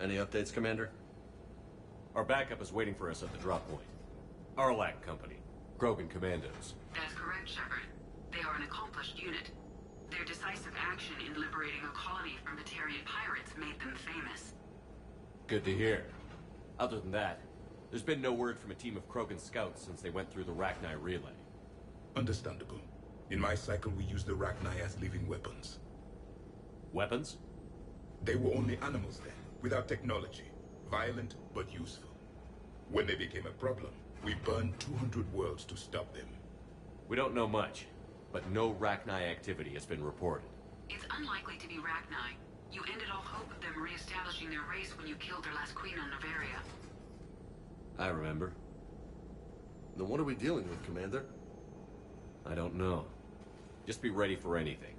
Any updates, Commander? Our backup is waiting for us at the drop point. Arlac Company. Krogan Commandos. That's correct, Shepard. They are an accomplished unit. Their decisive action in liberating a colony from Batarian pirates made them famous. Good to hear. Other than that, there's been no word from a team of Krogan scouts since they went through the Rachni relay. Understandable. In my cycle, we used the Rachni as living weapons. Weapons? They were only animals then, without technology. Violent, but useful. When they became a problem, we burned 200 worlds to stop them. We don't know much, but no Rachni activity has been reported. It's unlikely to be Rachni. You ended all hope of them re-establishing their race when you killed their last queen on Novaria. I remember. Then what are we dealing with, Commander? I don't know. Just be ready for anything.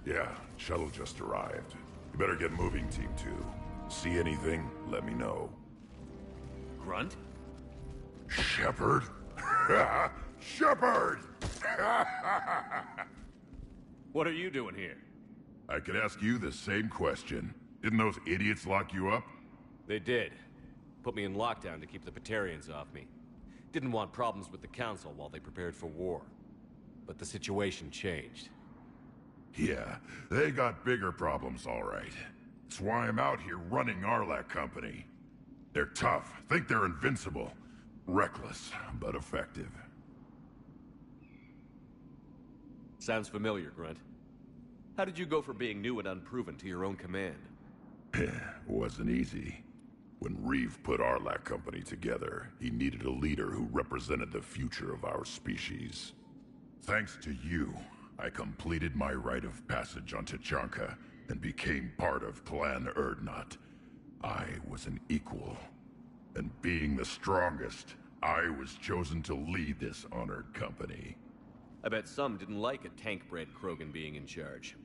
Yeah, shuttle just arrived. You better get moving, Team 2. See anything, let me know. Grunt? Shepard? Shepard! What are you doing here? I could ask you the same question. Didn't those idiots lock you up? They did. Put me in lockdown to keep the Batarians off me. Didn't want problems with the Council while they prepared for war. But the situation changed. Yeah, they got bigger problems, all right. That's why I'm out here running Arlac Company. They're tough, think they're invincible. Reckless, but effective. Sounds familiar, Grunt. How did you go from being new and unproven to your own command? Wasn't easy. When Reeve put Arlac Company together, he needed a leader who represented the future of our species. Thanks to you, I completed my rite of passage on Tachanka and became part of Clan Urdnot. I was an equal. And being the strongest, I was chosen to lead this honored company. I bet some didn't like a tank-bred Krogan being in charge.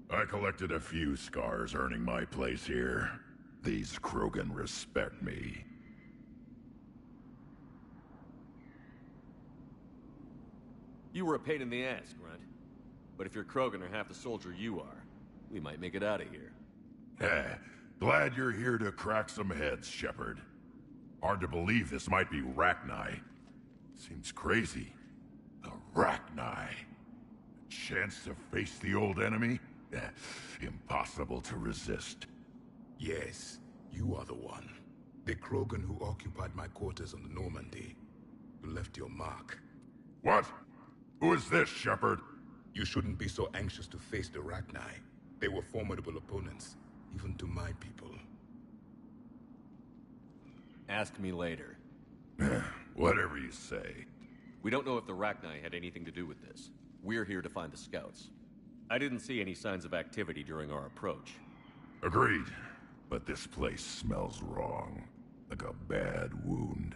I collected a few scars earning my place here. These Krogan respect me. You were a pain in the ass, Grunt. But if your Krogan are half the soldier you are, we might make it out of here. Glad you're here to crack some heads, Shepard. Hard to believe this might be Rachni. Seems crazy. The Rachni. A chance to face the old enemy? Impossible to resist. Yes, you are the one. The Krogan who occupied my quarters on the Normandy. You left your mark. What? Who is this, Shepard? You shouldn't be so anxious to face the Rachni. They were formidable opponents, even to my people. Ask me later. Whatever you say. We don't know if the Rachni had anything to do with this. We're here to find the scouts. I didn't see any signs of activity during our approach. Agreed. But this place smells wrong. Like a bad wound.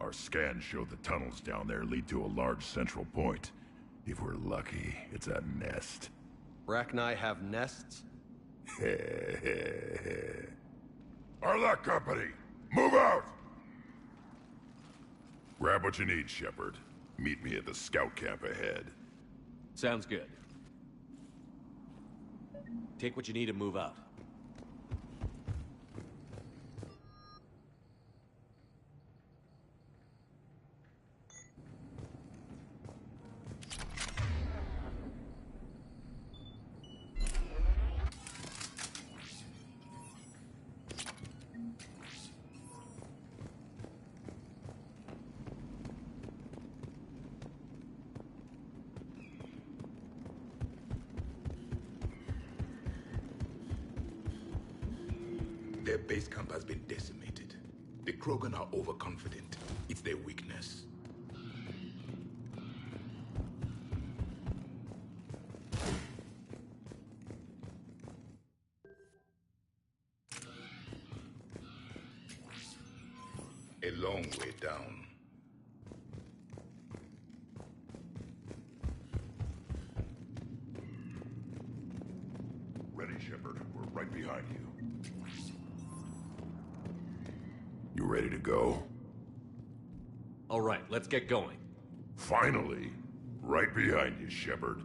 Our scans show the tunnels down there lead to a large central point. If we're lucky, it's a nest. Rachni have nests? Arlac Company! Move out! Grab what you need, Shepard. Meet me at the scout camp ahead. Sounds good. Take what you need and move out. Their base camp has been decimated. The Krogan are overconfident. It's their weakness. A long way down. Ready, Shepard. We're right behind you. You ready to go? All right, let's get going. Finally! Right behind you, Shepard.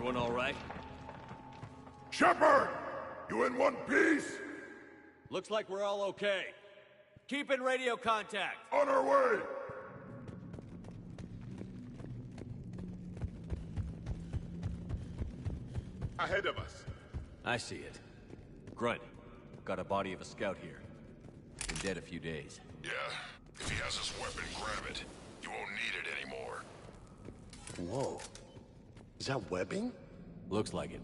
Everyone all right? Shepard! You in one piece? Looks like we're all okay. Keep in radio contact. On our way! Ahead of us. I see it. Grunt, got a body of a scout here. Been dead a few days. Yeah. If he has his weapon, grab it. You won't need it anymore. Whoa. Is that webbing? Looks like it.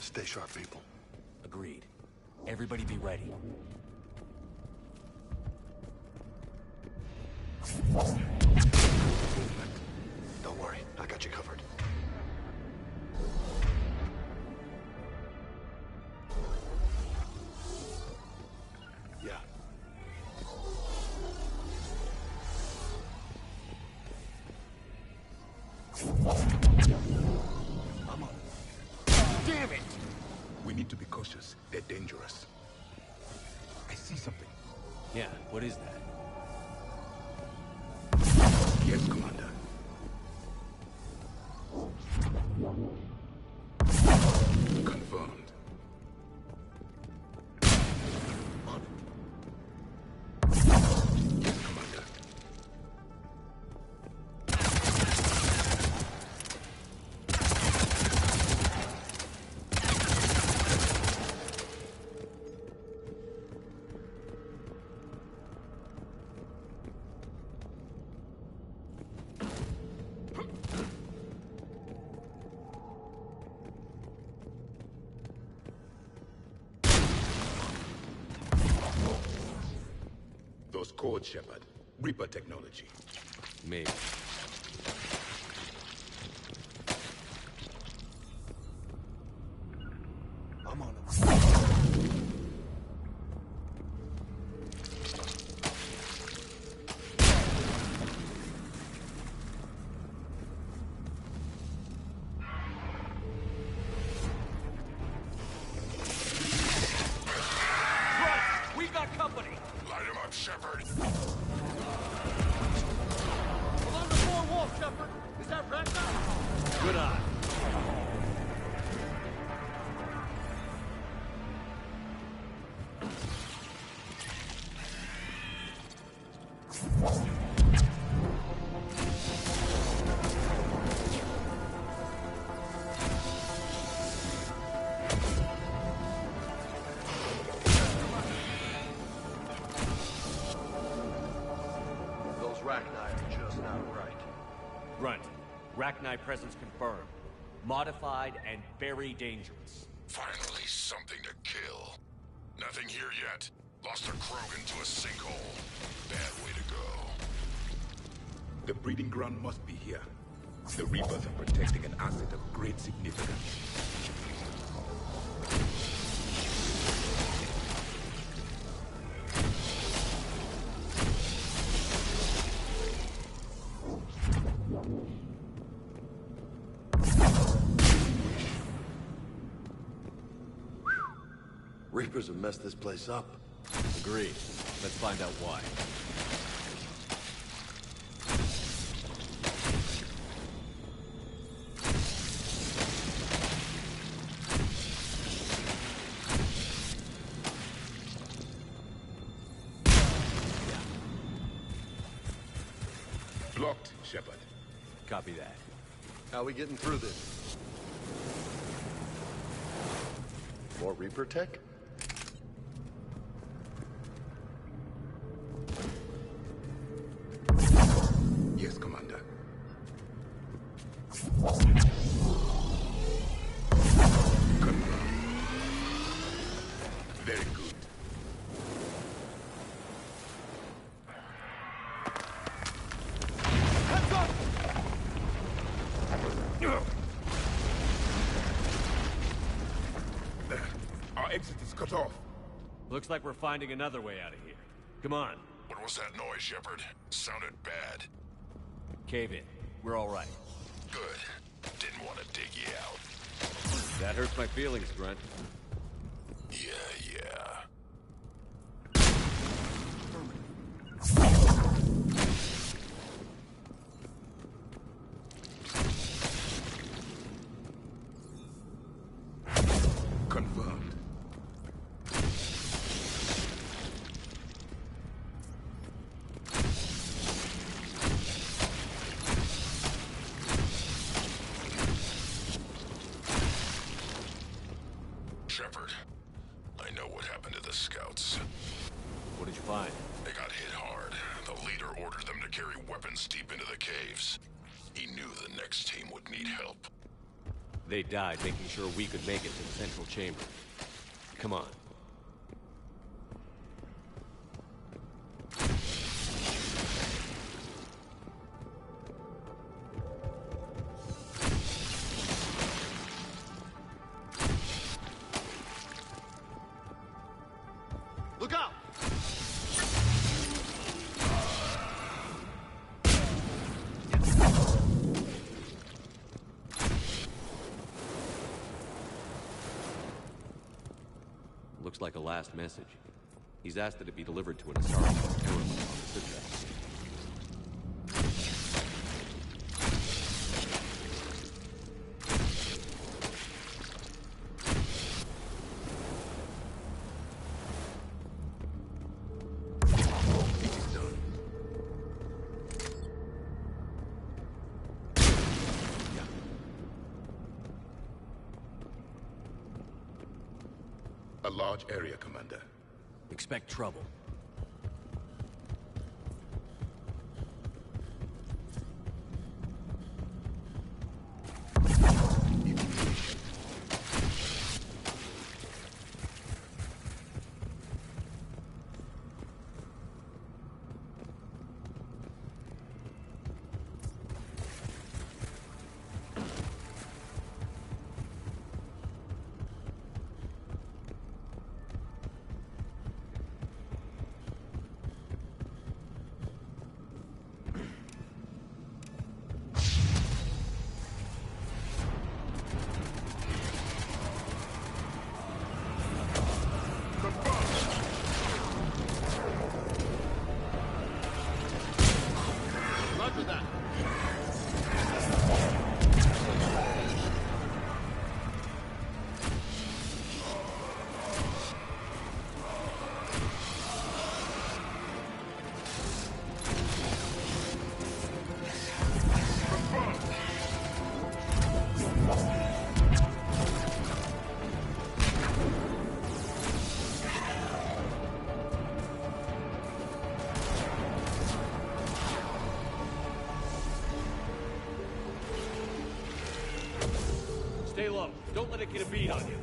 Stay sharp, people. Agreed. Everybody be ready. Don't worry, I got you covered. Yeah. I'm on. Damn it! We need to be cautious. They're dangerous. I see something. Yeah, what is that? Yes, Commander. Confirmed. On Yes, Commander. Those codes, Shepard. Reaper technology. Maybe. I'm on it. Grunt, we got company! Light him up, Shepard! Along the four walls, Shepard! Is that Ragnar? Good eye. Those Rachni are just not right. Grunt, Rachni presence confirmed. Modified and very dangerous. Finally, something to kill. Nothing here yet. Lost a Krogan to a sinkhole. Bad way to go. The breeding ground must be here. The Reapers are protecting an asset of great significance. Reapers have messed this place up. Agreed. Let's find out why. Blocked, Shepard. Copy that. How we getting through this? More Reaper tech? Yes, Commander. Confirmed. Very good. Heads up! Our exit is cut off. Looks like we're finding another way out of here. Come on, What was that noise, Shepard? Sounded bad. Cave in. We're all right. Good. Didn't want to dig you out. That hurts my feelings, Grunt. Yeah. Confirmed. Shepard, I know what happened to the scouts. What did you find? They got hit hard. The leader ordered them to carry weapons deep into the caves. He knew the next team would need help. They died making sure we could make it to the central chamber. Come on. Look out! Looks like a last message. He's asked that it be delivered to an Asari on the Citadel. A large area, Commander. Expect trouble. Roger that. Stay low. Don't let it get a bead on you.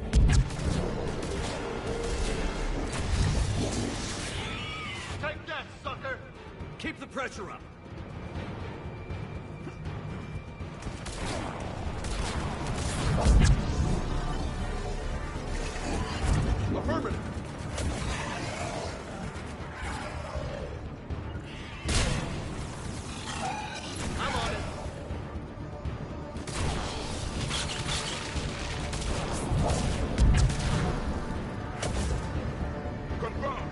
Take that, sucker! Keep the pressure up. Affirmative. I'm on it. Confirmed.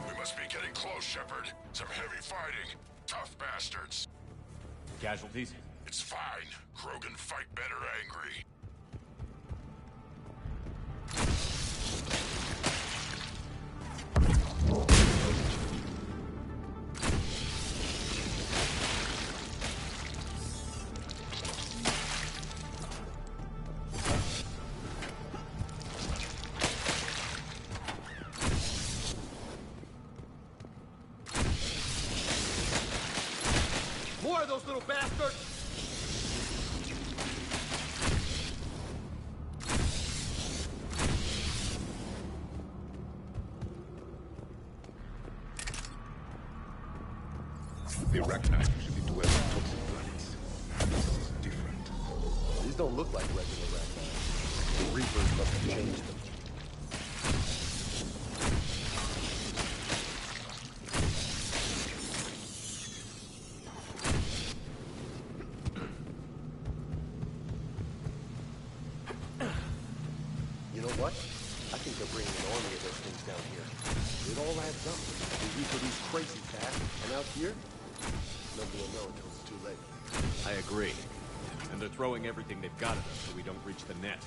We must be getting close, Shepard. Some heavy fighting. Tough bastards. Casualties? It's fine. Krogan fight better angry. More of those little bastards! The Arachnids usually dwell on toxic planets. This is different. These don't look like regular Arachnids. The Reapers must have changed them. You know what? I think they're bringing an army of those things down here. It all adds up. They reproduce crazy fast, and out here, nobody will know until it's too late. I agree. And they're throwing everything they've got at us so we don't reach the net.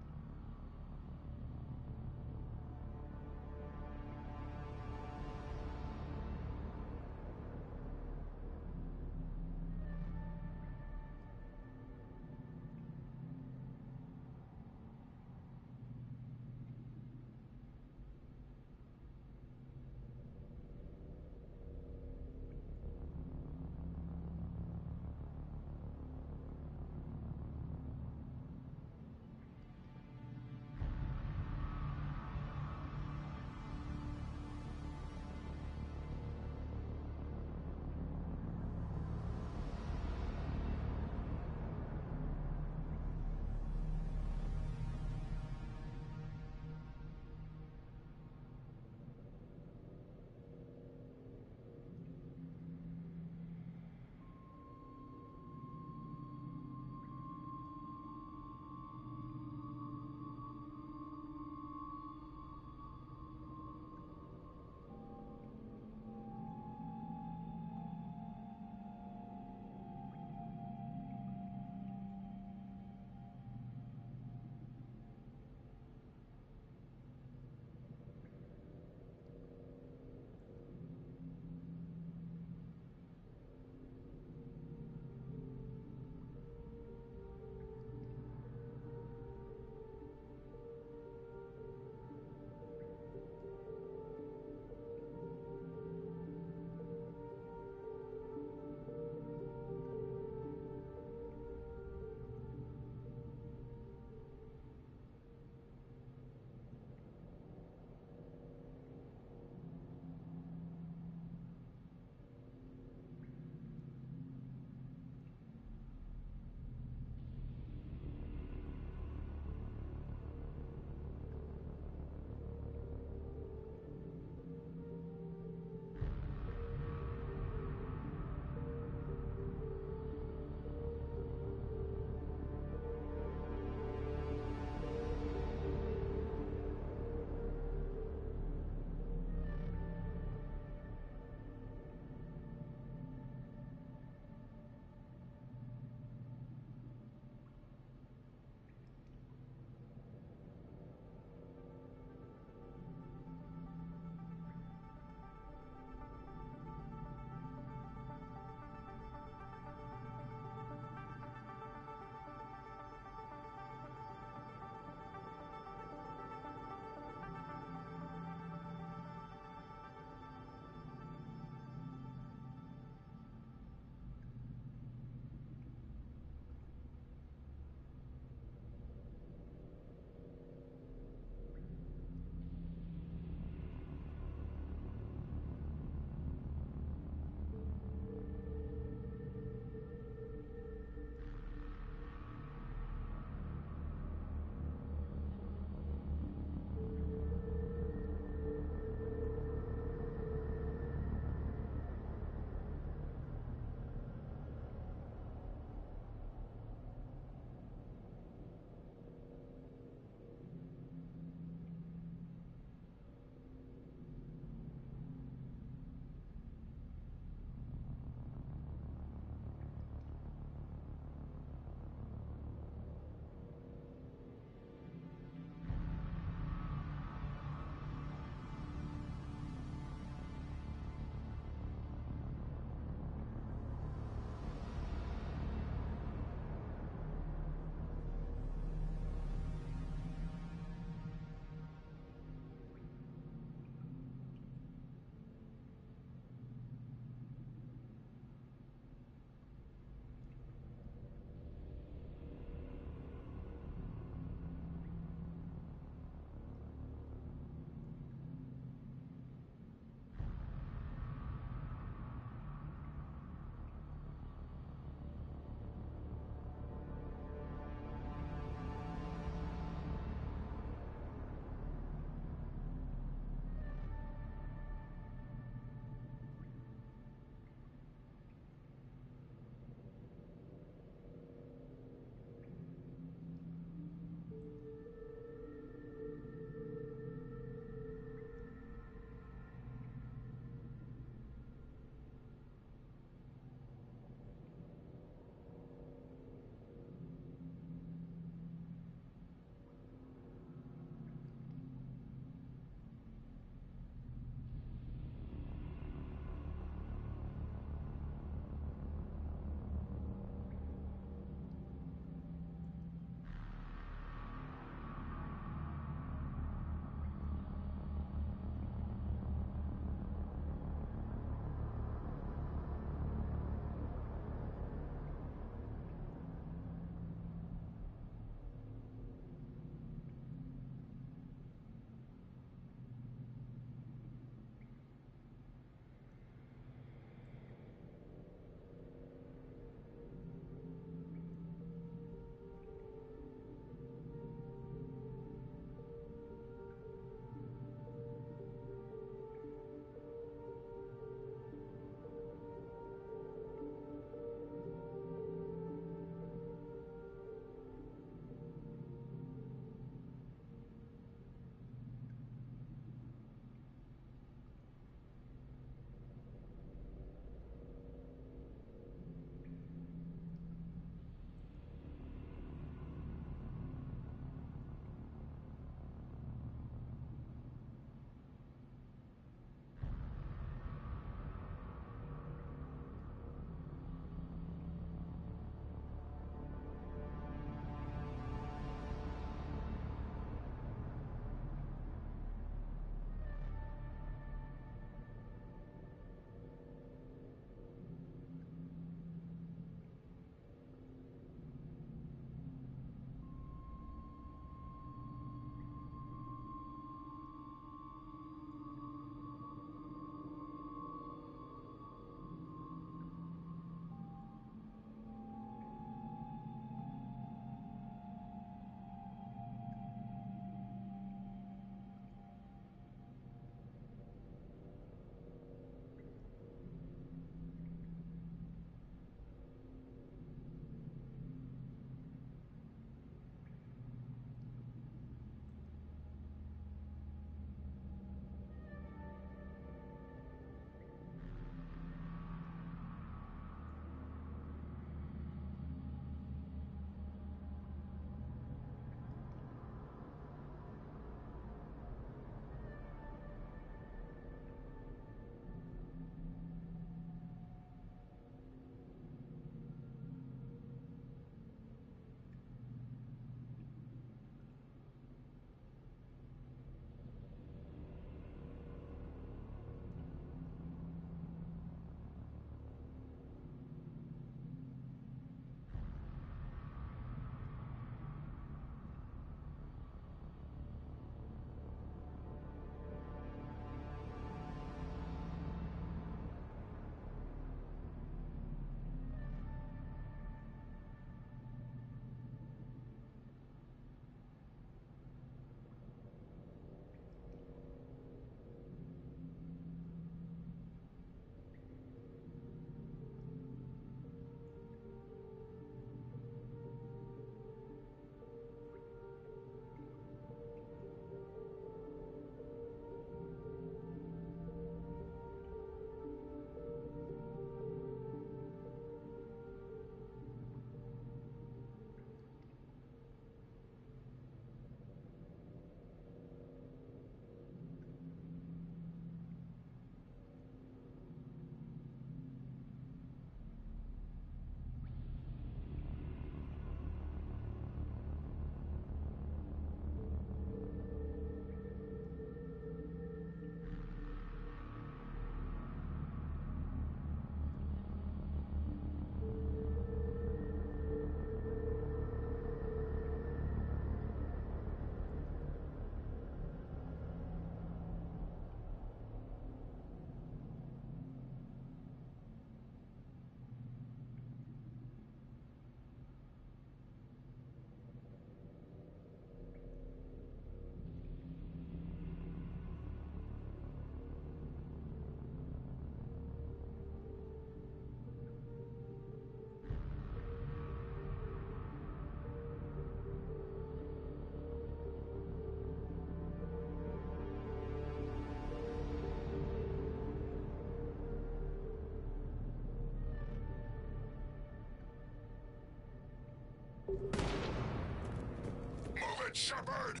Move it, Shepard!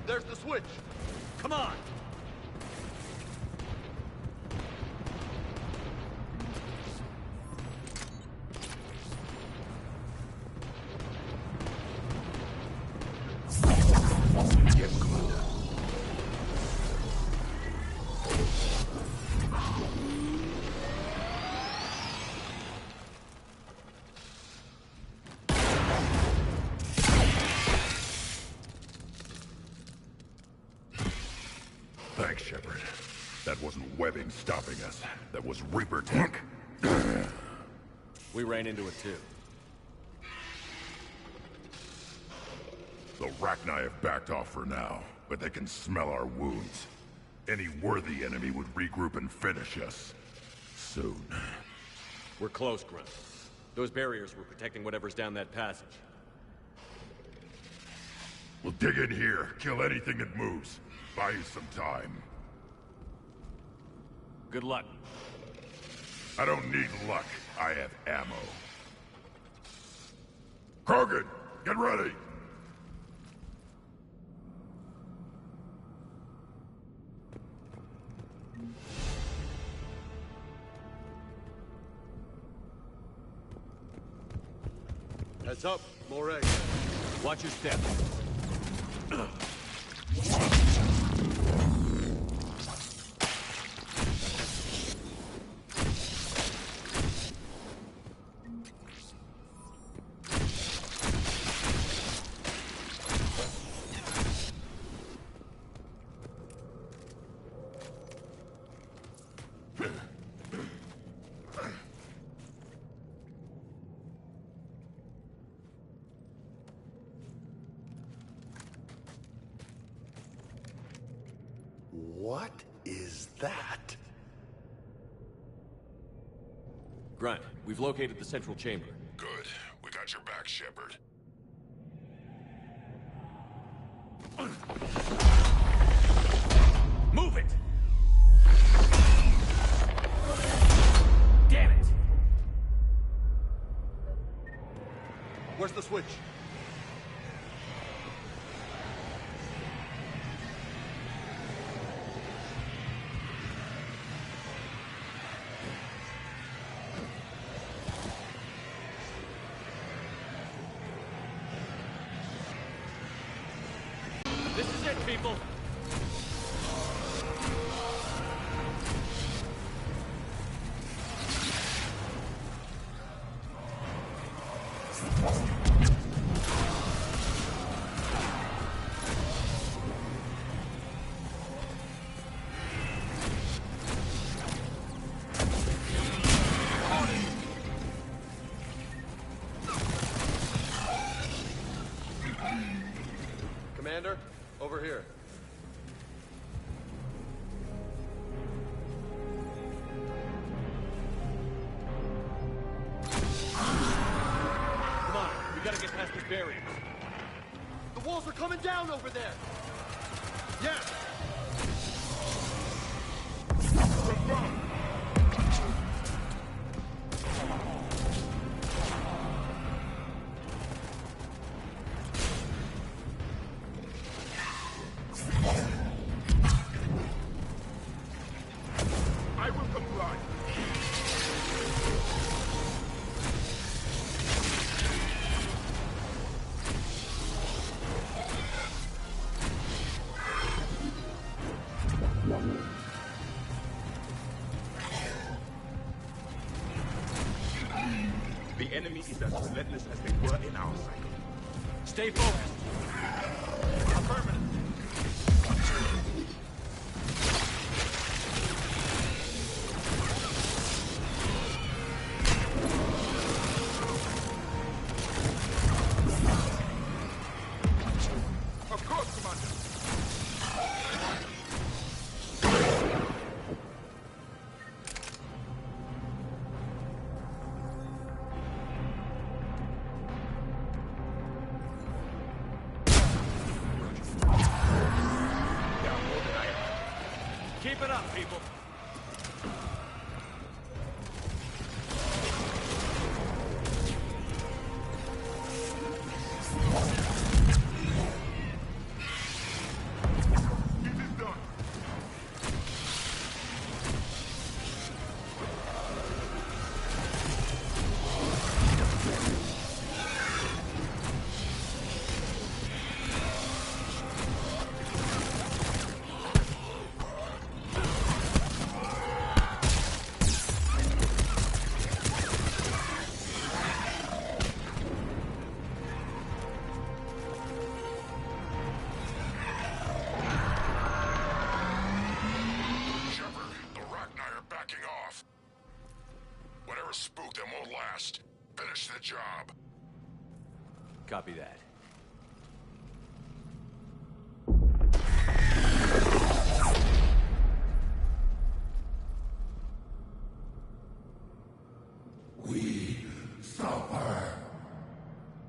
There's the switch. Come on! Yes, Commander. Thanks, Shepard. That wasn't webbing stopping us. That was Reaper tech. We ran into it too. The Rachni have backed off for now, but they can smell our wounds. Any worthy enemy would regroup and finish us. Soon. We're close, Grunt. Those barriers were protecting whatever's down that passage. We'll dig in here, kill anything that moves. Buy you some time. Good luck. I don't need luck. I have ammo. Krogan, get ready! Heads up, more eggs. Watch your step. What is that? Grunt, we've located the central chamber. Good. We got your back, Shepard. Move it! Damn it! Where's the switch? This is it, people! Commander, over here. Come on, we gotta get past these barriers. The walls are coming down over there! Yeah! I will comply. The enemy is as relentless as they were in our cycle. Stay focused. Affirmative. Of course, Commander. Keep it up, people. Spook them won't last. Finish the job. Copy that. We suffer.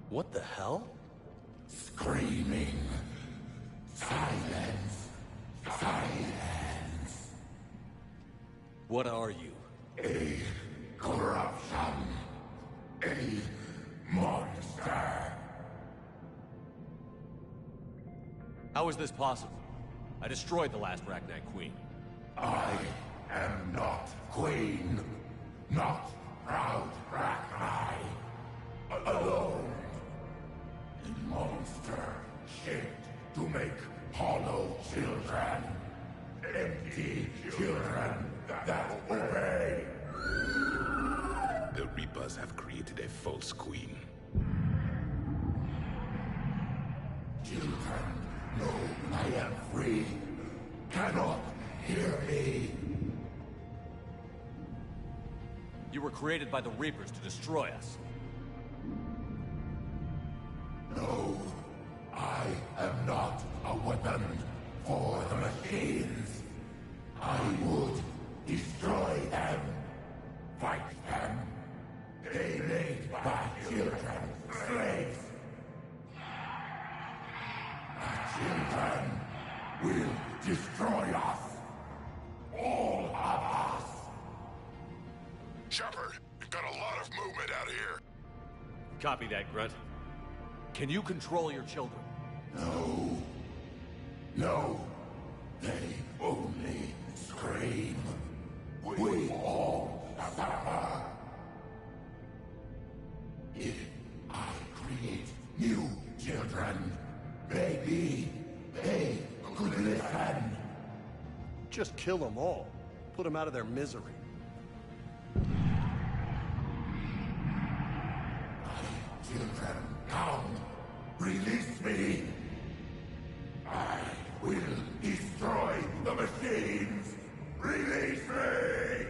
What the hell? Screaming. Silence. Silence. What are you? A corruption. A monster. How is this possible? I destroyed the last Rachni Queen. I am not Queen. Not proud Rachni. Alone. A monster shaped to make hollow children. Empty children that obey. The Reapers have created a false queen. Children know I am free. Cannot hear me. You were created by the Reapers to destroy us. No, I am not a weapon for the machines. I would destroy them. Fight them. They made my children slaves. My children will destroy us. All of us. Shepard, we've got a lot of movement out here. Copy that, Grunt. Can you control your children? No. No. They only scream. We all suffer. If I create new children, maybe they could listen. Just kill them all. Put them out of their misery. My children, come. Release me. I will destroy the machines. Release me.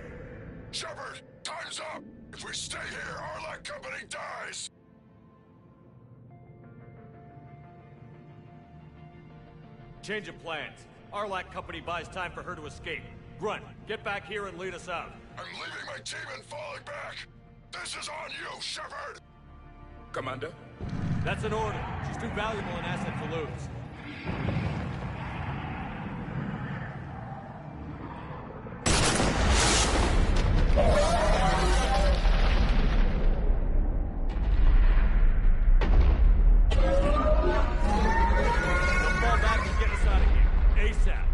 Shepard, time's up. If we stay here, our company dies. Change of plans. Arlac Company buys time for her to escape. Grunt, get back here and lead us out. I'm leaving my team and falling back. This is on you, Shepard. Commander? That's an order. She's too valuable an asset to lose. Fall back and get us out of here. ASAP.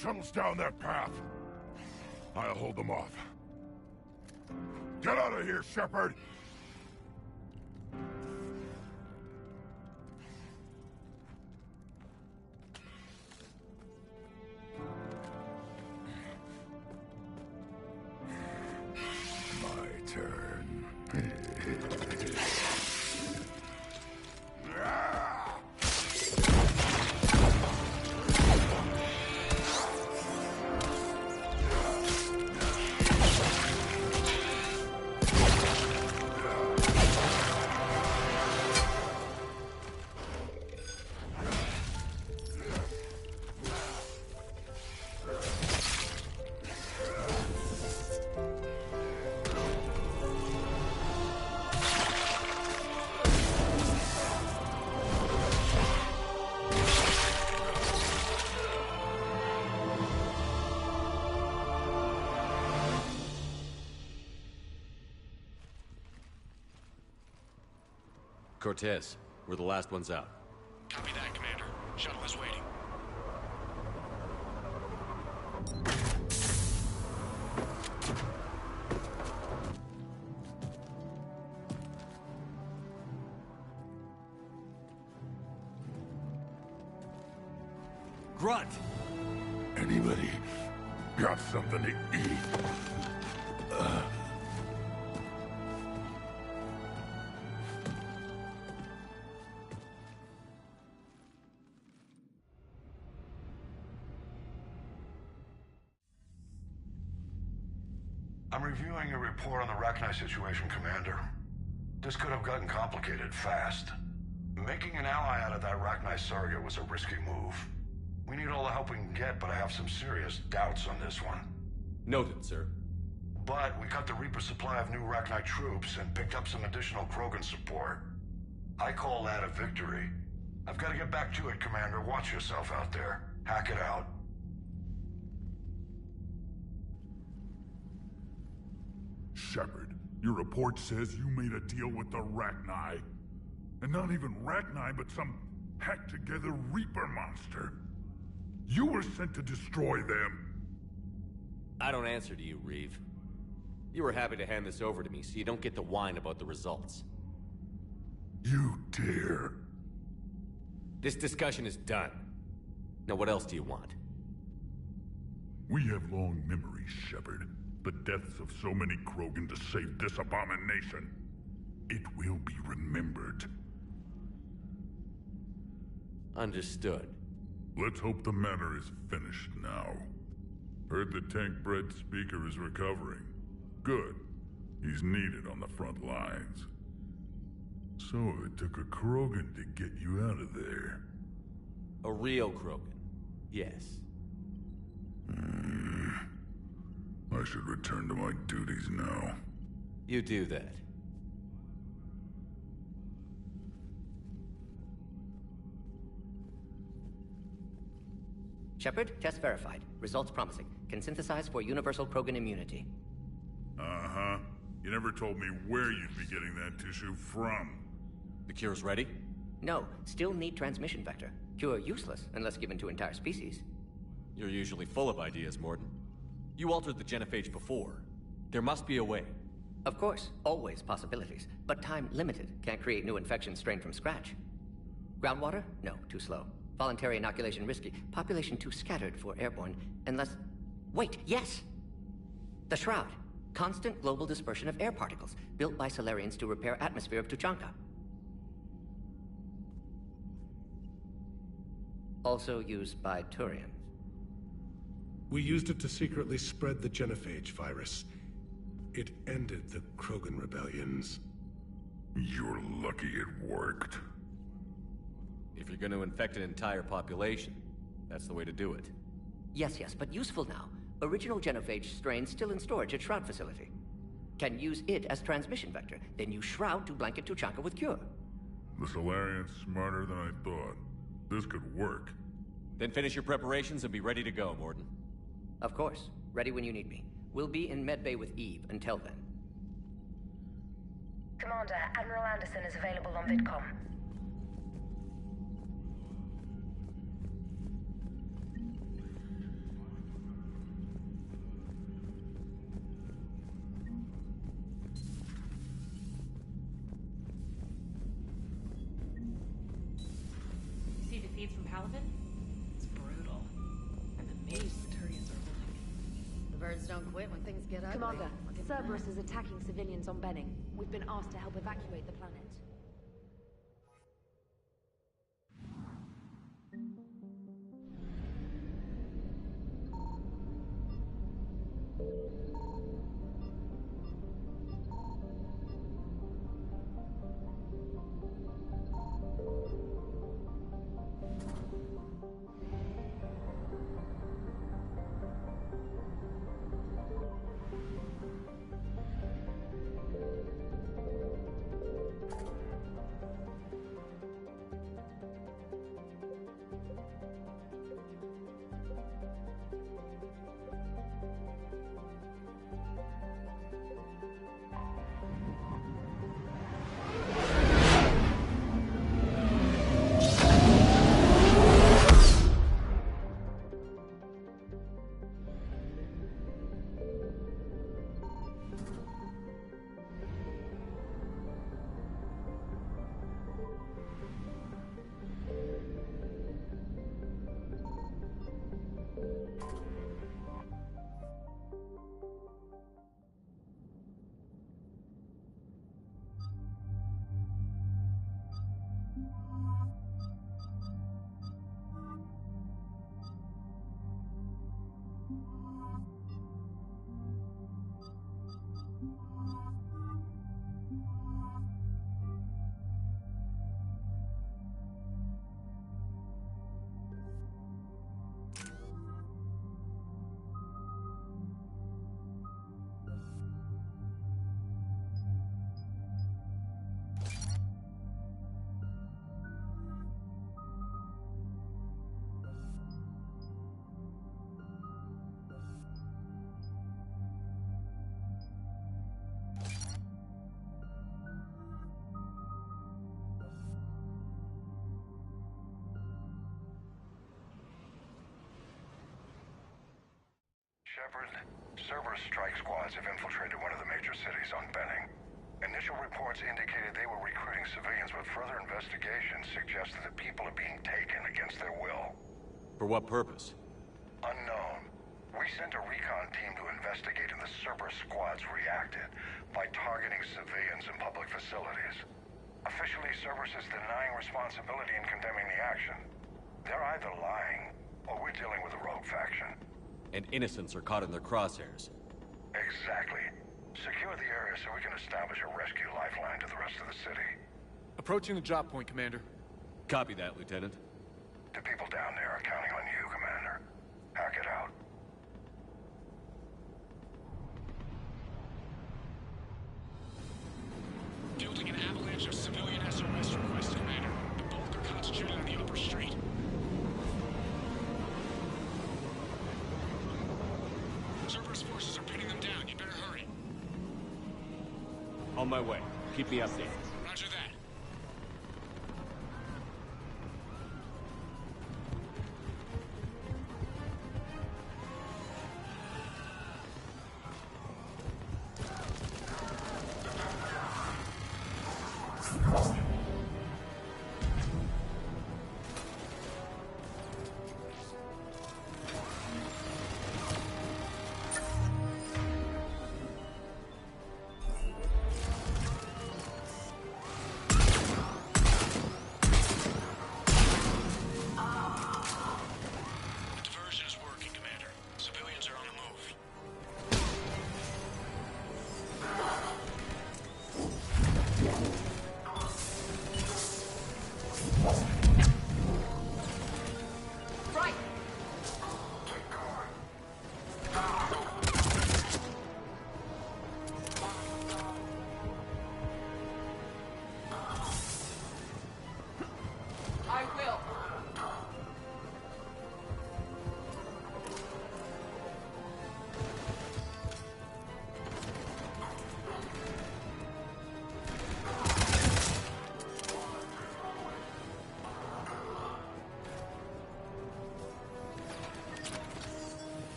Shuttles down that path. I'll hold them off. Get out of here, Shepard! My Cortez, we're the last ones out. Copy that, Commander. Shuttle is waiting. Grunt! Anybody got something to eat? I'm reviewing your report on the Rachni situation, Commander. This could have gotten complicated fast. Making an ally out of that Rachni surrogate was a risky move. We need all the help we can get, but I have some serious doubts on this one. Noted, sir. But we cut the Reaper supply of new Rachni troops and picked up some additional Krogan support. I call that a victory. I've got to get back to it, Commander. Watch yourself out there. Hackett out. Shepard, your report says you made a deal with the Rachni. And not even Rachni, but some hacked-together Reaper monster. You were sent to destroy them. I don't answer to you, Reeve. You were happy to hand this over to me, so you don't get to whine about the results. You dare. This discussion is done. Now what else do you want? We have long memories, Shepard. The deaths of so many Krogan to save this abomination. It will be remembered. Understood. Let's hope the matter is finished now. Heard the tank-bred speaker is recovering. Good. He's needed on the front lines. So it took a Krogan to get you out of there. A real Krogan. Yes. I should return to my duties now. You do that. Shepard, test verified. Results promising. Can synthesize for universal Krogan immunity. Uh-huh. You never told me where you'd be getting that tissue from. The cure's ready? No, still need transmission vector. Cure useless unless given to entire species. You're usually full of ideas, Morden. You altered the genophage before. There must be a way. Of course, always possibilities, but time limited. Can't create new infection strain from scratch. Groundwater? No, too slow. Voluntary inoculation risky. Population too scattered for airborne, unless... Wait, yes! The Shroud. Constant global dispersion of air particles, built by Solarians to repair atmosphere of Tuchanka. Also used by Turians. We used it to secretly spread the genophage virus. It ended the Krogan rebellions. You're lucky it worked. If you're going to infect an entire population, that's the way to do it. Yes, but useful now. Original genophage strain still in storage at Shroud facility. Can use it as transmission vector, then use Shroud to blanket Tuchanka with cure. The Solarian's smarter than I thought. This could work. Then finish your preparations and be ready to go, Morden. Of course. Ready when you need me. We'll be in medbay with Eve until then. Commander, Admiral Anderson is available on VidCom. See the feeds from Paladin? It's brutal. I'm amazed the Turians are holding it. The birds don't quit when things get ugly. Commander, Cerberus is attacking civilians on Benning. We've been asked to help evacuate the planet. Shepard, Cerberus strike squads have infiltrated one of the major cities on Benning. Initial reports indicated they were recruiting civilians, but further investigation suggested that people are being taken against their will. For what purpose? Unknown. We sent a recon team to investigate, and the Cerberus squads reacted by targeting civilians in public facilities. Officially, Cerberus is denying responsibility and condemning the action. They're either lying, or we're dealing with a rogue faction. And innocents are caught in their crosshairs. Exactly. Secure the area so we can establish a rescue lifeline to the rest of the city. Approaching the drop point, Commander. Copy that, Lieutenant. The people down there are counting on you, Commander. Hackett out. Fielding an avalanche of civilian SOS requests, Commander. The bulk are concentrated on the upper street. Cerberus forces are pinning them down. You better hurry. On my way. Keep me updated. Roger that.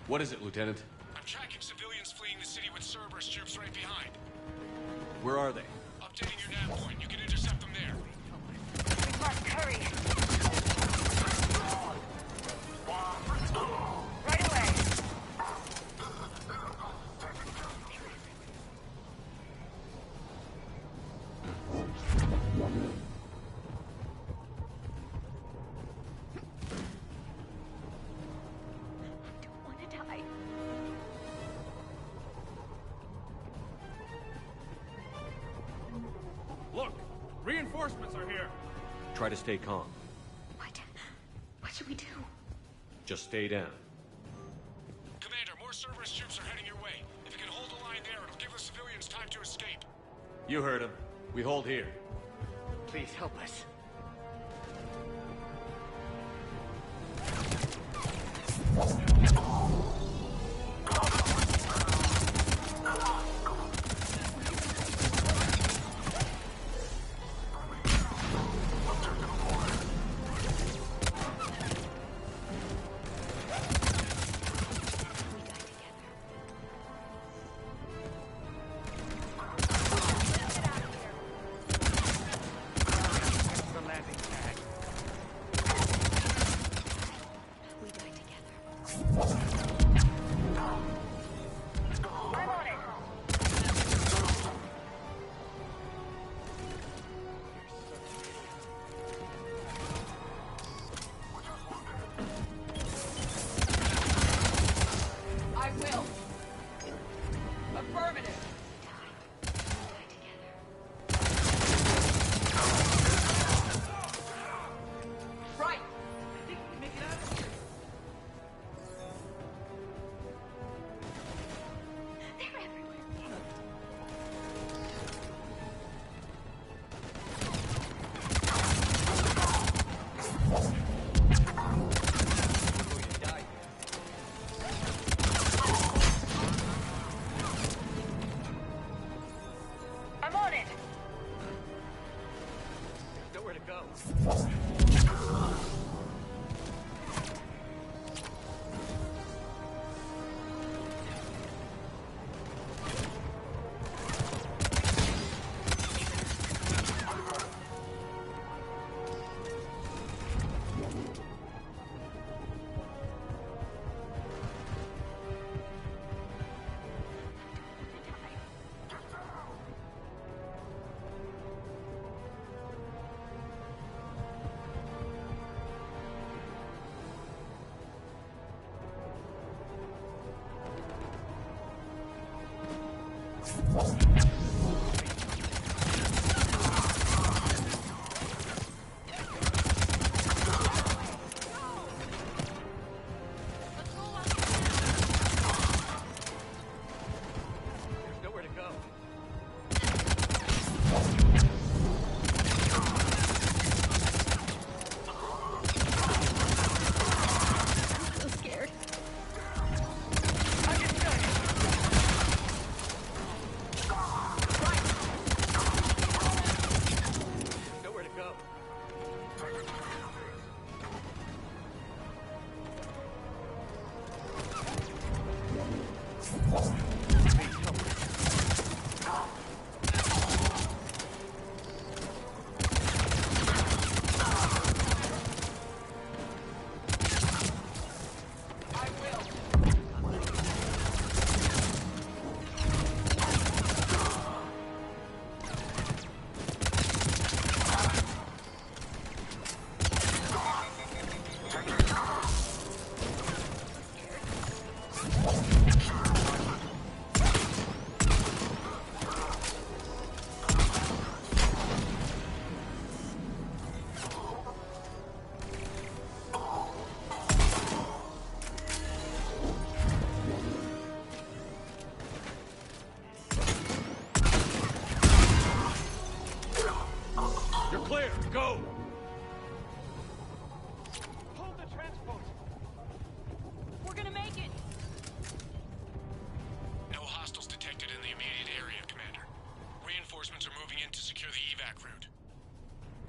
What is it, Lieutenant? I'm tracking civilians fleeing the city with Cerberus troops right behind. Where are they? Updating your nav point. You can intercept them there. We must hurry. Right away. Look! Reinforcements are here! Try to stay calm. What should we do? Just stay down. Commander, more Cerberus troops are heading your way. If you can hold the line there, it'll give the civilians time to escape. You heard him. We hold here. Please help us.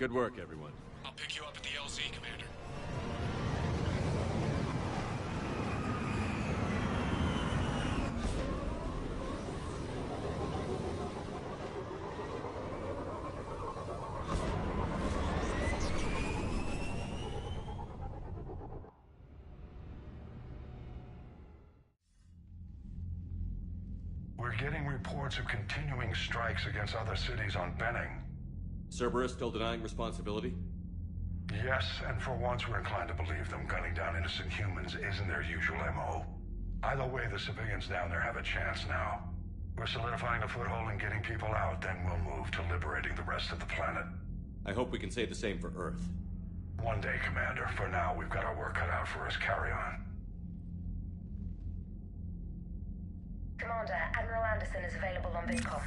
Good work, everyone. I'll pick you up at the LZ, Commander. We're getting reports of continuing strikes against other cities on Benning. Cerberus still denying responsibility? Yes, and for once we're inclined to believe them gunning down innocent humans isn't their usual MO. Either way, the civilians down there have a chance now. We're solidifying a foothold and getting people out, then we'll move to liberating the rest of the planet. I hope we can say the same for Earth. One day, Commander. For now, we've got our work cut out for us. Carry on. Commander, Admiral Anderson is available on VidCom.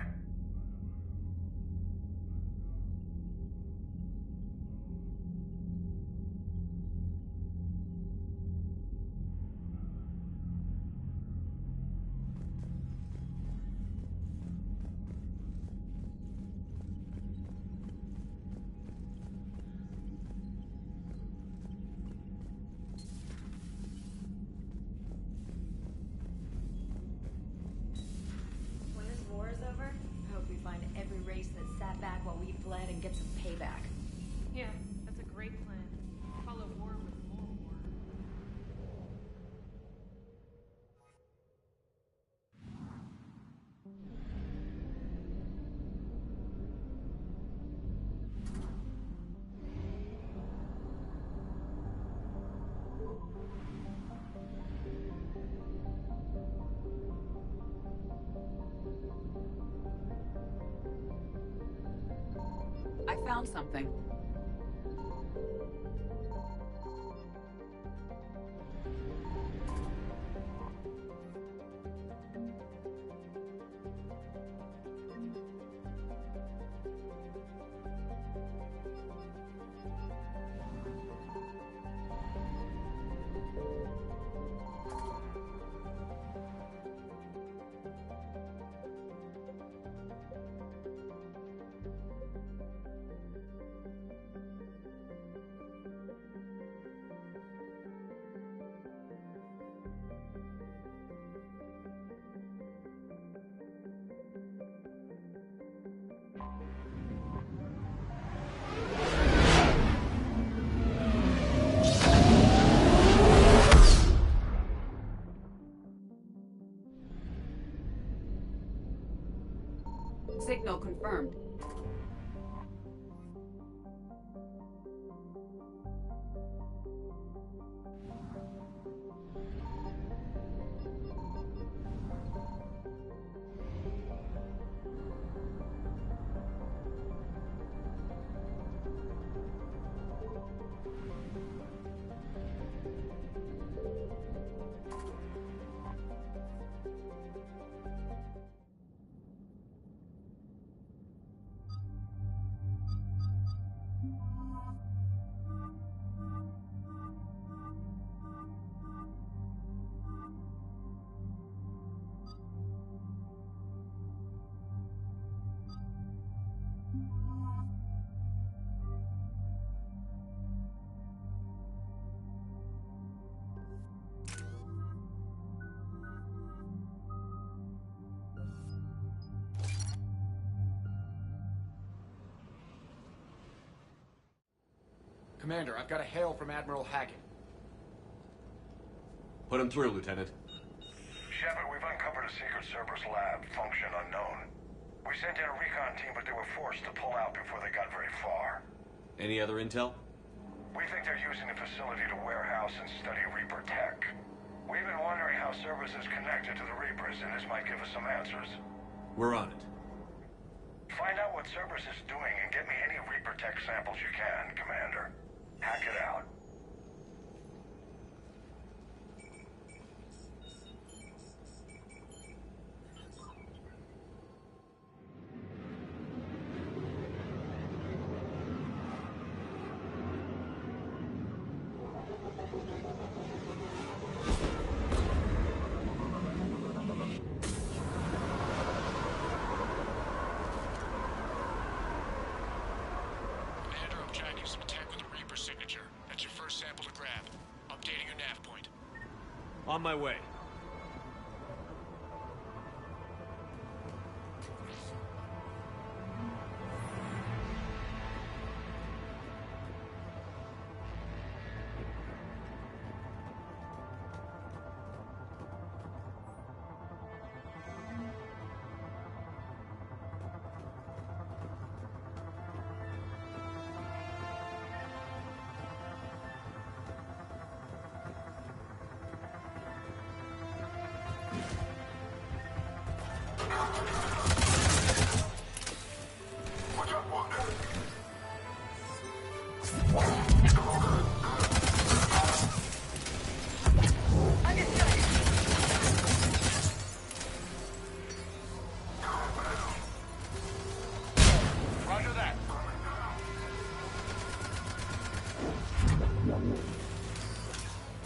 find every race that sat back while we fled and get some payback. Yeah, that's a great plan. Follow war with more war. I found something. Signal confirmed. Commander, I've got a hail from Admiral Hackett. Put him through, Lieutenant. Shepard, we've uncovered a secret Cerberus lab, function unknown. We sent in a recon team, but they were forced to pull out before they got very far. Any other intel? We think they're using the facility to warehouse and study Reaper tech. We've been wondering how Cerberus is connected to the Reapers, and this might give us some answers. We're on it. Find out what Cerberus is doing and get me any Reaper tech samples you can, Commander. Hack it out. On my way.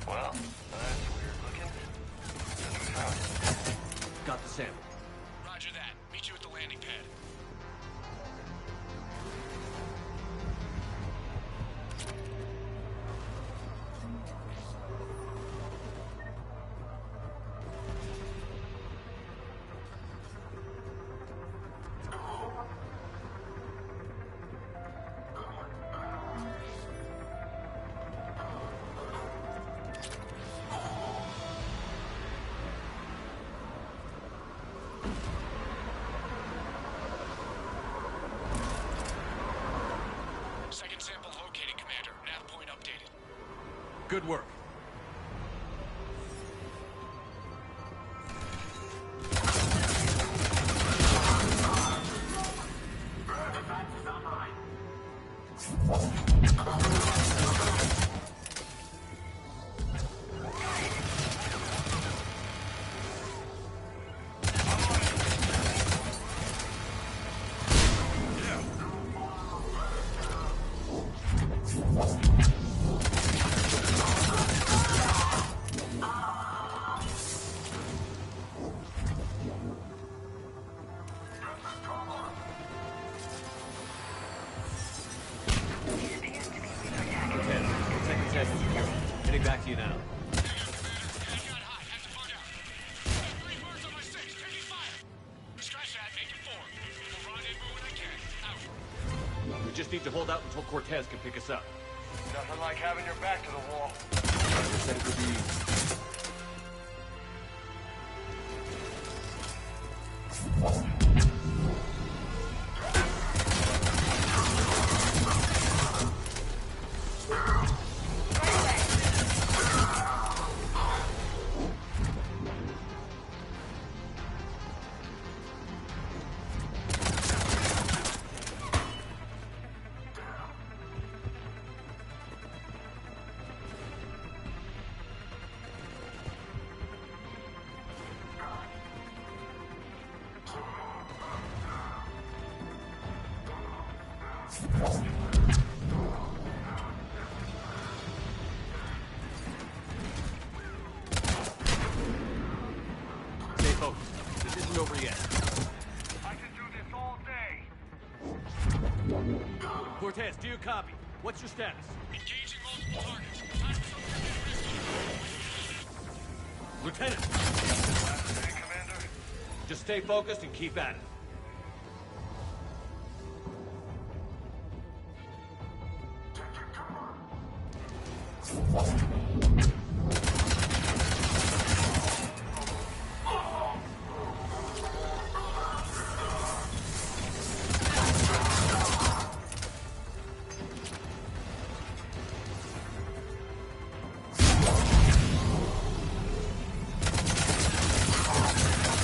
Well, that's weird looking. Nothing found. Got the sample. Roger that. Meet you at the landing pad. Second sample located, Commander. Nav point updated. Good work. Heading back to you now. We just need to hold out until Cortez can pick us up. Nothing like having your back to the wall. You said it would be... Stay focused. This isn't over yet. I can do this all day. Cortez, do you copy? What's your status? Engaging multiple targets. Time for something Lieutenant! Hey, Commander. Just stay focused and keep at it.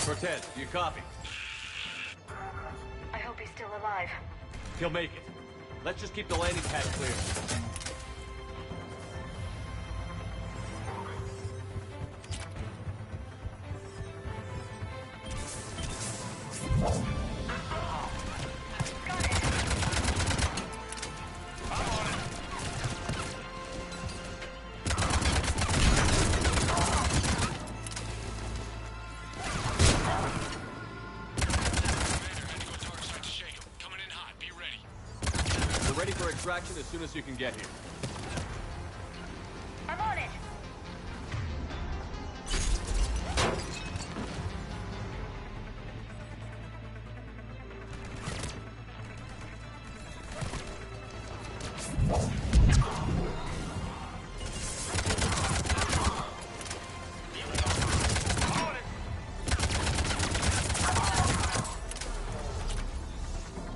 Cortez, do you copy? I hope he's still alive. He'll make it. Let's just keep the landing pad clear. Ready for extraction as soon as you can get here. I'm on it!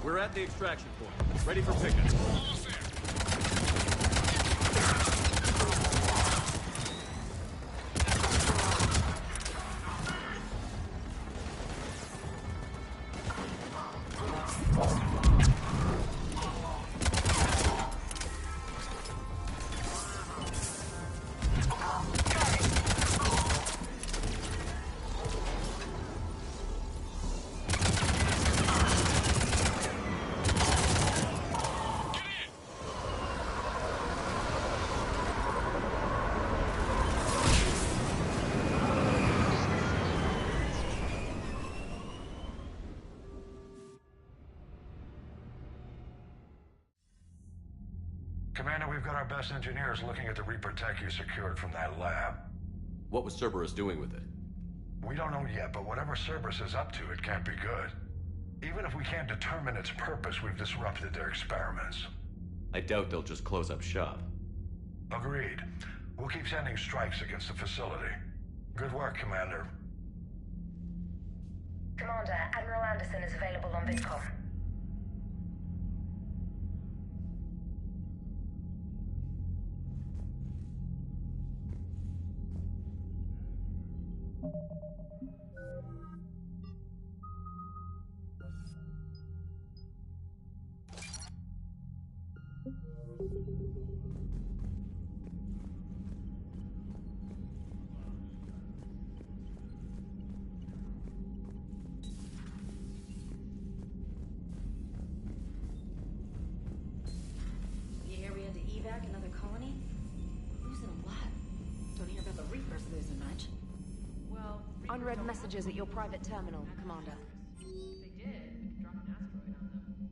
We're at the extraction point. Ready for pickup. Almost there. Commander, we've got our best engineers looking at the Reaper tech you secured from that lab. What was Cerberus doing with it? We don't know yet, but whatever Cerberus is up to, it can't be good. Even if we can't determine its purpose, we've disrupted their experiments. I doubt they'll just close up shop. Agreed. We'll keep sending strikes against the facility. Good work, Commander. Commander, Admiral Anderson is available on Vidcom. Another colony? Losing a lot. Don't hear about the Reapers losing much. Well, unread messages at your private terminal, Commander. They did. Drop an asteroid on them.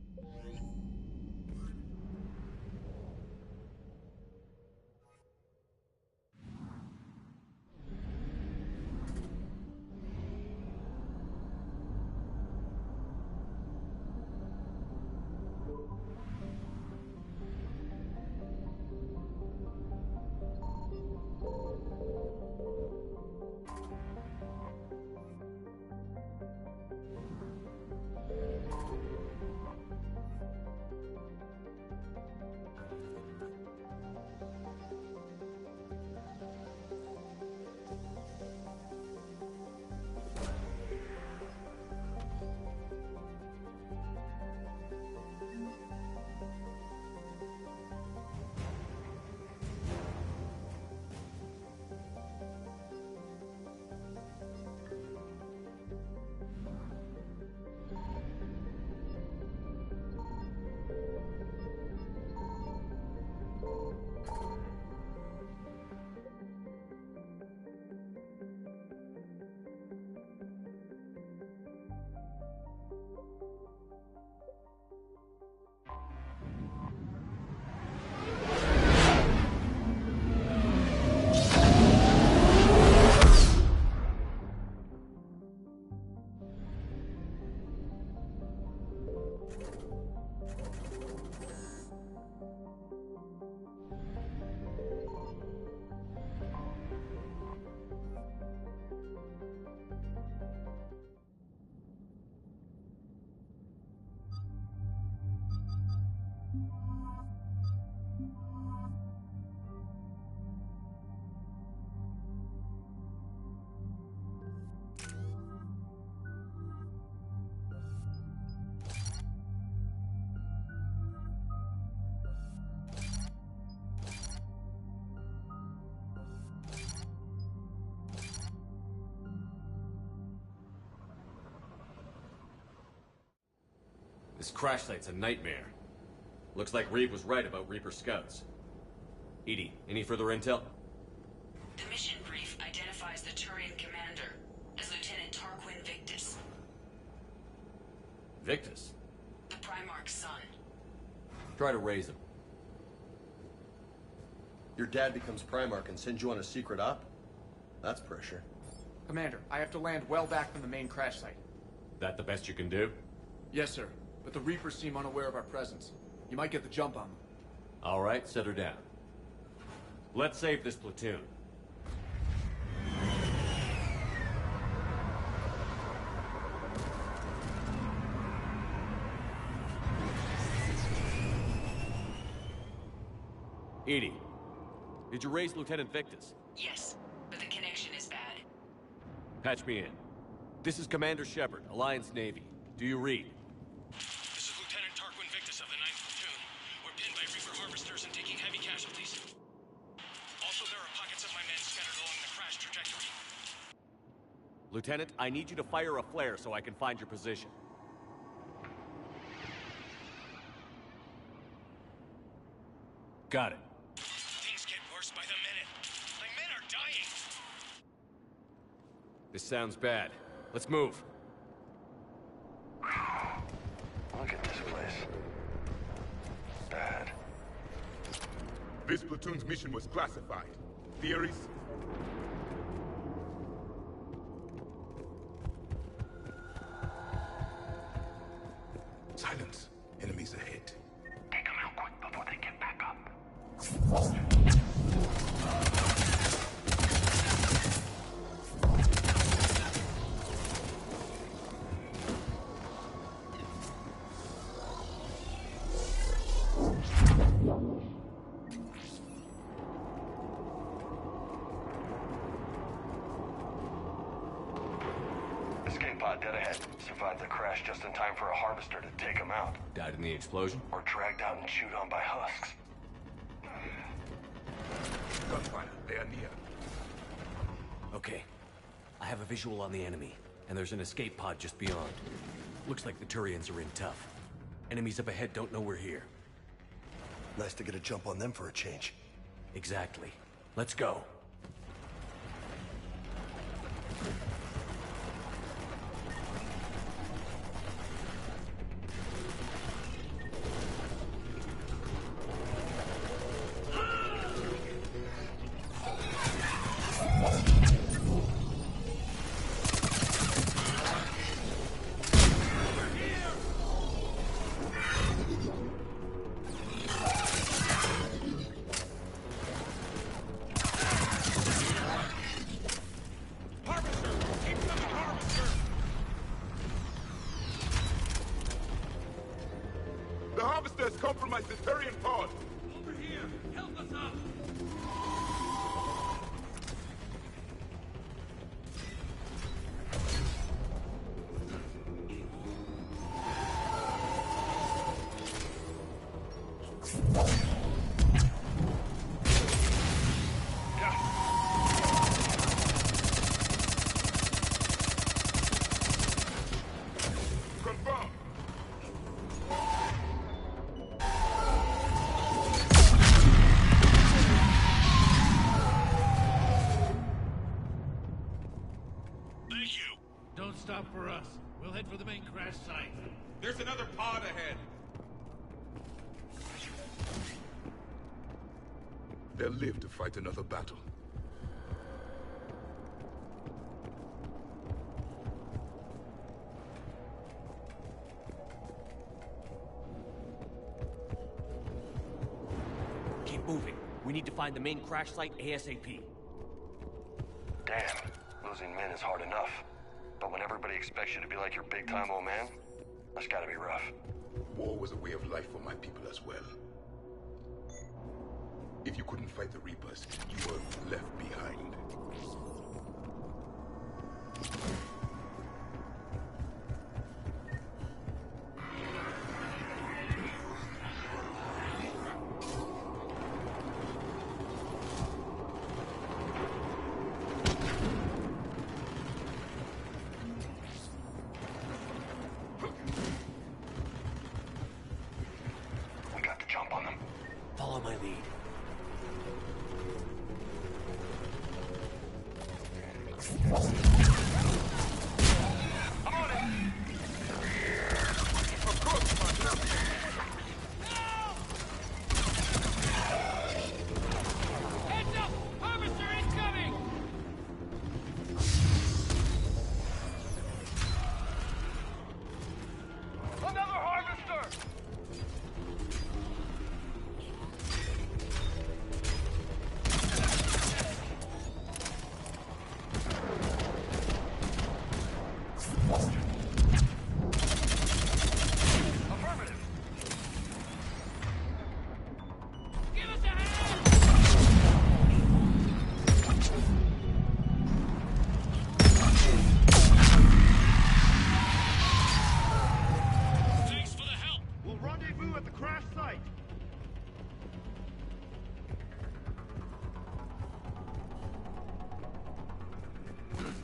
This crash site's a nightmare. Looks like Reeve was right about Reaper scouts. Edie, any further intel? The mission brief identifies the Turian commander as Lieutenant Tarquin Victus. Victus? The Primarch's son. Try to raise him. Your dad becomes Primarch and sends you on a secret op? That's pressure. Commander, I have to land well back from the main crash site. That the best you can do? Yes, sir. But the Reapers seem unaware of our presence. You might get the jump on them. All right, set her down. Let's save this platoon. Edie, did you raise Lieutenant Victus? Yes, but the connection is bad. Patch me in. This is Commander Shepard, Alliance Navy. Do you read? This is Lieutenant Tarquin Victus of the 9th Platoon. We're pinned by Reaper harvesters and taking heavy casualties. Also, there are pockets of my men scattered along the crash trajectory. Lieutenant, I need you to fire a flare so I can find your position. Got it. Things get worse by the minute. My men are dying. This sounds bad. Let's move. Look at this place. Bad. This platoon's mission was classified. Theories? Silence. Enemies ahead. Take them out quick before they get back up. dead ahead. Survived the crash just in time for a harvester to take him out. Died in the explosion? Or dragged out and chewed on by husks. Gunfire, they are near. Okay. I have a visual on the enemy, and there's an escape pod just beyond. Looks like the Turians are in tough. Enemies up ahead don't know we're here. Nice to get a jump on them for a change. Exactly. Let's go. The harvester has compromised the Turian pod. Over here! Help us up! For us. We'll head for the main crash site. There's another pod ahead. They'll live to fight another battle. Keep moving. We need to find the main crash site ASAP. Damn, losing men is hard enough. But when everybody expects you to be like your big-time old man, that's gotta be rough. War was a way of life for my people as well. If you couldn't fight the Reapers, you were left behind. Follow my lead. I'm on it! Of course, partner! Heads up! Harvester incoming! Another harvester!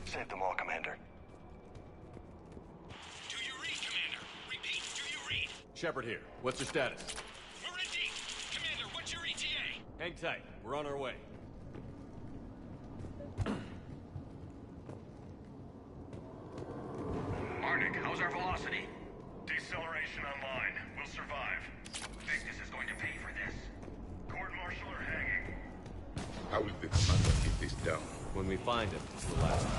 Save them all, Commander. Do you read, Commander? Repeat, do you read? Shepard here. What's your status? We're in deep. Commander, what's your ETA? Hang tight. We're on our way. Arctic, how's our velocity? Deceleration online. We'll survive. Victus is going to pay for this. Court-martial or hanging? How will the commander get this down? When we find him, we'll ask him.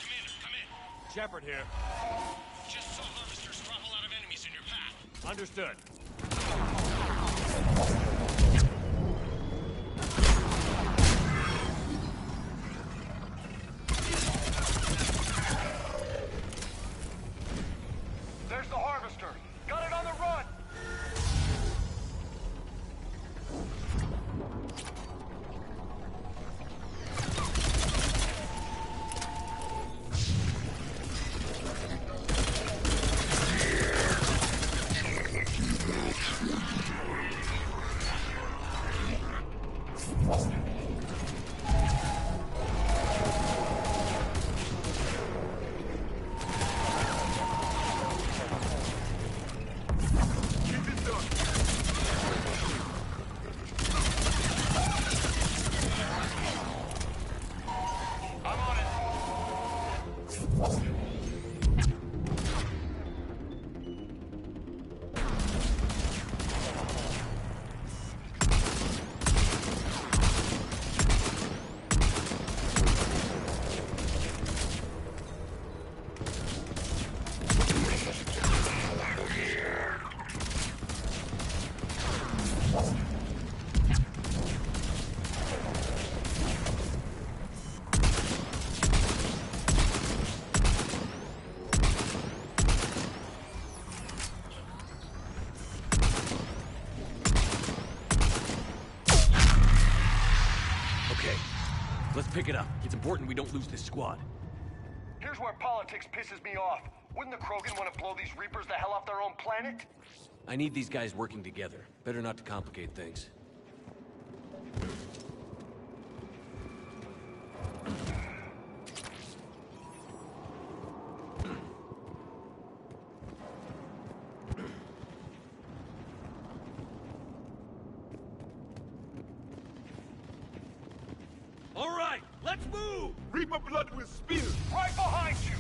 Commander, come in. Shepard here. Just saw harvesters throttle out of enemies in your path. Understood. There's the Harvester! Got it on the run! Pick it up. It's important we don't lose this squad. Here's where politics pisses me off. Wouldn't the Krogan want to blow these Reapers the hell off their own planet? I need these guys working together. Better not to complicate things. All right, let's move! Reaper blood will spill! Right behind you!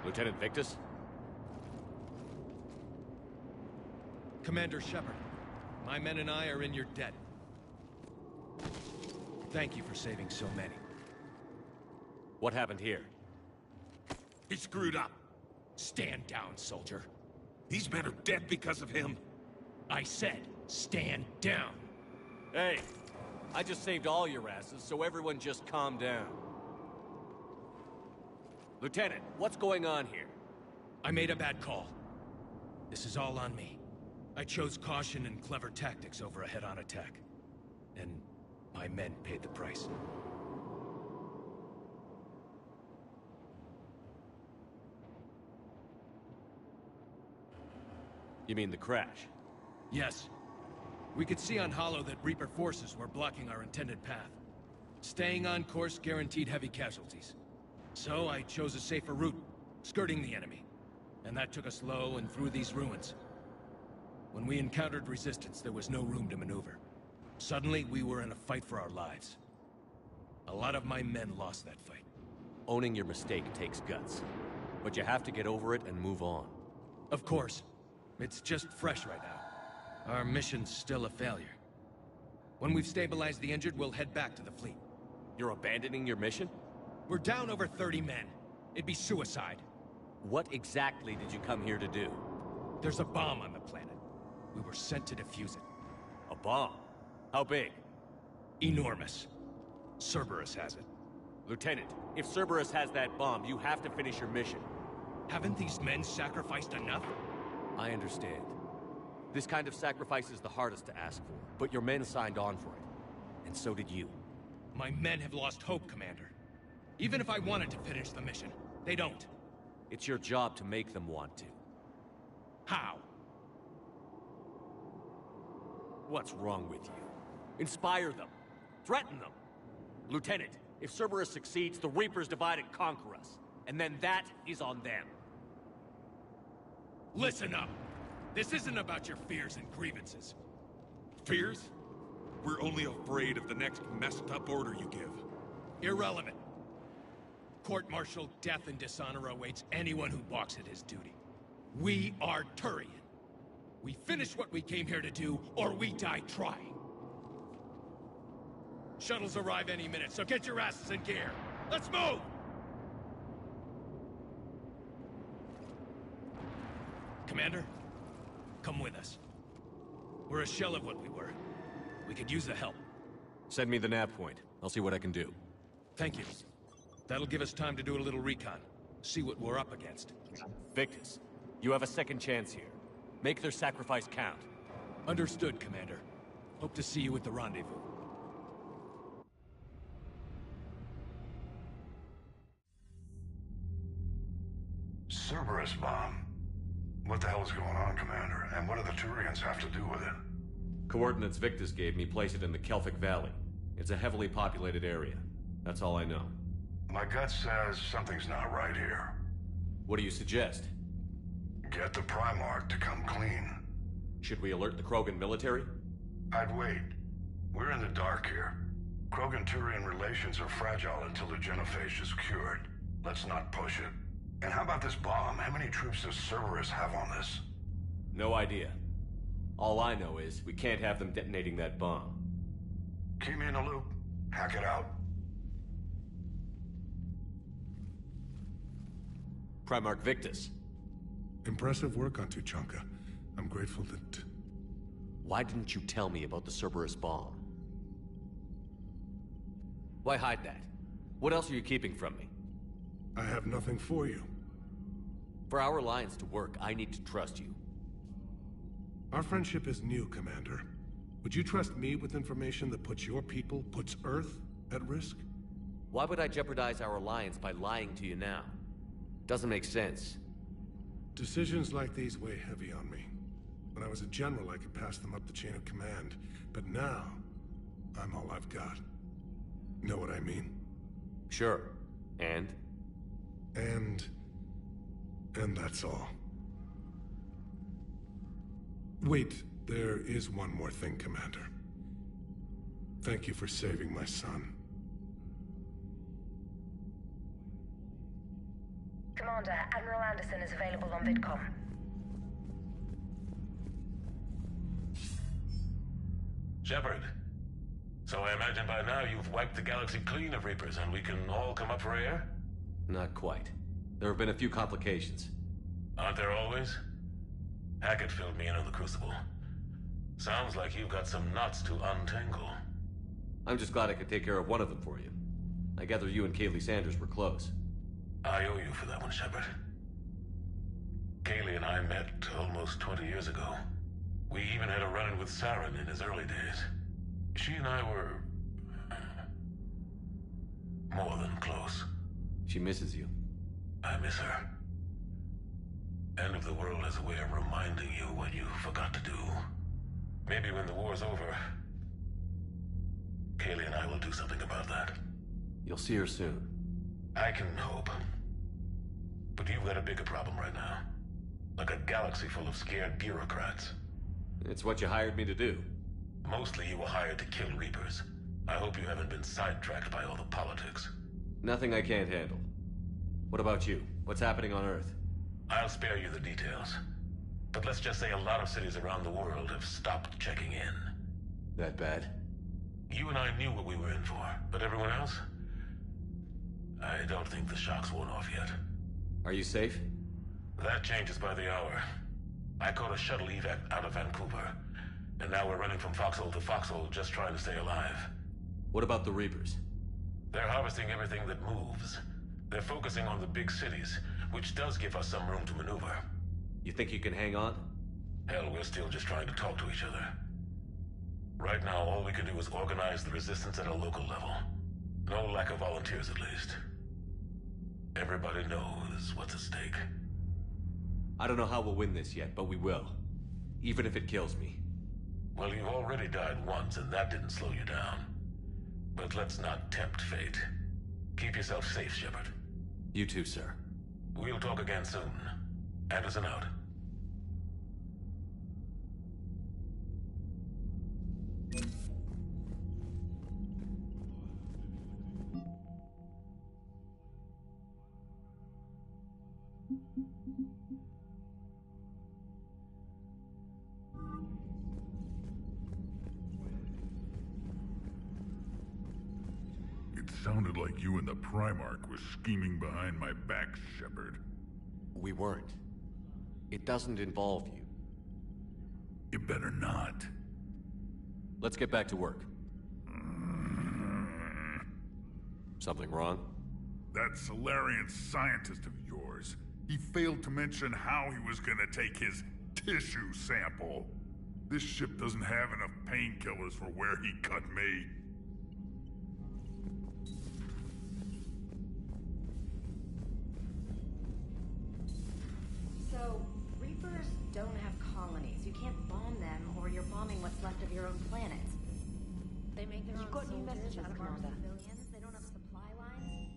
Lieutenant Victus? Commander Shepard, my men and I are in your debt. Thank you for saving so many. What happened here? He screwed up. Stand down, soldier. These men are dead because of him. I said, stand down. Hey, I just saved all your asses, so everyone just calm down. Lieutenant, what's going on here? I made a bad call. This is all on me. I chose caution and clever tactics over a head-on attack. And my men paid the price. You mean the crash? Yes. We could see on Hollow that Reaper forces were blocking our intended path. Staying on course guaranteed heavy casualties. So I chose a safer route, skirting the enemy. and that took us low and through these ruins. When we encountered resistance, there was no room to maneuver. Suddenly, we were in a fight for our lives. A lot of my men lost that fight. Owning your mistake takes guts. But you have to get over it and move on. Of course. It's just fresh right now. Our mission's still a failure. When we've stabilized the injured, we'll head back to the fleet. You're abandoning your mission? We're down over 30 men. It'd be suicide. What exactly did you come here to do? There's a bomb on the planet. We were sent to defuse it. A bomb? How big? Enormous. Cerberus has it. Lieutenant, if Cerberus has that bomb, you have to finish your mission. Haven't these men sacrificed enough? I understand. This kind of sacrifice is the hardest to ask for, but your men signed on for it. And so did you. My men have lost hope, Commander. Even if I wanted to finish the mission, they don't. It's your job to make them want to. How? What's wrong with you? Inspire them. Threaten them. Lieutenant, if Cerberus succeeds, the Reapers divide and conquer us. And then that is on them. Listen up. This isn't about your fears and grievances. Fears? We're only afraid of the next messed up order you give. Irrelevant. Court-martial death and dishonor awaits anyone who balks at his duty. We are Turian. We finish what we came here to do, or we die trying. Shuttles arrive any minute, so get your asses in gear. Let's move! Commander, come with us. We're a shell of what we were. We could use the help. Send me the nav point. I'll see what I can do. Thank you. That'll give us time to do a little recon. See what we're up against. Victus, you have a second chance here. Make their sacrifice count. Understood, Commander. Hope to see you at the rendezvous. Cerberus bomb. What the hell is going on, Commander? And what do the Turians have to do with it? Coordinates Victus gave me place it in the Kelphic Valley. It's a heavily populated area. That's all I know. My gut says something's not right here. What do you suggest? Get the Primarch to come clean. Should we alert the Krogan military? I'd wait. We're in the dark here. Krogan-Turian relations are fragile until the genophage is cured. Let's not push it. And how about this bomb? How many troops does Cerberus have on this? No idea. All I know is we can't have them detonating that bomb. Keep me in the loop. Hackett out. Primarch Victus. Impressive work on Tuchanka. I'm grateful that... Why didn't you tell me about the Cerberus bomb? Why hide that? What else are you keeping from me? I have nothing for you. For our alliance to work, I need to trust you. Our friendship is new, Commander. Would you trust me with information that puts your people, puts Earth, at risk? Why would I jeopardize our alliance by lying to you now? Doesn't make sense. Decisions like these weigh heavy on me. When I was a general, I could pass them up the chain of command. But now, I'm all I've got. Know what I mean? Sure. And that's all. Wait, there is one more thing, Commander. Thank you for saving my son. Commander, Admiral Anderson is available on VidCom. Shepard. So I imagine by now you've wiped the galaxy clean of Reapers and we can all come up for air? Not quite. There have been a few complications. Aren't there always? Hackett filled me in on the Crucible. Sounds like you've got some knots to untangle. I'm just glad I could take care of one of them for you. I gather you and Kaylee Sanders were close. I owe you for that one, Shepard. Kaylee and I met almost 20 years ago. We even had a run-in with Saren in his early days. She and I were... more than close. She misses you. I miss her. End of the world has a way of reminding you what you forgot to do. Maybe when the war's over, Kaylee and I will do something about that. You'll see her soon. I can hope. But you've got a bigger problem right now. Like a galaxy full of scared bureaucrats. It's what you hired me to do. Mostly you were hired to kill Reapers. I hope you haven't been sidetracked by all the politics. Nothing I can't handle. What about you? What's happening on Earth? I'll spare you the details. But let's just say a lot of cities around the world have stopped checking in. That bad? You and I knew what we were in for, but everyone else? I don't think the shock's worn off yet. Are you safe? That changes by the hour. I caught a shuttle evac out of Vancouver, and now we're running from foxhole to foxhole just trying to stay alive. What about the Reapers? They're harvesting everything that moves. They're focusing on the big cities, which does give us some room to maneuver. You think you can hang on? Hell, we're still just trying to talk to each other. Right now, all we can do is organize the resistance at a local level. No lack of volunteers, at least. Everybody knows what's at stake. I don't know how we'll win this yet, but we will. Even if it kills me. Well, you've already died once, and that didn't slow you down. But let's not tempt fate. Keep yourself safe, Shepard. You too, sir. We'll talk again soon. Anderson out. It sounded like you and the Primarch were scheming behind my back, Shepard. We weren't. It doesn't involve you. You better not. Let's get back to work. Something wrong? That Solarian scientist of yours. He failed to mention how he was gonna take his tissue sample. This ship doesn't have enough painkillers for where he cut me. So, Reapers don't have colonies. You can't bomb them, or you're bombing what's left of your own planet. They make their own soldiers messages, out of our civilians. They don't have supply lines.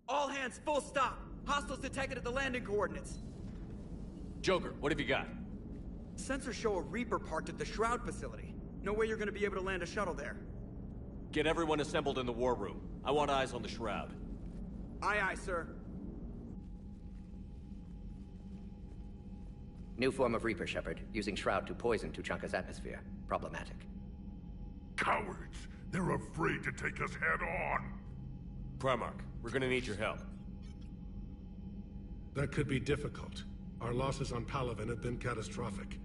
All hands, full stop! Hostiles detected at the landing coordinates. Joker, what have you got? Sensors show a Reaper parked at the Shroud facility. No way you're gonna be able to land a shuttle there. Get everyone assembled in the war room. I want eyes on the Shroud. Aye, aye, sir. New form of Reaper, Shepard, using Shroud to poison Tuchanka's atmosphere. problematic. Cowards! They're afraid to take us head-on! Primarch, we're gonna need your help. That could be difficult. Our losses on Palaven have been catastrophic.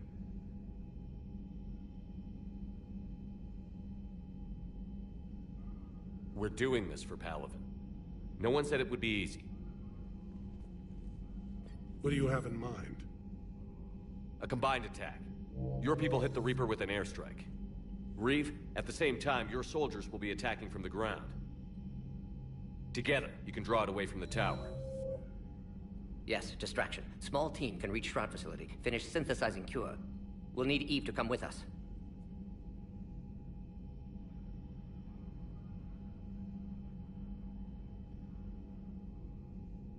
We're doing this for Palaven. No one said it would be easy. What do you have in mind? A combined attack. Your people hit the Reaper with an airstrike. Reeve, at the same time, your soldiers will be attacking from the ground. Together, you can draw it away from the tower. Yes, distraction. Small team can reach Shroud facility, finish synthesizing cure. We'll need Eve to come with us.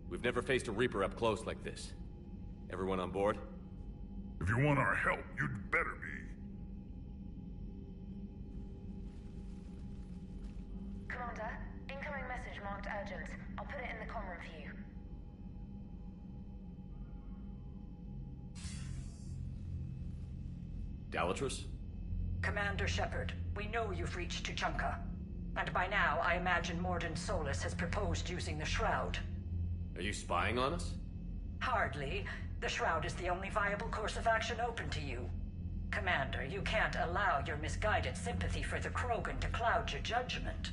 We've never faced a Reaper up close like this. Everyone on board? If you want our help, you'd better be. Commander, incoming message marked urgent. I'll put it in the comm room for you. Dalatrus? Commander Shepard, we know you've reached Tuchanka. And by now, I imagine Morden Solus has proposed using the Shroud. Are you spying on us? Hardly. The Shroud is the only viable course of action open to you. Commander, you can't allow your misguided sympathy for the Krogan to cloud your judgment.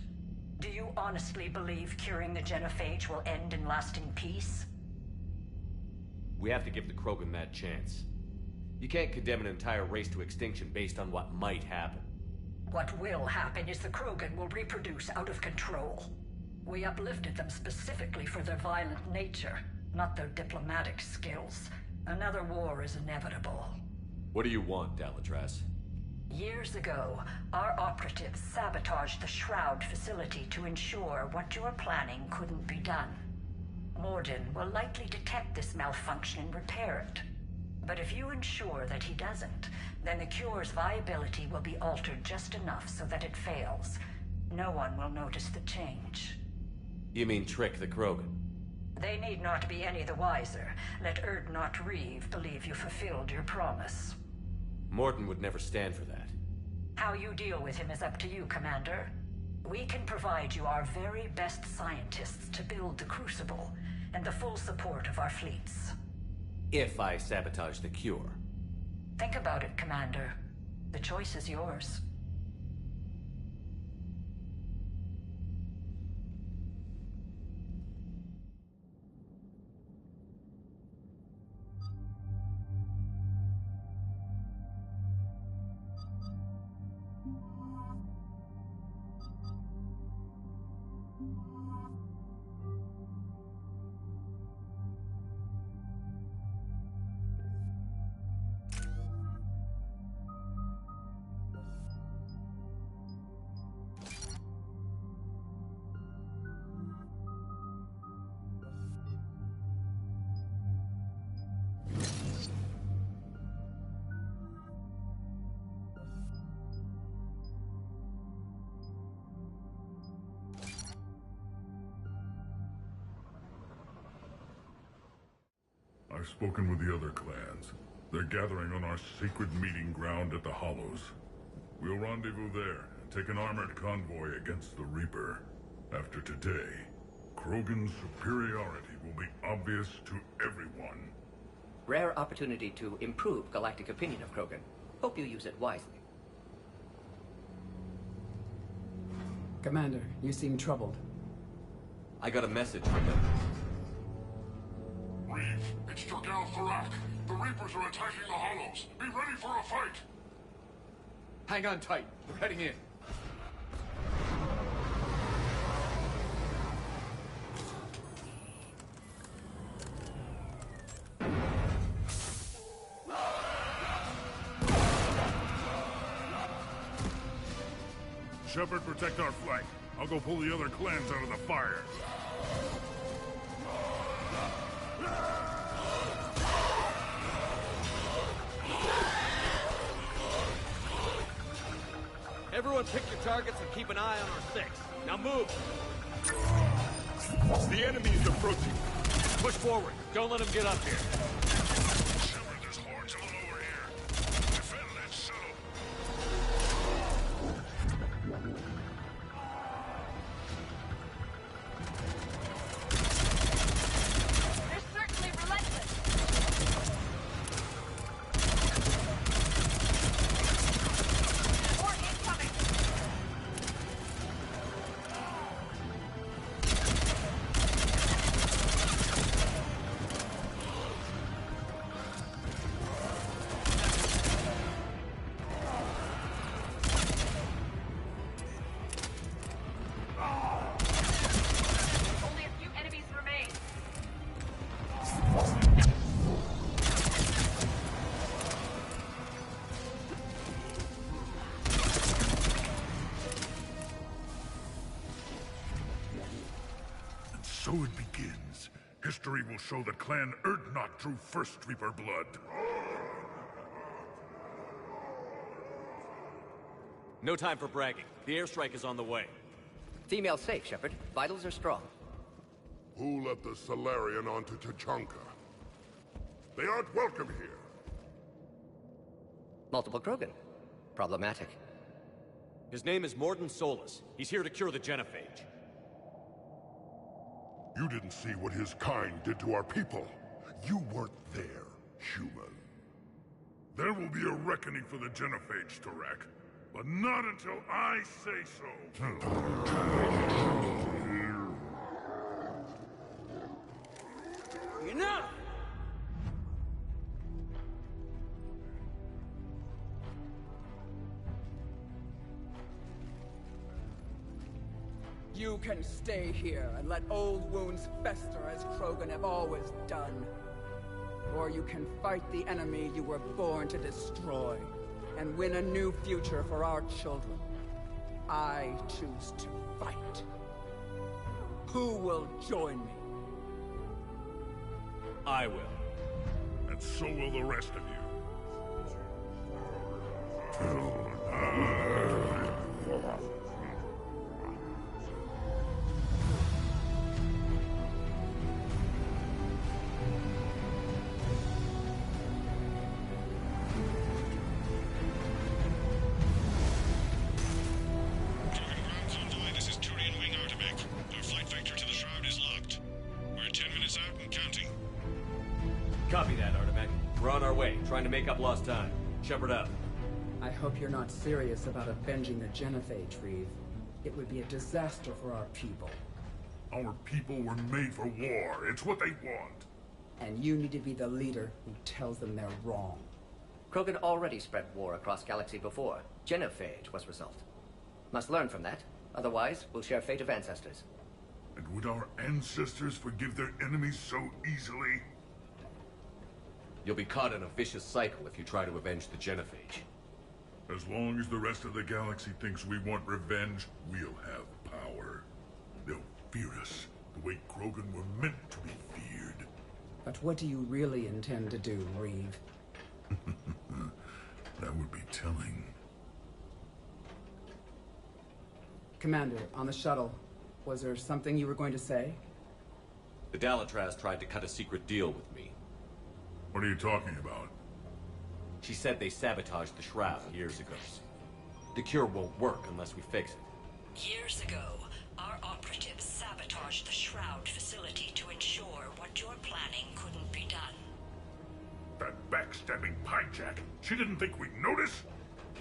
Do you honestly believe curing the genophage will end in lasting peace? We have to give the Krogan that chance. You can't condemn an entire race to extinction based on what might happen. What will happen is the Krogan will reproduce out of control. We uplifted them specifically for their violent nature, not their diplomatic skills. Another war is inevitable. What do you want, Dalatrus? Years ago, our operatives sabotaged the Shroud facility to ensure what you were planning couldn't be done. Morden will likely detect this malfunction and repair it. But if you ensure that he doesn't, then the cure's viability will be altered just enough so that it fails. No one will notice the change. You mean trick the Krogan? They need not be any the wiser. Let Erdnot Reeve believe you fulfilled your promise. Morden would never stand for that. How you deal with him is up to you, Commander. We can provide you our very best scientists to build the Crucible, and the full support of our fleets. If I sabotage the cure. Think about it, Commander. The choice is yours. I've spoken with the other clans. They're gathering on our secret meeting ground at the Hollows. We'll rendezvous there and take an armored convoy against the Reaper. After today, Krogan's superiority will be obvious to everyone. Rare opportunity to improve galactic opinion of Krogan. Hope you use it wisely. Commander, you seem troubled. I got a message from them. Reeve, it's Dragal Farak. The Reapers are attacking the Hollows. Be ready for a fight! Hang on tight. We're heading in. Shepard, protect our flank. I'll go pull the other clans out of the fire. Everyone pick your targets and keep an eye on our six. Now move! The enemy is approaching. Push forward. Don't let him get up here. Shepard, there's hordes all over here. Defend that shuttle. So it begins. History will show that Clan Erdnot drew first Reaper blood. No time for bragging. The airstrike is on the way. Female safe, Shepard. Vitals are strong. Who let the Solarian onto Tachanka? They aren't welcome here. Multiple Krogan. Problematic. His name is Morden Solus. He's here to cure the genophage. You didn't see what his kind did to our people. You weren't there, human. There will be a reckoning for the genophage, Tarak. But not until I say so. Enough! You can stay here and let old wounds fester as Krogan have always done. Or you can fight the enemy you were born to destroy, and win a new future for our children. I choose to fight. Who will join me? I will. And so will the rest of you. Copy that, Artimac. We're on our way, trying to make up lost time. Shepard out. I hope you're not serious about avenging the genophage, Reeve. It would be a disaster for our people. Our people were made for war. It's what they want. And you need to be the leader who tells them they're wrong. Krogan already spread war across galaxy before. Genophage was result. Must learn from that. Otherwise, we'll share fate of ancestors. And would our ancestors forgive their enemies so easily? You'll be caught in a vicious cycle if you try to avenge the genophage. As long as the rest of the galaxy thinks we want revenge, we'll have power. They'll fear us the way Krogan were meant to be feared. But what do you really intend to do, Reeve? That would be telling. Commander, on the shuttle, was there something you were going to say? The Dalatraz tried to cut a secret deal with me. What are you talking about? She said they sabotaged the Shroud years ago. The cure won't work unless we fix it. Years ago, our operatives sabotaged the Shroud facility to ensure what you're planning couldn't be done. That backstabbing pinejack. She didn't think we'd notice?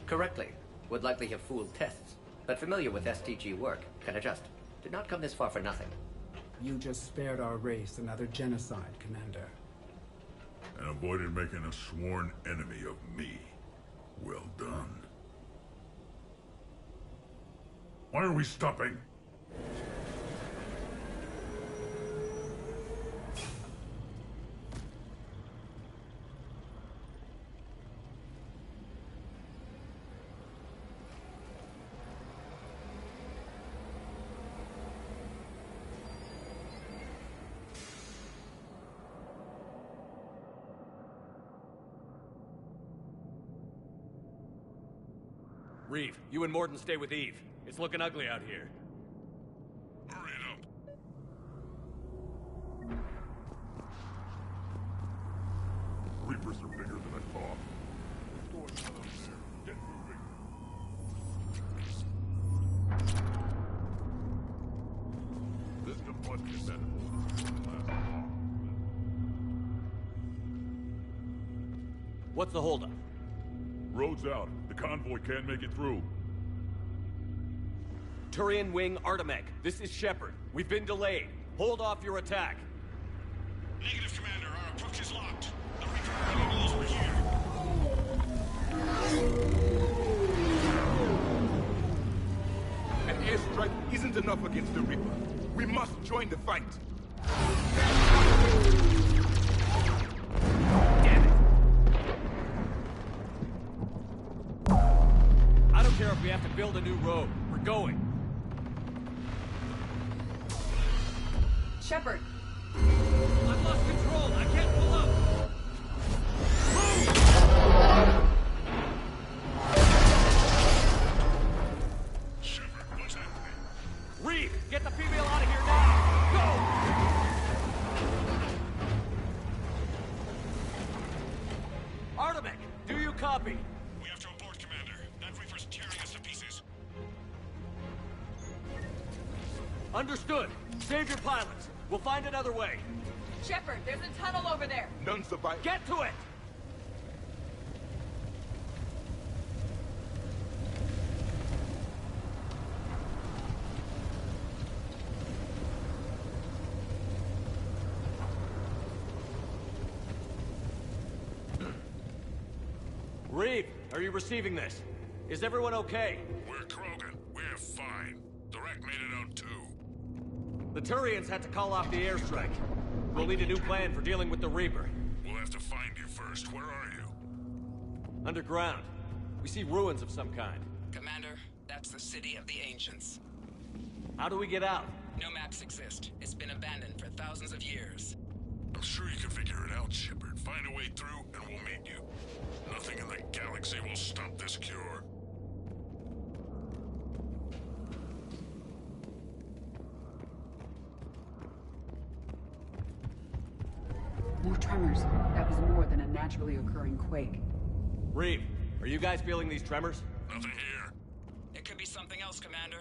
Correctly. Would likely have fooled tests. But familiar with STG work. Can adjust. Did not come this far for nothing. You just spared our race another genocide, Commander. And avoided making a sworn enemy of me. Well done. Why are we stopping? Reeve, you and Morden stay with Eve. It's looking ugly out here. Hurry it up. Reapers are bigger than I thought. Doors not up there. Get moving. System one compatible. What's the holdup? Road's out. The convoy can't make it through. Turian Wing Artemec, this is Shepard. We've been delayed. Hold off your attack. Negative, Commander. Our approach is locked. The Reaper already knows we're here. An airstrike isn't enough against the Reaper. We must join the fight. Damn it! I don't care if we have to build a new road. We're going. Shepard! I've lost control! I can't pull up! Shepard, what's happening? Reeve, get the female out of here now! Go! Artemis, do you copy? We have to abort, Commander. That Reaper's tearing us to pieces. Understood. Save your pilots. We'll find another way. Shepard, there's a tunnel over there! None survive. Get to it! Reeve, are you receiving this? Is everyone okay? We're Krogan. We're fine. The wreck made it out too. The Turians had to call off the airstrike. We'll need a new plan for dealing with the Reaper. We'll have to find you first. Where are you? Underground. We see ruins of some kind. Commander, that's the City of the Ancients. How do we get out? No maps exist. It's been abandoned for thousands of years. I'm sure you can figure it out, Shepard. Find a way through, and we'll meet you. Nothing in the galaxy will stop this cure. More tremors. That was more than a naturally occurring quake. Reeve, are you guys feeling these tremors? Nothing here. It could be something else, Commander.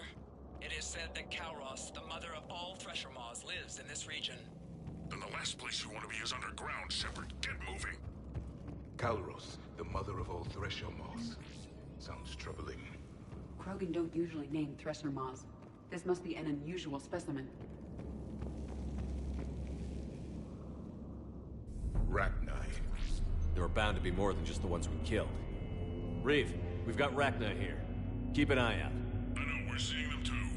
It is said that Kalros, the mother of all Thresher Maws, lives in this region. Then the last place you want to be is underground, Shepard. Get moving. Kalros, the mother of all Thresher Maws. Sounds troubling. Krogan don't usually name Thresher Maws. This must be an unusual specimen. Rachni. There are bound to be more than just the ones we killed. Reeve, we've got Rachni here. Keep an eye out. I know, we're seeing them too.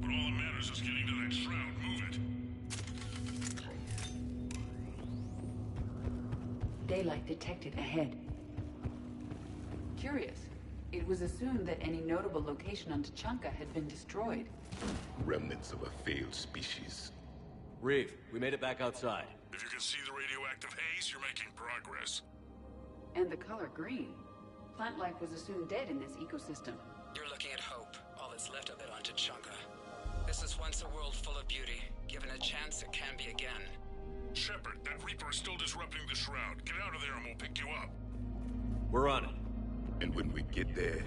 But all that matters is getting to that shroud. Move it. Daylight detected ahead. Curious. It was assumed that any notable location on T'Chunka had been destroyed. Remnants of a failed species. Reeve, we made it back outside. If you can see the radioactive haze, you're making progress. And the color green. Plant life was assumed dead in this ecosystem. You're looking at hope, all that's left of it on T'Chunka. This is once a world full of beauty. Given a chance, it can be again. Shepard, that Reaper is still disrupting the shroud. Get out of there and we'll pick you up. We're on it. And when we get there,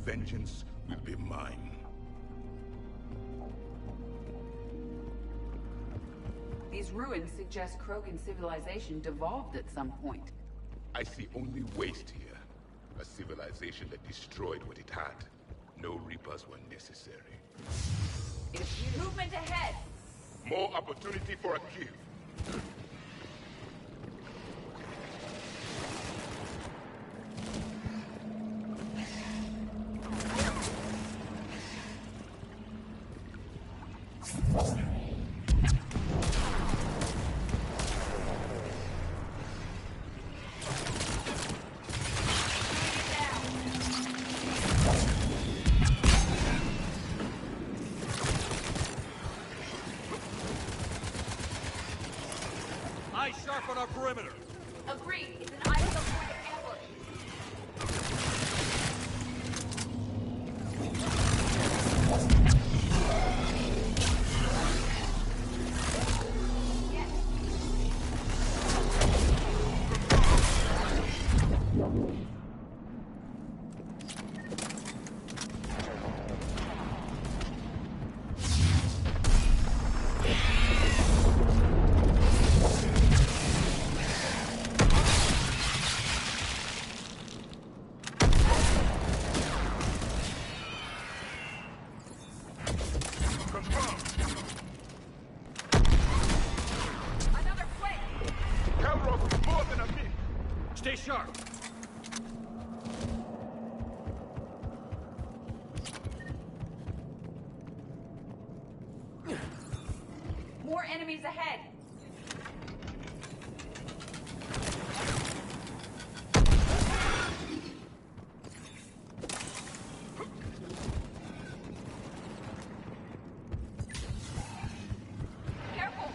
vengeance will be mine. These ruins suggest Krogan civilization devolved at some point. I see only waste here. A civilization that destroyed what it had. No Reapers were necessary. Movement ahead! More opportunity for a kill. Eyes sharp on our perimeter. Agreed. It's an ideal point of ambush. Stay sharp. More enemies ahead. Careful!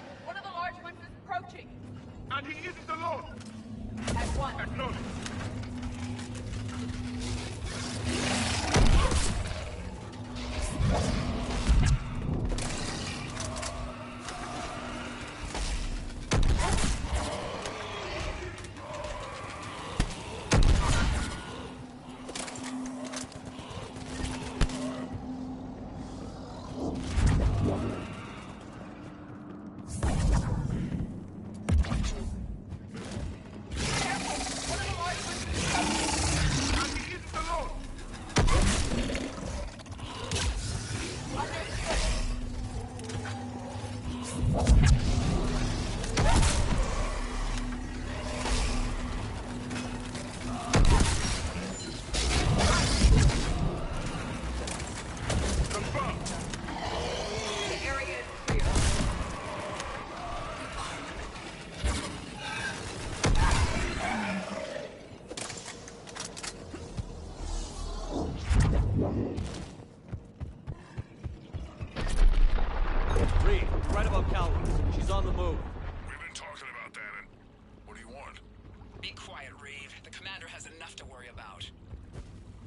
isn't alone! At once. Acknowledge.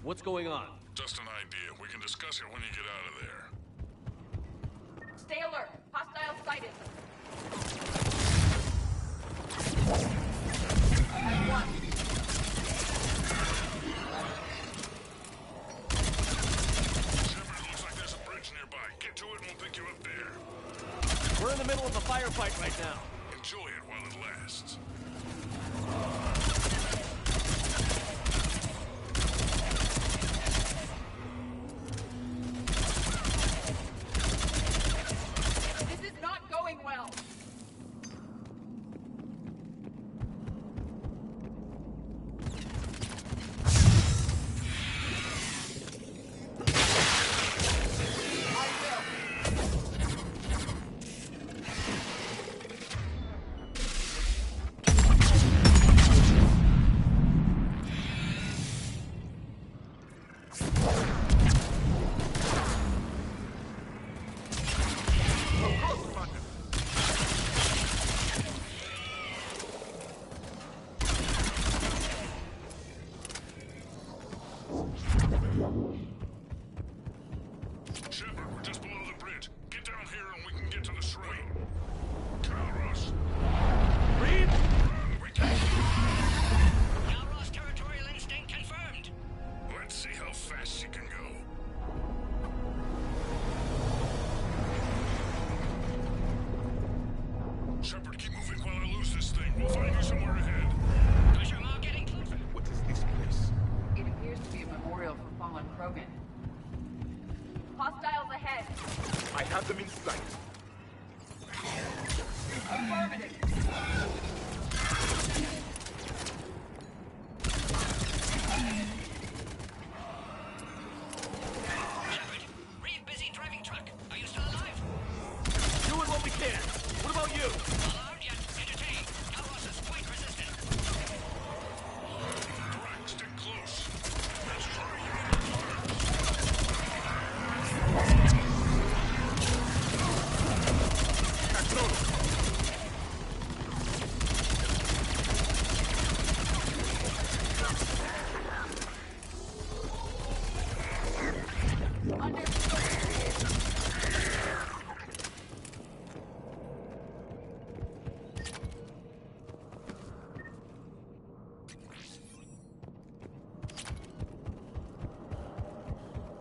What's going on? Just an idea. We can discuss it when you get out of there. Stay alert. Hostile sighted. At once. Shepard, looks like there's a bridge nearby. Get to it and we'll pick you up there. We're in the middle of a firefight right now. Enjoy it while it lasts. Shepard, we're just below the bridge. Get down here and we can get to the shrine. Calros. Reed? We can't. Calros territorial instinct confirmed. Let's see how fast she can go. Shepard, keep moving while I lose this thing. We'll find you somewhere ahead. Pressure mark getting closer. What is this place? It appears to be a memorial for fallen Krogan. Hostiles ahead. I have them in sight. Affirmative. Shepard, Reed busy driving truck. Are you still alive? Doing what we can. What about you? Alarmed yet entertained. Calros is quite resistant. Direct, stick close. Let's try unit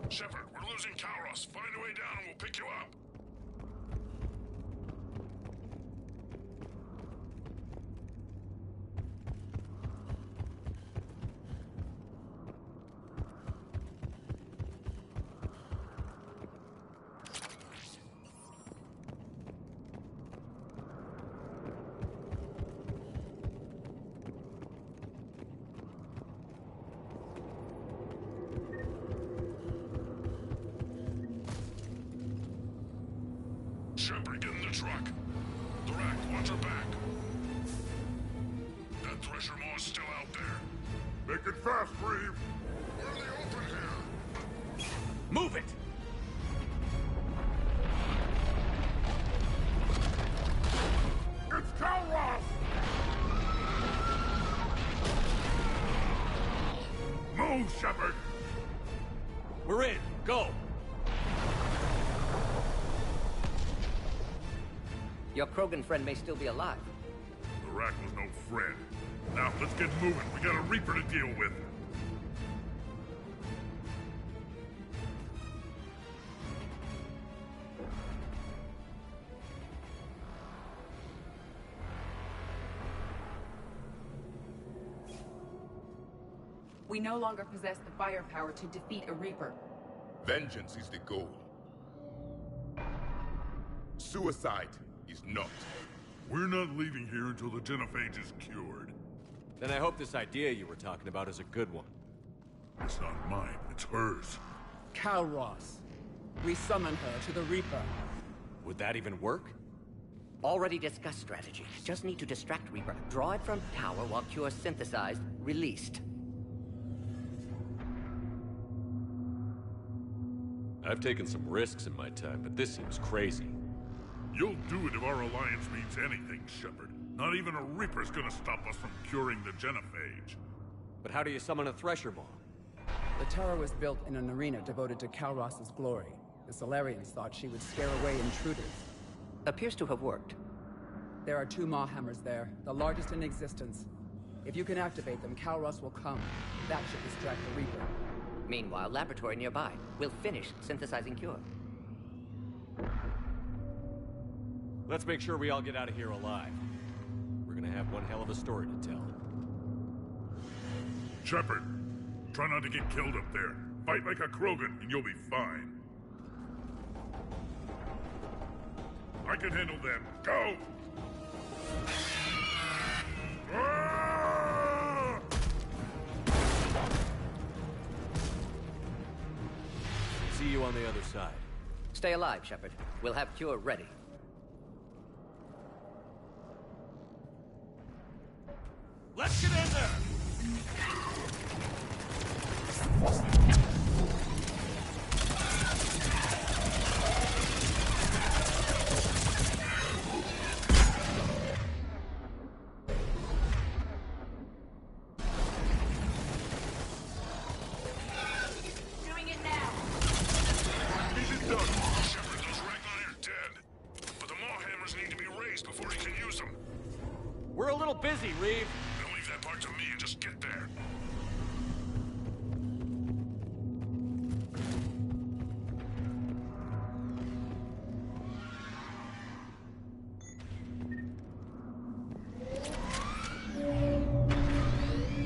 Shepard, we're losing Calros. Find a way down and we'll pick you up. Shepard, get in the truck. Direct, watch her back. That thresher maw's still out there. Make it fast, Reeve. We're in the open here. Move it! It's Calros! Shepard! We're in! Go! Your Krogan friend may still be alive. The Rack was no friend. Now, let's get moving. We got a Reaper to deal with. We no longer possess the firepower to defeat a Reaper. Vengeance is the goal. Suicide is not. We're not leaving here until the genophage is cured. Then I hope this idea you were talking about is a good one. It's not mine, it's hers. Calros. We summon her to the Reaper. Would that even work? Already discussed strategy. Just need to distract Reaper. Draw it from power while Cure synthesized, released. I've taken some risks in my time, but this seems crazy. You'll do it if our alliance means anything, Shepard. Not even a Reaper's gonna stop us from curing the genophage. But how do you summon a Thresher Maw? The tower was built in an arena devoted to Calros' glory. The Solarians thought she would scare away intruders. Appears to have worked. There are 2 Maw hammers there, the largest in existence. If you can activate them, Calros will come. That should distract the Reaper. Meanwhile, laboratory nearby. We'll finish synthesizing Cure. Let's make sure we all get out of here alive. We're gonna have one hell of a story to tell. Shepard, try not to get killed up there. Fight like a Krogan and you'll be fine. I can handle them. Go! Ah! See you on the other side. Stay alive, Shepard. We'll have Cure ready. Let's get in there! Doing it now! Mission done! Shepard, those Ragnar are dead. But the Maw hammers need to be raised before he can use them. We're a little busy, Reeve. Then leave that part to me and just get there.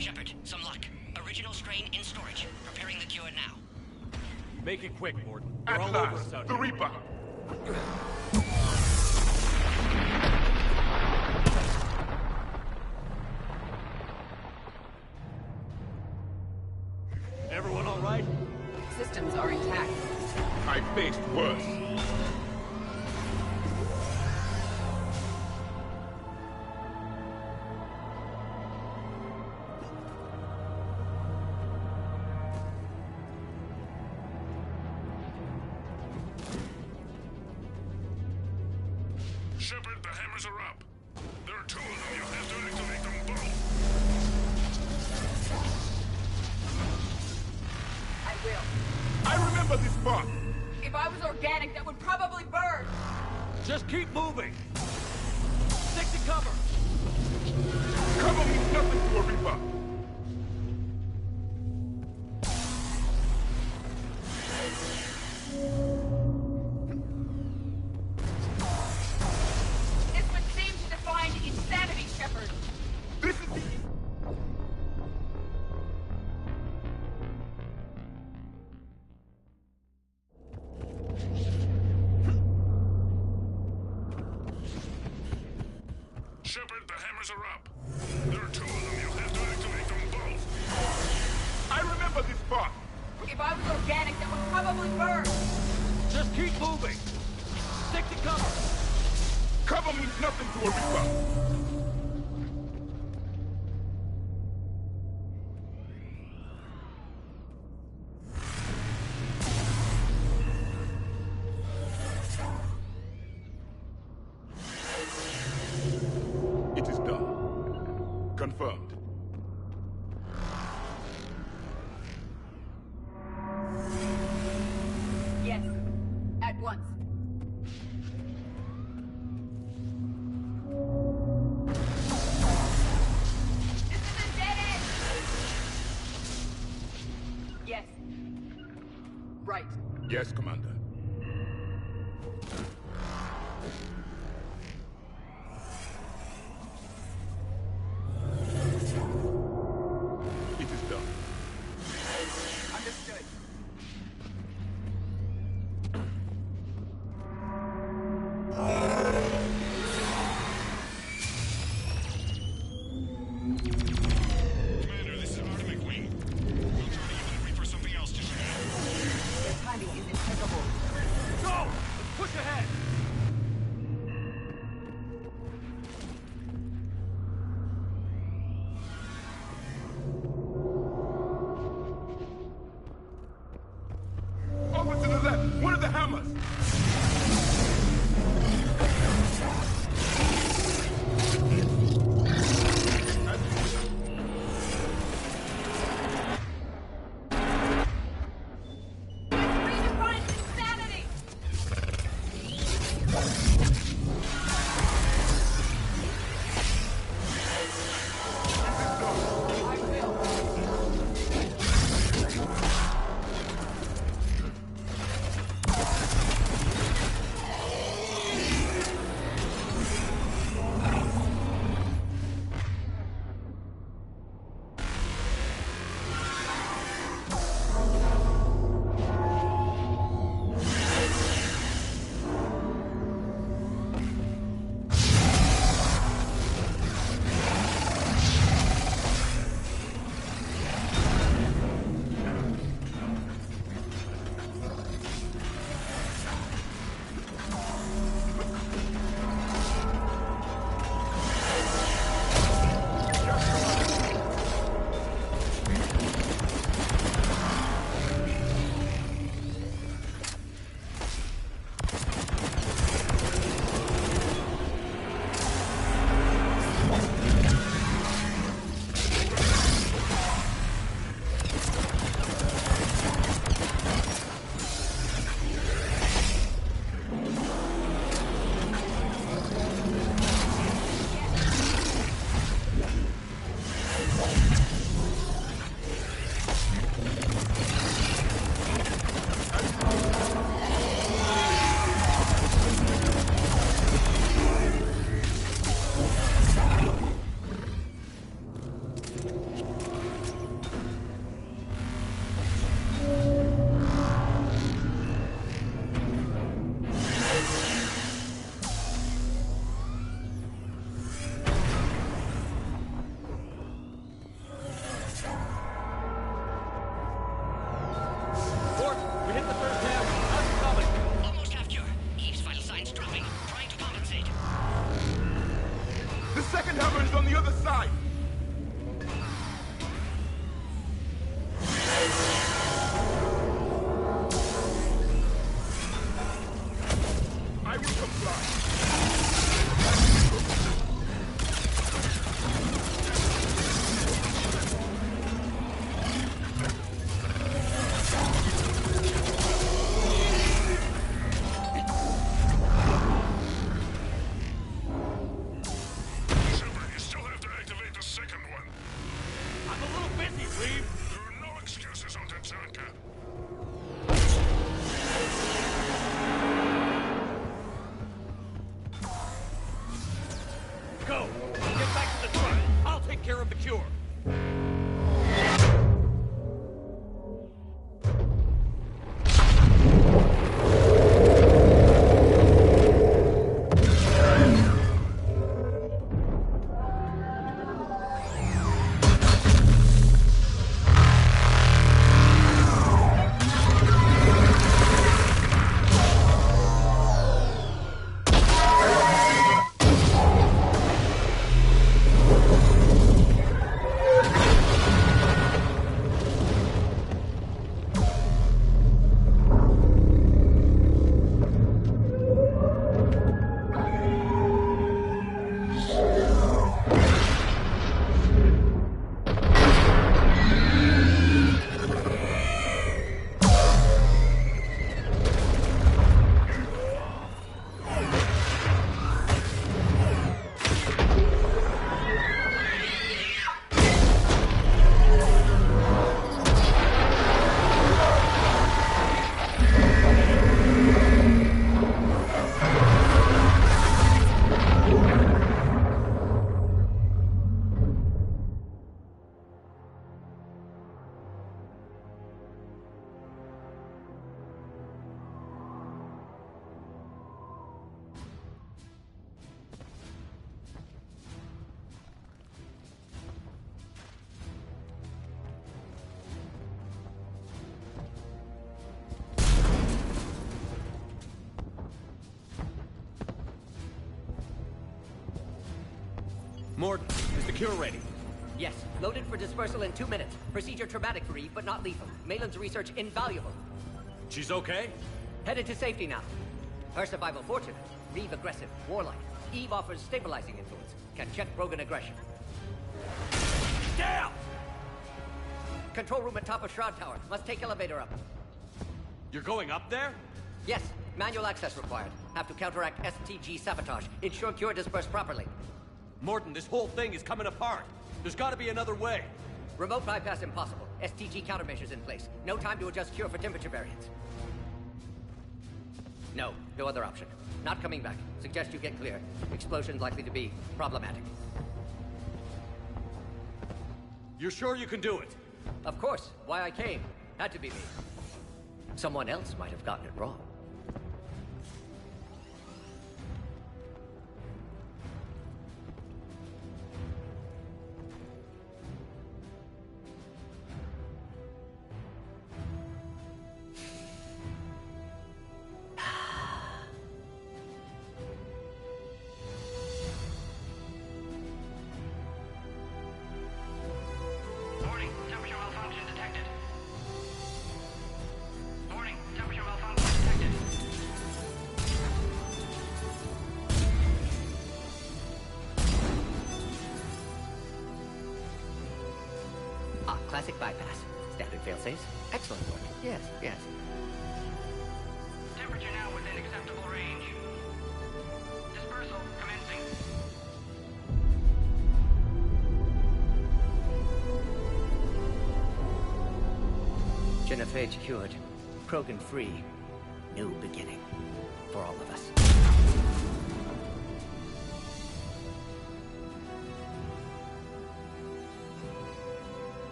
Shepard, some luck. Original strain in storage. Preparing the cure now. Make it quick, Morden. We're At all over last, us out the here. Reaper! Everyone all right? Systems are intact. I faced worse. Shepard, the hammers are up. There are 2 of them. You'll have to activate them both. I will. I remember this part! If I was organic, that would probably burn! Just keep moving! Stick to cover! Cover means nothing to a Reaper! This would seem to define insanity, Shepard! This is the... Shepard, the hammers are up. There are 2 of them. You'll have to activate them both. I remember this part! If I was organic, that would probably burn! Just keep moving! Stick to cover! Cover means nothing to a Reaper! It is done. Confirmed. once. This is a dead end! Yes. Right. Yes, Commander. It is done. Understood. Commander, this is Atomic Wing. We'll try to even Reaper something else to shoot. Their timing is impeccable. Go! Let's push ahead! Over to the left! One of the hammers! Redefines insanity! I will. Shepard, you still have to activate the Morden, is the cure ready? Yes, loaded for dispersal in 2 minutes. Procedure traumatic for Eve, but not lethal. Malin's research invaluable. She's okay? Headed to safety now. Her survival fortunate. Reeve aggressive, warlike. Eve offers stabilizing influence. Can check Krogan aggression. Down! Control room at top of Shroud Tower. Must take elevator up. You're going up there? Yes, manual access required. Have to counteract STG sabotage. Ensure cure dispersed properly. Morden, this whole thing is coming apart. There's gotta be another way. Remote bypass impossible. STG countermeasures in place. No time to adjust cure for temperature variance. No other option. Not coming back. Suggest you get clear. Explosion's likely to be problematic. You're sure you can do it? Of course. Why I came. Had to be me. Someone else might have gotten it wrong. Classic bypass. Standard failsafes. Excellent work. Yes. Temperature now within acceptable range. Dispersal commencing. Genophage cured. Krogan free. New beginning. For all of us.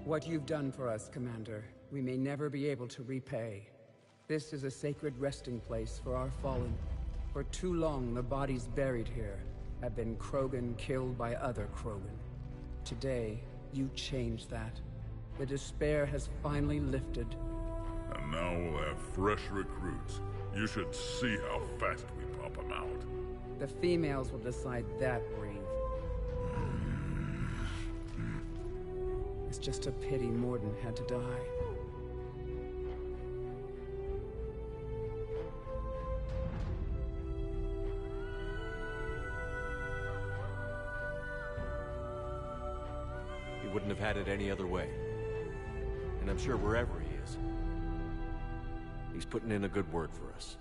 What you've done for us, Commander, we may never be able to repay. This is a sacred resting place for our fallen. For too long, the bodies buried here have been Krogan killed by other Krogan. Today, you changed that. The despair has finally lifted. And now we'll have fresh recruits. You should see how fast we pop them out. The females will decide that, Reeve. It's just a pity Morden had to die. He wouldn't have had it any other way. And I'm sure wherever he is, he's putting in a good word for us.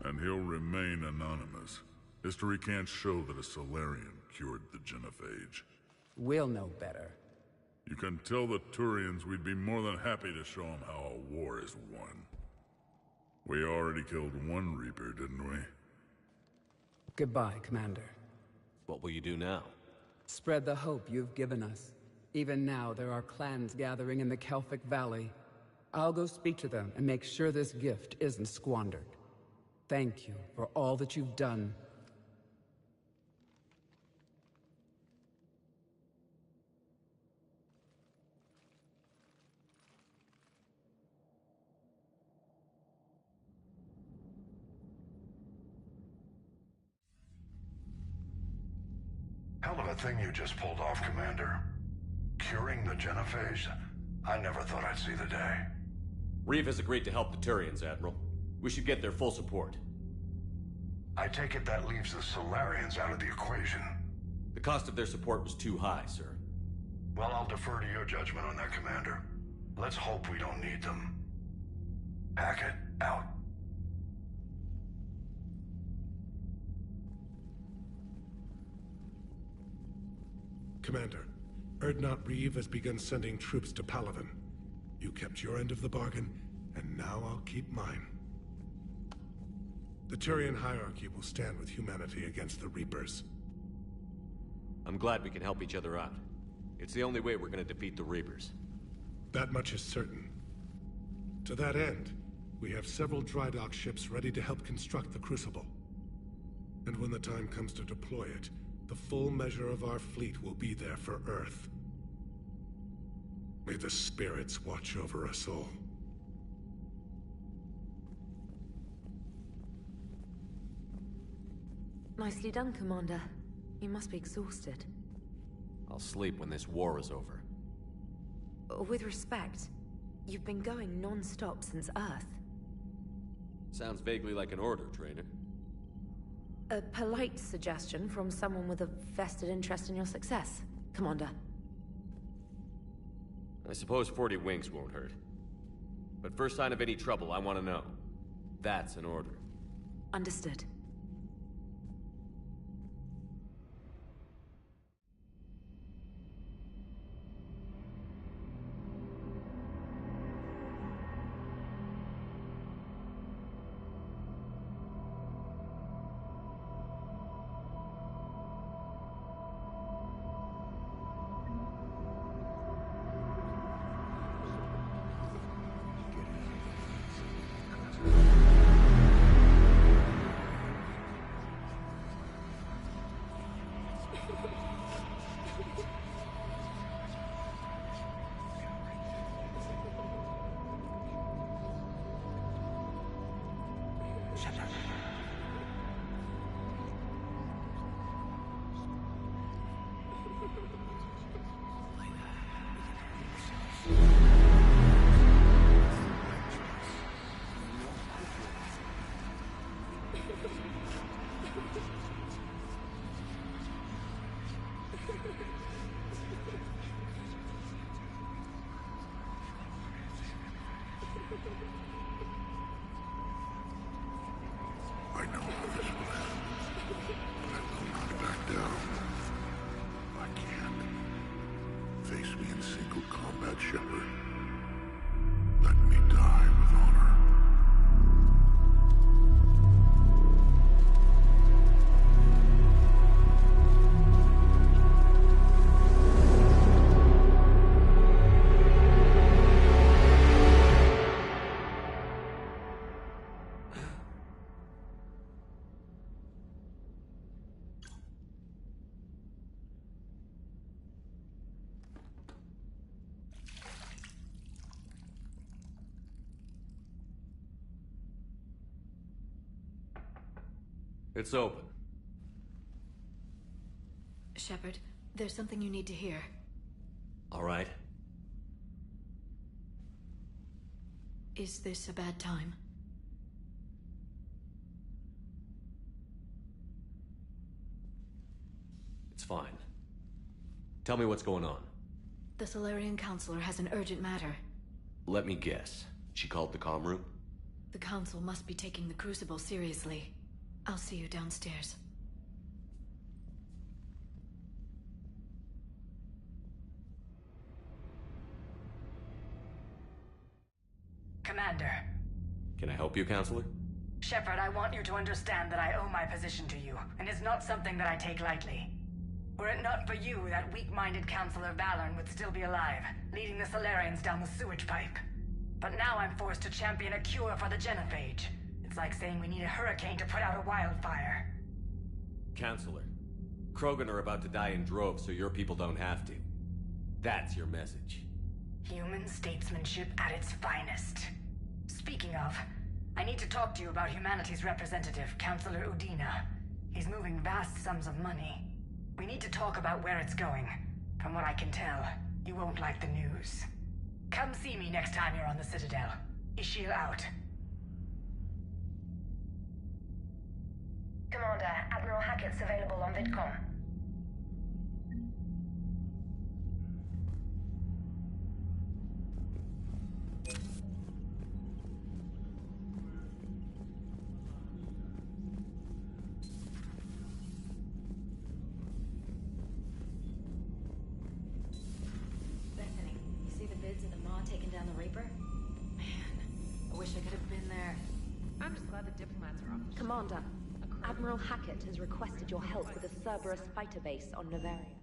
And he'll remain anonymous. History can't show that a Solarian cured the Genophage. We'll know better. You can tell the Turians we'd be more than happy to show them how a war is won. We already killed one Reaper, didn't we? Goodbye, Commander. What will you do now? Spread the hope you've given us. Even now, there are clans gathering in the Kelphic Valley. I'll go speak to them and make sure this gift isn't squandered. Thank you for all that you've done. Hell of a thing you just pulled off, Commander. Curing the Genophage? I never thought I'd see the day. Reeve has agreed to help the Turians, Admiral. We should get their full support. I take it that leaves the Solarians out of the equation. The cost of their support was too high, sir. Well, I'll defer to your judgment on that, Commander. Let's hope we don't need them. Hackett, out. Commander, Erdnot Reeve has begun sending troops to Palaven. You kept your end of the bargain, and now I'll keep mine. The Turian hierarchy will stand with humanity against the Reapers. I'm glad we can help each other out. It's the only way we're gonna defeat the Reapers. That much is certain. To that end, we have several dry dock ships ready to help construct the Crucible. And when the time comes to deploy it, the full measure of our fleet will be there for Earth. May the spirits watch over us all. Nicely done, Commander. You must be exhausted. I'll sleep when this war is over. With respect, you've been going non-stop since Earth. Sounds vaguely like an order, Trainer. A polite suggestion from someone with a vested interest in your success, Commander. I suppose 40 wings won't hurt. But first sign of any trouble, I want to know. That's an order. Understood. I know of this plan, but I will not back down. I can't. Face me in single combat, Shepard. Let me die with honor. It's open. Shepard, there's something you need to hear. All right. Is this a bad time? It's fine. Tell me what's going on. The Solarian Counselor has an urgent matter. Let me guess. She called the comm room? The Council must be taking the Crucible seriously. I'll see you downstairs. Commander. Can I help you, Counselor? Shepard, I want you to understand that I owe my position to you, and it's not something that I take lightly. Were it not for you, that weak-minded Counselor Valorn would still be alive, leading the Solarians down the sewage pipe. But now I'm forced to champion a cure for the genophage. It's like saying we need a hurricane to put out a wildfire. Counselor, Krogan are about to die in droves so your people don't have to. That's your message. Human statesmanship at its finest. Speaking of, I need to talk to you about humanity's representative, Counselor Udina. He's moving vast sums of money. We need to talk about where it's going. From what I can tell, you won't like the news. Come see me next time you're on the Citadel. Ishil out. Commander, Admiral Hackett's available on VidCom. diplomats are off. Commander, Admiral Hackett has requested your help with a Cerberus fighter base on Novaria.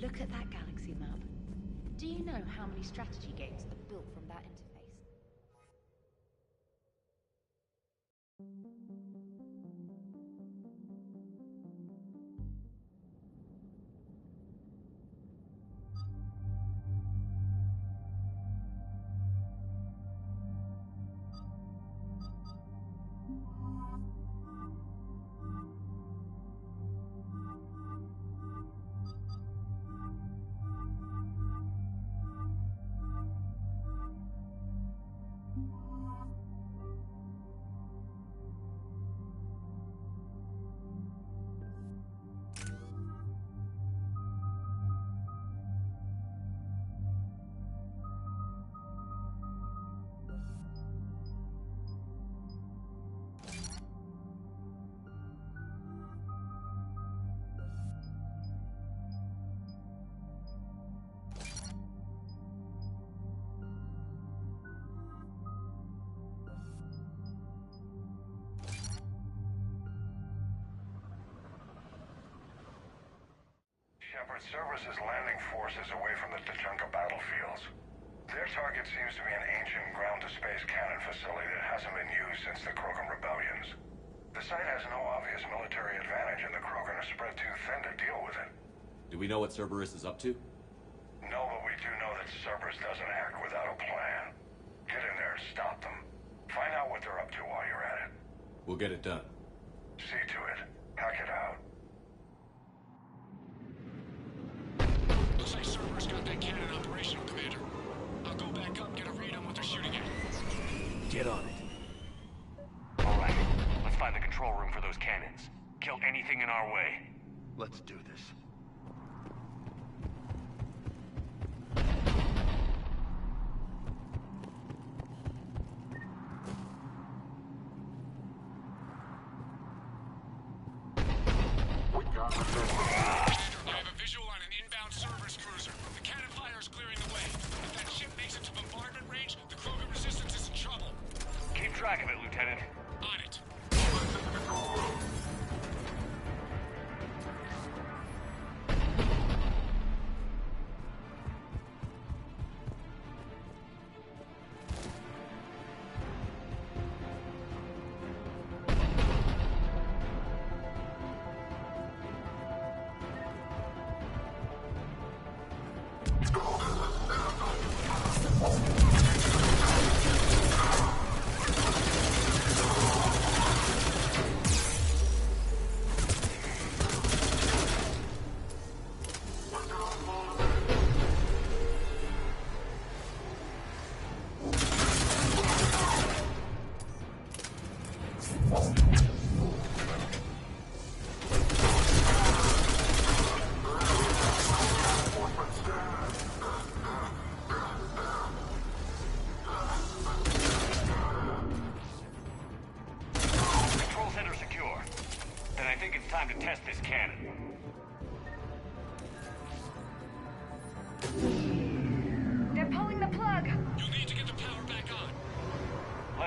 Look at that galaxy map. Do you know how many strategy games are built from that interface? Shepard, Cerberus is landing forces away from the Tachanka battlefields. Their target seems to be an ancient ground-to-space cannon facility that hasn't been used since the Krogan rebellions. The site has no obvious military advantage, and the Krogan are spread too thin to deal with it. Do we know what Cerberus is up to? No, but we do know that Cerberus doesn't act without a plan. Get in there and stop them. Find out what they're up to while you're at it. We'll get it done. See to it. Hackett out. Looks like Cerberus got that cannon operational, Commander. I'll go back up, get a read on what they're shooting at. Get on it. All right, let's find the control room for those cannons. Kill anything in our way. Let's do this. I have a visual on an inbound Cerberus cruiser. The cannon fire is clearing the way. If that ship makes it to bombardment range, the Krogan resistance is in trouble. Keep track of it, Lieutenant. On it.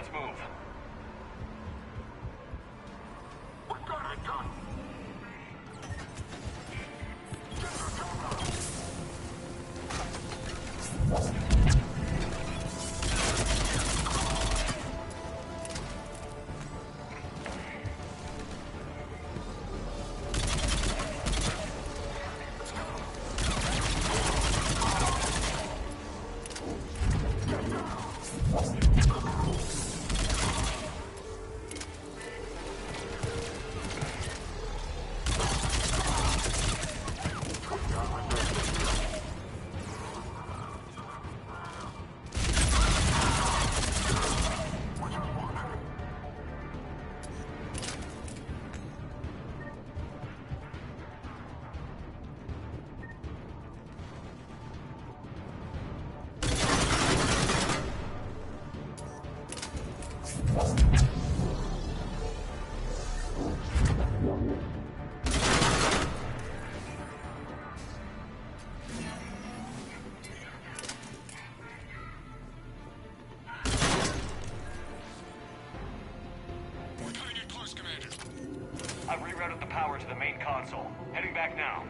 let's move. We've got it done. I've rerouted the power to the main console. Heading back now.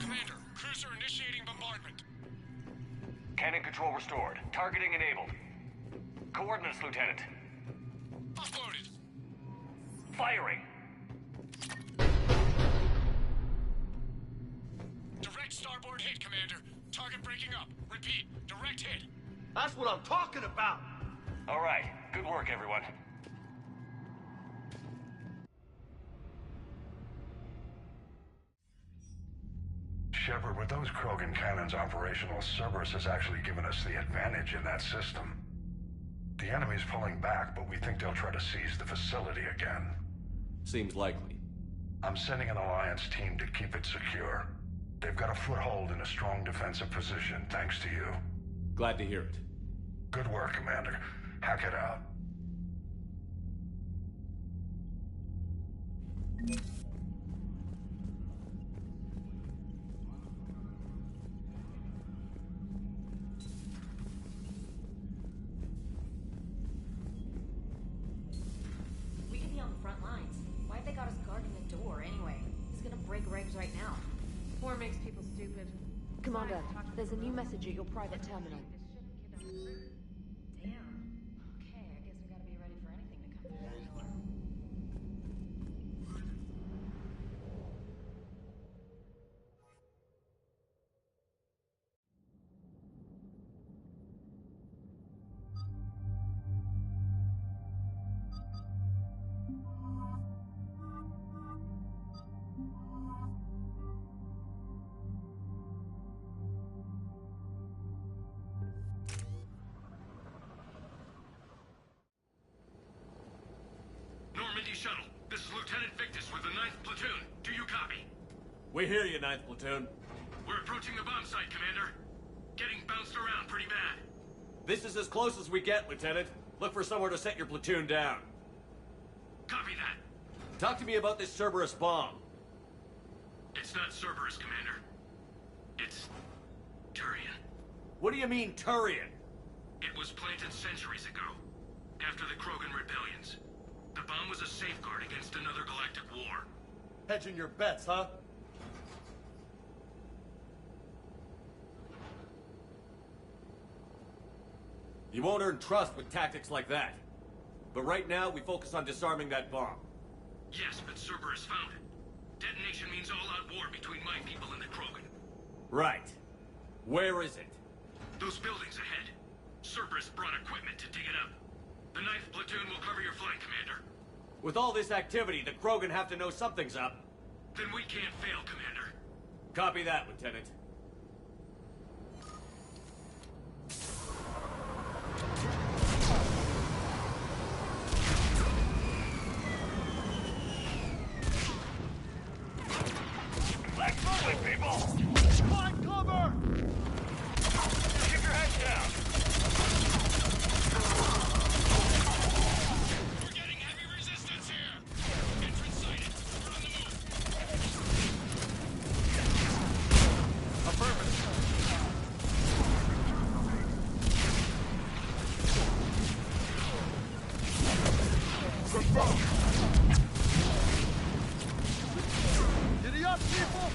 Commander, cruiser initiating bombardment. Cannon control restored. Targeting enabled. Coordinates, Lieutenant. Uploaded. Firing. Direct starboard hit, Commander. Target breaking up. Repeat, direct hit. That's what I'm talking about. All right. Good work, everyone. Shepard, with those Krogan cannons operational, Cerberus has actually given us the advantage in that system. The enemy's pulling back, but we think they'll try to seize the facility again. Seems likely. I'm sending an Alliance team to keep it secure. They've got a foothold in a strong defensive position, thanks to you. Glad to hear it. Good work, Commander. Hackett out. We could be on the front lines. Why have they got us guarding the door anyway? He's gonna break regs right now. War makes people stupid. Commander, there's a new message at your private terminal. Damn. Okay, I guess we gotta be ready for anything to come through that door. Normandy shuttle. This is Lieutenant Victus with the 9th Platoon. Do you copy? We hear you, 9th Platoon. We're approaching the bomb site, Commander. Getting bounced around pretty bad. This is as close as we get, Lieutenant. Look for somewhere to set your platoon down. Copy that. Talk to me about this Cerberus bomb. It's not Cerberus, Commander. It's Turian. What do you mean, Turian? It was planted centuries ago, after the Krogan rebellions. The bomb was a safeguard against another galactic war. Hedging your bets, huh? You won't earn trust with tactics like that. But right now, we focus on disarming that bomb. Yes, but Cerberus found it. Detonation means all-out war between my people and the Krogan. Right. Where is it? Those buildings ahead. Cerberus brought equipment to dig it up. The 9th platoon will cover your flank, Commander. With all this activity, the Krogan have to know something's up. Then we can't fail, Commander. Copy that, Lieutenant. Let's move it, people! Find cover! Keep your head down! We're getting heavy resistance here! Entrance sighted. We're on the move. Affirmative. Confirmed. Giddy up, people!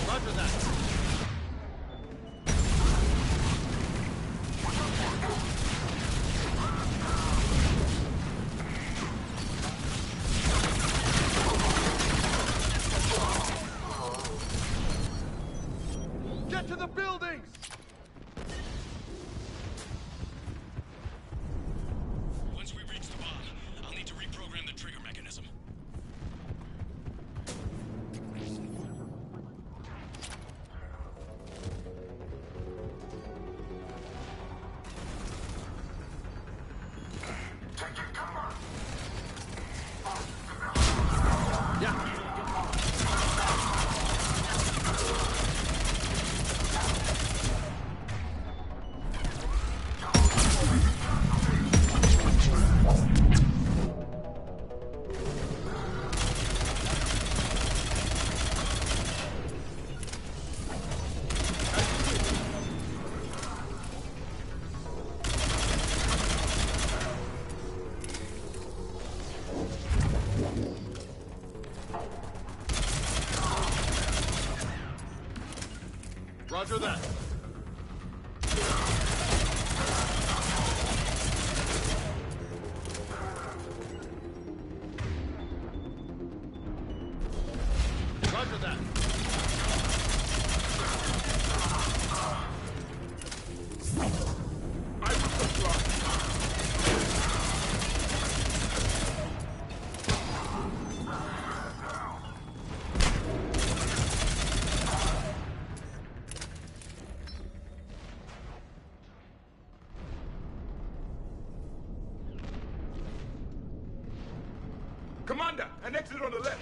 Roger that. Get to the buildings! Once we reach the bomb, I'll need to reprogram the trigger mechanism. Roger that. Roger that. I will supply. Commander, an exit on the left.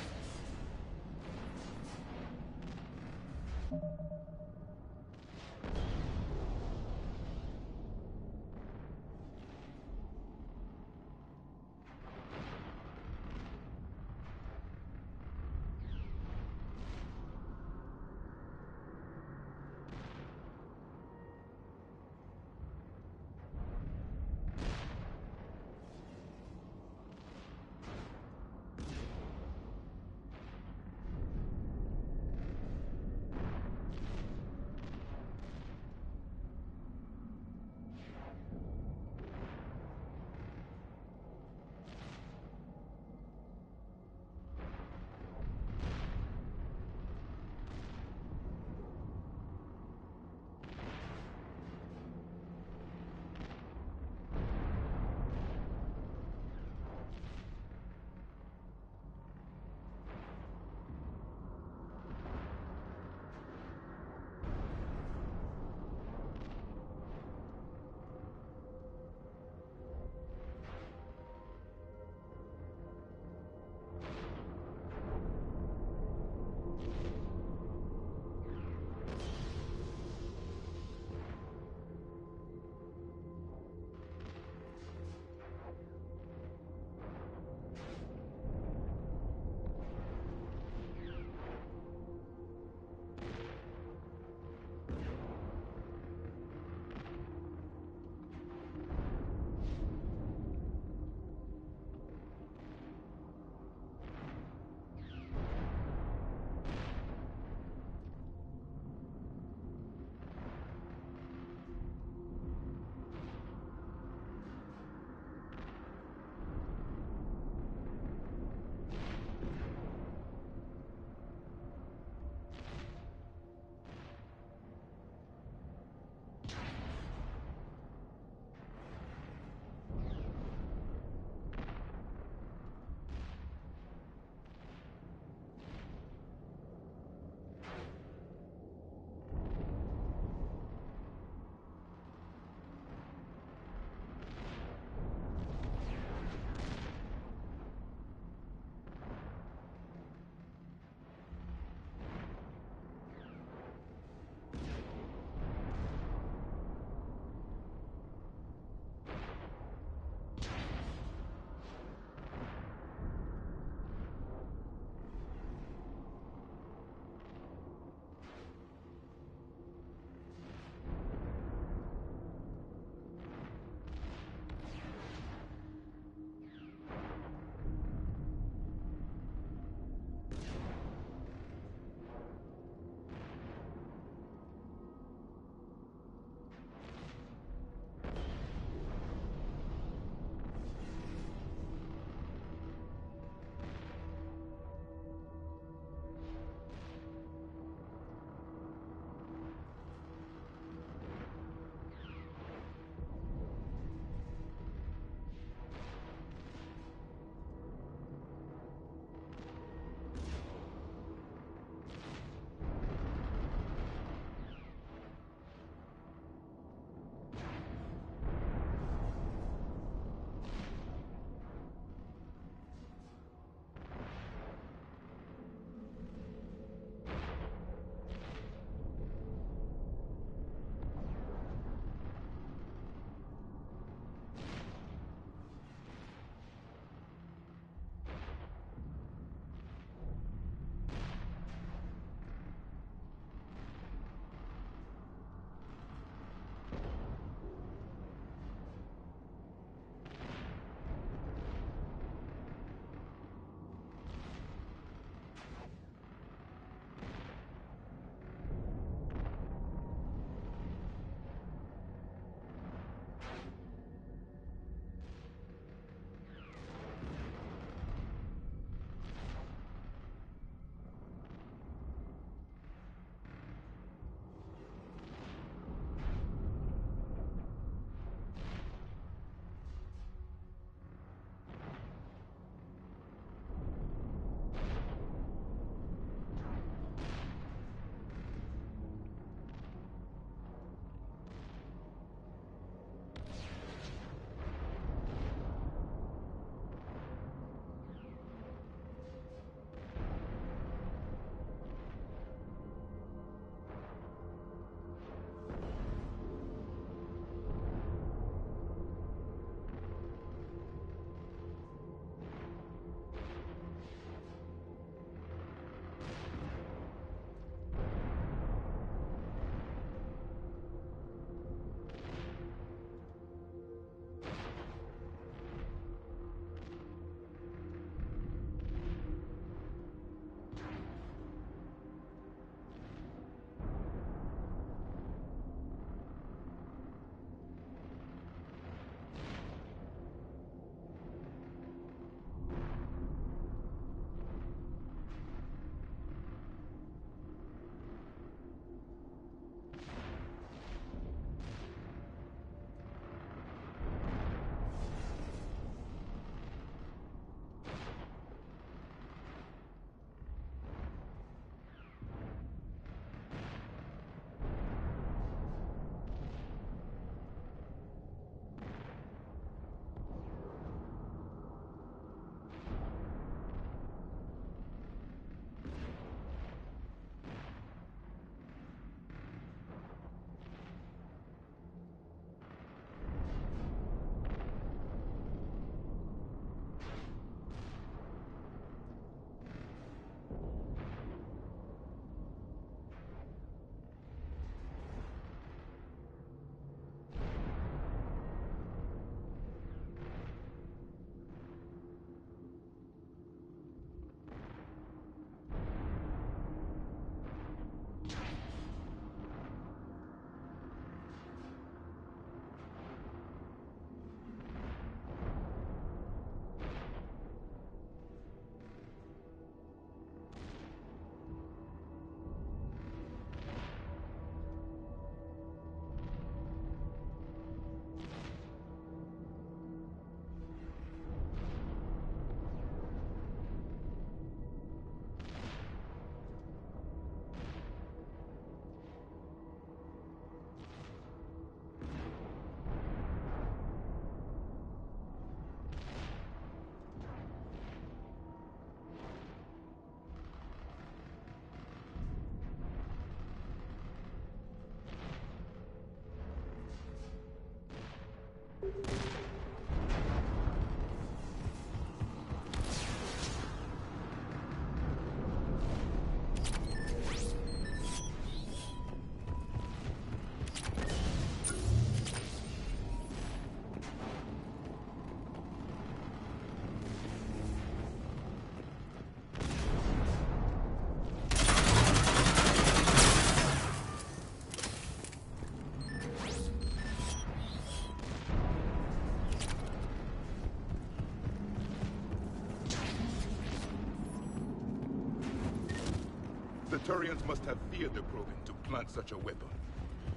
The Turians must have feared the Krogan to plant such a weapon.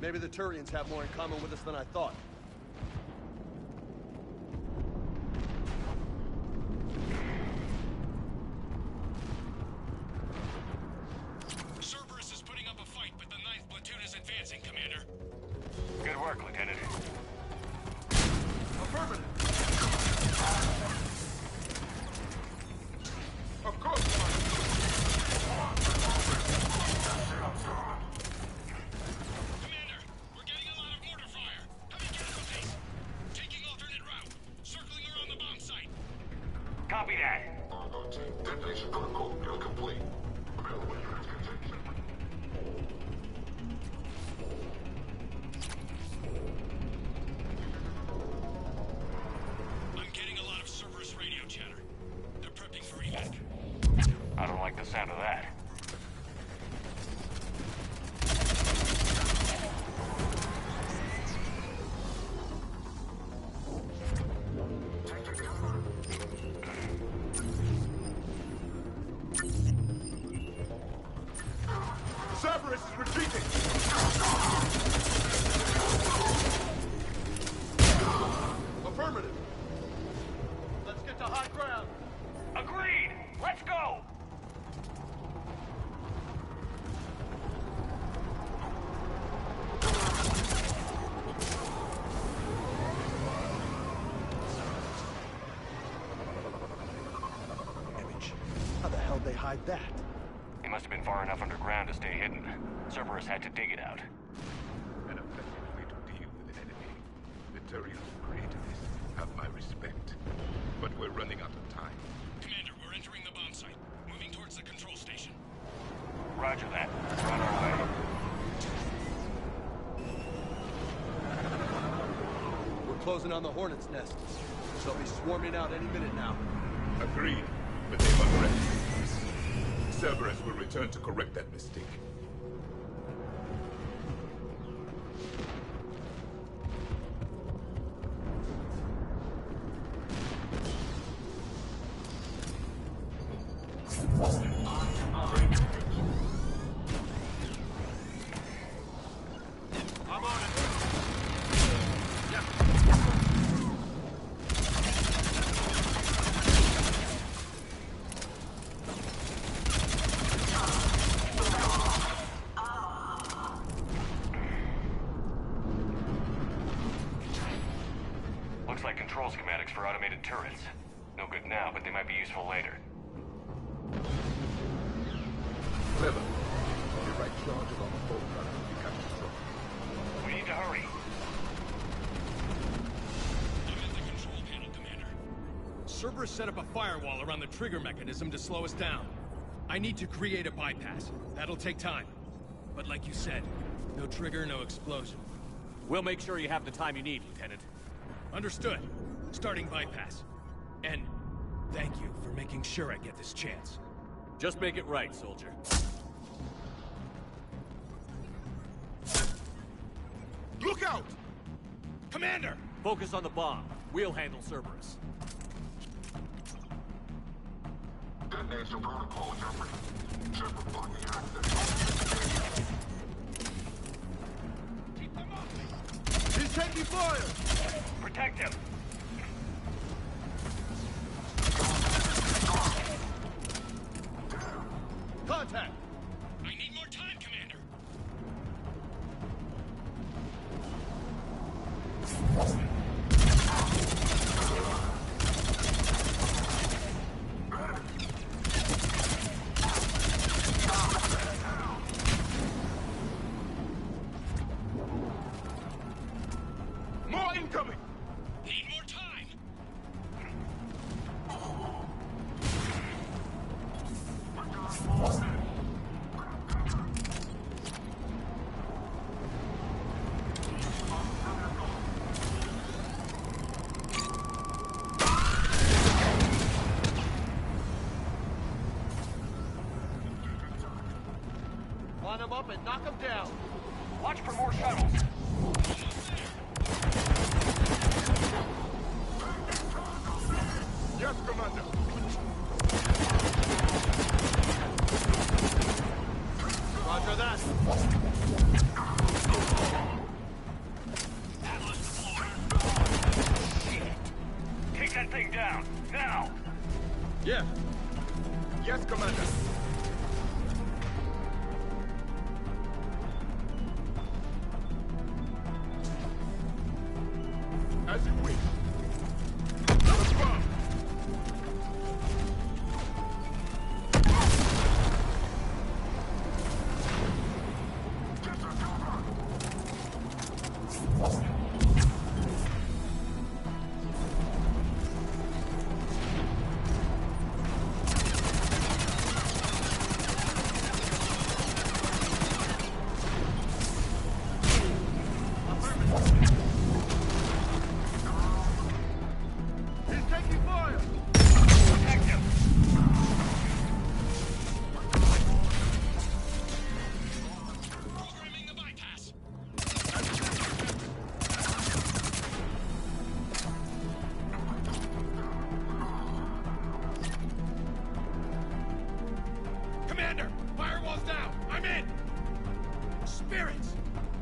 Maybe the Turians have more in common with us than I thought. Cerberus is putting up a fight, but the 9th platoon is advancing, Commander. Good work, Lieutenant. Affirmative. Of course, Commander, we're getting a lot of mortar fire. Heavy casualties. Taking alternate route. Circling around the bomb site. Copy that. Detonation protocol complete. Available transportation. I'm getting a lot of Cerberus radio chatter. They're prepping for evac. I don't like the sound of that. Cerberus is retreating! Affirmative. Let's get to high ground. Agreed! Let's go! Image. How the hell they hide that? They must have been far enough underground to stay hidden. Cerberus had to dig it out. An effective way to deal with an enemy. The Turians who created this have my respect. But we're running out of time. Commander, we're entering the bomb site. Moving towards the control station. Roger that. We're on our way. We're closing on the Hornet's nest. They'll be swarming out any minute now. Agreed, but they must recognize us. Cerberus will return to correct that mistake. I'm on it. Yeah. Looks like control schematics for automated turrets. No good now, but they might be useful later. Clever. The right charges on the forefront will be cut control. We need to hurry. I'm at the control panel, Commander. Cerberus set up a firewall around the trigger mechanism to slow us down. I need to create a bypass. That'll take time. But like you said, no trigger, no explosion. We'll make sure you have the time you need, Lieutenant. Understood. Starting bypass. And thank you for making sure I get this chance. Just make it right, soldier. Look out! Commander! Focus on the bomb. We'll handle Cerberus. Detonation protocol interpreted. Shepard blocking access. Keep them off me! He's taking fire! Protect him! Contact! I need more time, Commander! More incoming! Need more time! Line them up and knock them down. Watch for more shuttles. Yes, Commander. bypass! Shit! Take that thing down, now! Yeah. Yes, Commander. As you wish. Let's go!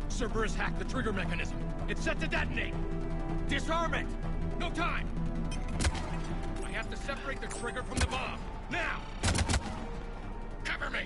Cerberus hacked the trigger mechanism. It's set to detonate. Disarm it! No time! I have to separate the trigger from the bomb. Now! Cover me!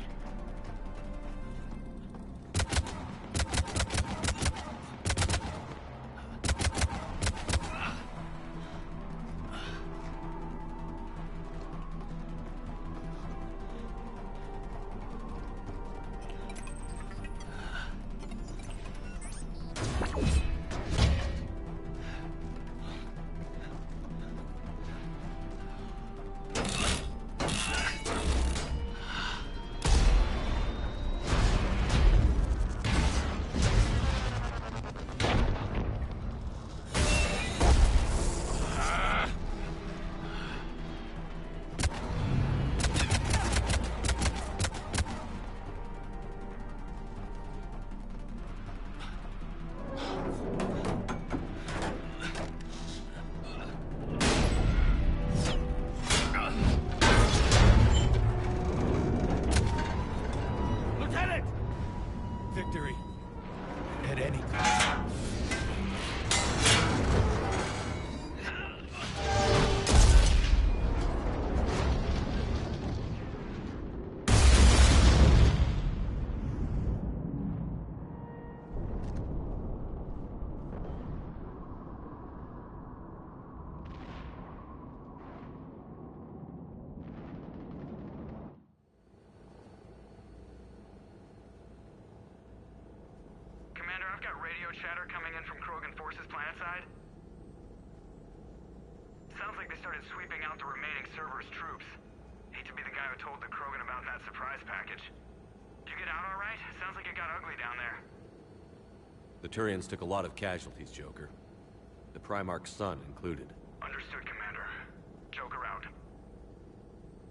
Victory. At any cost. Chatter coming in from Krogan forces planetside. Sounds like they started sweeping out the remaining Cerberus troops. Hate to be the guy who told the Krogan about that surprise package. Did you get out all right? Sounds like it got ugly down there. The Turians took a lot of casualties, Joker. The Primarch's son included. Understood, Commander. Joker out.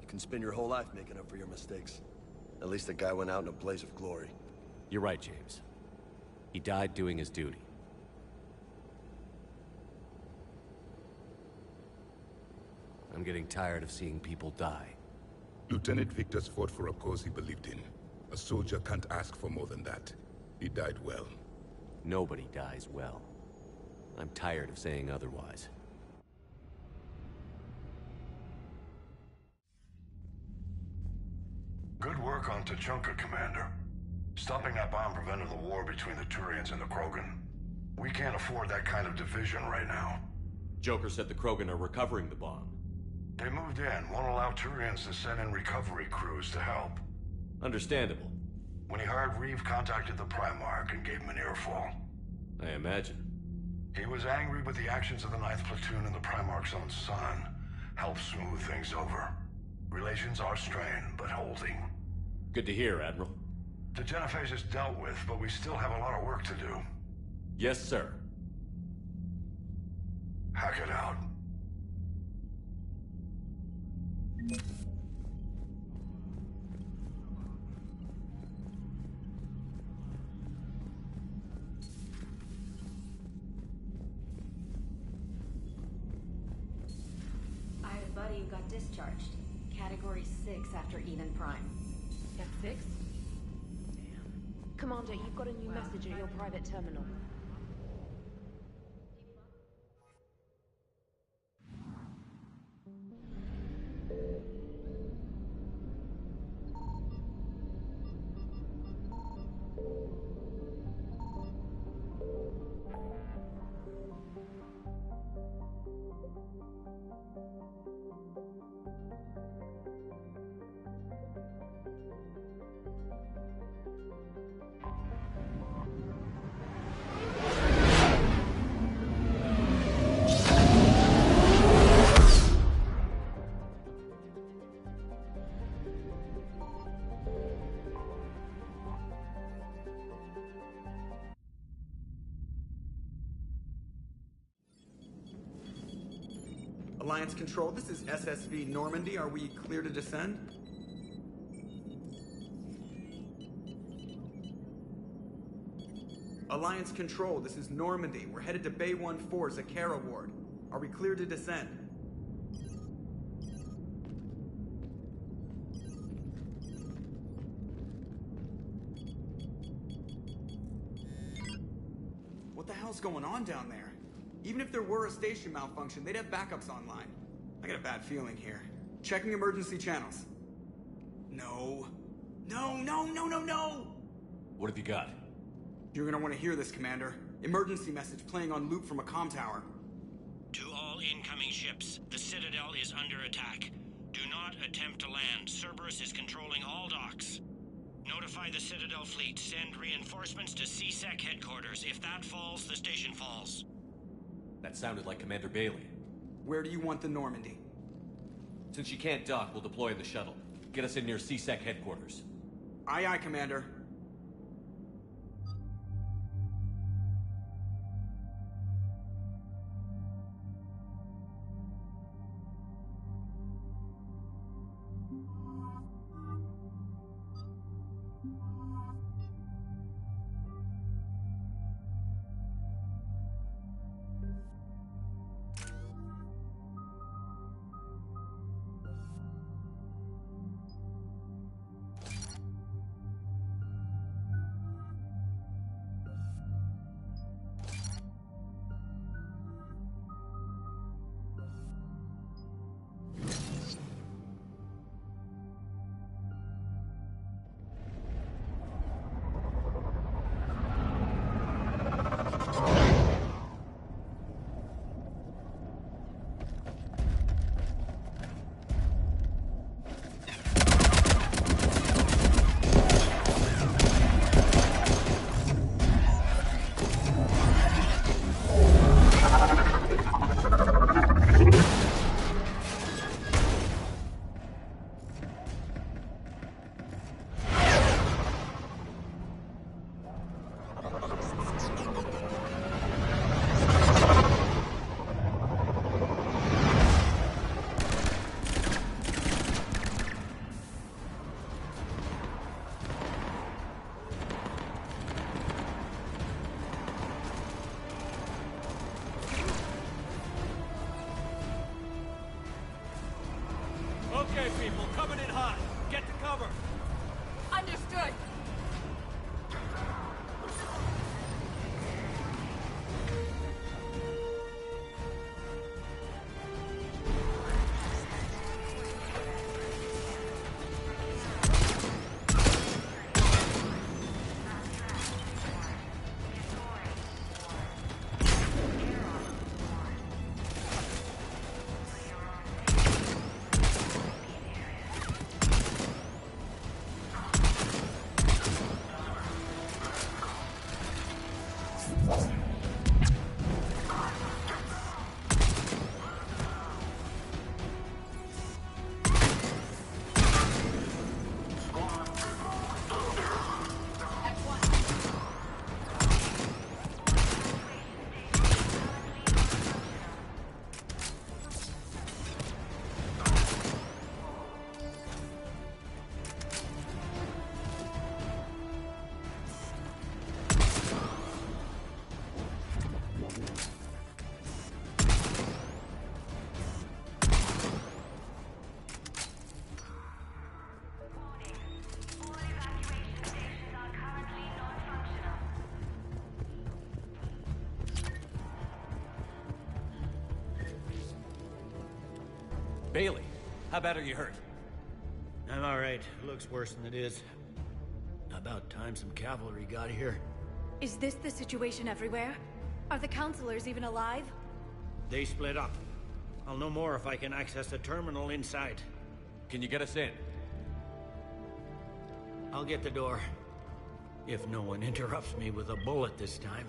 You can spend your whole life making up for your mistakes. At least the guy went out in a blaze of glory. You're right, James. He died doing his duty. I'm getting tired of seeing people die. Lieutenant Victor's fought for a cause he believed in. A soldier can't ask for more than that. He died well. Nobody dies well. I'm tired of saying otherwise. Good work on T'Chunka, Commander. Stopping that bomb prevented the war between the Turians and the Krogan. We can't afford that kind of division right now. Joker said the Krogan are recovering the bomb. They moved in, won't allow Turians to send in recovery crews to help. Understandable. When he heard Reeve contacted the Primarch and gave him an earful. I imagine. He was angry with the actions of the 9th Platoon and the Primarch's own son. Helped smooth things over. Relations are strained, but holding. Good to hear, Admiral. The Genophage is dealt with, but we still have a lot of work to do. Yes, sir. Hackett out. I had a buddy who got discharged. Category 6 after Eden Prime. F6? Commander, you've got a new message at your private terminal. Alliance Control, this is SSV Normandy. Are we clear to descend? Alliance Control, this is Normandy. We're headed to Bay 1-4, Zakara Ward. Are we clear to descend? What the hell's going on down there? Even if there were a station malfunction, they'd have backups online. I got a bad feeling here. Checking emergency channels. No. No, no, no, no, no! What have you got? You're gonna want to hear this, Commander. Emergency message playing on loop from a comm tower. To all incoming ships, the Citadel is under attack. Do not attempt to land. Cerberus is controlling all docks. Notify the Citadel fleet. Send reinforcements to CSEC headquarters. If that falls, the station falls. That sounded like Commander Bailey. Where do you want the Normandy? Since you can't dock, we'll deploy the shuttle. Get us in near CSEC headquarters. Aye, aye, Commander. Bailey, how bad are you hurt? I'm alright. Looks worse than it is. About time some cavalry got here. Is this the situation everywhere? Are the counselors even alive? They split up. I'll know more if I can access the terminal inside. Can you get us in? I'll get the door. If no one interrupts me with a bullet this time.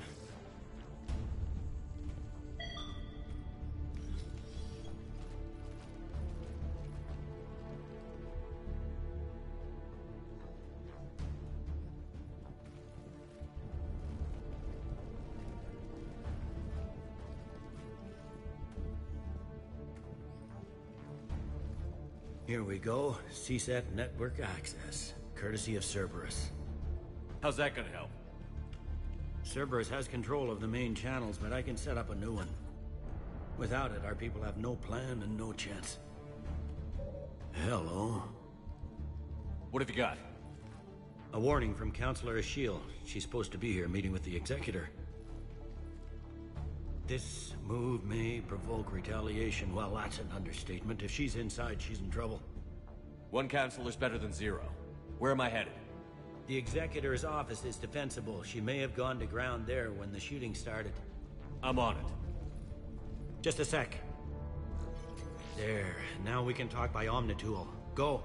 Here we go. CSAT network access, courtesy of Cerberus. How's that gonna help? Cerberus has control of the main channels, but I can set up a new one. Without it, our people have no plan and no chance. Hello. What have you got? A warning from Counselor Ashiel. She's supposed to be here meeting with the Executor. This move may provoke retaliation. Well, that's an understatement. If she's inside, she's in trouble. One counselor's better than zero. Where am I headed? The Executor's office is defensible. She may have gone to ground there when the shooting started. I'm on it. Just a sec. There. Now we can talk by Omnitool. Go.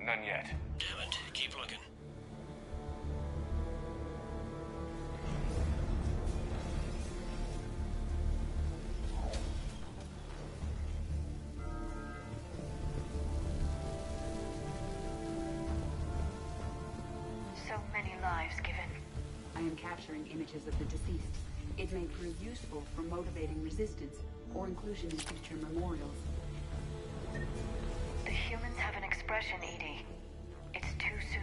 None yet. Damn it. Keep looking. So many lives given. I am capturing images of the deceased. It may prove useful for motivating resistance or inclusion in future memorials. The humans have an expression, Edie. It's too soon.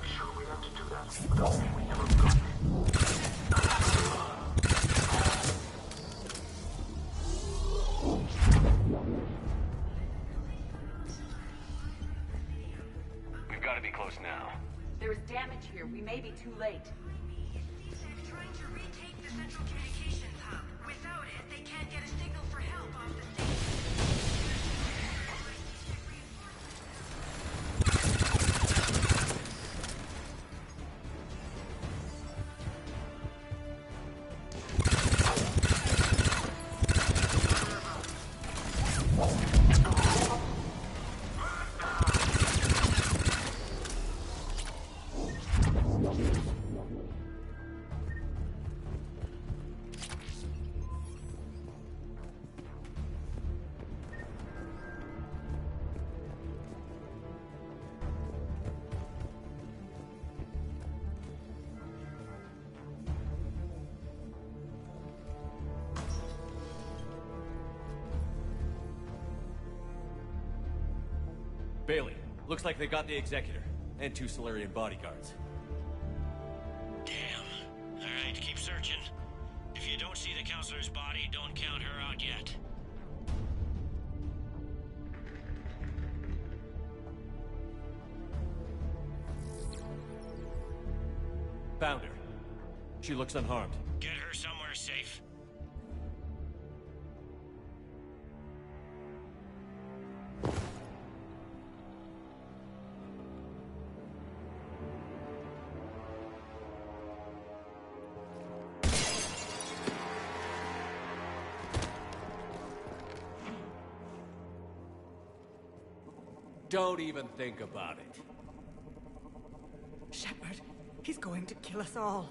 Sure we have to do that without anyone ever got here. We may be too late. They're trying to retake the central communications hub. Without it, they can't get a signal for help off the station. Bailey, looks like they got the Executor, and 2 Solarian bodyguards. Damn. Alright, keep searching. If you don't see the Counselor's body, don't count her out yet. Found her. She looks unharmed. Get her somewhere safe. Don't even think about it. Shepard, he's going to kill us all.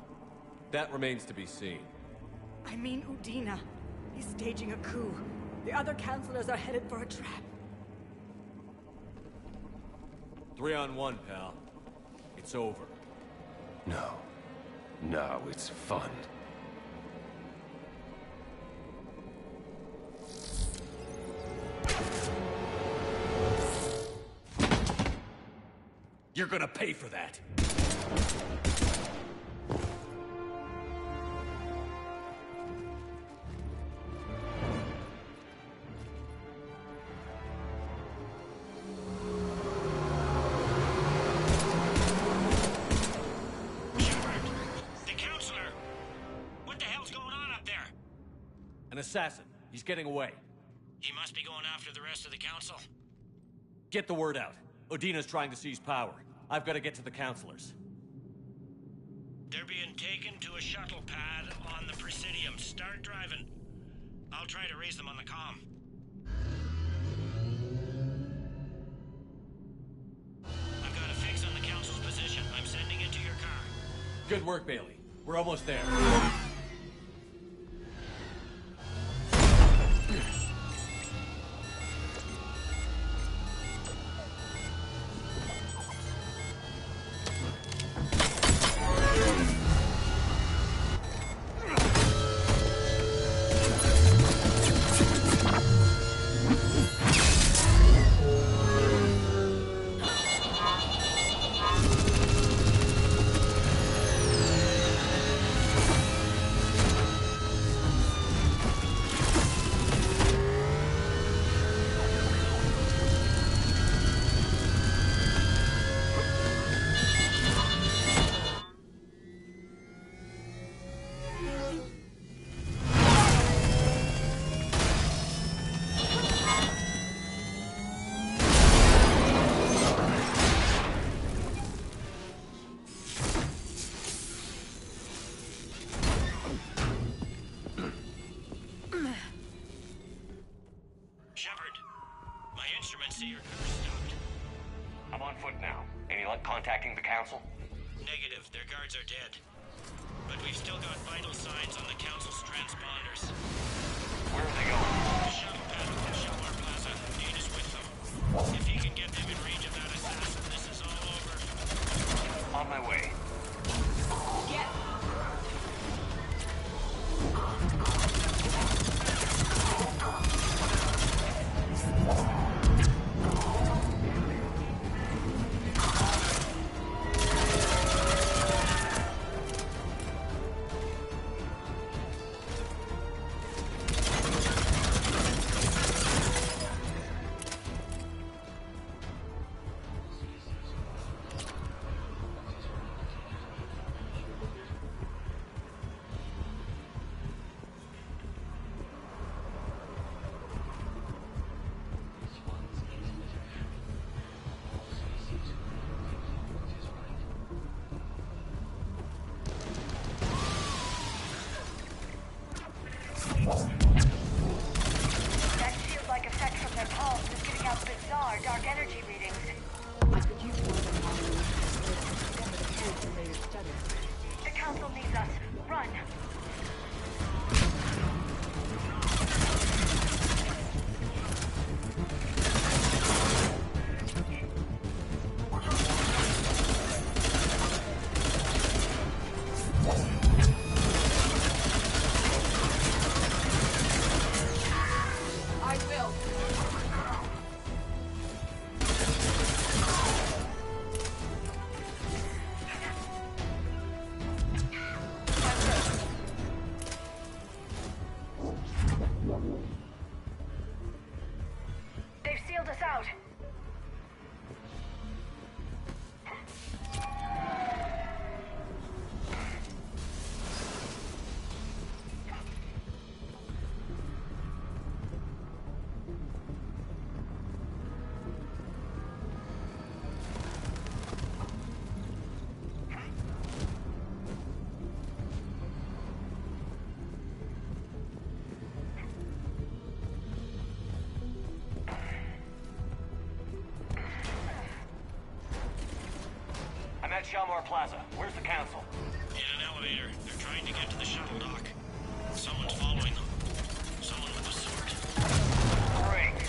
That remains to be seen. I mean Udina. He's staging a coup. The other counselors are headed for a trap. 3-on-1, pal. It's over. No. No, it's fun. You're gonna pay for that. The Counselor! What the hell's going on up there? An assassin. He's getting away. He must be going after the rest of the Council. Get the word out. Udina's trying to seize power. I've got to get to the Counselors. They're being taken to a shuttle pad on the Presidium. Start driving. I'll try to raise them on the comm. I've got a fix on the Council's position. I'm sending it to your car. Good work, Bailey. We're almost there. Shepard, my instruments say your car stopped. I'm on foot now. Any luck contacting the Council? Negative. Their guards are dead. But we've still got vital signs on the Council's transponders. Where are they going? The shuttle pad from Shelmar Plaza. Dean is with them. If he can get them in range of that assassin, this is all over. On my way. Get! done. I will. They've sealed us out. I'm at Shalmar Plaza. Where's the council? In an elevator. They're trying to get to the shuttle dock. Someone's following them. Someone with a sword. Great.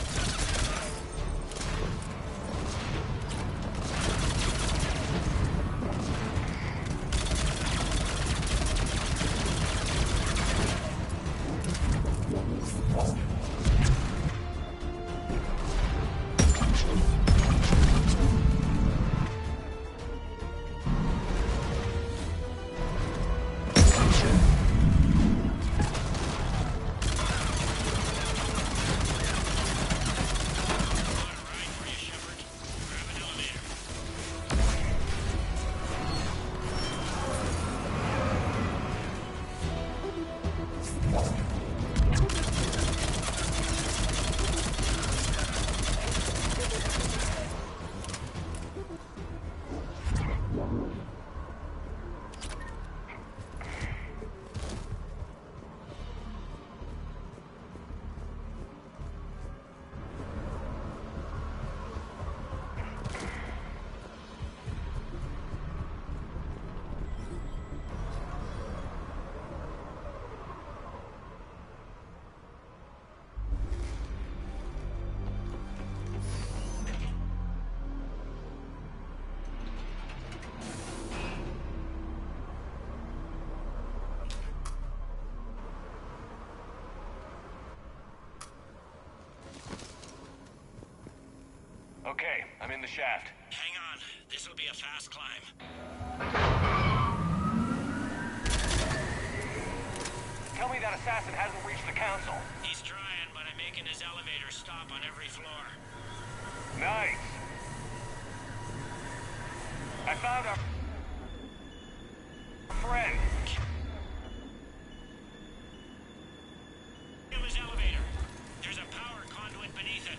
Okay, I'm in the shaft. Hang on. This'll be a fast climb. Tell me that assassin hasn't reached the council. He's trying, but I'm making his elevator stop on every floor. Nice. I found our friend. Kill his elevator. There's a power conduit beneath it.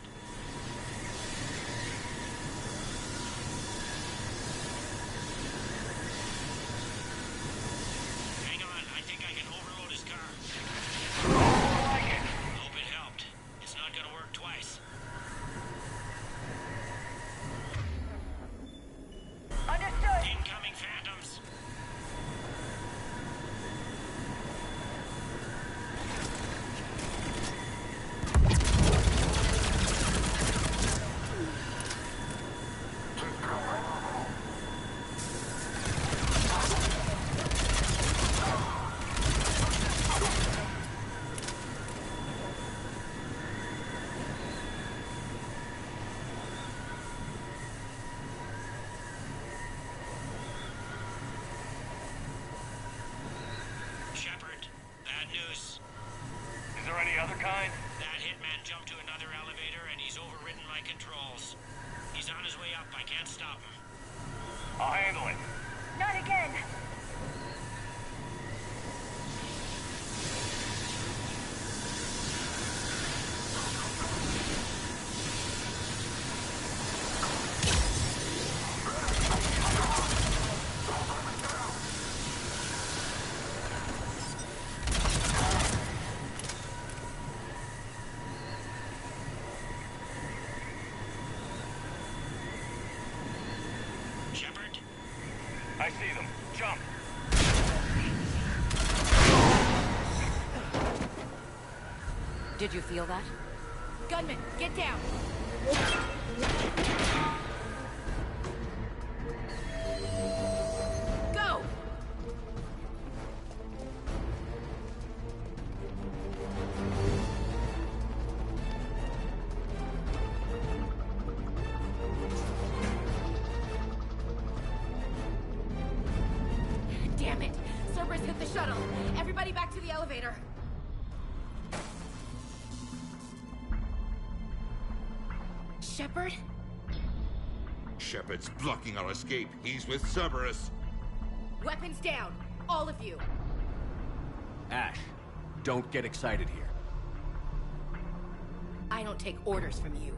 Hang on, I think I can overload his car. I like it. Hope it helped. It's not gonna work twice. Understood. Incoming phantoms. Shepard, bad news. Is there any other kind? That hitman jumped to another elevator and he's overridden my controls. He's on his way up. I can't stop him. I'll handle it. Not again. Shepard? I see them. Jump. Did you feel that? Gunman, get down! Go! Damn it! Cerberus hit the shuttle! Everybody back to the elevator! Shepard? Shepard's blocking our escape. He's with Cerberus. Weapons down! All of you! Ash, don't get excited here. I don't take orders from you.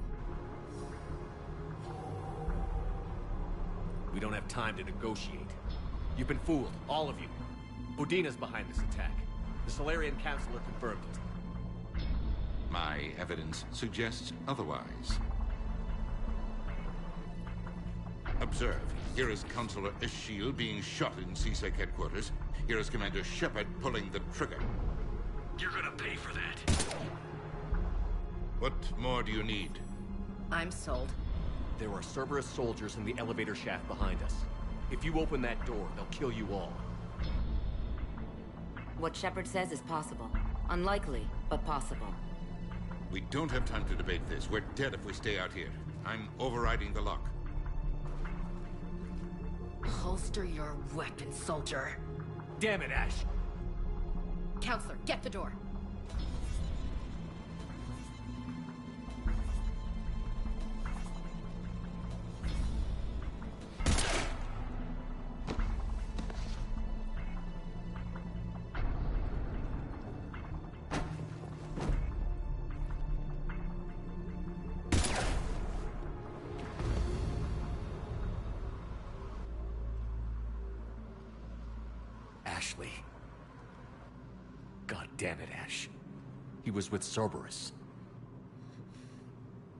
We don't have time to negotiate. You've been fooled, all of you. Udina's behind this attack. The Solarian Councilor confirmed it. My evidence suggests otherwise. Observe. Here is Councilor Ishiel being shot in CSEC headquarters. Here is Commander Shepard pulling the trigger. You're gonna pay for that. What more do you need? I'm sold. There are Cerberus soldiers in the elevator shaft behind us. If you open that door, they'll kill you all. What Shepard says is possible. Unlikely, but possible. We don't have time to debate this. We're dead if we stay out here. I'm overriding the lock. Holster your weapon, soldier. Damn it, Ash! Counselor, get the door. Ashley. God damn it, Ash. He was with Cerberus.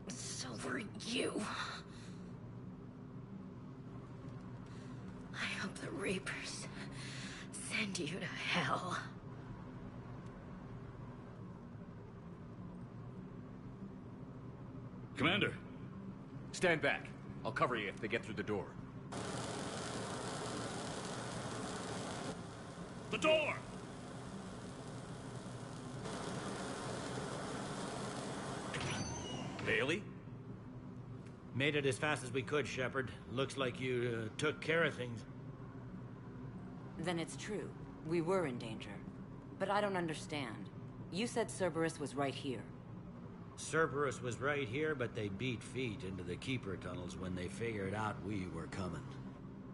So were you. I hope the Reapers send you to hell. Commander! Stand back. I'll cover you if they get through the door. The door! Bailey? Made it as fast as we could, Shepard. Looks like you took care of things. Then it's true. We were in danger. But I don't understand. You said Cerberus was right here. Cerberus was right here, but they beat feet into the Keeper tunnels when they figured out we were coming.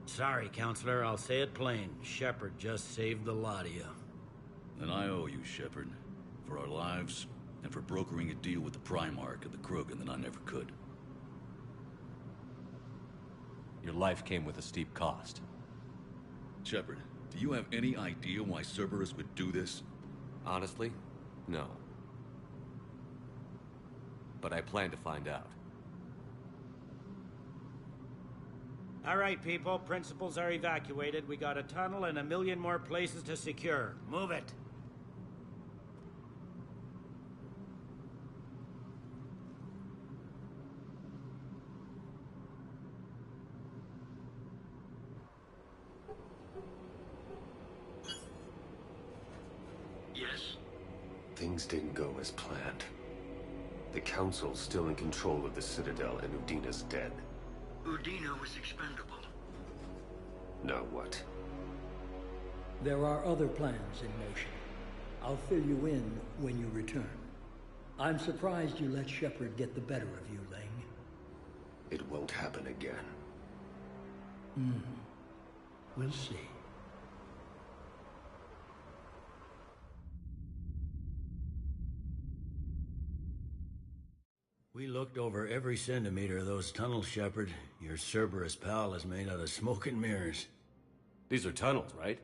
Sorry, Counselor, I'll say it plain. Shepard just saved the lot of you. Then I owe you, Shepard. For our lives, and for brokering a deal with the Primarch of the Krogan that I never could. Your life came with a steep cost. Shepard, do you have any idea why Cerberus would do this? Honestly, no. But I plan to find out. All right, people. Principals are evacuated. We got a tunnel and 1 million more places to secure. Move it. Yes? Things didn't go as planned. The Council's still in control of the Citadel and Udina's dead. Udina was expendable. Now what? There are other plans in motion. I'll fill you in when you return. I'm surprised you let Shepard get the better of you, Ling. It won't happen again. We'll see. We looked over every centimeter of those tunnels, Shepard. Your Cerberus pal is made out of smoke and mirrors. These are tunnels, right?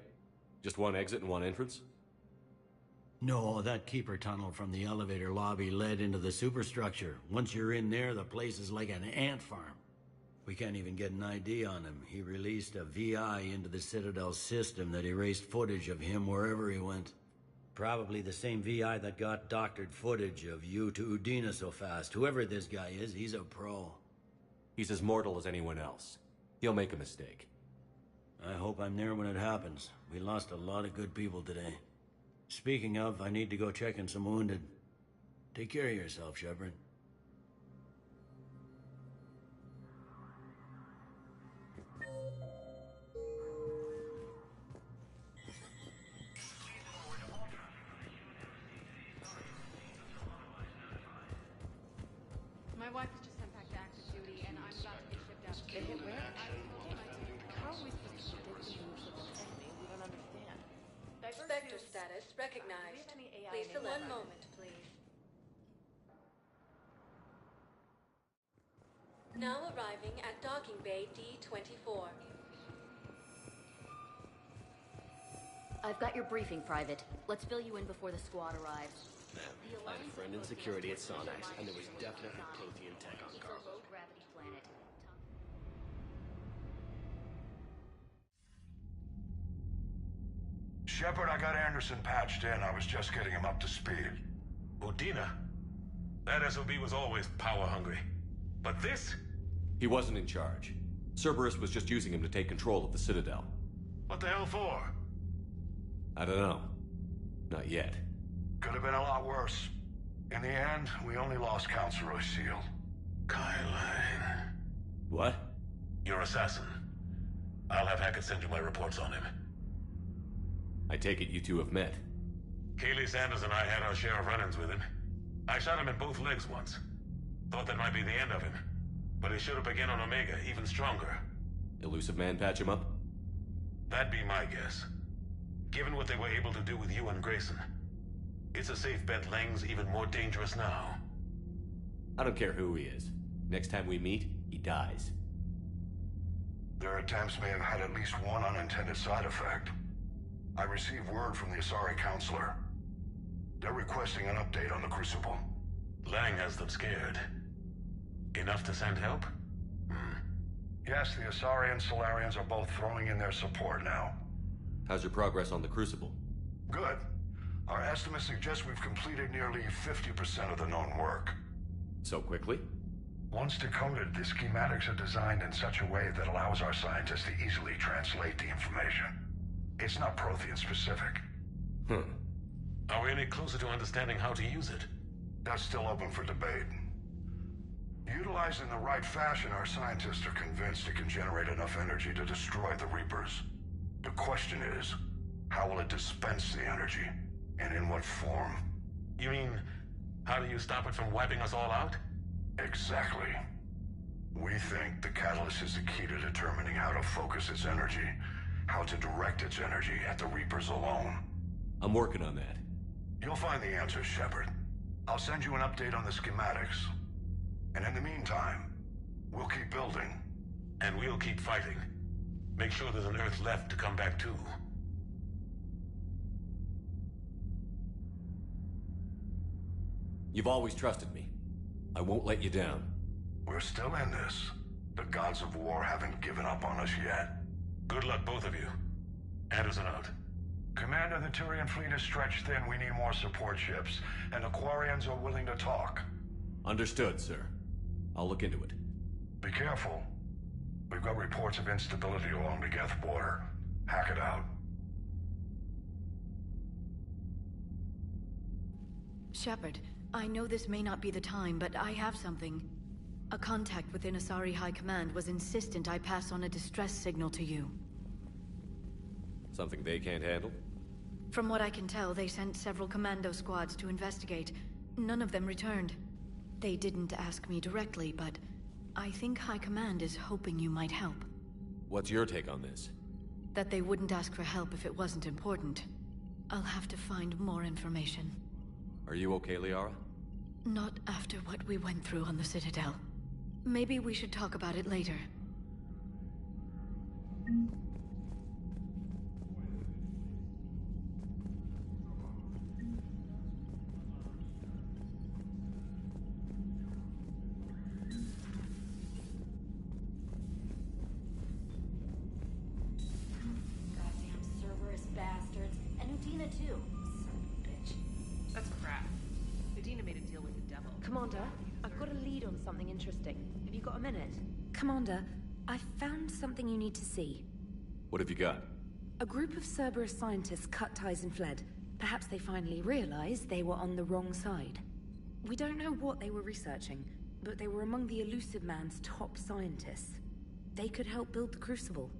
Just one exit and one entrance? No, that Keeper tunnel from the elevator lobby led into the superstructure. Once you're in there, the place is like an ant farm. We can't even get an ID on him. He released a VI into the Citadel system that erased footage of him wherever he went. Probably the same VI that got doctored footage of you to Udina so fast. Whoever this guy is, he's a pro. He's as mortal as anyone else. He'll make a mistake. I hope I'm there when it happens. We lost a lot of good people today. Speaking of, I need to go check in some wounded. Take care of yourself, Shepard. My wife was just sent back to active duty, and I'm about to be shipped out. They hit where? How are we supposed to predict the moves of an enemy we don't understand? Spectre status recognized. Lisa, one moment, please. Now arriving at docking bay D-24. I've got your briefing, Private. Let's fill you in before the squad arrives. I had a friend in security at Sonax, and there was definitely Prothean tech on cargo. Low-gravity planet. Shepard, I got Anderson patched in. I was just getting him up to speed. Udina? That SOB was always power-hungry. But this? He wasn't in charge. Cerberus was just using him to take control of the Citadel. What the hell for? I don't know. Not yet. Could have been a lot worse. In the end, we only lost Counselor Shield. Kyline. What? Your assassin. I'll have Hackett send you my reports on him. I take it you two have met. Keely Sanders and I had our share of run-ins with him. I shot him in both legs once. Thought that might be the end of him. But he showed up again on Omega, even stronger. Illusive Man patch him up? That'd be my guess. Given what they were able to do with you and Grayson. It's a safe bet Lang's even more dangerous now. I don't care who he is. Next time we meet, he dies. Their attempts may have had at least one unintended side effect. I received word from the Asari Counselor. They're requesting an update on the Crucible. Lang has them scared. Enough to send help? Yes, the Asari and Solarians are both throwing in their support now. How's your progress on the Crucible? Good. Our estimates suggest we've completed nearly 50% of the known work. So quickly? Once decoded, the schematics are designed in such a way that allows our scientists to easily translate the information. It's not Prothean specific. Are we any closer to understanding how to use it? That's still open for debate. Utilized in the right fashion, our scientists are convinced it can generate enough energy to destroy the Reapers. The question is, how will it dispense the energy? And in what form? You mean, how do you stop it from wiping us all out? Exactly. We think the catalyst is the key to determining how to focus its energy, how to direct its energy at the Reapers alone. I'm working on that. You'll find the answers, Shepard. I'll send you an update on the schematics. And in the meantime, we'll keep building. And we'll keep fighting. Make sure there's an Earth left to come back to. You've always trusted me. I won't let you down. We're still in this. The gods of war haven't given up on us yet. Good luck, both of you. Anderson out. Commander, the Turian fleet is stretched thin. We need more support ships. And the Quarians are willing to talk. Understood, sir. I'll look into it. Be careful. We've got reports of instability along the Geth border. Hackett out. Shepard, I know this may not be the time, but I have something. A contact within Asari High Command was insistent I pass on a distress signal to you. Something they can't handle? From what I can tell, they sent several commando squads to investigate. None of them returned. They didn't ask me directly, but I think High Command is hoping you might help. What's your take on this? That they wouldn't ask for help if it wasn't important. I'll have to find more information. Are you okay, Liara? Not after what we went through on the Citadel. Maybe we should talk about it later. Goddamn Cerberus bastards. And Udina too. Son of a bitch. Commander, I've got a lead on something interesting. Have you got a minute? Commander, I've found something you need to see. What have you got? A group of Cerberus scientists cut ties and fled. Perhaps they finally realized they were on the wrong side. We don't know what they were researching, but they were among the Illusive Man's top scientists. They could help build the Crucible.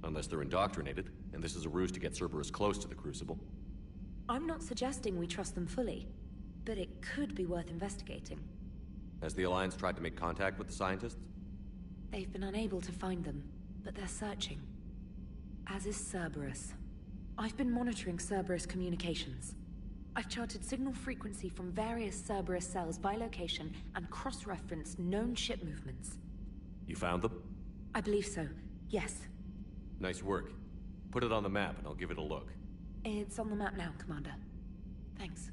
Unless they're indoctrinated, and this is a ruse to get Cerberus close to the Crucible. I'm not suggesting we trust them fully, but it could be worth investigating. Has the Alliance tried to make contact with the scientists? They've been unable to find them, but they're searching. As is Cerberus. I've been monitoring Cerberus communications. I've charted signal frequency from various Cerberus cells by location and cross-referenced known ship movements. You found them? I believe so, yes. Nice work. Put it on the map and I'll give it a look. It's on the map now, Commander. Thanks.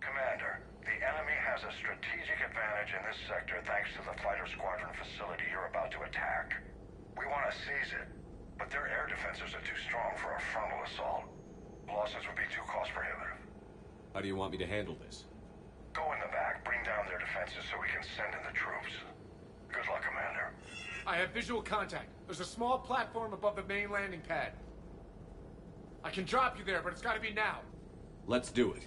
Commander, the enemy has a strategic advantage in this sector thanks to the fighter squadron facility you're about to attack. We want to seize it, but their air defenses are too strong for a frontal assault. Losses would be too cost prohibitive. How do you want me to handle this? Go in the back, bring down their defenses so we can send in the troops. Good luck, Commander. I have visual contact. There's a small platform above the main landing pad. I can drop you there, but it's gotta be now. Let's do it.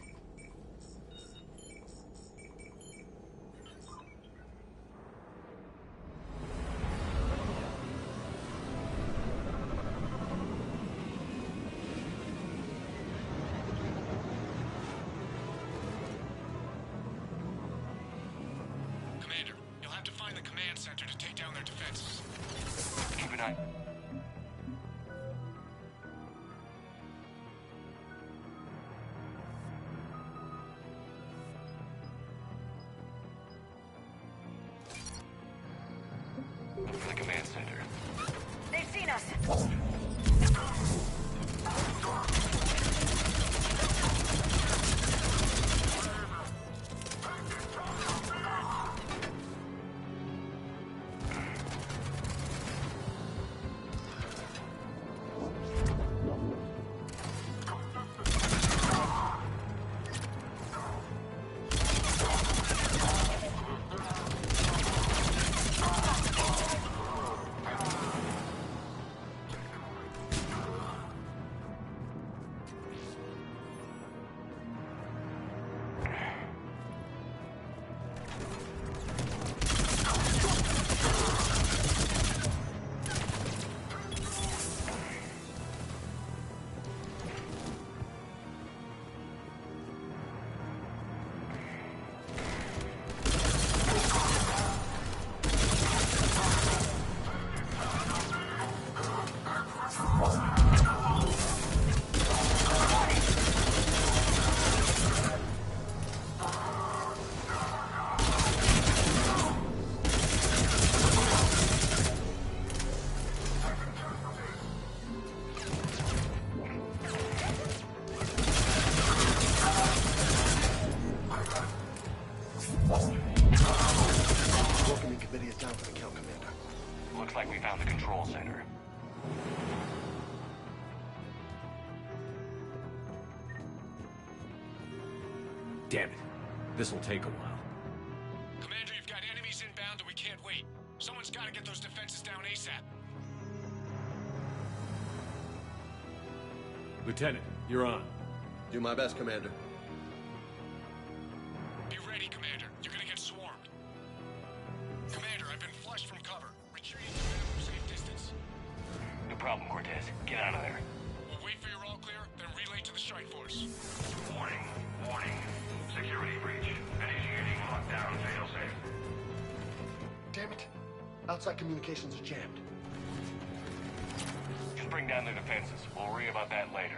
Commander, you'll have to find the command center to take down their defenses. Keep an eye. For the command center. They've seen us. control center. Damn it. This'll take a while. Commander, you've got enemies inbound and we can't wait. Someone's got to get those defenses down ASAP. Lieutenant, you're on. Do my best, Commander. Be ready, Commander. You're gonna get swarmed. Commander, I've been flushed from cover. Retreating to minimum safe distance. No problem, Cortez. Get out of there. We'll wait for your all clear, then relay to the strike force. Warning. Warning. Security breach. Initiating lockdown failsafe. Damn it. Outside communications are jammed. Just bring down their defenses. We'll worry about that later.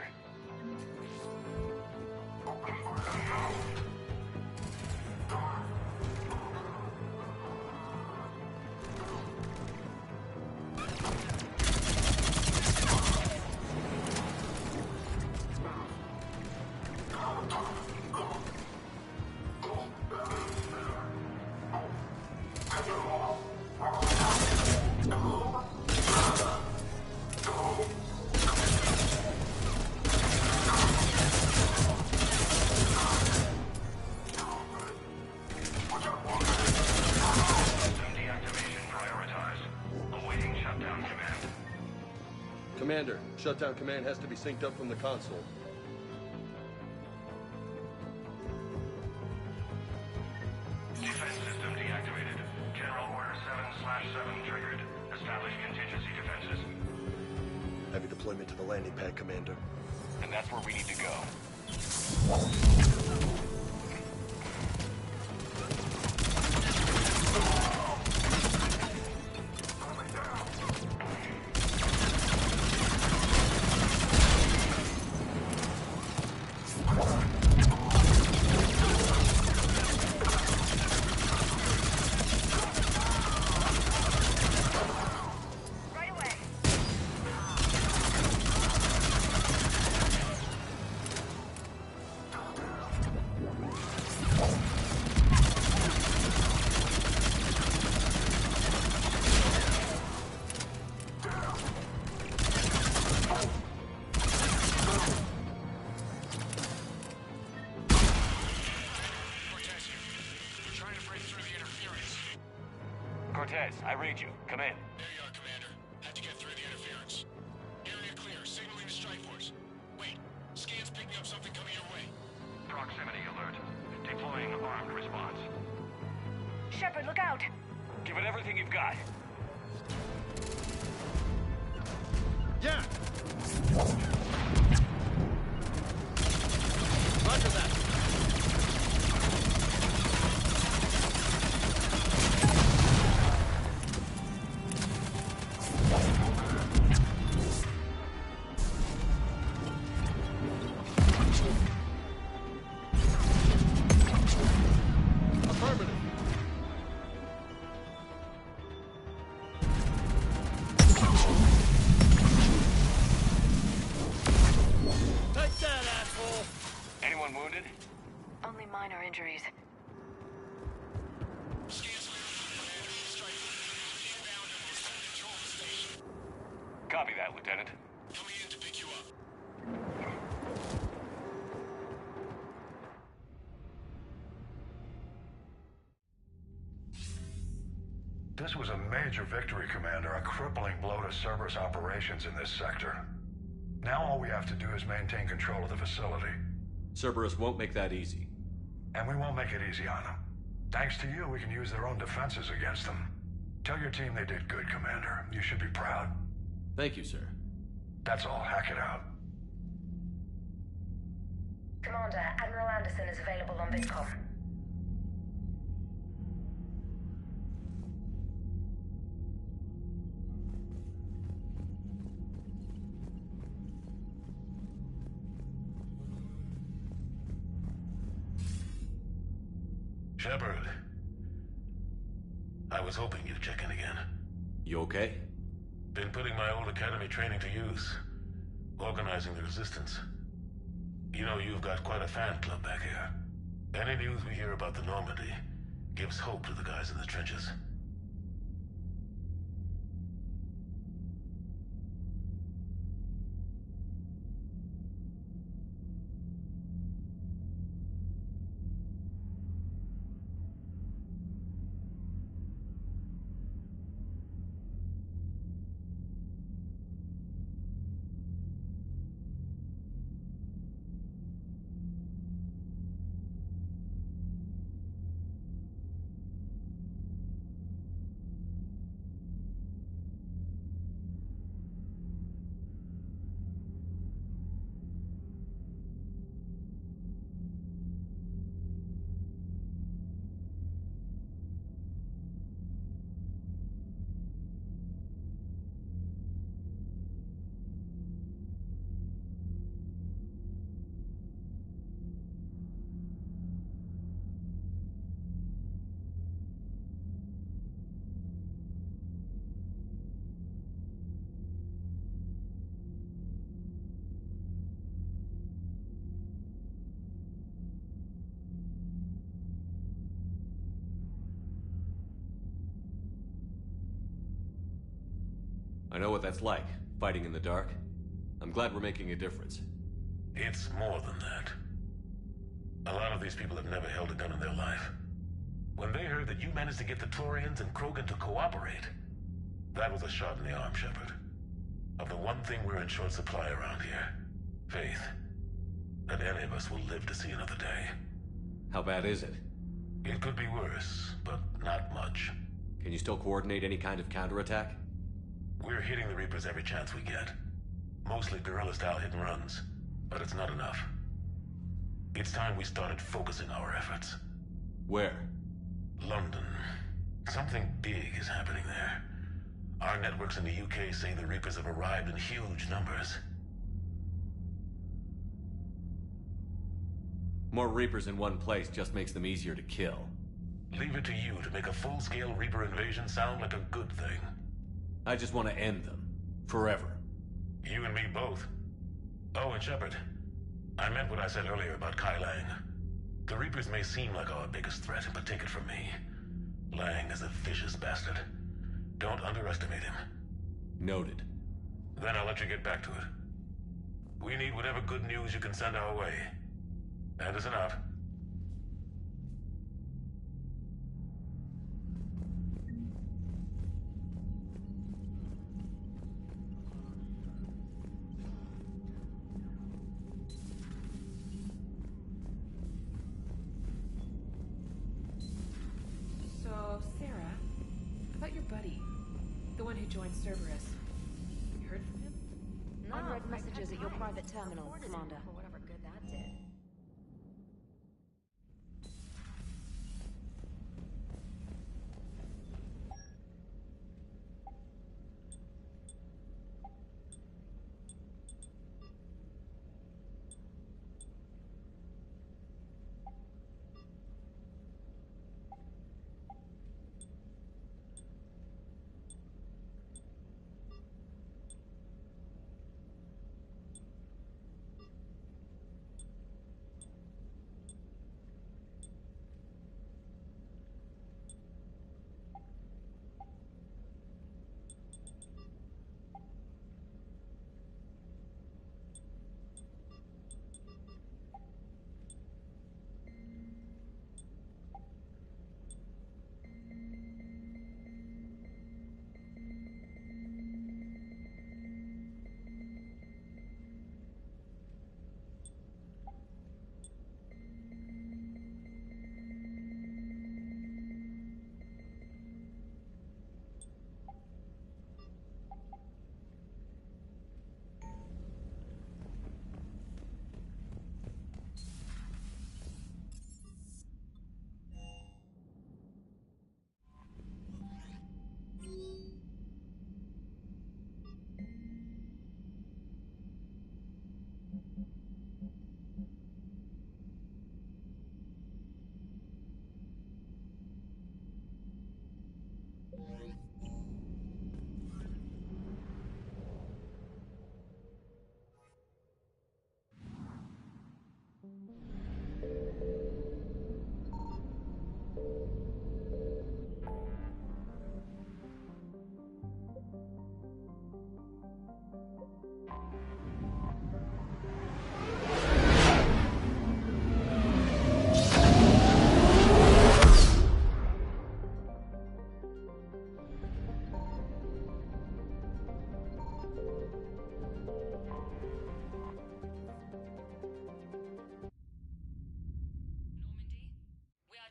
Commander, shutdown command has to be synced up from the console. Defense system deactivated. General Order 7/7 triggered. Establish contingency defenses. Heavy deployment to the landing pad, Commander. And that's where we need to go. Cortez, I read you. Come in. There you are, Commander. Had to get through the interference. Area clear. Signaling the strike force. Wait. Scan's picking up something coming your way. Proximity alert. Deploying armed response. Shepard, look out! Give it everything you've got. Yeah! Roger that. Only minor injuries. Copy that, Lieutenant. Coming in to pick you up. This was a major victory, Commander. A crippling blow to Cerberus operations in this sector. Now all we have to do is maintain control of the facility. Cerberus won't make that easy. And we won't make it easy on them. Thanks to you, we can use their own defenses against them. Tell your team they did good, Commander. You should be proud. Thank you, sir. That's all. Hackett out. Commander, Admiral Anderson is available on VidCom. Shepard. I was hoping you'd check in again. You okay? Been putting my old academy training to use. Organizing the resistance. You know, you've got quite a fan club back here. Any news we hear about the Normandy gives hope to the guys in the trenches. I know what that's like, fighting in the dark. I'm glad we're making a difference. It's more than that. A lot of these people have never held a gun in their life. When they heard that you managed to get the Torians and Krogan to cooperate, that was a shot in the arm, Shepard. Of the one thing we're in short supply around here, faith. That any of us will live to see another day. How bad is it? It could be worse, but not much. Can you still coordinate any kind of counterattack? We're hitting the Reapers every chance we get. Mostly guerrilla-style hit-and-runs, but it's not enough. It's time we started focusing our efforts. Where? London. Something big is happening there. Our networks in the UK say the Reapers have arrived in huge numbers. More Reapers in one place just makes them easier to kill. Leave it to you to make a full-scale Reaper invasion sound like a good thing. I just want to end them. Forever. You and me both. Oh, and Shepard. I meant what I said earlier about Kai Lang. The Reapers may seem like our biggest threat, but take it from me. Lang is a vicious bastard. Don't underestimate him. Noted. Then I'll let you get back to it. We need whatever good news you can send our way. Anderson out. So, Sarah, about your buddy, the one who joined Cerberus. You heard from him? No, I read messages at your private terminal, Commander. For whatever good that did.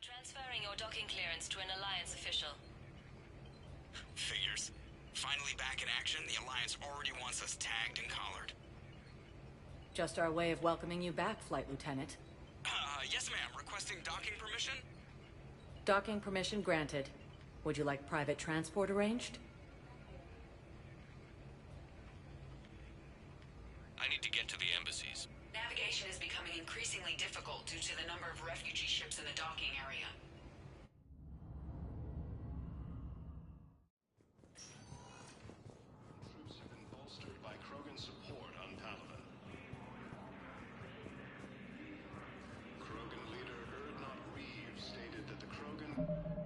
Transferring your docking clearance to an Alliance official. Figures. Finally back in action, the Alliance already wants us tagged and collared. Just our way of welcoming you back, Flight Lieutenant. Yes ma'am. Requesting docking permission? Docking permission granted. Would you like private transport arranged? I need to get to the embassies. Navigation is becoming increasingly difficult due to the number of refugee ships in the docking area. Troops have been bolstered by Krogan support on Palaven. Krogan leader Erdnot Reeve stated that the Krogan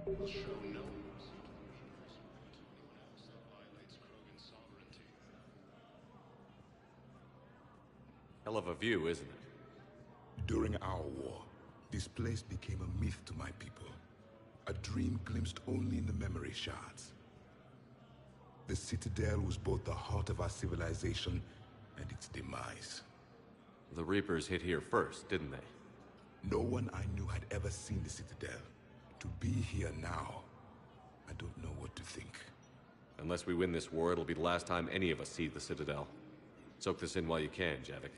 will show no mercy to anyone else that violates Krogan sovereignty. Hell of a view, isn't it? During our war, this place became a myth to my people. A dream glimpsed only in the memory shards. The Citadel was both the heart of our civilization and its demise. The Reapers hit here first, didn't they? No one I knew had ever seen the Citadel. To be here now, I don't know what to think. Unless we win this war, it'll be the last time any of us see the Citadel. Soak this in while you can, Javik.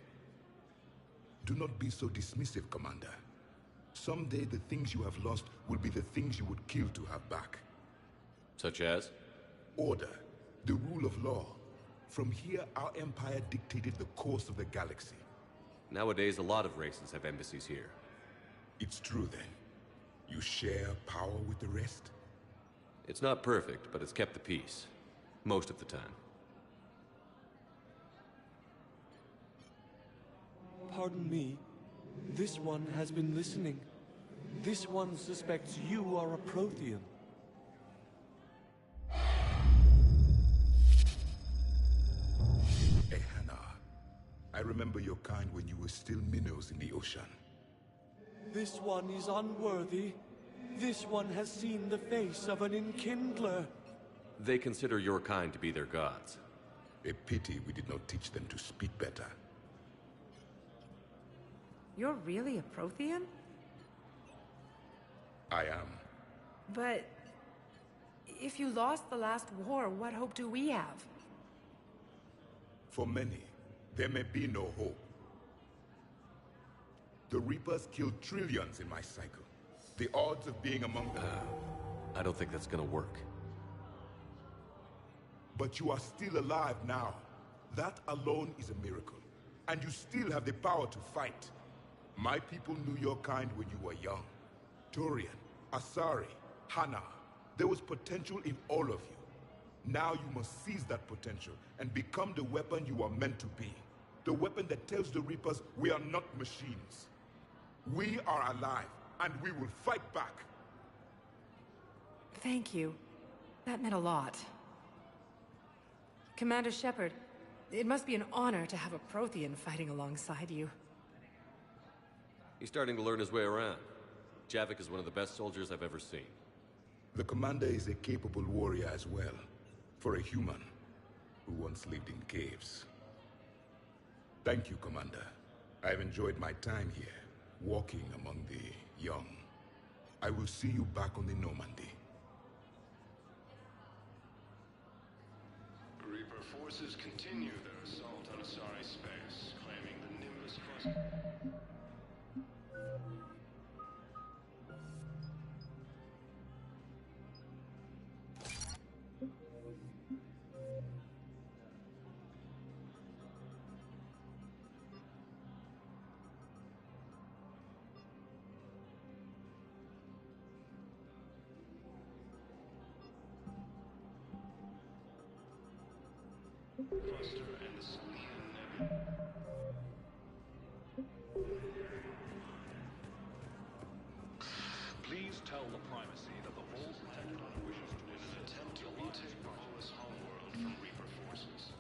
Do not be so dismissive, Commander. Someday the things you have lost will be the things you would kill to have back. Such as? Order, the rule of law. From here, our empire dictated the course of the galaxy. Nowadays, a lot of races have embassies here. It's true, then. You share power with the rest? It's not perfect, but it's kept the peace. Most of the time. Pardon me. This one has been listening. This one suspects you are a Prothean. Ehana, I remember your kind when you were still minnows in the ocean. This one is unworthy. This one has seen the face of an enkindler. They consider your kind to be their gods. A pity we did not teach them to speak better. You're really a Prothean? I am. But if you lost the last war, what hope do we have? For many, there may be no hope. The Reapers killed trillions in my cycle. The odds of being among them... I don't think that's gonna work. But you are still alive now. That alone is a miracle. And you still have the power to fight. My people knew your kind when you were young. Turian, Asari, Hana. There was potential in all of you. Now you must seize that potential and become the weapon you are meant to be. The weapon that tells the Reapers we are not machines. We are alive, and we will fight back. Thank you. That meant a lot. Commander Shepard, it must be an honor to have a Prothean fighting alongside you. He's starting to learn his way around. Javik is one of the best soldiers I've ever seen. The Commander is a capable warrior as well, for a human who once lived in caves. Thank you, Commander. I've enjoyed my time here, walking among the young. I will see you back on the Normandy. Reaper forces continue their assault on Asari space, claiming the Nimbus cluster. Cluster and the Salian Nebula. Please tell the primacy that the whole protectorate wishes to In an attempt to retake Bahula's homeworld from Reaper forces.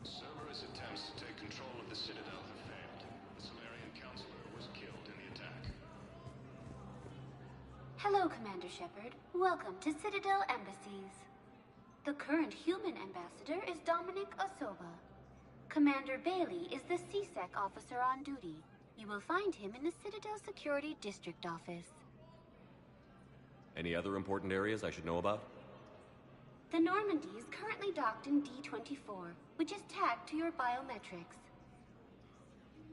Cerberus attempts to take control of the Citadel have failed. The Solarian Counselor was killed in the attack. Hello, Commander Shepard. Welcome to Citadel Embassies. The current human ambassador is Dominic Osoba. Commander Bailey is the CSEC officer on duty. You will find him in the Citadel Security District Office. Any other important areas I should know about? The Normandy is currently docked in D-24, which is tagged to your biometrics.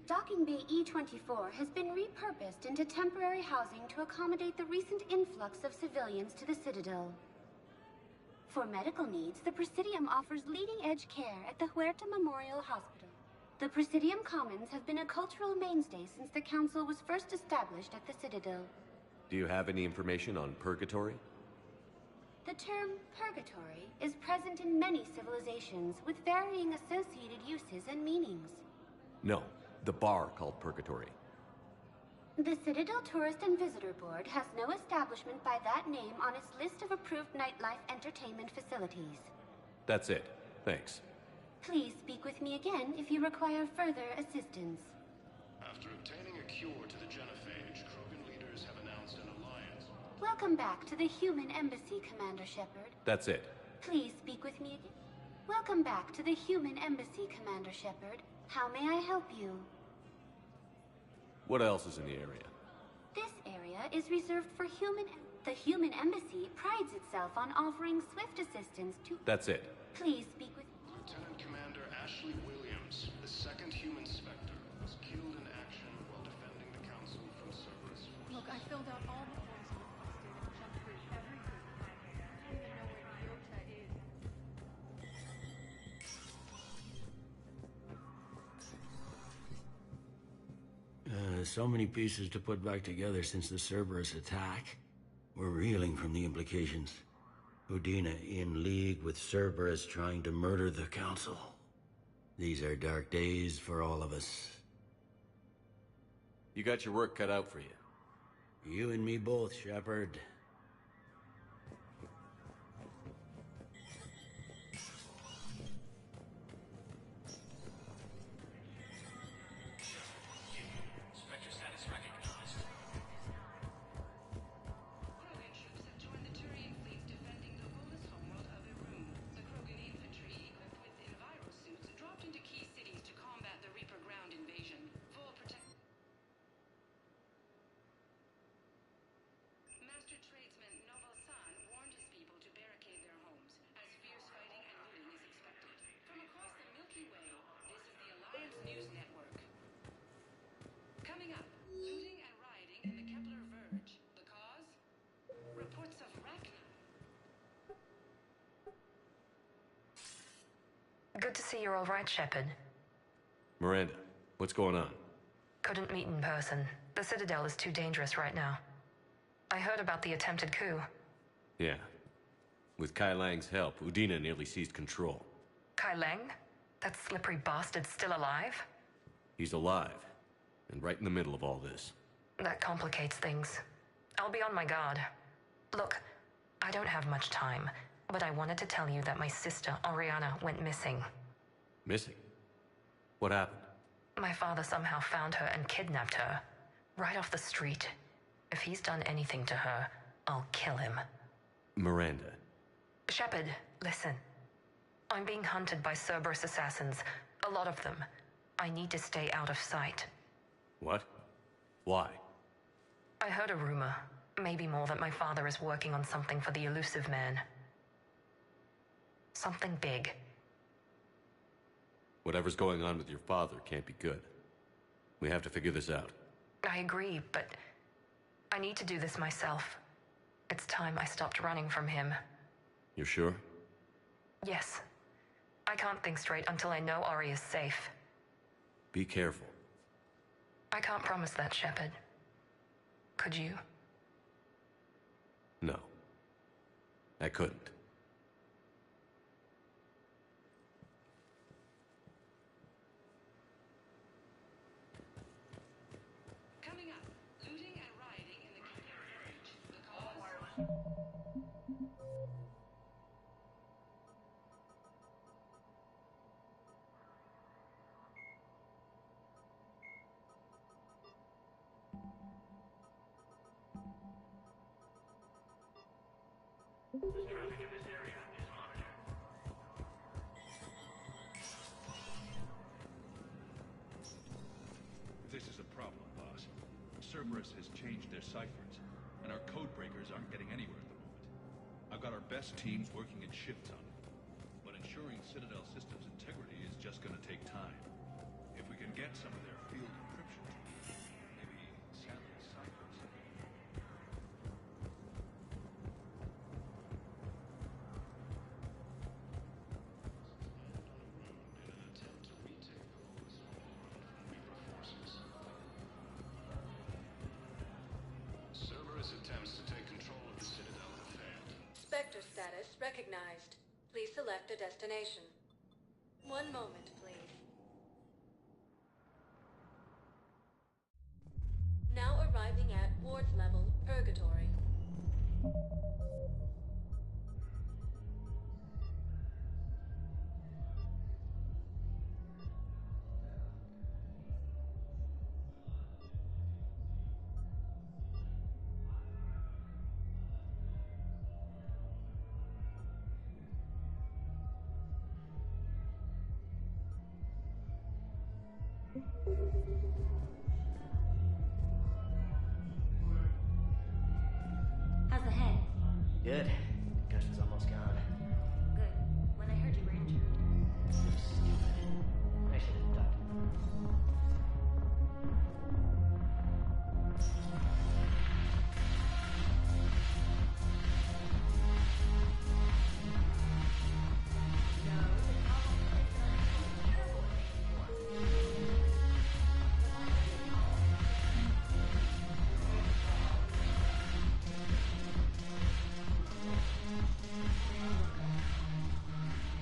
Docking Bay E-24 has been repurposed into temporary housing to accommodate the recent influx of civilians to the Citadel. For medical needs, the Presidium offers leading-edge care at the Huerta Memorial Hospital. The Presidium Commons have been a cultural mainstay since the Council was first established at the Citadel. Do you have any information on Purgatory? The term purgatory is present in many civilizations with varying associated uses and meanings. No, the bar called Purgatory. The Citadel Tourist and Visitor Board has no establishment by that name on its list of approved nightlife entertainment facilities. That's it. Thanks. Please speak with me again if you require further assistance. After obtaining a cure to the genophage, Krogan leaders have announced an alliance. Welcome back to the human embassy, Commander Shepard. That's it. Please speak with me again. Welcome back to the human embassy, Commander Shepard. How may I help you? What else is in the area? This area is reserved for human... The human embassy prides itself on offering swift assistance to... That's it. Please speak with... Lieutenant Commander Ashley Williams, the second human Spectre, was killed in action while defending the Council from Cerberus. Look, I filled out all the forms you requested and jumped through everything. I don't even know where Iota is. So many pieces to put back together since the Cerberus attack. We're reeling from the implications. Udina in league with Cerberus trying to murder the Council. These are dark days for all of us. You got your work cut out for you. You and me both, Shepard. Spectre status recognized. Krogan ships have joined the Turian fleet defending the oldest homeworld of Irum. The Krogan infantry, equipped with enviro suits, dropped into key cities to combat the Reaper ground invasion. Full protect. Master tradesman Noval San warned his people to barricade their homes, as fierce fighting and looting is expected. From across the Milky Way, this is the Alliance News Network. Coming up, looting and rioting in the Kepler Verge. The cause? Reports of Rachni. Good to see you're all right, Shepard. Miranda, what's going on? Couldn't meet in person. The Citadel is too dangerous right now. I heard about the attempted coup. Yeah. With Kai Lang's help, Udina nearly seized control. Kai Lang? That slippery bastard's still alive? He's alive, and right in the middle of all this. That complicates things. I'll be on my guard. Look, I don't have much time, but I wanted to tell you that my sister, Oriana, went missing. Missing? What happened? My father somehow found her and kidnapped her. Right off the street. If he's done anything to her, I'll kill him. Miranda. Shepard, listen. I'm being hunted by Cerberus assassins. A lot of them. I need to stay out of sight. What? Why? I heard a rumor. Maybe more, that my father is working on something for the Illusive Man. Something big. Whatever's going on with your father can't be good. We have to figure this out. I agree, but I need to do this myself. It's time I stopped running from him. You're sure? Yes. I can't think straight until I know Ori is safe. Be careful. I can't promise that, Shepard. Could you? No. I couldn't. Coming up, looting and rioting in the Kepler Verge. The cause? Traffic in this area is monitored. This is a problem, boss. Cerberus has changed their ciphers, and our code breakers aren't getting anywhere at the moment. I've got our best teams working in shifts on it, but ensuring Citadel systems integrity is just gonna take time. If we can get some of their field encryption tools, maybe Sally's ciphers. Cerberus attempts to take control of the Citadel have failed. Spectre status recognized. Please select a destination. One moment, please. Now arriving at wards level, Purgatory. How's the head? Good. Concussion's almost gone. Good. When I heard you were injured. So stupid. I should have ducked.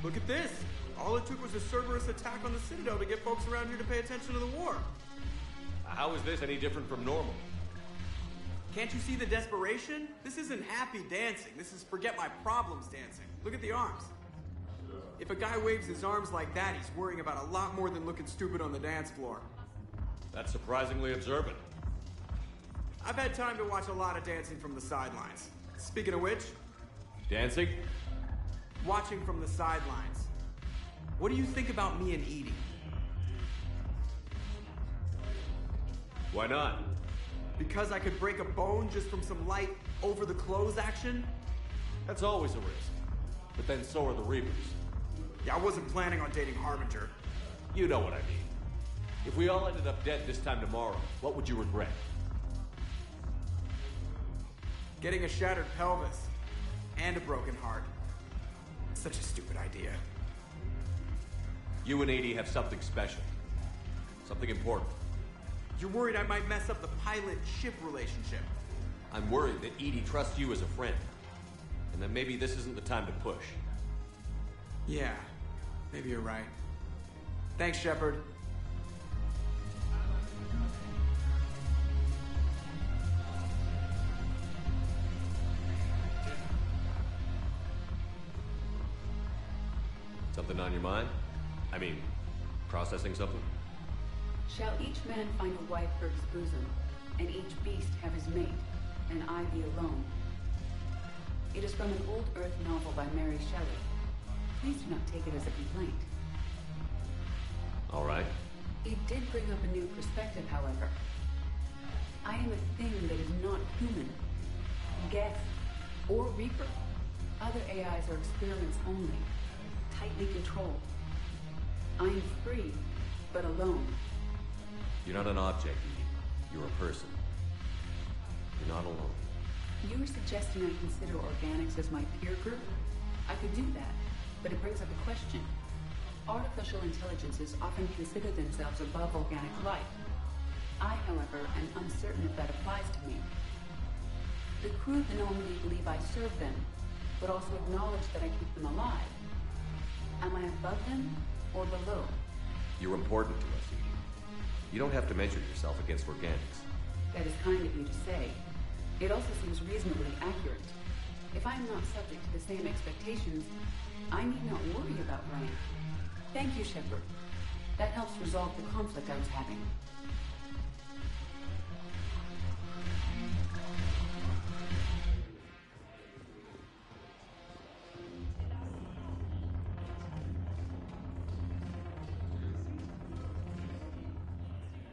Look at this! All it took was a Cerberus attack on the Citadel to get folks around here to pay attention to the war. How is this any different from normal? Can't you see the desperation? This isn't happy dancing. This is forget my problems dancing. Look at the arms. If a guy waves his arms like that, he's worrying about a lot more than looking stupid on the dance floor. That's surprisingly observant. I've had time to watch a lot of dancing from the sidelines. Speaking of which... Dancing? Watching from the sidelines. What do you think about me and Edie? Why not? Because I could break a bone just from some light over-the-clothes action? That's always a risk. But then so are the Reapers. Yeah, I wasn't planning on dating Harbinger. You know what I mean. If we all ended up dead this time tomorrow, what would you regret? Getting a shattered pelvis. And a broken heart. Such a stupid idea. You and Edie have something special. Something important. You're worried I might mess up the pilot-ship relationship. I'm worried that Edie trusts you as a friend. And that maybe this isn't the time to push. Yeah, maybe you're right. Thanks, Shepard. Something on your mind? I mean, processing something? Shall each man find a wife for his bosom, and each beast have his mate, and I be alone? It is from an old Earth novel by Mary Shelley. Please do not take it as a complaint. All right. It did bring up a new perspective, however. I am a thing that is not human. Geth or Reaper. Other AIs are experiments only, tightly controlled. I am free, but alone. You're not an object, Edie. You're a person. You're not alone. You are suggesting I consider organics as my peer group? I could do that, but it brings up a question. Artificial intelligences often consider themselves above organic life. I, however, am uncertain if that applies to me. The crew of the Normandy believe I serve them, but also acknowledge that I keep them alive. Am I above them or below? You're important to us, Edie. You don't have to measure yourself against organics. That is kind of you to say. It also seems reasonably accurate. If I am not subject to the same expectations, I need not worry about rank. Thank you, Shepard. That helps resolve the conflict I was having.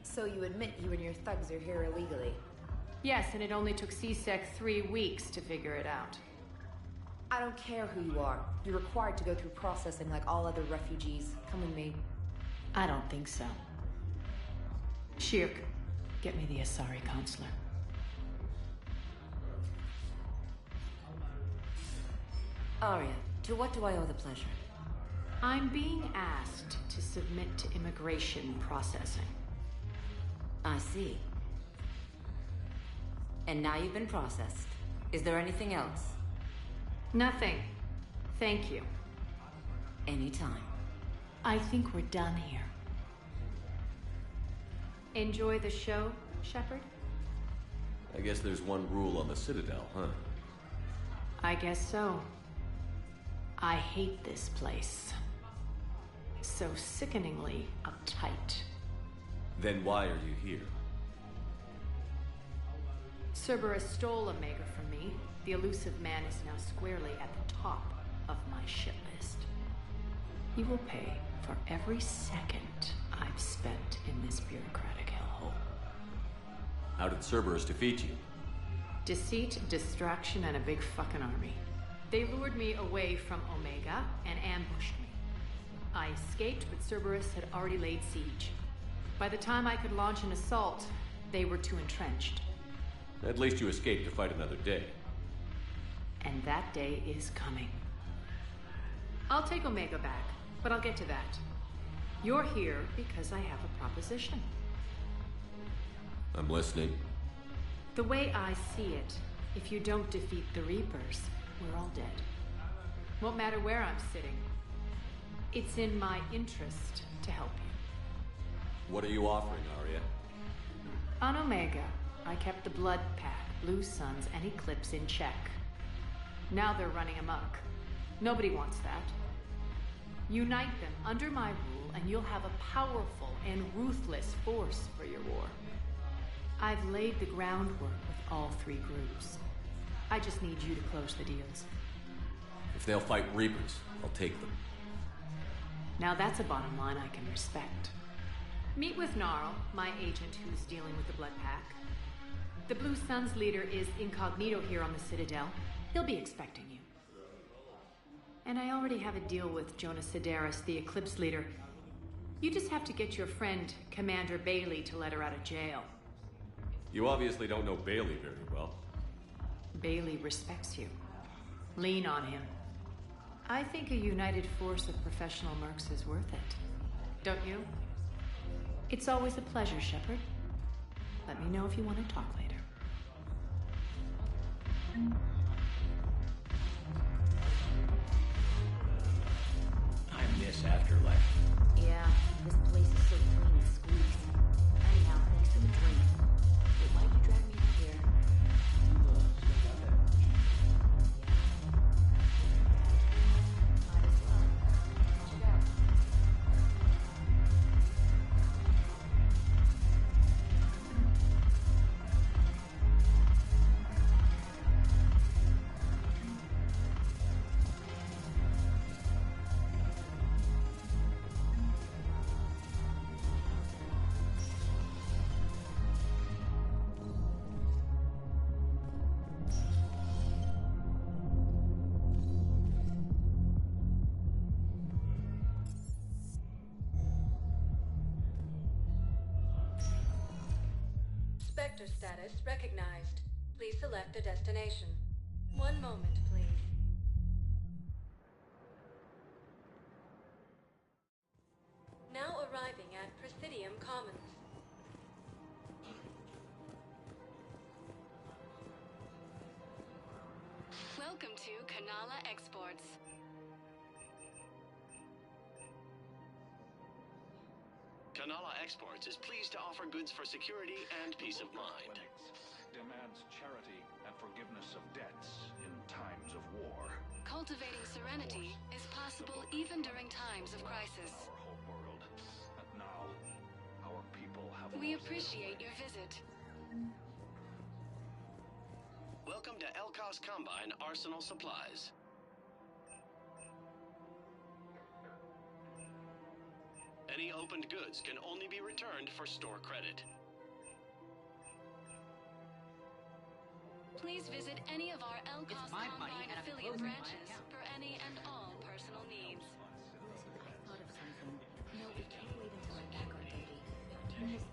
So you admit you and your thugs are here illegally? Yes, and it only took C-Sec 3 weeks to figure it out. I don't care who you are. You're required to go through processing like all other refugees. Come with me. I don't think so. Shirk, get me the Asari counselor. Arya, to what do I owe the pleasure? I'm being asked to submit to immigration processing. I see. And now you've been processed. Is there anything else? Nothing. Thank you. Anytime. I think we're done here. Enjoy the show, Shepard? I guess there's one rule on the Citadel, huh? I guess so. I hate this place. So sickeningly uptight. Then why are you here? Cerberus stole Omega from me. The Illusive Man is now squarely at the top of my shit list. You will pay for every second I I've spent in this bureaucratic hellhole. How did Cerberus defeat you? Deceit, distraction, and a big fucking army. They lured me away from Omega and ambushed me. I escaped, but Cerberus had already laid siege. By the time I could launch an assault, they were too entrenched. At least you escaped to fight another day. And that day is coming. I'll take Omega back, but I'll get to that. You're here because I have a proposition. I'm listening. The way I see it, if you don't defeat the Reapers, we're all dead. Won't matter where I'm sitting. It's in my interest to help you. What are you offering, Aria? On Omega, I kept the Blood Pack, Blue Suns, and Eclipse in check. Now they're running amok. Nobody wants that. Unite them under my rule, and you'll have a powerful and ruthless force for your war. I've laid the groundwork with all three groups. I just need you to close the deals. If they'll fight Reapers, I'll take them. Now that's a bottom line I can respect. Meet with Gnarl, my agent who's dealing with the Blood Pack. The Blue Suns leader is incognito here on the Citadel. He'll be expecting you. And I already have a deal with Jonas Sidaris, the Eclipse leader. You just have to get your friend, Commander Bailey, to let her out of jail. You obviously don't know Bailey very well. Bailey respects you. Lean on him. I think a united force of professional mercs is worth it. Don't you? It's always a pleasure, Shepard. Let me know if you want to talk later. I miss Afterlife. Yeah, this place is so clean and squeaks. Anyhow, thanks for the drink. But why'd you drag me in here? Sector status recognized. Please select a destination. One moment, please. Now arriving at Prothean Commons. Welcome to Kanala Exports. Kanala Exports is pleased to offer goods for security and peace of mind. Demands charity and forgiveness of debts in times of war. Cultivating serenity is possible even during times of crisis. Our whole world. And now, our people have We appreciate your visit. Welcome to Elkos Combine Arsenal Supplies. Any opened goods can only be returned for store credit. Please visit any of our Elkos Combine affiliate branches for any and all personal needs. I thought of something. No, we can't wait until I'm back on duty. Turn this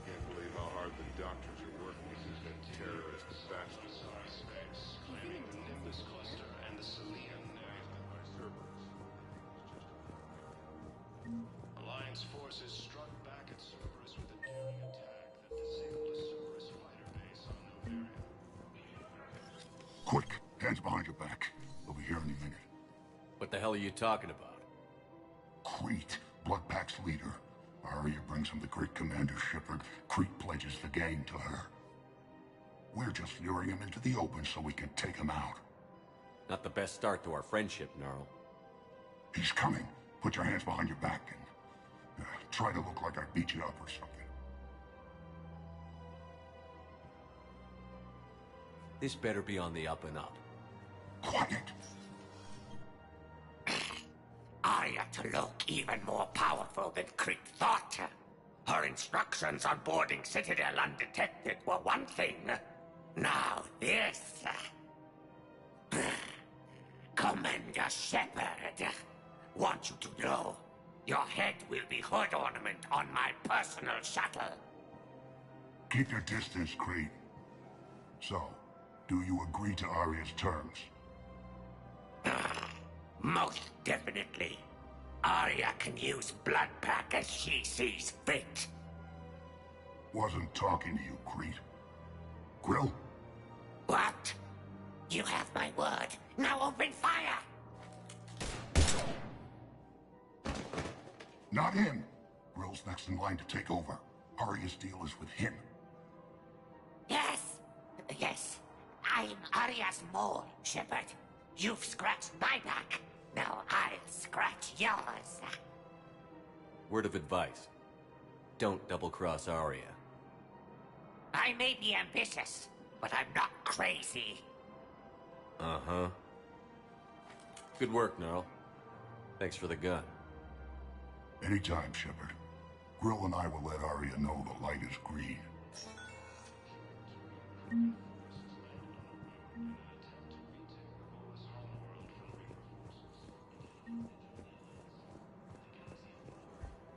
Can't believe how hard the doctors are working to get terrorists bastardized. Claiming the Nimbus cluster and the Selenium. Alliance forces struck back at Cerberus with a daring attack that disabled a Cerberus fighter base on Novaria. Quick, hands behind your back. We'll be here any minute. What the hell are you talking about? Crete, Bloodpack's leader. Aria brings him the great Commander Shepard. Crete pledges the gang to her. We're just luring him into the open so we can take him out. Not the best start to our friendship, Gnarl. He's coming. Put your hands behind your back and try to look like I beat you up or something. This better be on the up and up. Quiet. Arya to look even more powerful than Krieg thought. Her instructions on boarding Citadel undetected were one thing. Now this... Commander Shepard, want you to know, your head will be hood ornament on my personal shuttle. Keep your distance, Krieg. So, do you agree to Arya's terms? Most definitely. Arya can use blood pack as she sees fit. Wasn't talking to you, Krieg. Grill? What? You have my word. Now open fire! Not him. Grill's next in line to take over. Arya's deal is with him. Yes. Yes. I'm Arya's mole, Shepard. You've scratched my back. Now I'll scratch yours. Word of advice. Don't double-cross Arya. I may be ambitious, but I'm not crazy. Uh-huh. Good work, Gnarl. Thanks for the gun. Anytime, Shepard. Grill and I will let Arya know the light is green.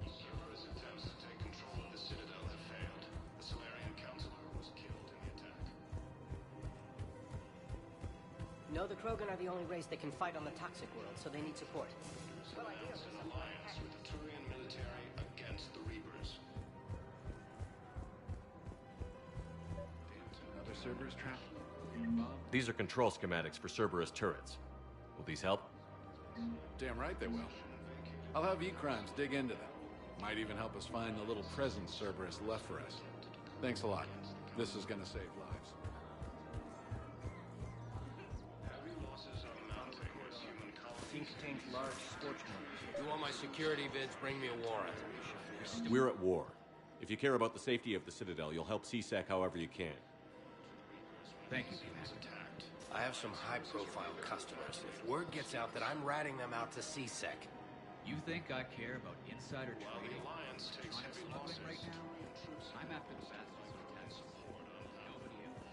Cerberus attempts to take control of the Citadel have failed. The Solarian Counselor was killed in the attack. No, the Krogan are the only race that can fight on the toxic world, so they need support. Announce an alliance with the Turian military against the Reapers. Another Cerberus trap? These are control schematics for Cerberus turrets. Will these help? Damn right they will. I'll have E-Crimes dig into them. Might even help us find the little presents Cerberus left for us. Thanks a lot. This is gonna save lives. Heavy losses are mounting as human colonies. Team contains large scorch marks. You want my security bids, bring me a warrant. We're at war. If you care about the safety of the Citadel, you'll help CSEC however you can. Thank you, Commander. I have some high-profile customers. If word gets out that I'm ratting them out to CSEC. You think I care about insider While the trading? alliance takes Trying to heavy smuggle losses, it right now? Turian troops I'm after the best. Nobody else.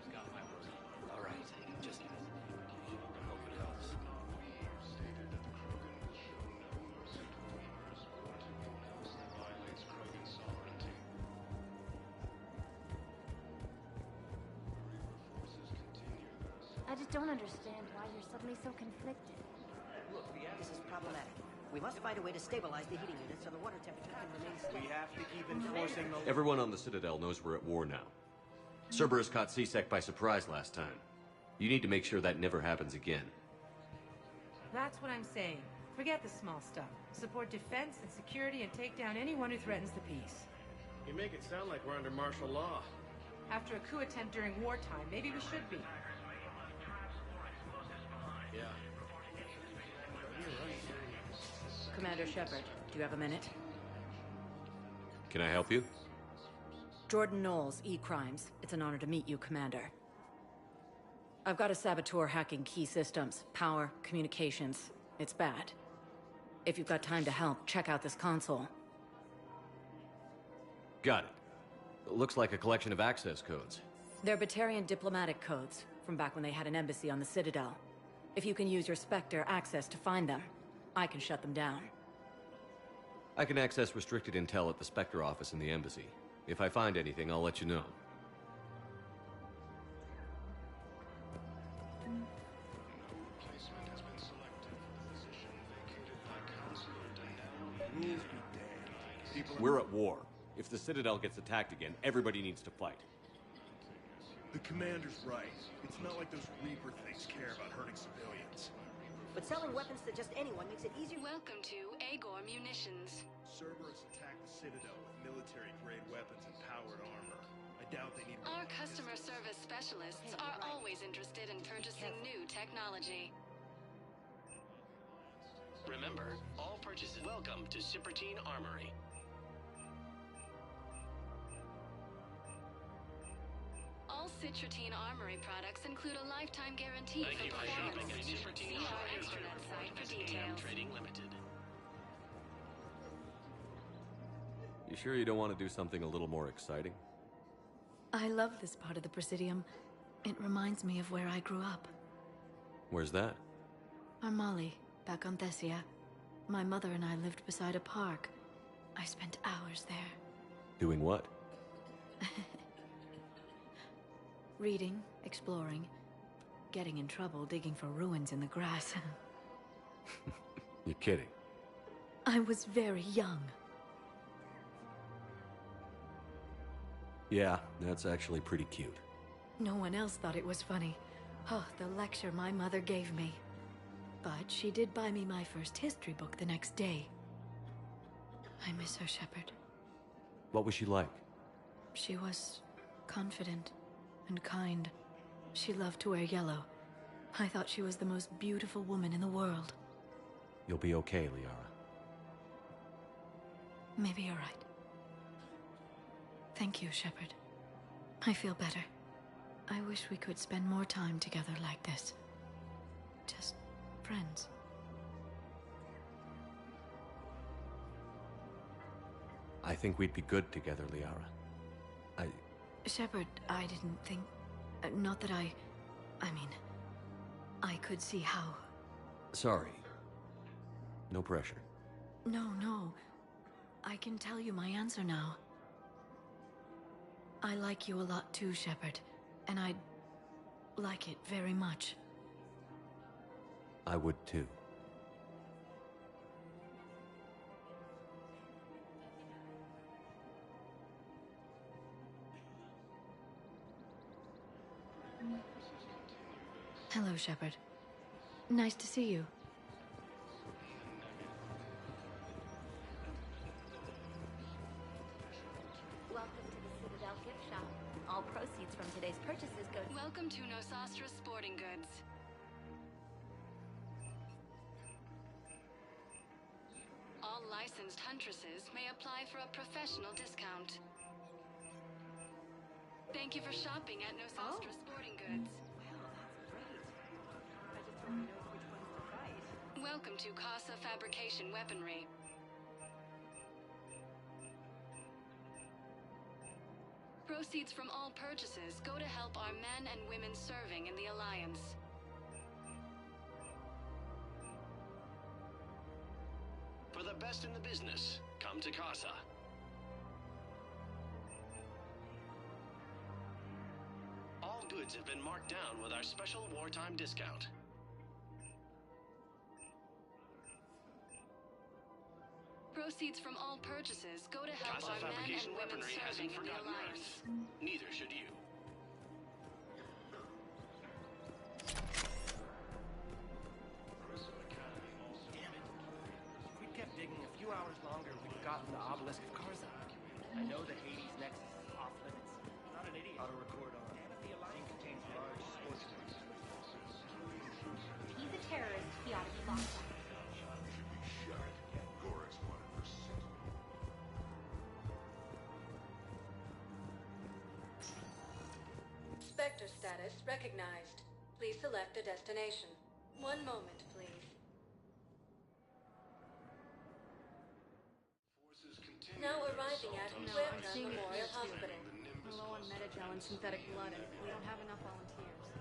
He's got my word. All right, just hope it helps. stated that the Krogan will show no mercy to the Reapers or to anyone else that violates Krogan sovereignty. I just don't understand why you're suddenly so conflicted. Look, this is problematic. We must find a way to stabilize the heating unit so the water temperature can remain steady. We have to keep enforcing the... Everyone on the Citadel knows we're at war now. Cerberus caught CSEC by surprise last time. You need to make sure that never happens again. That's what I'm saying. Forget the small stuff. Support defense and security and take down anyone who threatens the peace. You make it sound like we're under martial law. After a coup attempt during wartime, maybe we should be. Yeah. Commander Shepard, do you have a minute? Can I help you? Jordan Knowles, E-Crimes. It's an honor to meet you, Commander. I've got a saboteur hacking key systems, power, communications. It's bad. If you've got time to help, check out this console. Got it. Looks like a collection of access codes. They're Batarian diplomatic codes, from back when they had an embassy on the Citadel. If you can use your Spectre access to find them, I can shut them down. I can access restricted intel at the Spectre office in the embassy. If I find anything, I'll let you know. Replacement has been selected for the position vacated by Counselor Denell. We're at war. If the Citadel gets attacked again, everybody needs to fight. The Commander's right. It's not like those Reaper things care about hurting civilians. But selling weapons to just anyone makes it easier. Welcome to Agor Munitions. Cerberus attacked the Citadel with military-grade weapons and powered armor. I doubt they need... Our customer service specialists are always interested in purchasing new technology. Remember, all purchases welcome to Superweapon Armory. All Citrotine Armory products include a lifetime guarantee Thank for you for performance. shopping at Citrotine See our Armory intranet site for as details. Trading Limited. You sure you don't want to do something a little more exciting? I love this part of the Presidium. It reminds me of where I grew up. Where's that? Armali, back on Thessia. My mother and I lived beside a park. I spent hours there. Doing what? Reading, exploring, getting in trouble digging for ruins in the grass. You're kidding. I was very young. Yeah, that's actually pretty cute. No one else thought it was funny. Oh, the lecture my mother gave me. But she did buy me my first history book the next day. I miss her, Shepard. What was she like? She was confident and kind. She loved to wear yellow. I thought she was the most beautiful woman in the world. You'll be okay, Liara. Maybe you're right. Thank you, Shepard. I feel better. I wish we could spend more time together like this. Just friends. I think we'd be good together, Liara. Shepard, I didn't think... not that I mean... I could see how... Sorry. No pressure. No. I can tell you my answer now. I like you a lot too, Shepard. And I'd like it very much. I would too. Hello, Shepard. Nice to see you. Welcome to the Citadel gift shop. All proceeds from today's purchases go to... Welcome to Nosastra Sporting Goods. All licensed huntresses may apply for a professional discount. Thank you for shopping at Nosastra Sporting Goods. Welcome to Casa Fabrication Weaponry. Proceeds from all purchases go to help our men and women serving in the Alliance. For the best in the business, come to Casa. All goods have been marked down with our special wartime discount. Proceeds from all purchases go to help Casa our men and Fabrication women Weaponry serving hasn't in the forgotten Alliance. Earth. Neither should you. Damn it. If we'd kept digging a few hours longer, we'd have gotten the obelisk of Karza. I know the Hades nexus is off limits. Not an idiot. Auto record on. Damn it, the Alliance contains large sports. If he's a terrorist, he ought to be locked up. Spectre status recognized. Please select a destination. One moment, please. Now arriving at Huerta Memorial Hospital. We're low on Metagel and synthetic blood, and we don't have enough volunteers.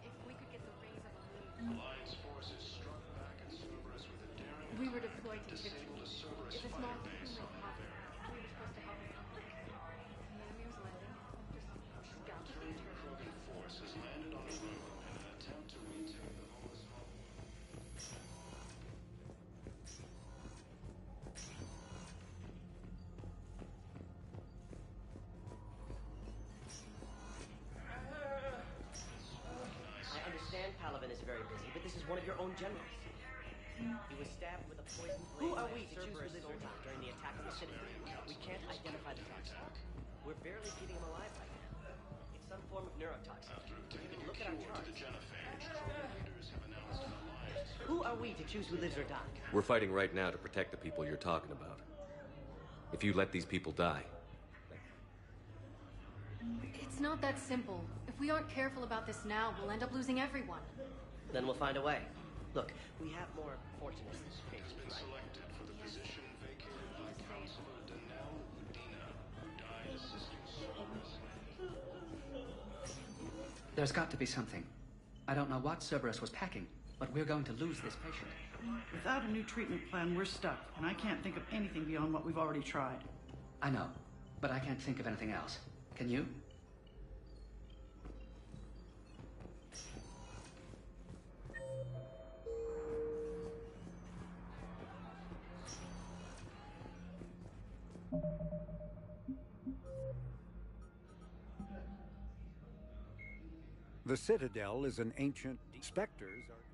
If we could get the rays of a Alliance forces struck back at Cerberus with a daring We were deployed to disabled Victory. a Cerberus It's a small flight base human on coffin. We were supposed to help it. The enemy was landing. Just scout the return. Krogan force has landed on the moon in an attempt to retake the Homeless Home. I understand Paladin is very busy, but this is one of your own generals. He was stabbed with a poison blade. Who are we to choose who lives or not during the attack on the city? We can't identify the toxin. We're barely keeping him alive right now. It's some form of neurotoxin. You can look at our charts. Who are we to choose who lives or dies? We're fighting right now to protect the people you're talking about. If you let these people die... It's not that simple. If If we aren't careful about this now, we'll end up losing everyone. Then we'll find a way. Look, we have more fortunate Has been selected for the position vacated by Counselor Danelle Udina, who died assisting Cerberus. There's got to be something. I don't know what Cerberus was packing, but we're going to lose this patient. Without a new treatment plan, we're stuck, and I can't think of anything beyond what we've already tried. I know, but I can't think of anything else. Can you? The Citadel is an ancient... Spectres are...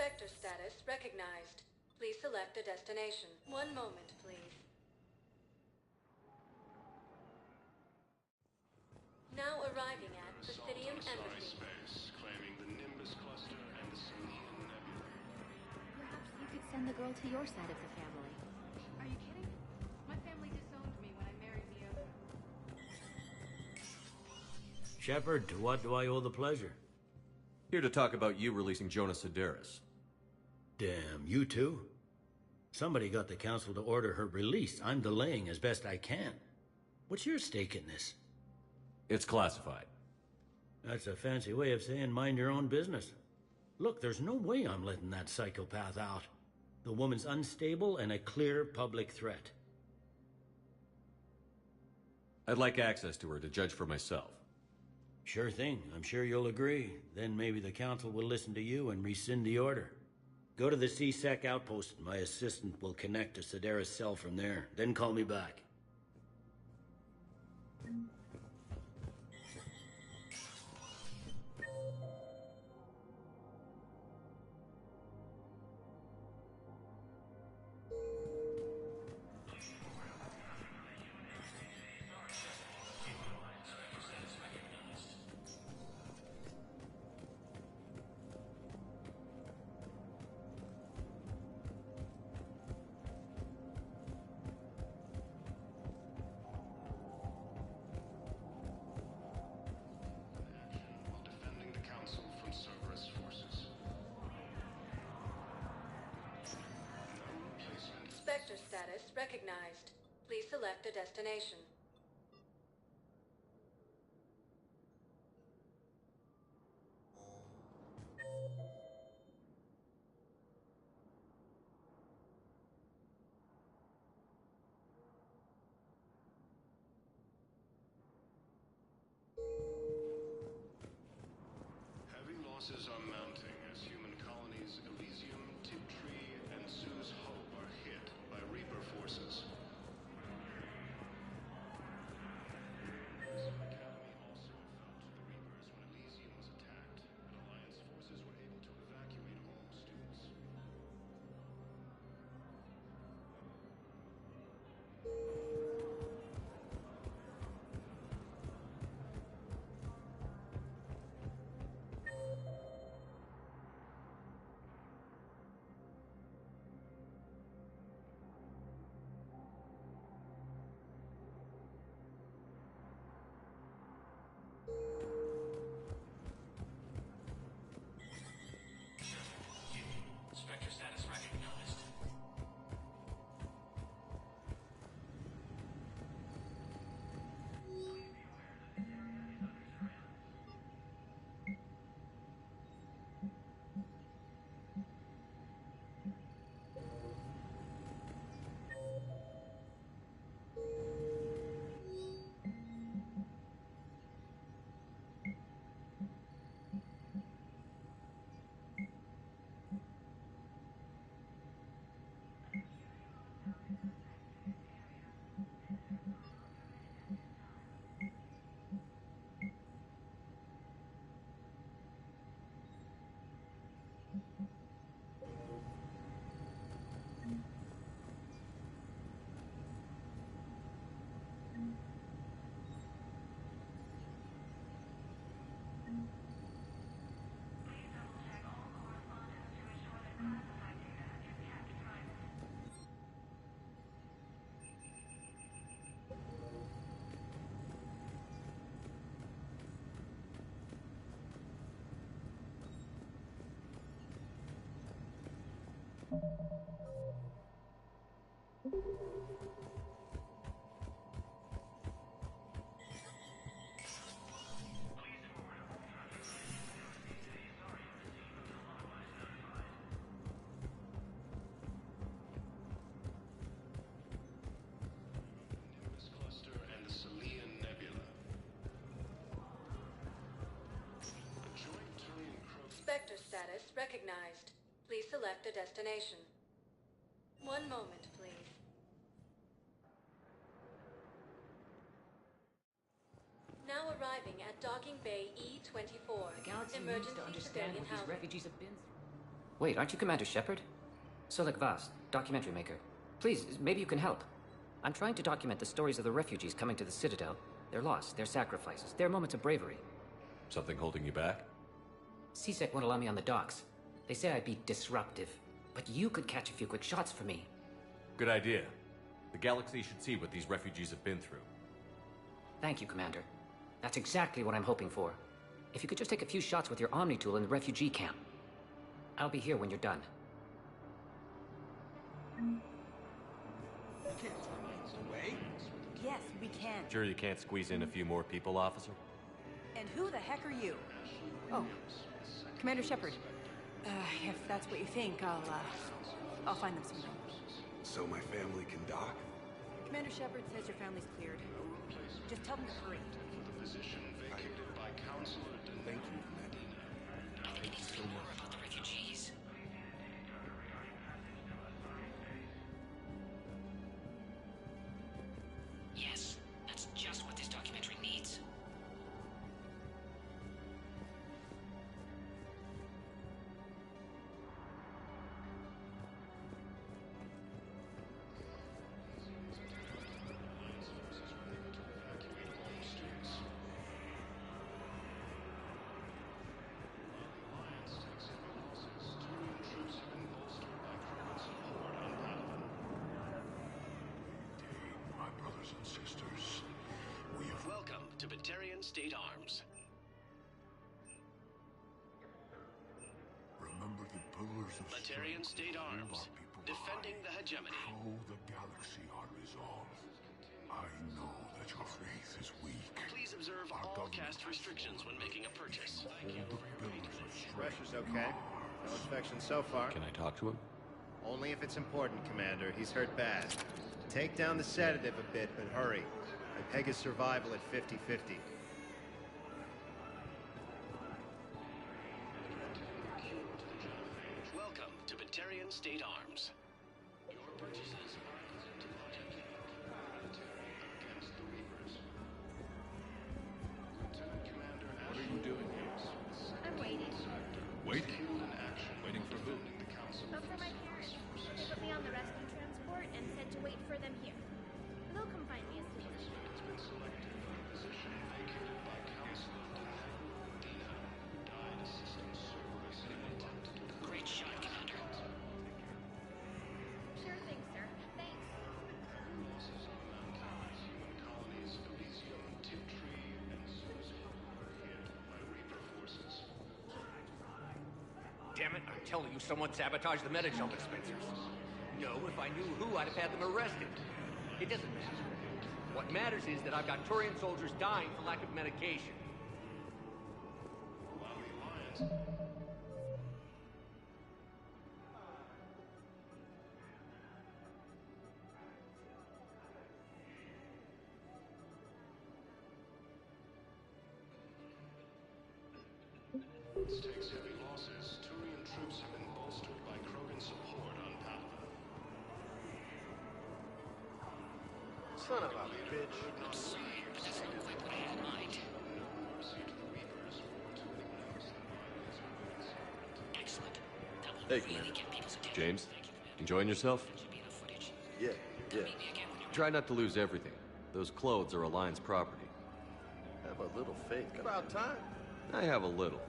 Spectre status recognized. Please select a destination. One moment, please. Now arriving at Prothean Embassy. Space, claiming the Nimbus cluster and the Simian Nebula. Perhaps you could send the girl to your side of the family. Are you kidding? My family disowned me when I married the other. Shepard, to what do I owe the pleasure? Here to talk about you releasing Jonas Cerberus. Damn, you too? Somebody got the council to order her release. I'm delaying as best I can. What's your stake in this? It's classified. That's a fancy way of saying mind your own business. Look, there's no way I'm letting that psychopath out. The woman's unstable and a clear public threat. I'd like access to her to judge for myself. Sure thing. I'm sure you'll agree. Then maybe the council will listen to you and rescind the order. Go to the C-Sec outpost. My assistant will connect to Cerberus' cell from there. Then call me back. Spectre status recognized. Please select a destination. Heavy losses are mounting as human colonies Elysium, Tiptree, and Zeus Hope are hit by Reaper forces. Spectre status recognized. Please select a destination. One moment, please. Now arriving at Docking Bay E-24. The galaxy needs Emergency to understand civilian what these housing. refugees have been through. Wait, aren't you Commander Shepard? Solek Vast, documentary maker. Please, maybe you can help. I'm trying to document the stories of the refugees coming to the Citadel. Their loss, their sacrifices, their moments of bravery. Something holding you back? CSEC won't allow me on the docks. They say I'd be disruptive. But you could catch a few quick shots for me. Good idea. The galaxy should see what these refugees have been through. Thank you, Commander. That's exactly what I'm hoping for. If you could just take a few shots with your Omni tool in the refugee camp. I'll be here when you're done. You can't turn things away. Yes, we can. Sure you can't squeeze in a few more people, officer? And who the heck are you? Oh, Commander Shepard. If that's what you think, I'll find them soon. So my family can dock? Commander Shepard says your family's cleared. Just tell them to hurry. The position vacated by Counselor Denise. Thank you, Commander. Thank you so much. About the refugees. Yes, that's just what this documentary needs. My brothers and sisters, we have... Welcome to Batarian State Arms. Remember the pillars of Batarian State Arms. Defending the hegemony. Control the galaxy are resolved. I know that your faith is weak. Please observe all cast restrictions when making a purchase. Hold the pillars of strength. Pressure's okay. No infection so far. Can I talk to him? Only if it's important, Commander. He's hurt bad. Take down the sedative a bit, but hurry. I peg his survival at 50-50. Welcome to Batarian State Arms. Your purchases are equivalent to project against the Reapers. Lieutenant Commander What are you doing here? I'm waiting. Waiting? killed in action. Waiting for who? Defending the Council. But for my parents. They put me on the rescue transport and said to wait for them here. They'll come find me as soon as they It's been selected for the position vacated by Counselor Dina. Died assisting Cerberus in an attempt to Great shot, Commander. Sure thing, sir. Thanks. losses on mankind. Colonies Elysium, Tiptree, and Susan were hit by Reaper forces. Damn it, I'm telling you, someone sabotaged the Medi-Jump dispensers. No, if I knew who, I'd have had them arrested. It doesn't matter. What matters is that I've got Turian soldiers dying for lack of medication. While the Alliance... takes heavy losses. Turian troops have been bolstered by Krogan support on Palaven. Son of a bitch. I'm sorry, but that's not quite what I had in mind. Excellent. That will Hey, really Commander. get people's attention. James, enjoying yourself? Yeah. Try not to lose everything. Those clothes are Alliance property. Have a little faith. About time. I have a little.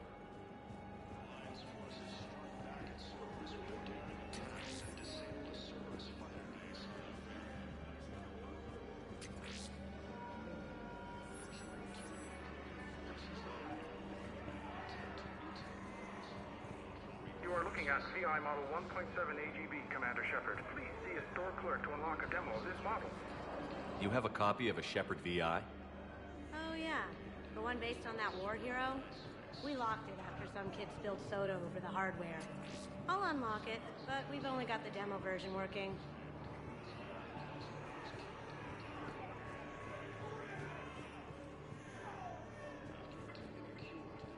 You are looking looking at VI model 1.7 AGB, Commander Shepard. Please see a store clerk to unlock a demo of this model. You have a copy of a Shepard VI? Oh yeah, the one based on that war hero? We locked it after some kid spilled soda over the hardware. I'll unlock it, but we've only got the demo version working.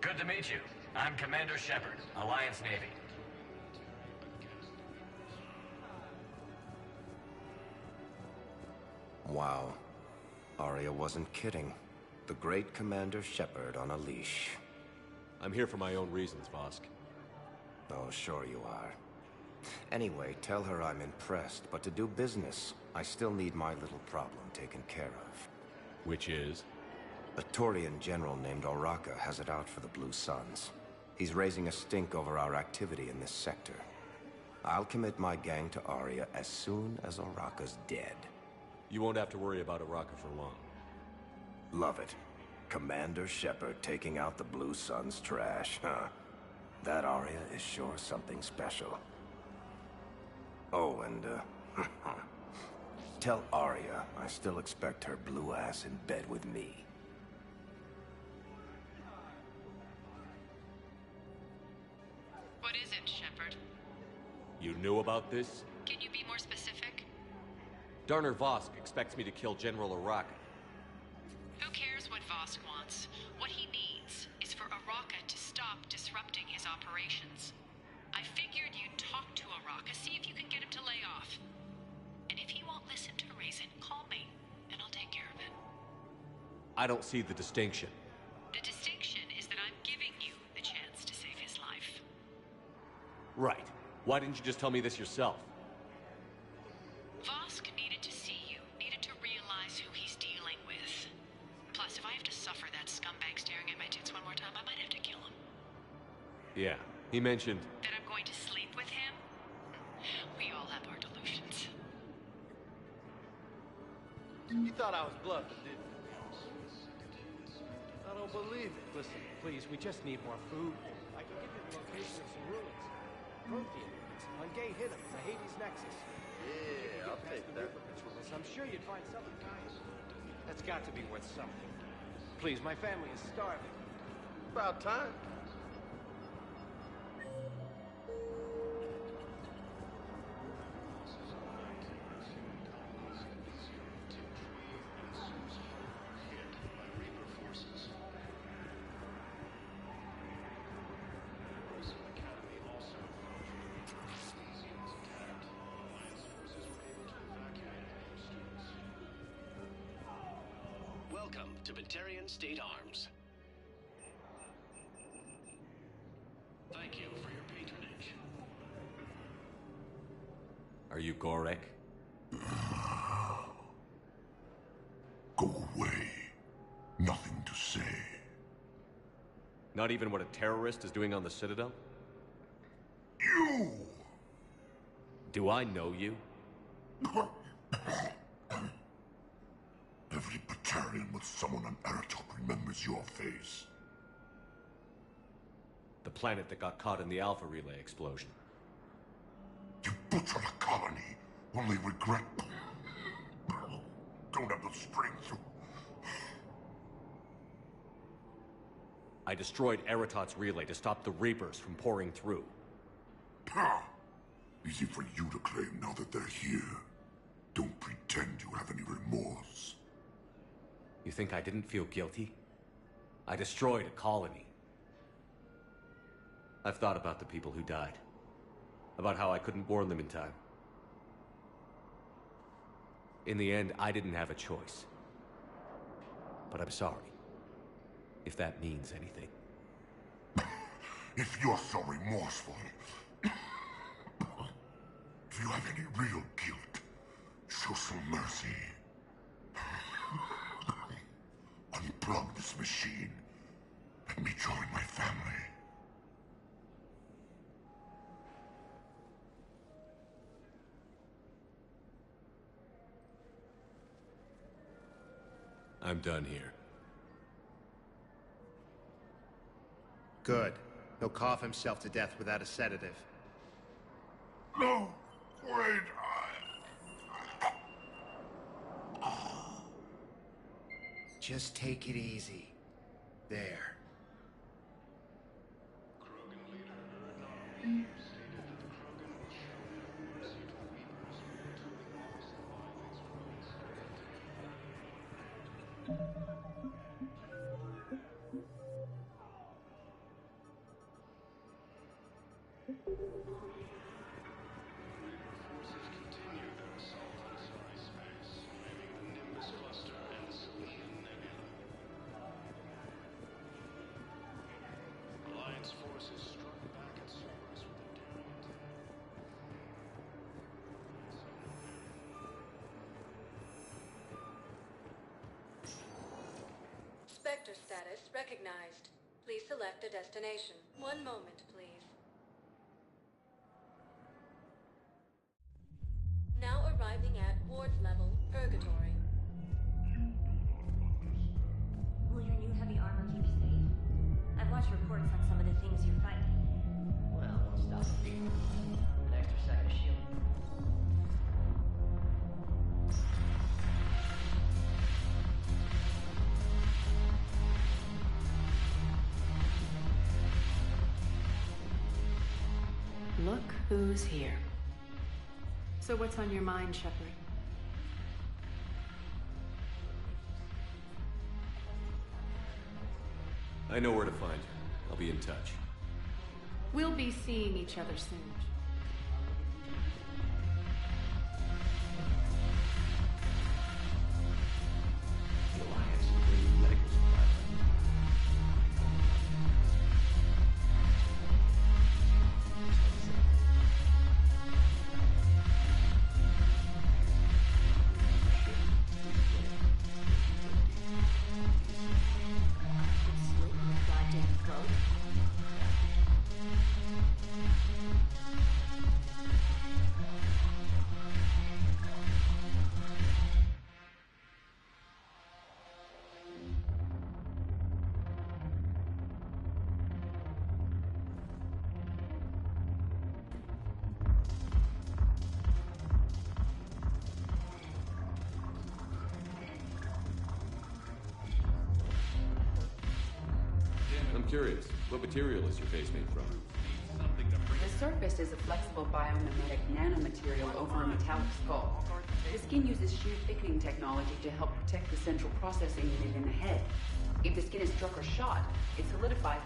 Good to meet you. I'm Commander Shepard, Alliance Navy. Wow. Aria wasn't kidding. The great Commander Shepard on a leash. I'm here for my own reasons, Vosk. Oh, sure you are. Anyway, tell her I'm impressed, but to do business, I still need my little problem taken care of. Which is? A Taurian general named Oraka has it out for the Blue Suns. He's raising a stink over our activity in this sector. I'll commit my gang to Aria as soon as Oraka's dead. You won't have to worry about Oraka for long. Love it. Commander Shepard taking out the Blue Suns trash, huh? That Aria is sure something special. Oh, and, tell Aria I still expect her blue ass in bed with me. What is it, Shepard? You knew about this? Can you be more specific? Darner Vosk expects me to kill General Oraka. Who cares what Vosk wants? What he needs is for Oraka to stop disrupting his operations. I figured you'd talk to Oraka, see if you can get him to lay off. And if he won't listen to reason, call me, and I'll take care of it. I don't see the distinction. The distinction is that I'm giving you the chance to save his life. Right. Why didn't you just tell me this yourself? Vosk needed to see you, needed to realize who he's dealing with. Plus, if I have to suffer that scumbag staring at my tits one more time, I might have to kill him. Yeah, he mentioned... That I'm going to sleep with him? We all have our delusions. You thought I was bluffing, didn't you? I don't believe it. Listen, please, we just need more food. I can give you the location of some ruins. Prothean ruins on Gay Hittim, the Hades Nexus. Yeah, I'll take that. Rituals. I'm sure you'd find something nice. That's got to be worth something. Please, my family is starving. About time. Welcome to Batarian State Arms. Thank you for your patronage. Are you Gorek? Go away. Nothing to say. Not even what a terrorist is doing on the Citadel? You! Do I know you? Every Batarian with someone on Aratok remembers your face. The planet that got caught in the Alpha Relay explosion. You butchered a colony, only regret... Don't have the strength to... I destroyed Eratot's relay to stop the Reapers from pouring through. Pah! Easy for you to claim now that they're here. Don't pretend you have any remorse. You think I didn't feel guilty? I destroyed a colony. I've thought about the people who died. About how I couldn't warn them in time. In the end, I didn't have a choice. But I'm sorry. If that means anything. If you're so remorseful, if you have any real guilt, show some mercy. Unplug this machine. Let me join my family. I'm done here. Good. He'll cough himself to death without a sedative. No, wait, Just take it easy. There. Alliance forces struck back at Cerberus with a detained. Spectre status recognized. Please select a destination. One moment, please. Now arriving at Ward's level, Purgatory. Will your new heavy armor keep you safe? I've watched reports on some of the things you're fighting. Well, won't stop me. An extra second of shield. Look who's here. So what's on your mind, Shepard? I know where to find you. I'll be in touch. We'll be seeing each other soon. The Alliance is bringing medical supplies. Goddamn goat. I'm curious, what material is your face made from? The surface is a flexible biomimetic nanomaterial over a metallic skull. The skin uses shear thickening technology to help protect the central processing unit in the head. If the skin is struck or shot, it solidifies.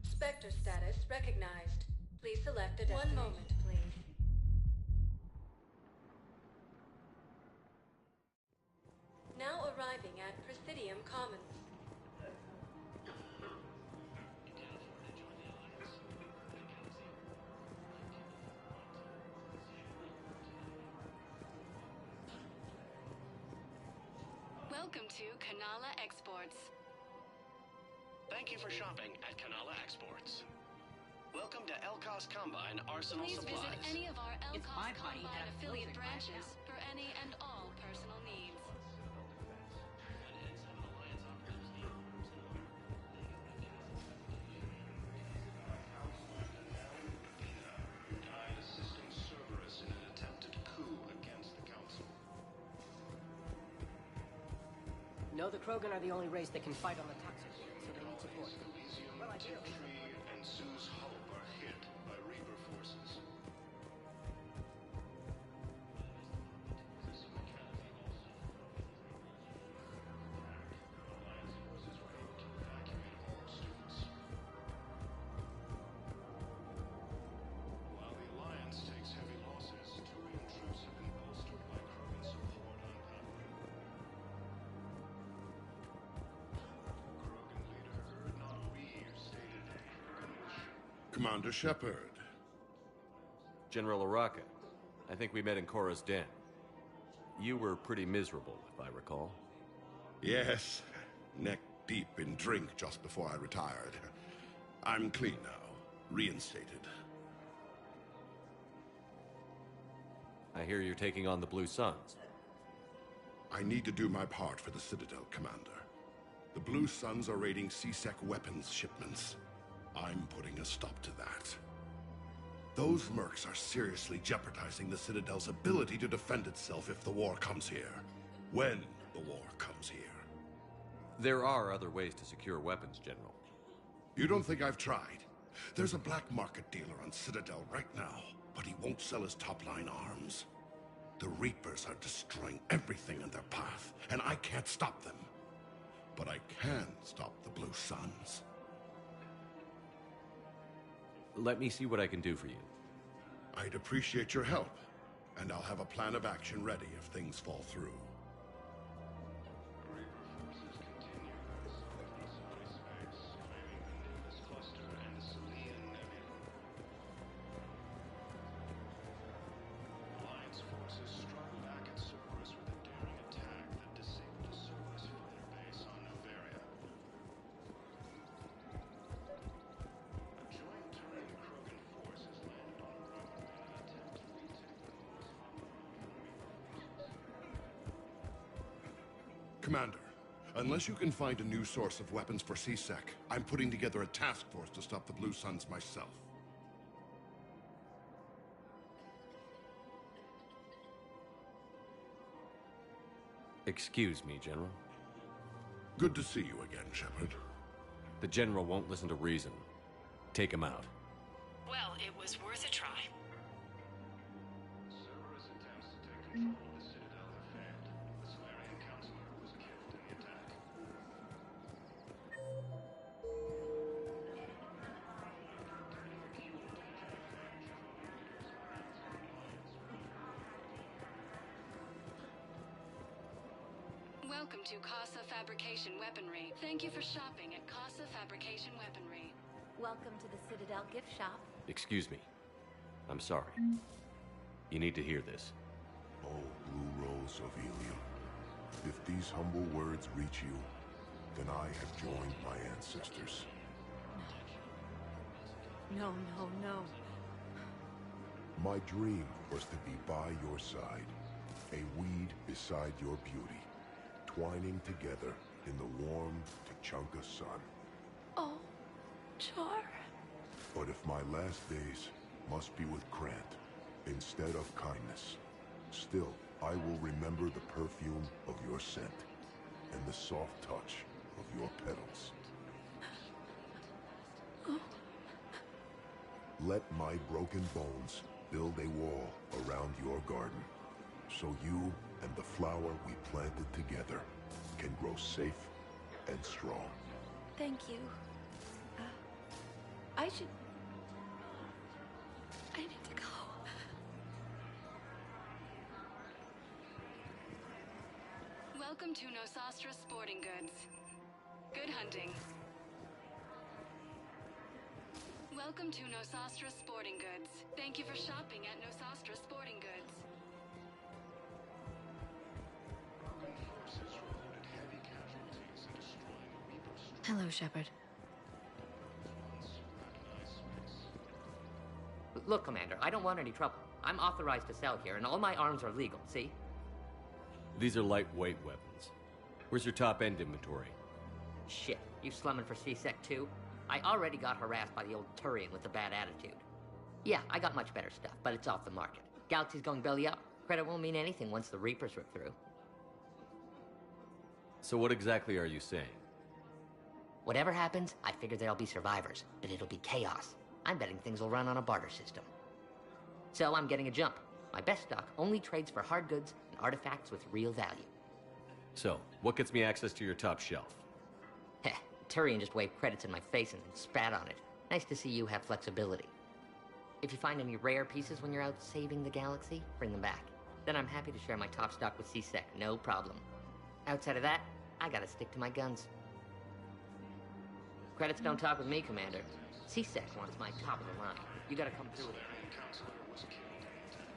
Spectre status recognized. Please select a destination. One moment, please. Now arriving at Presidium Commons. Welcome to Kanala Exports. Thank you for shopping at Kanala Exports. Welcome to Elkos Combine Arsenal Please Supplies. visit any of our It's my Elkos party Combine and I'm affiliate closing right branches for any and all personal needs. Died assisting Cerberus in an attempted coup against the Council. No, the Krogan are the only race that can fight on the toxic world, so they need support. Elysium, Tiptree, and Sue's Hope are hit by Reaper forces. Alliance forces were able to evacuate all students. While the Alliance takes heavy losses, Turian troops have been bolstered by Krogan support on Pathway. Krogan leader Erdnot Weir stated, Commander Shepard. General Araka, I think we met in Cora's den. You were pretty miserable, if I recall. Yes, neck deep in drink just before I retired. I'm clean now. Reinstated. I hear you're taking on the Blue Suns. I need to do my part for the Citadel, Commander. The Blue Suns are raiding C-Sec weapons shipments. I'm putting a stop to that. Those mercs are seriously jeopardizing the Citadel's ability to defend itself if the war comes here. When the war comes here. There are other ways to secure weapons, General. You don't think I've tried? There's a black market dealer on Citadel right now, but he won't sell his top-line arms. The Reapers are destroying everything in their path, and I can't stop them. But I can stop the Blue Suns. Let me see what I can do for you. I'd appreciate your help, and I'll have a plan of action ready if things fall through. Alliance forces struck back at Cerberus with a daring attack that disabled a Cerberus fighter base on Novaria. A joint Turian-Krogan force has landed on Rome in an attempt to retake the most Commander, unless you can find a new source of weapons for C-Sec, I'm putting together a task force to stop the Blue Suns myself. Excuse me, General. Good to see you again, Shepard. The General won't listen to reason. Take him out. Well, it was worth a try. Cerberus attempts to take control of the Citadel have failed. The Solarian counselor was killed in the attack. Welcome to Casa Fabrication Weaponry. Thank you for shopping at Casa Fabrication Weaponry. Welcome to the Citadel gift shop. Excuse me. I'm sorry. You need to hear this. Oh, Blue Rose of Ilium. If these humble words reach you, then I have joined my ancestors. No, no, no. My dream was to be by your side, a weed beside your beauty, twining together in the warm Tuchanka sun. Oh, Char. But if my last days must be with Krant instead of kindness, still I will remember the perfume of your scent and the soft touch of your petals. Let my broken bones build a wall around your garden, so you and the flower we planted together can grow safe and strong. Thank you. I need to go. Welcome to Nosastra Sporting Goods. Good hunting. Welcome to Nosastra Sporting Goods. Thank you for shopping at Nosastra Sporting Goods. Forces reported heavy casualties in destroying the Reaper structure. Hello, Shepard. Look, Commander, I don't want any trouble. I'm authorized to sell here, and all my arms are legal, see? These are lightweight weapons. Where's your top-end inventory? Shit, you slumming for C-Sec too? I already got harassed by the old Turian with the bad attitude. Yeah, I got much better stuff, but it's off the market. Galaxy's going belly up. Credit won't mean anything once the Reapers rip through. So what exactly are you saying? Whatever happens, I figure there'll be survivors, but it'll be chaos. I'm betting things will run on a barter system. So I'm getting a jump. My best stock only trades for hard goods and artifacts with real value. So, what gets me access to your top shelf? Heh, Turian just waved credits in my face and then spat on it. Nice to see you have flexibility. If you find any rare pieces when you're out saving the galaxy, bring them back. Then I'm happy to share my top stock with C-Sec, no problem. Outside of that, I gotta stick to my guns. Credits don't talk with me, Commander. C-Sec wants my top of the line. You gotta come through with it. Solarian counselor was killed in the attack.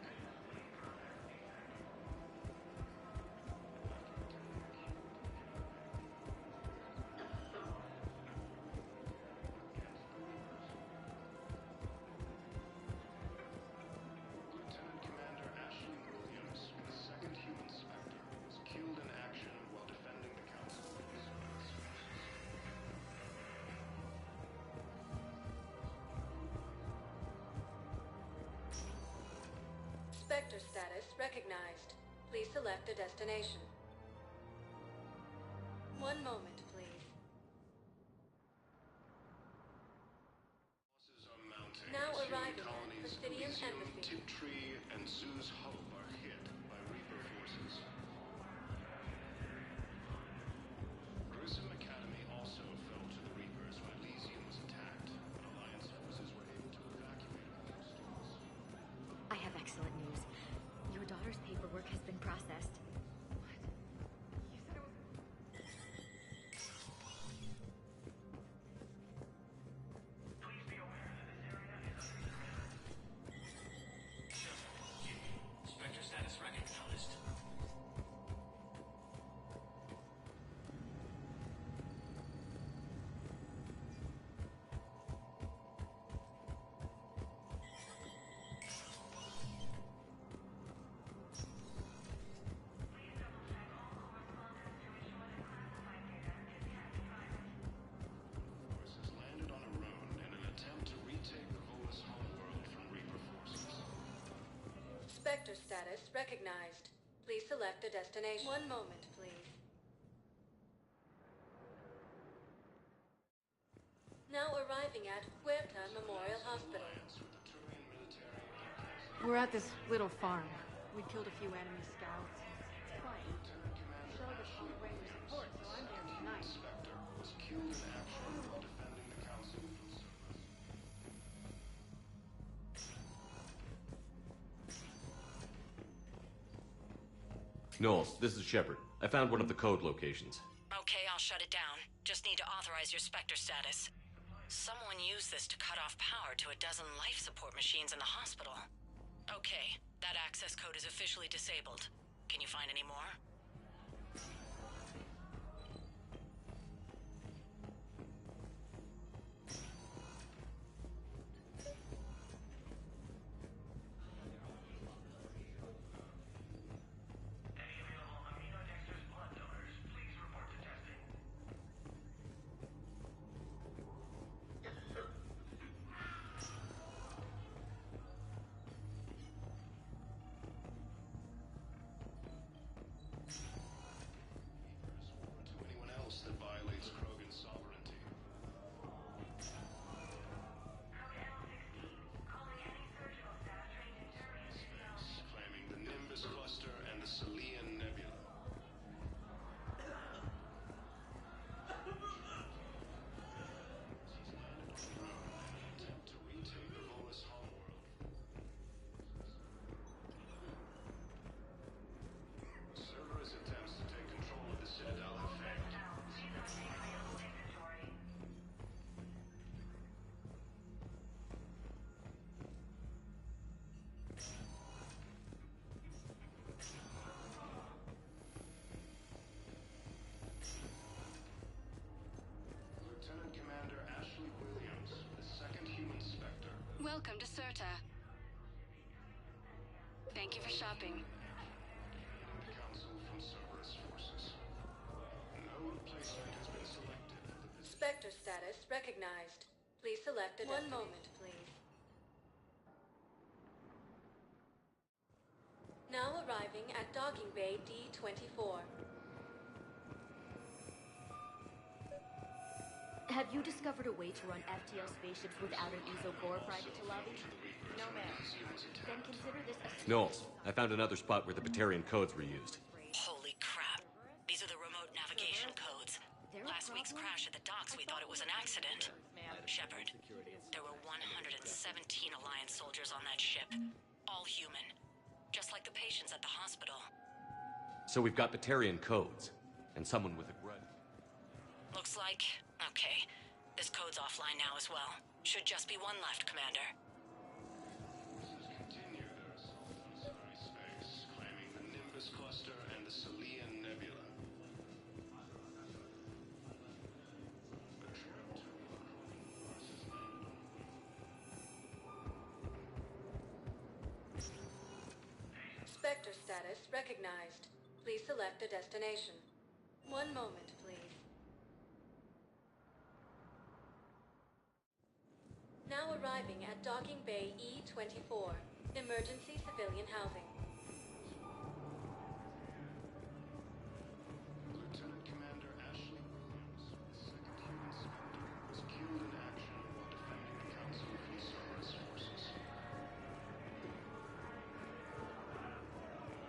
Spectre status recognized. Please select a destination. One moment, please. Forces are mounting. Now Human arriving at colonies Prothean Elysium, Embassy. Tiptree, and Zeus Hope are hit by Reaper forces. Grissom Academy also fell to the Reapers when Elysium was attacked, but Alliance forces were able to evacuate all their stores. I have excellent news. Your daughter's paperwork has been processed. Spectre status recognized. Forces landed on a road in an attempt to retake the Volus homeworld from Reaper forces. Spectre status recognized. Please select a destination. One moment, please. Now arriving at Huerta Memorial Hospital. We're at this little farm. We killed a few enemy scouts. It's quiet. Charlotte shoot Ranger support, so I'm there tonight. Spectre was killed in action while defending the Council from Cerberus. Knowles, this is Shepard. I found one of the code locations. Okay, I'll shut it down. Just need to authorize your Spectre status. Someone used this to cut off power to a dozen life support machines in the hospital. Okay, that access code is officially disabled. Can you find any more? To anyone else that violates Krogan's sovereignty. Space, claiming the Nimbus cluster and the Selian Nebula. Attempt to retake the Volus homeworld. Cerberus attempts to take control of the Citadel have failed. Lieutenant Commander Ashley Williams, the second human Spectre. Welcome to Certa. Thank you for shopping. The Council from Cerberus forces. No replacement has been selected for the visit. Spectre status recognized. Please select a destination. One moment, please. Now arriving at Docking Bay D-24. Have you discovered a way to run FTL spaceships without an ESO core private to lobby? No, ma'am. Then consider this a... Knowles, I found another spot where the Batarian codes were used. Holy crap. These are the remote navigation codes. Last week's crash at the docks, we thought it was an accident. Shepard, there were 117 Alliance soldiers on that ship. All human. Just like the patients at the hospital. So we've got Batarian codes, and someone with a grudge. Looks like... Okay. This code's offline now as well. Should just be one left, Commander. Forces continue their assault on cyberspace, claiming the Nimbus cluster and the Selian Nebula. A trip to Mars has landed on Spectre status recognized. Please select a destination. One moment, please. Now arriving at Docking Bay E-24. Emergency civilian housing. Lieutenant Commander Ashley Williams, the second human Spectre, was killed in action while defending the Council from Cerberus forces.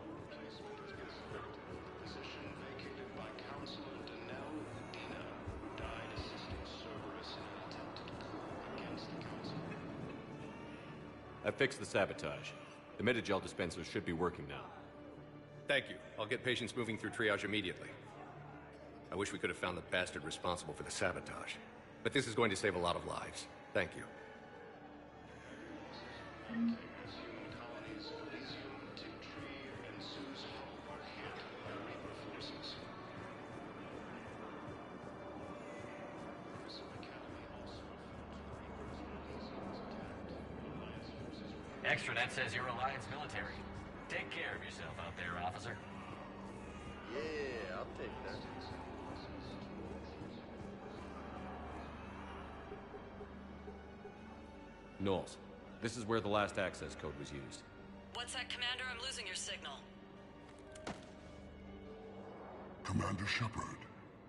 Replacement has been selected for the position vacated by Counselor Danelle Udina, who died assisting Cerberus in an attempted coup against the Council. I fixed the sabotage. The metagel dispensers should be working now. Thank you. I'll get patients moving through triage immediately. I wish we could have found the bastard responsible for the sabotage. But this is going to save a lot of lives. Thank you. Human colonies Elysium, Tiptree, and Zeus Home are hit by Reaper forces. Extranet says you're Alliance military. Take care of yourself out there, officer. Yeah, I'll take that. Knowles, this is where the last access code was used. What's that, Commander? I'm losing your signal. Commander Shepard,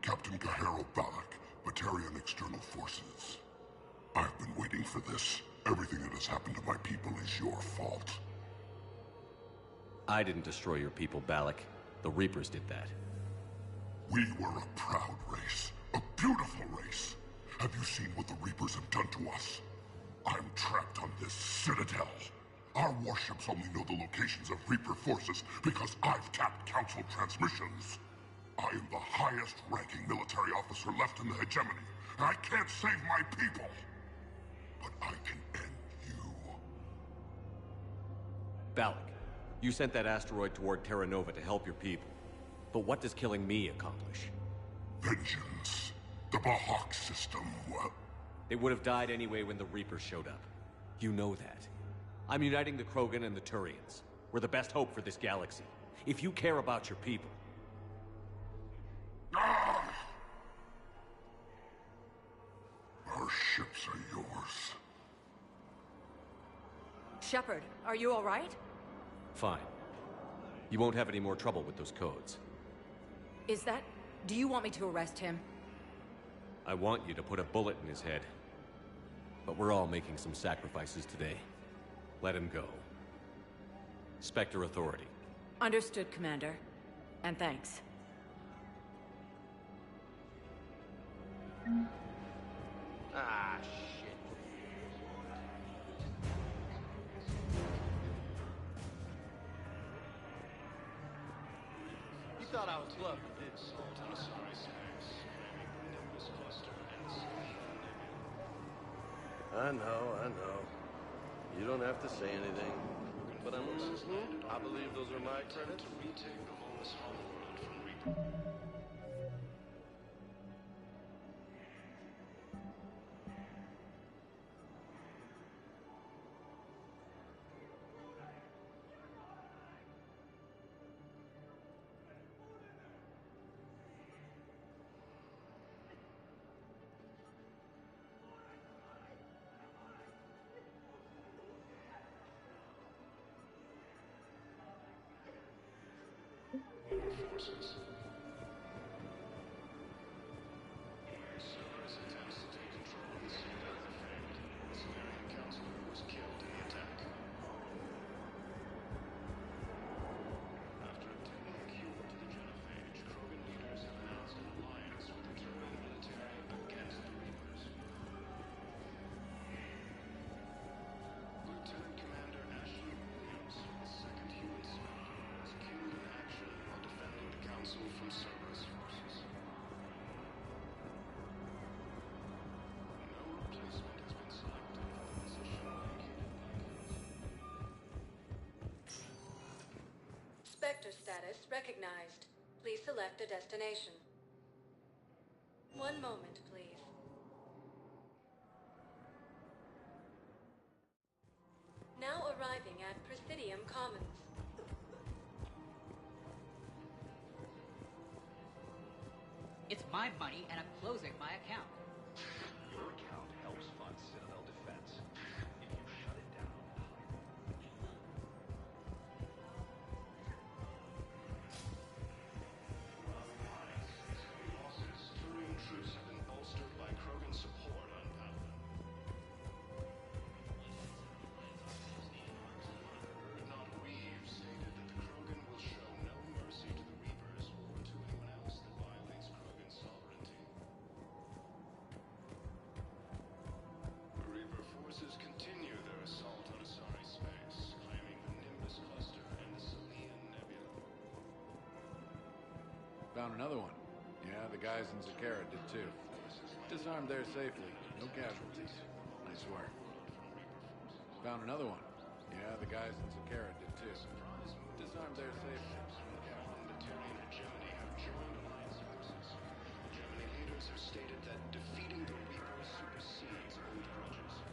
Captain Gahero Balak, Batarian External Forces. I've been waiting for this. Everything that has happened to my people is your fault. I didn't destroy your people, Balak. The Reapers did that. We were a proud race. A beautiful race. Have you seen what the Reapers have done to us? I'm trapped on this citadel. Our warships only know the locations of Reaper forces because I've tapped Council transmissions. I am the highest-ranking military officer left in the hegemony, and I can't save my people. But I can end you. Balak, you sent that asteroid toward Terra Nova to help your people. But what does killing me accomplish? Vengeance. The Bahak system, well... They would have died anyway when the Reapers showed up. You know that. I'm uniting the Krogan and the Turians. We're the best hope for this galaxy. If you care about your people... Ah! Our ships are yours. Shepard, are you all right? Fine. You won't have any more trouble with those codes. Is that... Do you want me to arrest him? I want you to put a bullet in his head. But we're all making some sacrifices today. Let him go. Spectre Authority. Understood, Commander. And thanks. Ah, shit. You thought I was bluffing, didn't you? Assault on Asari space, ramming the Nimbus cluster and sinking the Nebula. I know. You don't have to say anything. But I believe those are my credits. To retake the Volus homeworld from Reaper. Forces. Cerberus attempts to take control of the Citadel have failed. The Solarian Counselor was killed in the attack. After obtaining a cure to the genophage, Krogan leaders have announced an alliance with the Turian military against the Reapers. Lieutenant Commander Ashley Williams, the second human Spectre, was killed in action while defending the Council from Cerberus forces. No replacement has been selected for the position vacated by Spectre status recognized. Please select a destination. One moment, please. Now arriving at Presidium Commons. It's my money, and I'm closing my account. Your account helps fund Citadel defense. If you shut it down, Found another one. Yeah, the guys in Zakara did too. Disarmed there safely. No casualties. Nice work. Found another one. Yeah, the guys in Zakara did too. Disarmed there safely. No casualties. Germany have joined alliance forces. Germany leaders have stated that defeating the Reaper supersedes old grudges.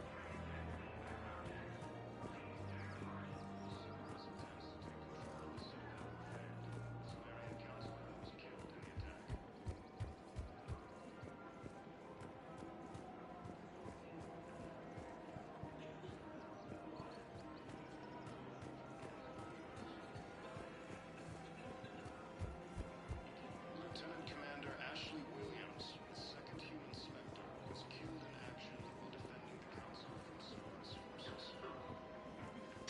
Lieutenant Commander Ashley Williams, the second human Spectre, was killed in action while defending the Council from Cerberus forces.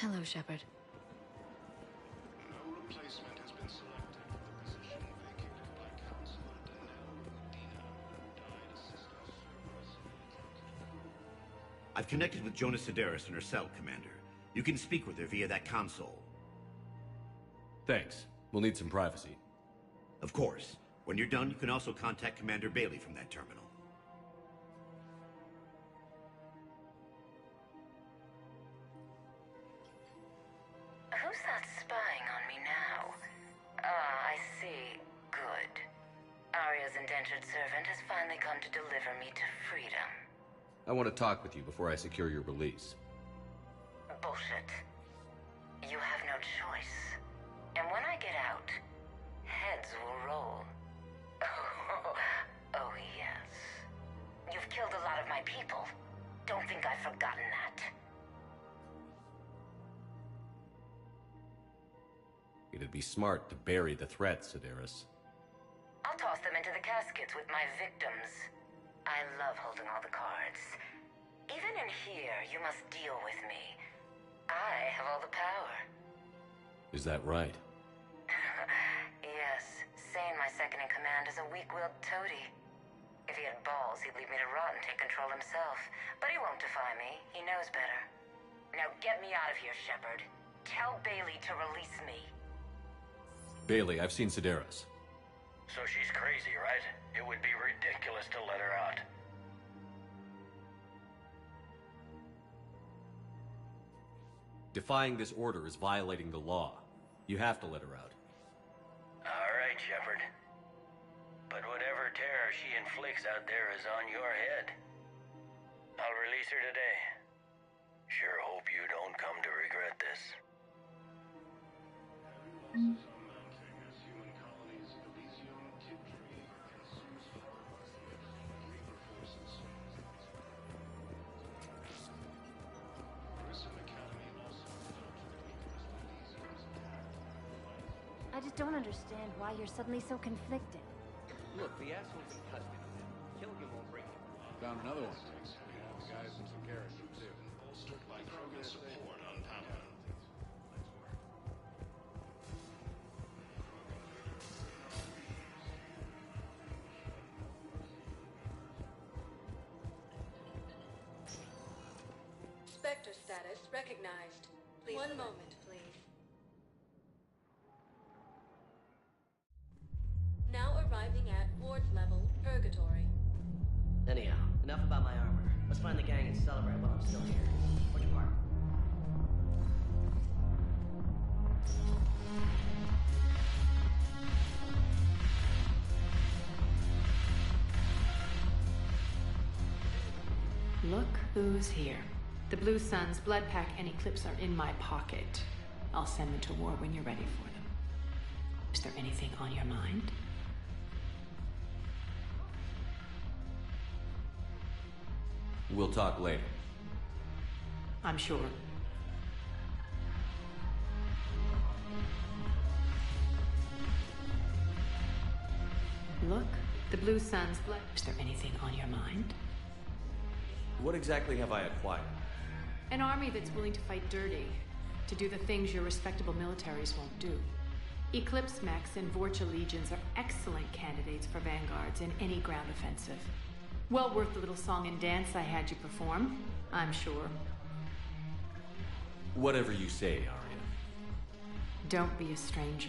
Hello, Shepard. No replacement has been selected for the position vacated by Counselor Danelle Medina, who died assisting Cerberus in an attack. I've connected with Jonas Cerberus in her cell, Commander. You can speak with her via that console. Thanks. We'll need some privacy. Of course. When you're done, you can also contact Commander Bailey from that terminal. Who's that spying on me now? Ah, I see. Good. Aria's indentured servant has finally come to deliver me to freedom. I want to talk with you before I secure your release. Bullshit. You have no choice. And when I get out, heads will roll. Oh, yes. You've killed a lot of my people. Don't think I've forgotten that. It'd be smart to bury the threat, Cerberus. I'll toss them into the caskets with my victims. I love holding all the cards. Even in here, you must deal with me. I have all the power. Is that right? Yes, Sane, my second-in-command, is a weak-willed toady. If he had balls, he'd leave me to rot and take control himself. But he won't defy me. He knows better. Now get me out of here, Shepard. Tell Bailey to release me. Bailey, I've seen Cerberus. So she's crazy, right? It would be ridiculous to let her out. Defying this order is violating the law. You have to let her out. All right, Shepard. But whatever terror she inflicts out there is on your head. I'll release her today. Sure hope you don't come to regret this. I just don't understand why you're suddenly so conflicted. Look, the asshole's in custody. Killing him won't break him. Found another one. Yeah, the guys in Zakara did too. Bolstered by Krogan support on Pampa. Spectre status recognized. Please. One moment, please. Now arriving at ward level purgatory. Anyhow, enough about my armor. Let's find the gang and celebrate while I'm still here. Which part? Look who's here. The Blue Suns, Blood Pack, and Eclipse are in my pocket. I'll send them to war when you're ready for them. Is there anything on your mind? We'll talk later. I'm sure. Look, the Blue Suns, Blood... Is there anything on your mind? What exactly have I acquired? An army that's willing to fight dirty, to do the things your respectable militaries won't do. Eclipse Mechs and Vorcha Legions are excellent candidates for vanguards in any ground offensive. Well worth the little song and dance I had you perform, I'm sure. Whatever you say, Aria. Don't be a stranger.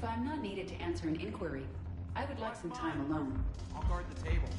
If I'm not needed to answer an inquiry, I would like some time alone. I'll guard the table.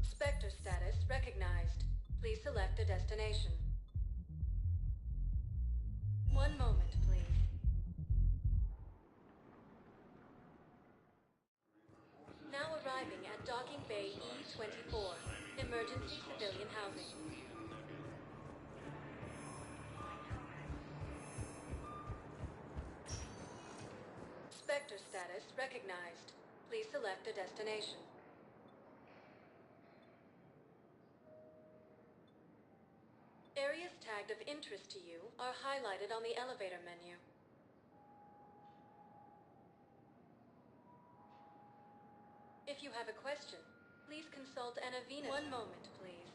Spectre status recognized. Please select a destination. One moment, please. Now arriving at Docking Bay E-24, emergency civilian housing. Spectre status recognized. Please select a destination. Areas tagged of interest to you are highlighted on the elevator menu. If you have a question, please consult Anavina. One moment, please.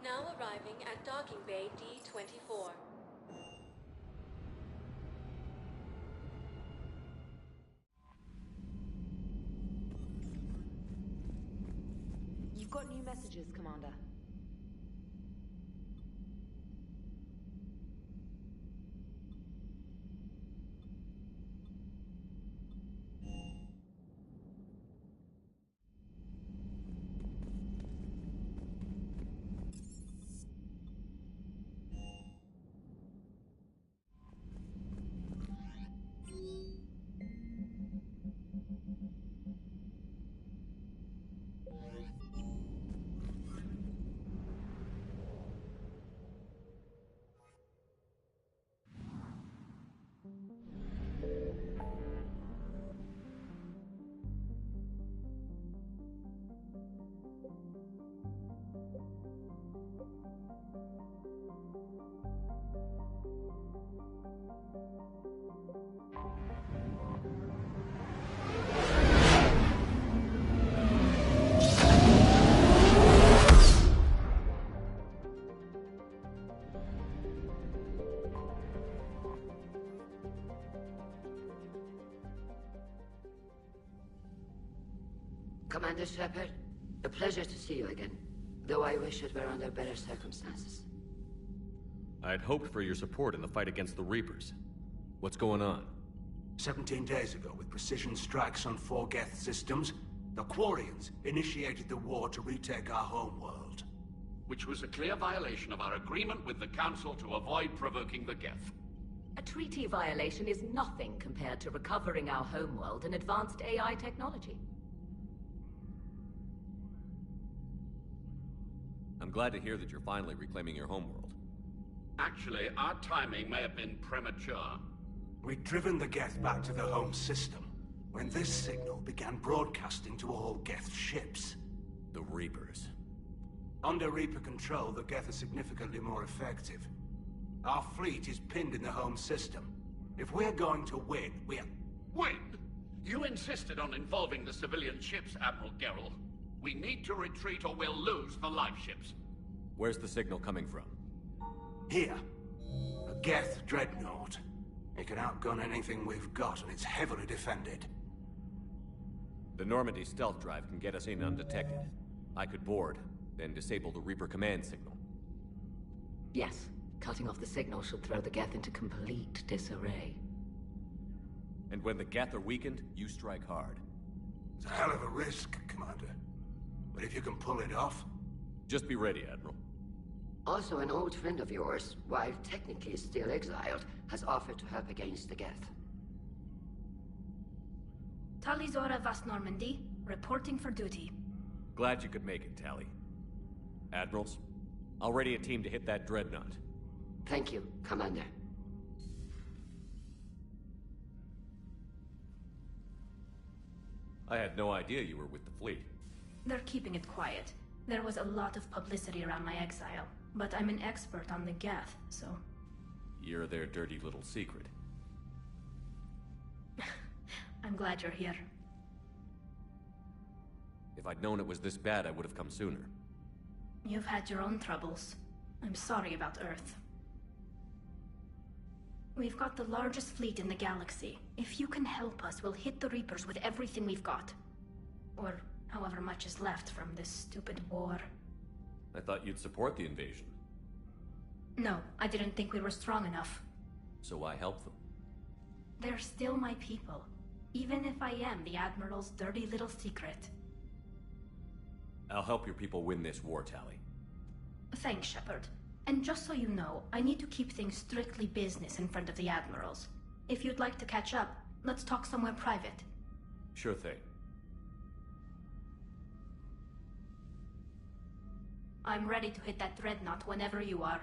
Now arriving at Docking Bay D-24. You've got new messages, Commander. Commander Shepard, a pleasure to see you again, though I wish it were under better circumstances. I'd hoped for your support in the fight against the Reapers. What's going on? 17 days ago, with precision strikes on 4 Geth systems, the Quarians initiated the war to retake our homeworld. Which was a clear violation of our agreement with the Council to avoid provoking the Geth. A treaty violation is nothing compared to recovering our homeworld and advanced AI technology. I'm glad to hear that you're finally reclaiming your homeworld. Actually, our timing may have been premature. We'd driven the Geth back to the home system, when this signal began broadcasting to all Geth ships. The Reapers. Under Reaper control, the Geth are significantly more effective. Our fleet is pinned in the home system. If we're going to win, we're... Win? You insisted on involving the civilian ships, Admiral Gerrel. We need to retreat or we'll lose the live ships. Where's the signal coming from? Here. A Geth dreadnought. It can outgun anything we've got, and it's heavily defended. The Normandy stealth drive can get us in undetected. I could board, then disable the Reaper command signal. Yes. Cutting off the signal should throw the Geth into complete disarray. And when the Geth are weakened, you strike hard. It's a hell of a risk, Commander. But if you can pull it off... Just be ready, Admiral. Also, an old friend of yours, while technically still exiled, has offered to help against the Geth. Talizora Vast Normandy, reporting for duty. Glad you could make it, Tally. Admirals, I'll ready a team to hit that dreadnought. Thank you, Commander. I had no idea you were with the fleet. They're keeping it quiet. There was a lot of publicity around my exile, but I'm an expert on the Geth, so... You're their dirty little secret. I'm glad you're here. If I'd known it was this bad, I would have come sooner. You've had your own troubles. I'm sorry about Earth. We've got the largest fleet in the galaxy. If you can help us, we'll hit the Reapers with everything we've got. Or however much is left from this stupid war. I thought you'd support the invasion. No, I didn't think we were strong enough. So why help them? They're still my people. Even if I am the Admiral's dirty little secret. I'll help your people win this war, Tali. Thanks, Shepard. And just so you know, I need to keep things strictly business in front of the Admirals. If you'd like to catch up, let's talk somewhere private. Sure thing. I'm ready to hit that dreadnought whenever you are.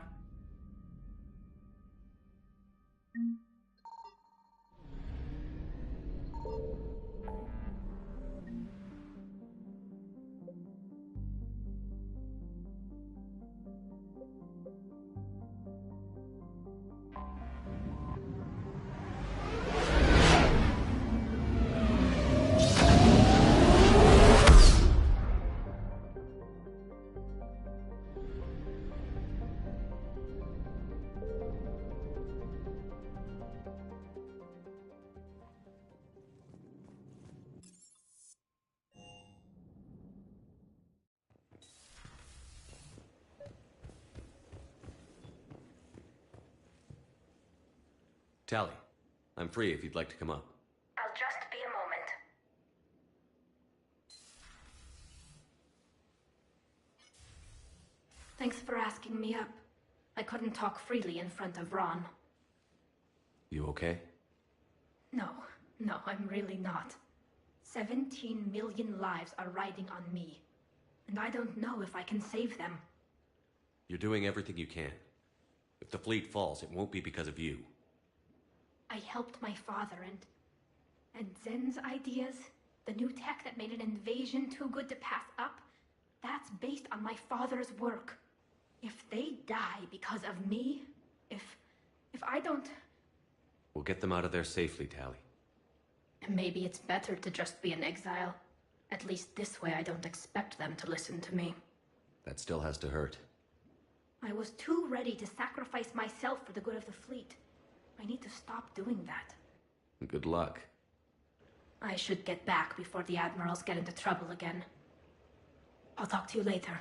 Tali, I'm free if you'd like to come up. I'll just be a moment. Thanks for asking me up. I couldn't talk freely in front of Ron. You okay? No, I'm really not. 17 million lives are riding on me. And I don't know if I can save them. You're doing everything you can. If the fleet falls, it won't be because of you. I helped my father and Zen's ideas, the new tech that made an invasion too good to pass up, that's based on my father's work. If they die because of me, if I don't... We'll get them out of there safely, Tali. Maybe it's better to just be in exile. At least this way I don't expect them to listen to me. That still has to hurt. I was too ready to sacrifice myself for the good of the fleet. I need to stop doing that. Good luck. I should get back before the Admirals get into trouble again. I'll talk to you later.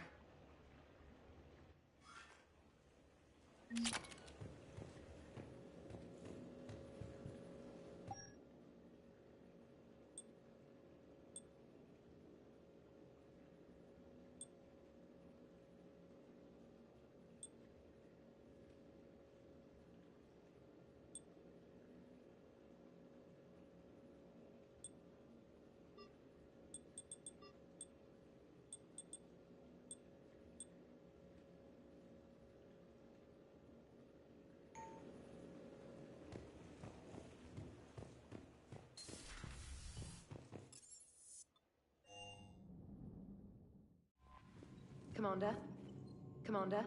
Commander? Commander?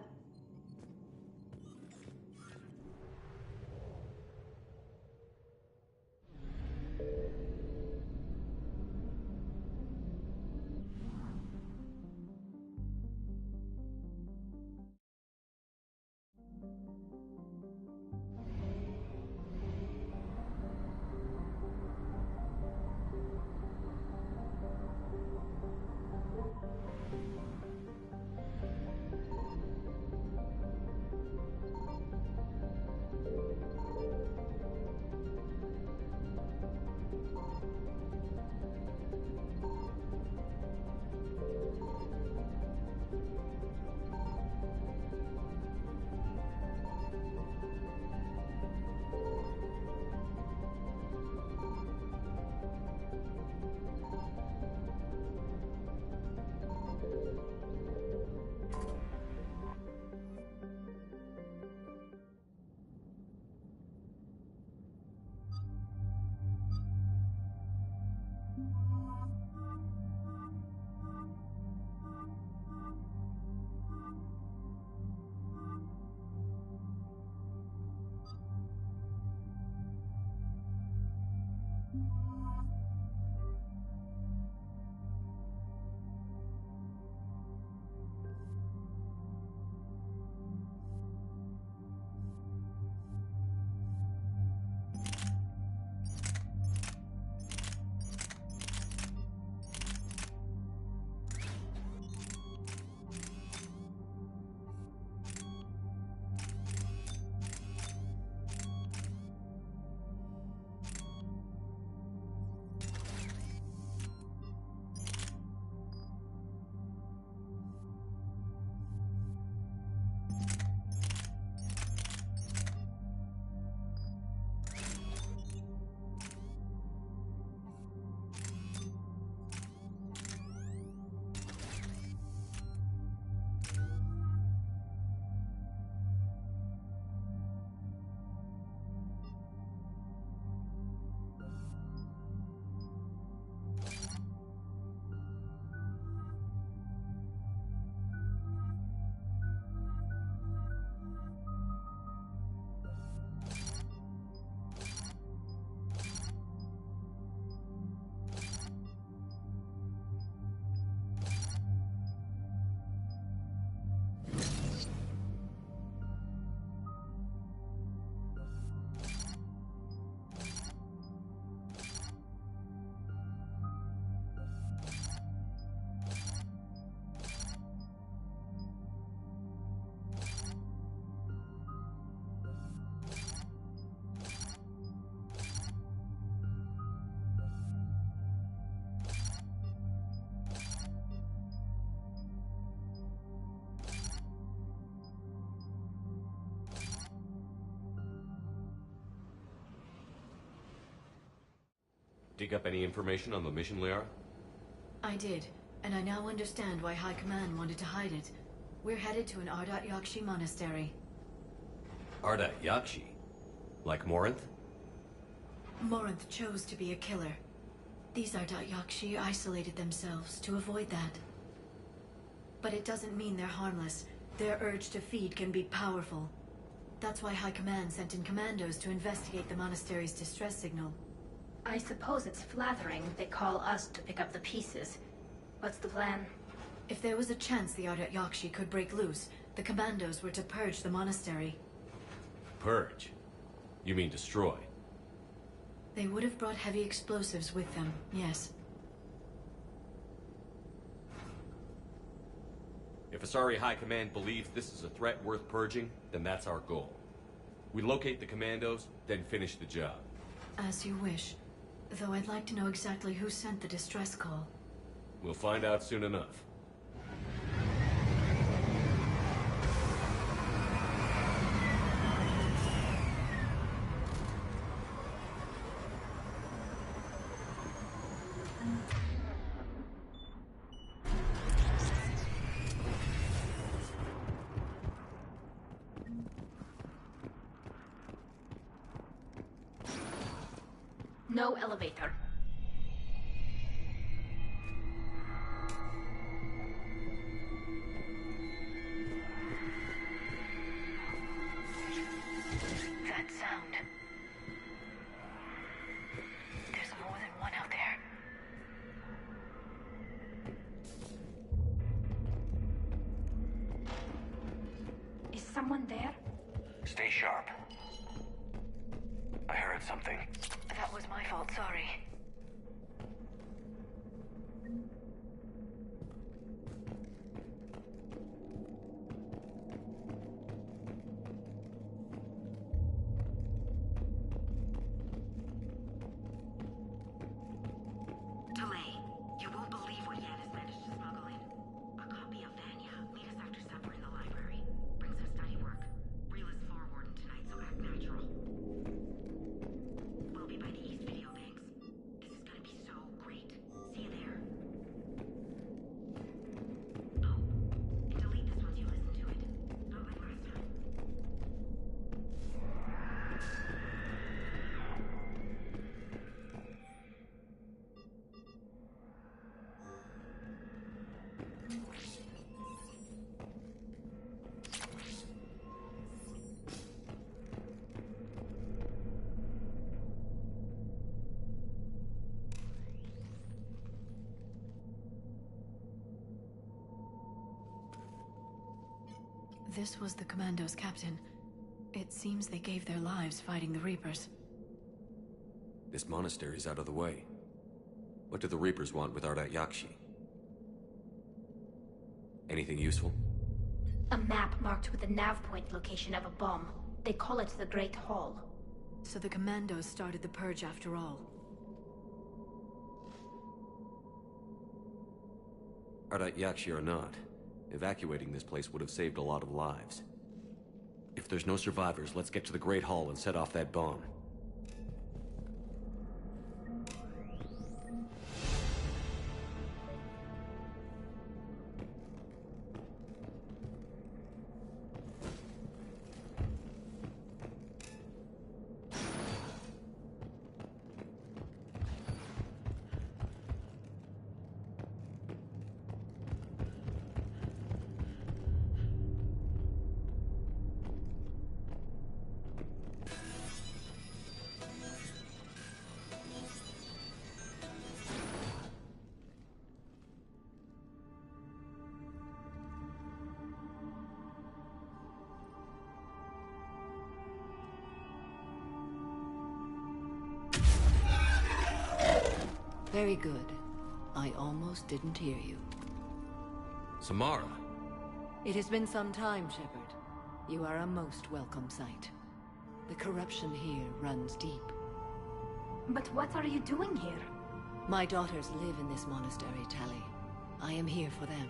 Dig up any information on the mission, Liara? I did, and I now understand why High Command wanted to hide it. We're headed to an Arrival.Out monastery. Arrival.Out? Like Morinth? Morinth chose to be a killer. These Arrival.Out isolated themselves to avoid that. But it doesn't mean they're harmless. Their urge to feed can be powerful. That's why High Command sent in commandos to investigate the monastery's distress signal. I suppose it's flattering they call us to pick up the pieces. What's the plan? If there was a chance the Arrival.Out could break loose, the commandos were to purge the monastery. Purge? You mean destroy? They would have brought heavy explosives with them, yes. If Asari High Command believes this is a threat worth purging, then that's our goal. We locate the commandos, then finish the job. As you wish. Though I'd like to know exactly who sent the distress call. We'll find out soon enough. No elevator. That sound. There's more than one out there. Is someone there? Stay sharp. I heard something. That was my fault, sorry. Delay. You won't believe what Yan has managed to smuggle in. A copy of Vanya. Meet us after supper in the library. Brings her study work. Reel is forewarned tonight, so act natural. We'll be by the East Video Banks. This is gonna be so great. See you there. Oh, and delete this once you listen to it. Not like last time. This was the commandos' captain. It seems they gave their lives fighting the Reapers. This monastery's out of the way. What do the Reapers want with Arrival.Out? Anything useful? A map marked with the nav point location of a bomb. They call it the Great Hall. So the commandos started the purge after all. Arrival.Out or not, evacuating this place would have saved a lot of lives. If there's no survivors, let's get to the Great Hall and set off that bomb. Very good. I almost didn't hear you. Samara! It has been some time, Shepard. You are a most welcome sight. The corruption here runs deep. But what are you doing here? My daughters live in this monastery, Tali. I am here for them.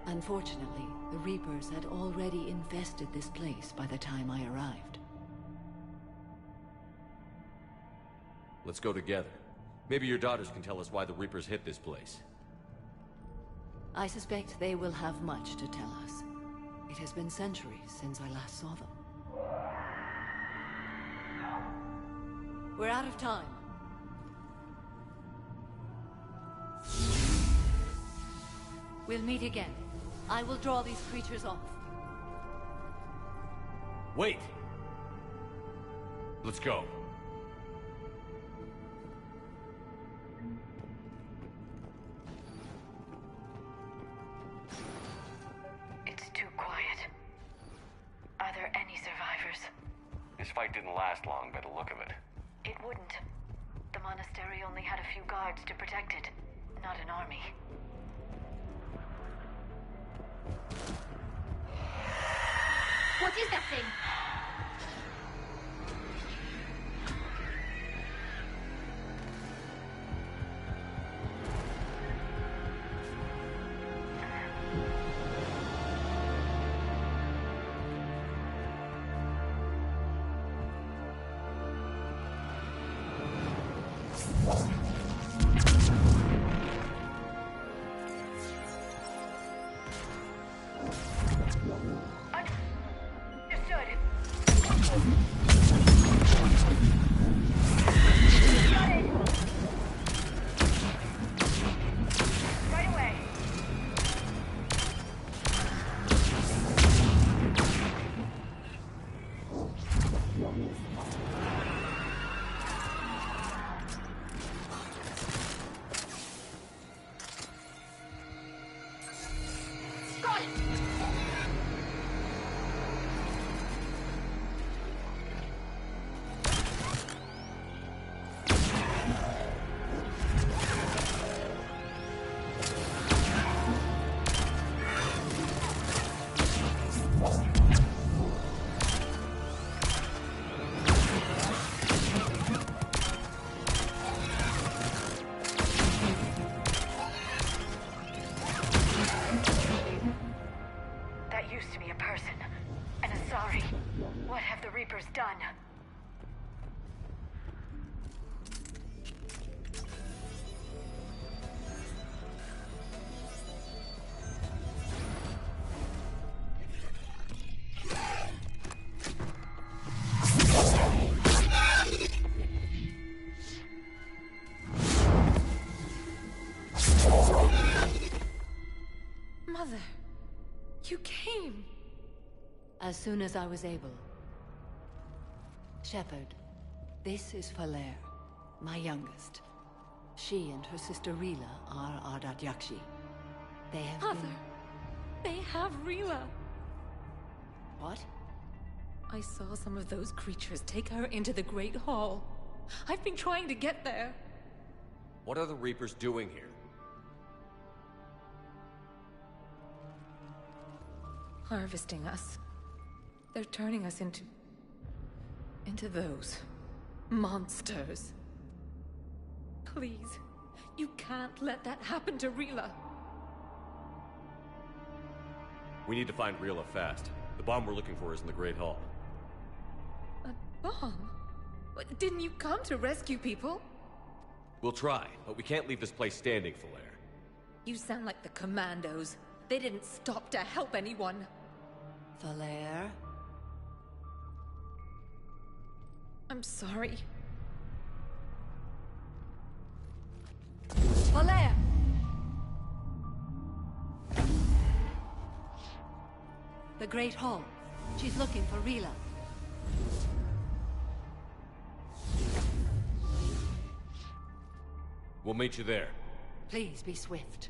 Unfortunately, the Reapers had already infested this place by the time I arrived. Let's go together. Maybe your daughters can tell us why the Reapers hit this place. I suspect they will have much to tell us. It has been centuries since I last saw them. We're out of time. We'll meet again. I will draw these creatures off. Wait! Let's go. It's too quiet. Are there any survivors? This fight didn't last long by the look of it. It wouldn't. The monastery only had a few guards to protect it, not an army. What is that thing? Done. Mother, you came. As soon as I was able. Shepard, this is Valer, my youngest. She and her sister Rila are our Datyakshi. They have Mother, they have Rila. What? I saw some of those creatures take her into the Great Hall. I've been trying to get there. What are the Reapers doing here? Harvesting us. They're turning us into those monsters. Please, you can't let that happen to Rila. We need to find Rila fast. The bomb we're looking for is in the Great Hall. A bomb? What, didn't you come to rescue people? We'll try, but we can't leave this place standing, Valer. You sound like the Commandos. They didn't stop to help anyone. Valer? I'm sorry. Valer! The Great Hall. She's looking for Rila. We'll meet you there. Please be swift.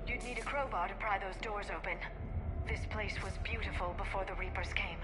You'd need a crowbar to pry those doors open. This place was beautiful before the Reapers came.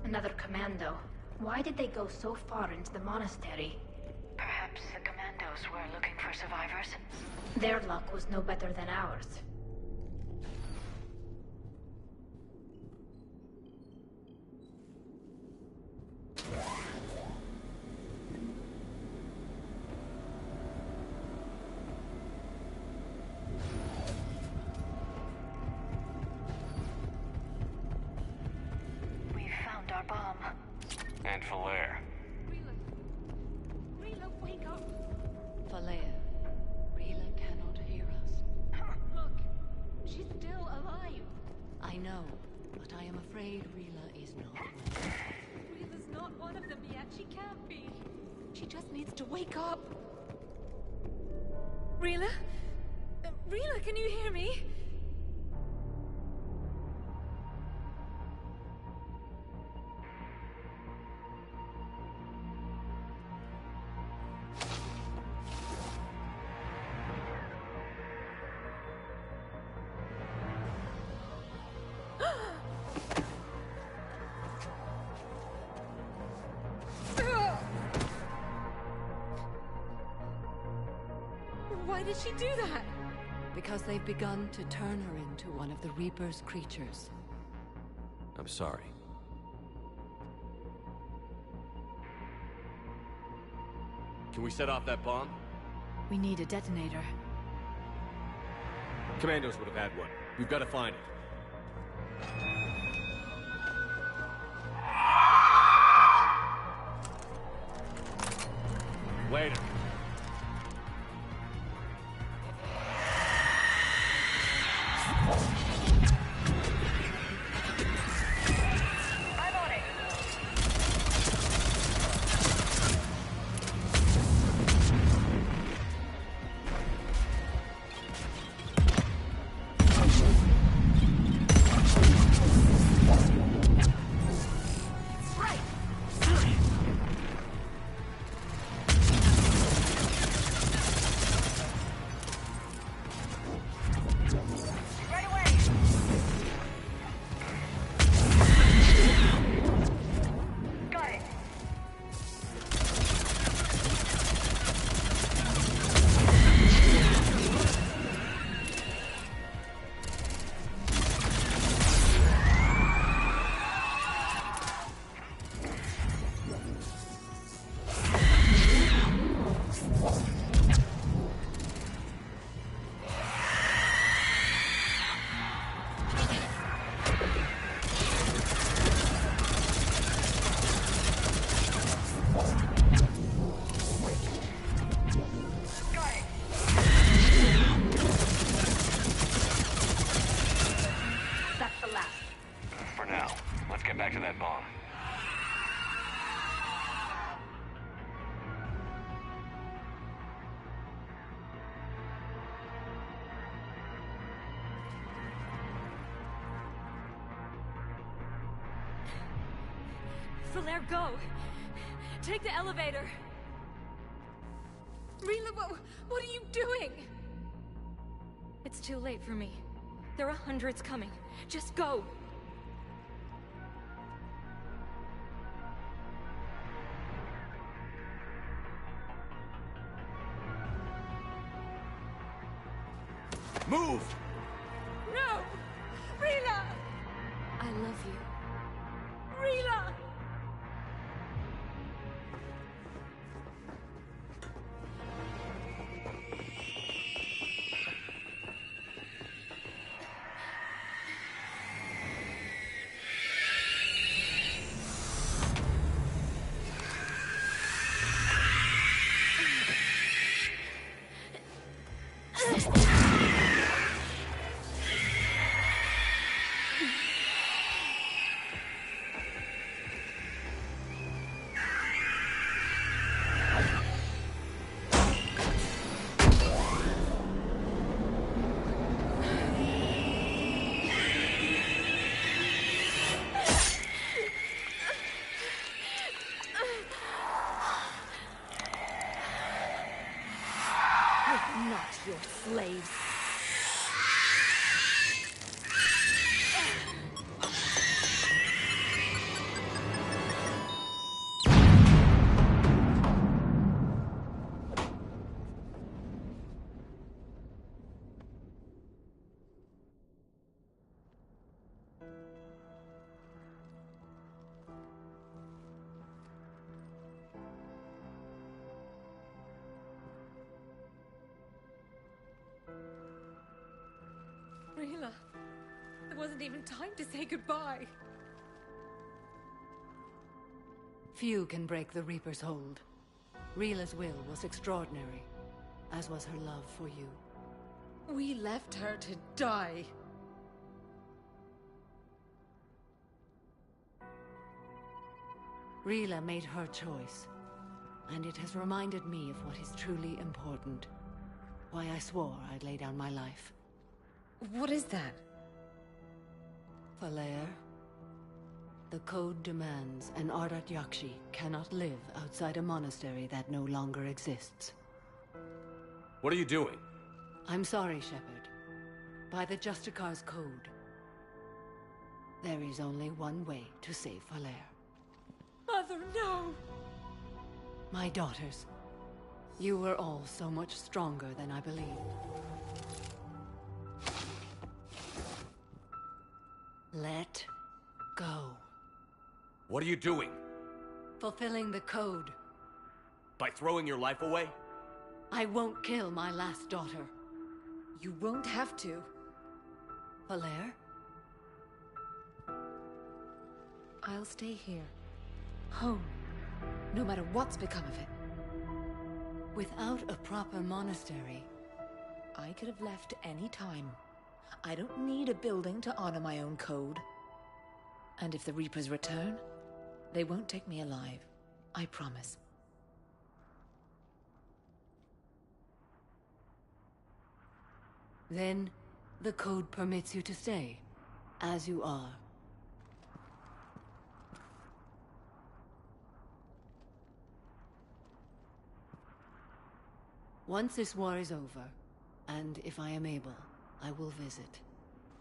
Another commando. Why did they go so far into the monastery? Perhaps the commandos were looking for survivors? Their luck was no better than ours. We found our bomb. And Falaire. Rila, wake up! Falaire, Rila cannot hear us. Look, she's still alive. I know, but I am afraid Rila is not one. Rila's not one of them yet. She can't be. She just needs to wake up. Rila? Rila, can you hear me? Why did she do that? Because they've begun to turn her into one of the Reaper's creatures. I'm sorry. Can we set off that bomb? We need a detonator. Commandos would have had one. We've got to find it. Later. Back to that bomb. Falaire, go! Take the elevator! Rila, what are you doing? It's too late for me. There are hundreds coming. Just go! Move! No! Rila! I love you. Rila! wasn't even time to say goodbye. Few can break the Reaper's hold. Rila's will was extraordinary, as was her love for you. We left her to die. Rila made her choice, and it has reminded me of what is truly important. Why I swore I'd lay down my life. What is that? Falair, the code demands an Ardat Yakshi cannot live outside a monastery that no longer exists. What are you doing? I'm sorry, Shepard. By the Justicar's code, there is only one way to save Falair. Mother, no! My daughters, you were all so much stronger than I believed. Let go. What are you doing? Fulfilling the code. By throwing your life away? I won't kill my last daughter. You won't have to. Falair? I'll stay here. Home. No matter what's become of it. Without a proper monastery... I could have left any time. I don't need a building to honor my own code. And if the Reapers return, they won't take me alive. I promise. Then, the code permits you to stay, as you are. Once this war is over, and if I am able, I will visit,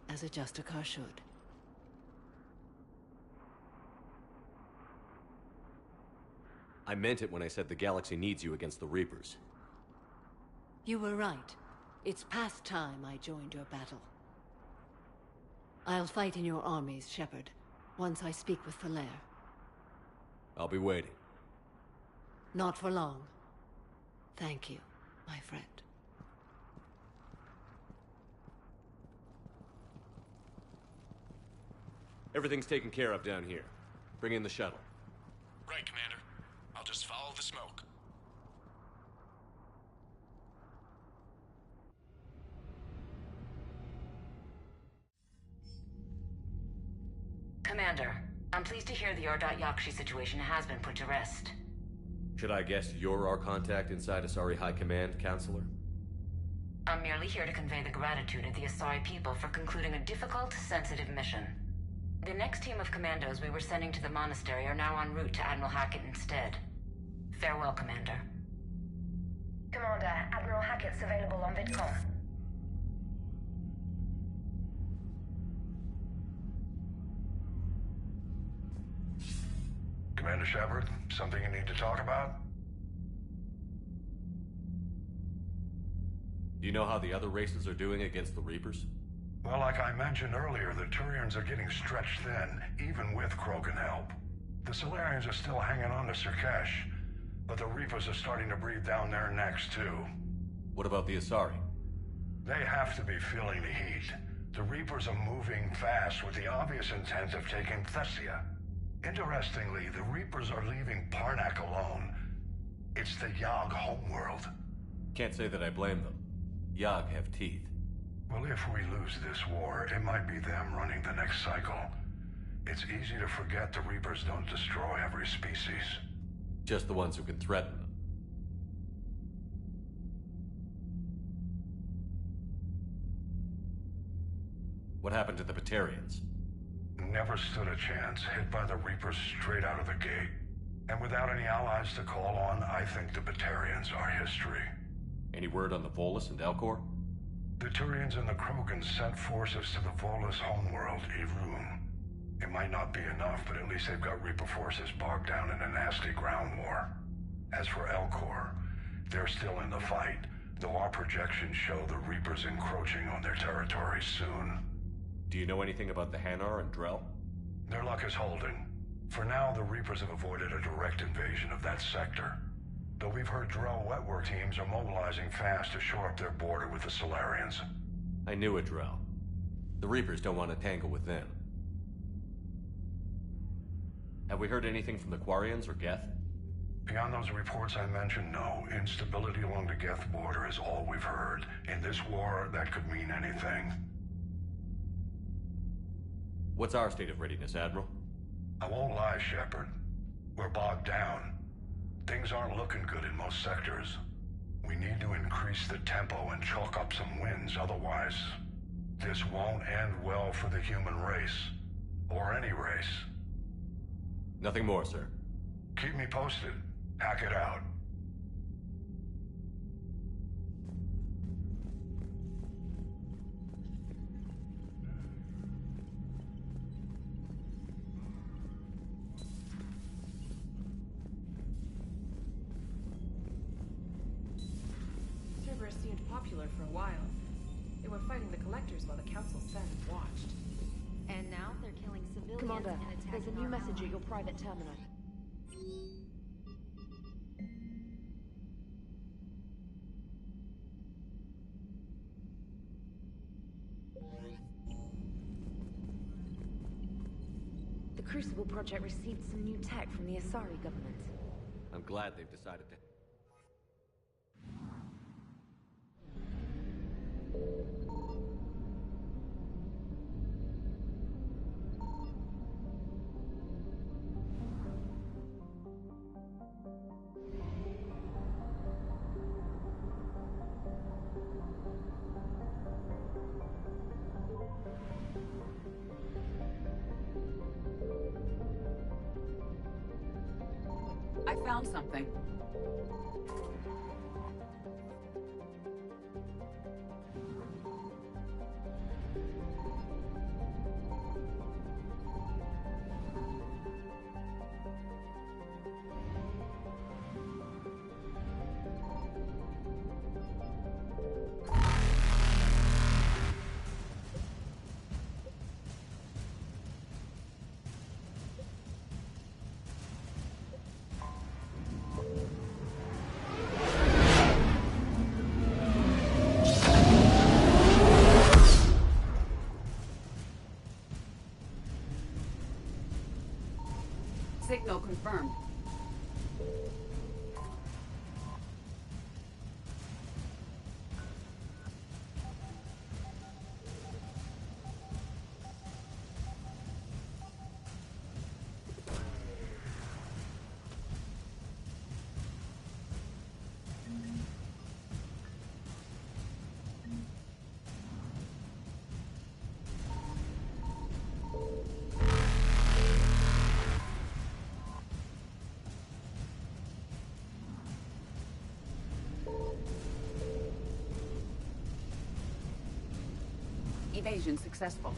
as a Justicar should. I meant it when I said the galaxy needs you against the Reapers. You were right. It's past time I joined your battle. I'll fight in your armies, Shepard, once I speak with Falair. I'll be waiting. Not for long. Thank you, my friend. Everything's taken care of down here. Bring in the shuttle. Right, Commander. I'll just follow the smoke. Commander, I'm pleased to hear the Ardat Yakshi situation has been put to rest. Should I guess you're our contact inside Asari High Command, Counselor? I'm merely here to convey the gratitude of the Asari people for concluding a difficult, sensitive mission. The next team of commandos we were sending to the monastery are now en route to Admiral Hackett instead. Farewell, Commander. Commander, Admiral Hackett's available on VidCom. Commander Shepard, something you need to talk about? Do you know how the other races are doing against the Reapers? Well, like I mentioned earlier, the Turians are getting stretched thin, even with Krogan help. The Solarians are still hanging on to Surkesh, but the Reapers are starting to breathe down their necks, too. What about the Asari? They have to be feeling the heat. The Reapers are moving fast with the obvious intent of taking Thessia. Interestingly, the Reapers are leaving Parnak alone. It's the Yog homeworld. Can't say that I blame them. Yog have teeth. Well, if we lose this war, it might be them running the next cycle. It's easy to forget the Reapers don't destroy every species. Just the ones who can threaten them. What happened to the Batarians? Never stood a chance, hit by the Reapers straight out of the gate. And without any allies to call on, I think the Batarians are history. Any word on the Volus and Elcor? The Turians and the Krogans sent forces to the Volus homeworld, Irun. It might not be enough, but at least they've got Reaper forces bogged down in a nasty ground war. As for Elcor, they're still in the fight, though our projections show the Reapers encroaching on their territory soon. Do you know anything about the Hanar and Drell? Their luck is holding. For now, the Reapers have avoided a direct invasion of that sector. Though we've heard Drell wetwork teams are mobilizing fast to shore up their border with the Solarians. I knew a Drell. The Reapers don't want to tangle with them. Have we heard anything from the Quarians or Geth? Beyond those reports I mentioned, no. Instability along the Geth border is all we've heard. In this war, that could mean anything. What's our state of readiness, Admiral? I won't lie, Shepard. We're bogged down. Things aren't looking good in most sectors. We need to increase the tempo and chalk up some wins, otherwise this won't end well for the human race. Or any race. Nothing more, sir. Keep me posted. Hackett out. Cerberus seemed popular for a while. They were fighting the Collectors while the Council sat and watched. And now they're killing civilians Commander, and attacking there's a new our message at allies. your private terminal. The Crucible Project received some new tech from the Asari government. I'm glad they've decided to... I found something. Signal confirmed. Evasion successful.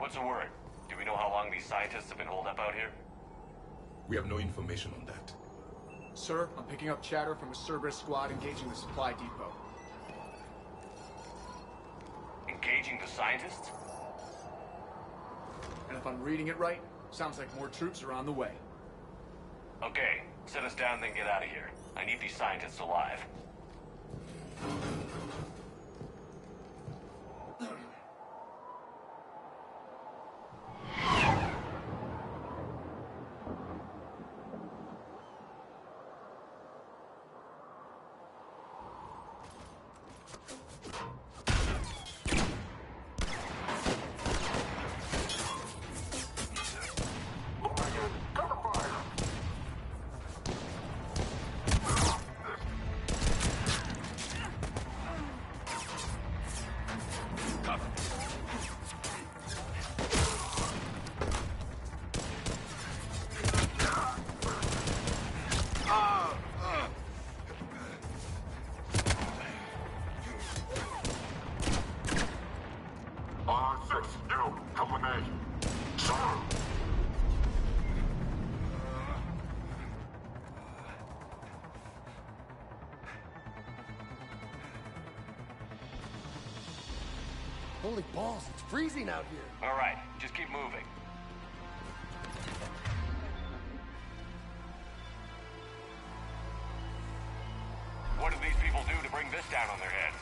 What's the word? Do we know how long these scientists have been holed up out here? We have no information on that. Sir, I'm picking up chatter from a Cerberus squad engaging the supply depot. Engaging the scientists? And if I'm reading it right, sounds like more troops are on the way. Okay, set us down, then get out of here. I need these scientists alive. Holy balls, it's freezing out here. All right, just keep moving. What did these people do to bring this down on their heads?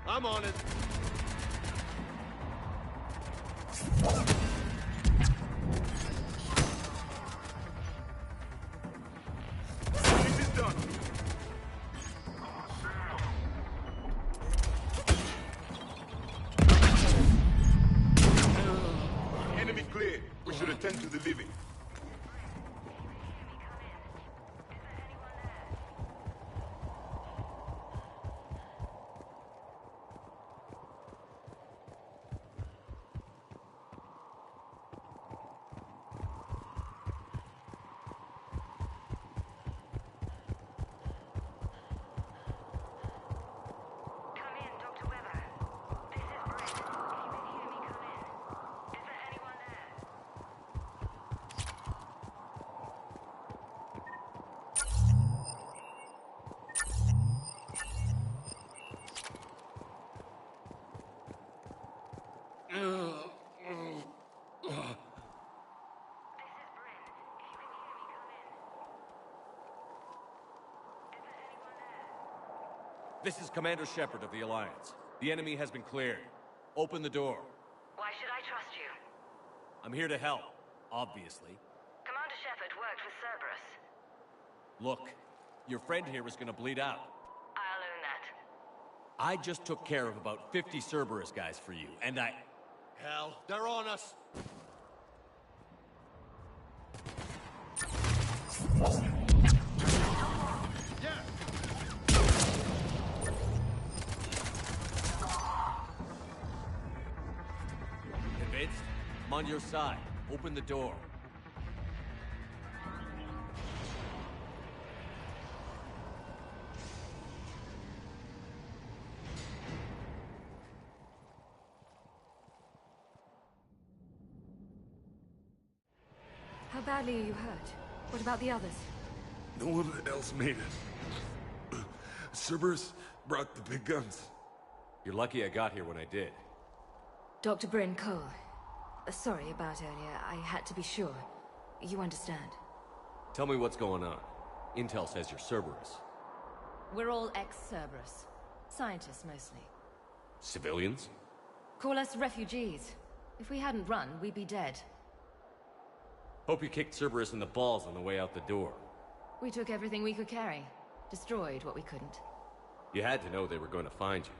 I'm on it. This is done. Enemy clear. We should attend to the living. This is Commander Shepard of the Alliance. The enemy has been cleared. Open the door. Why should I trust you? I'm here to help, obviously. Commander Shepard worked with Cerberus. Look, your friend here is gonna bleed out. I'll own that. I just took care of about 50 Cerberus guys for you, and Hell, they're on us. Convinced? I'm on your side. Open the door. How badly are you hurt? What about the others? No one else made it. Cerberus brought the big guns. You're lucky I got here when I did. Dr. Bryn Cole. Sorry about earlier. I had to be sure. You understand. Tell me what's going on. Intel says you're Cerberus. We're all ex-Cerberus. Scientists, mostly. Civilians? Call us refugees. If we hadn't run, we'd be dead. Hope you kicked Cerberus in the balls on the way out the door. We took everything we could carry. Destroyed what we couldn't. You had to know they were going to find you.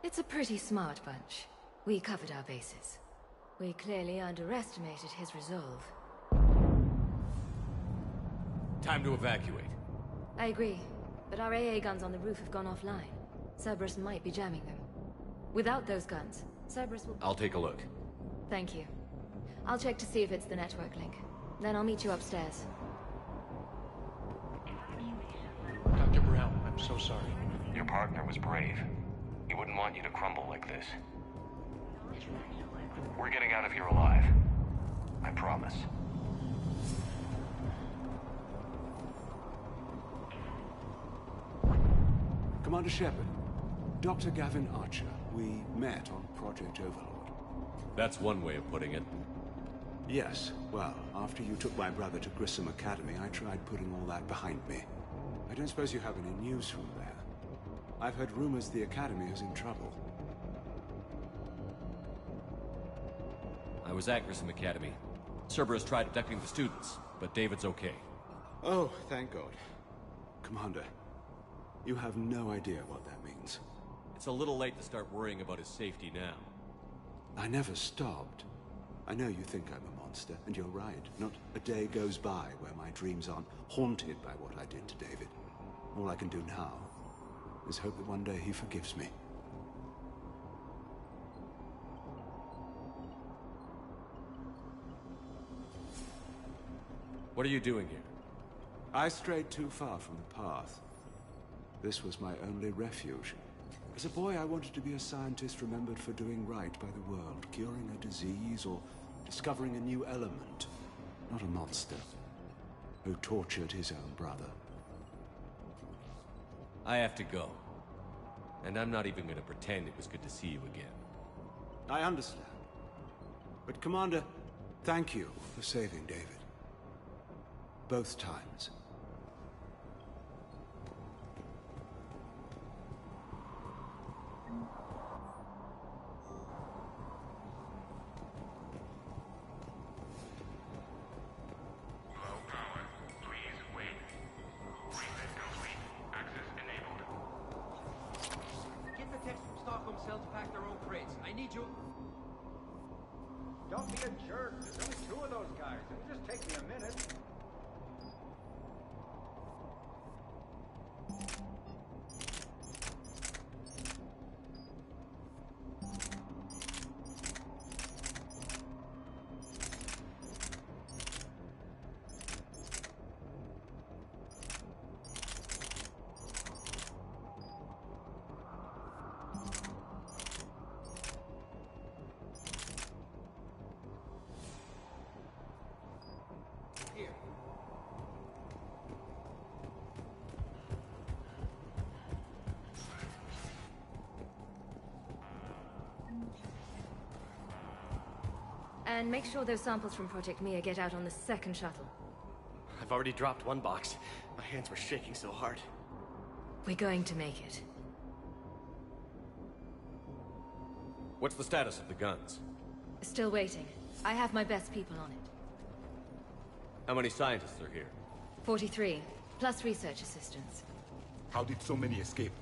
It's a pretty smart bunch. We covered our bases. We clearly underestimated his resolve. Time to evacuate. I agree, but our AA guns on the roof have gone offline. Cerberus might be jamming them. Without those guns, Cerberus will... I'll take a look. Thank you. I'll check to see if it's the network link. Then I'll meet you upstairs. Dr. Brown, I'm so sorry. Your partner was brave. He wouldn't want you to crumble like this. We're getting out of here alive. I promise. Commander Shepard, Dr. Gavin Archer. We met on Project Overlord. That's one way of putting it. Yes, well, after you took my brother to Grissom Academy, I tried putting all that behind me. I don't suppose you have any news from there. I've heard rumors the Academy is in trouble. I was at Grissom Academy. Cerberus tried abducting the students, but David's okay. Oh, thank God. Commander, you have no idea what that means. It's a little late to start worrying about his safety now. I never stopped. I know you think I'm a monster, and you're right. Not a day goes by where my dreams aren't haunted by what I did to David. All I can do now is hope that one day he forgives me. What are you doing here? I strayed too far from the path. This was my only refuge. As a boy, I wanted to be a scientist remembered for doing right by the world, curing a disease or discovering a new element. Not a monster who tortured his own brother. I have to go. And I'm not even gonna pretend it was good to see you again. I understand. But Commander, thank you for saving David. Both times. Don't be a jerk. There's only 2 of those guys. It'll just take me a minute. And make sure those samples from Project Mia get out on the second shuttle. I've already dropped 1 box. My hands were shaking so hard. We're going to make it. What's the status of the guns? Still waiting. I have my best people on it. How many scientists are here? 43, plus research assistants. How did so many escape?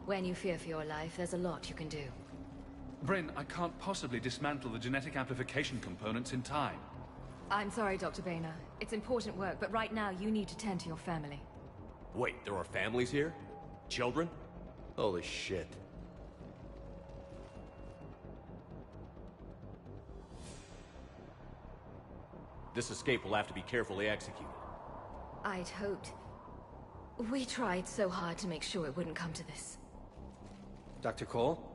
When you fear for your life, there's a lot you can do. Bryn, I can't possibly dismantle the genetic amplification components in time. I'm sorry, Dr. Boehner. It's important work, but right now you need to tend to your family. Wait, there are families here? Children? Holy shit. This escape will have to be carefully executed. I'd hoped. We tried so hard to make sure it wouldn't come to this. Dr. Cole?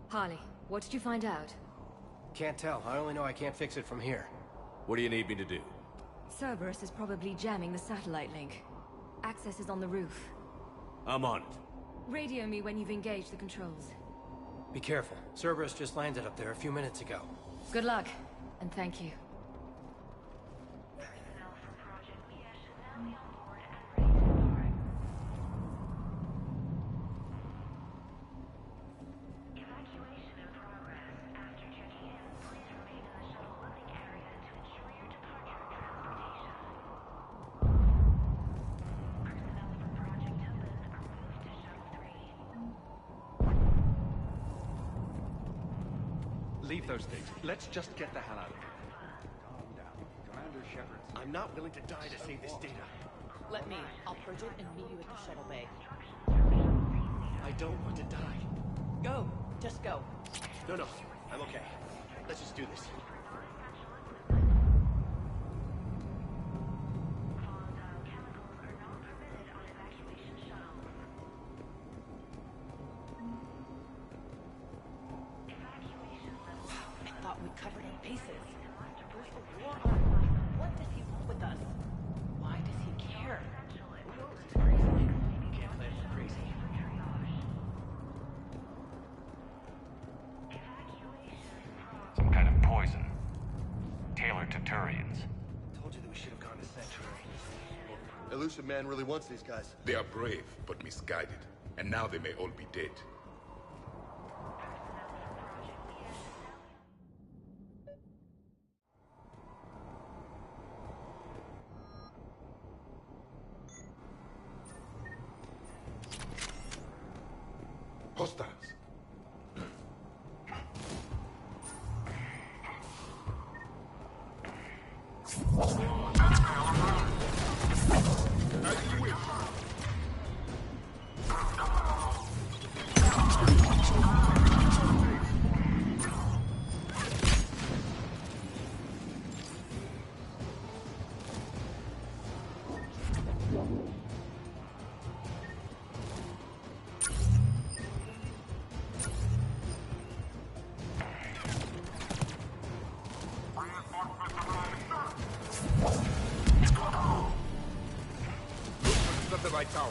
Harley, what did you find out? Can't tell. I only know I can't fix it from here. What do you need me to do? Cerberus is probably jamming the satellite link. Access is on the roof. I'm on it. Radio me when you've engaged the controls. Be careful. Cerberus just landed up there a few minutes ago. Good luck, and thank you. Leave those things. Let's just get the hell out of here. Calm down. Commander Shepard. I'm not willing to die to save this data. Let me. I'll purge it and meet you at the shuttle bay. I don't want to die. Go. Just go. No. I'm okay. Let's just do this. We covered our bases. Where's the war on? What does he want with us? Why does he care? Who knows? He's crazy. You can't play it for crazy. Some kind of poison. Taylor are Taturians. Told you that we should have gone to Sanctuary. Illusive Man really wants these guys. They are brave, but misguided. And now they may all be dead. Hostiles. As you wish. The right tower.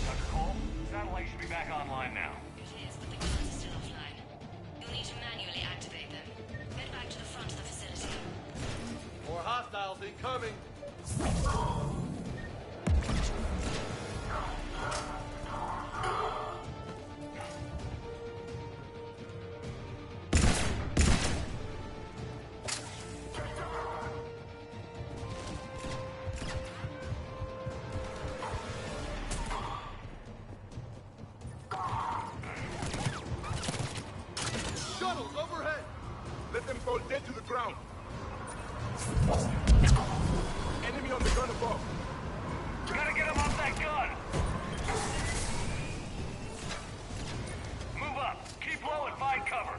Dr. Cole, satellite should be back online now. But the guns are still offline. You'll need to manually activate them. Head back to the front of the facility. More hostiles incoming. Shuttles overhead. Let them fall dead to the ground. Enemy on the gun above. Gotta get him off that gun! Move up. Keep low and find cover.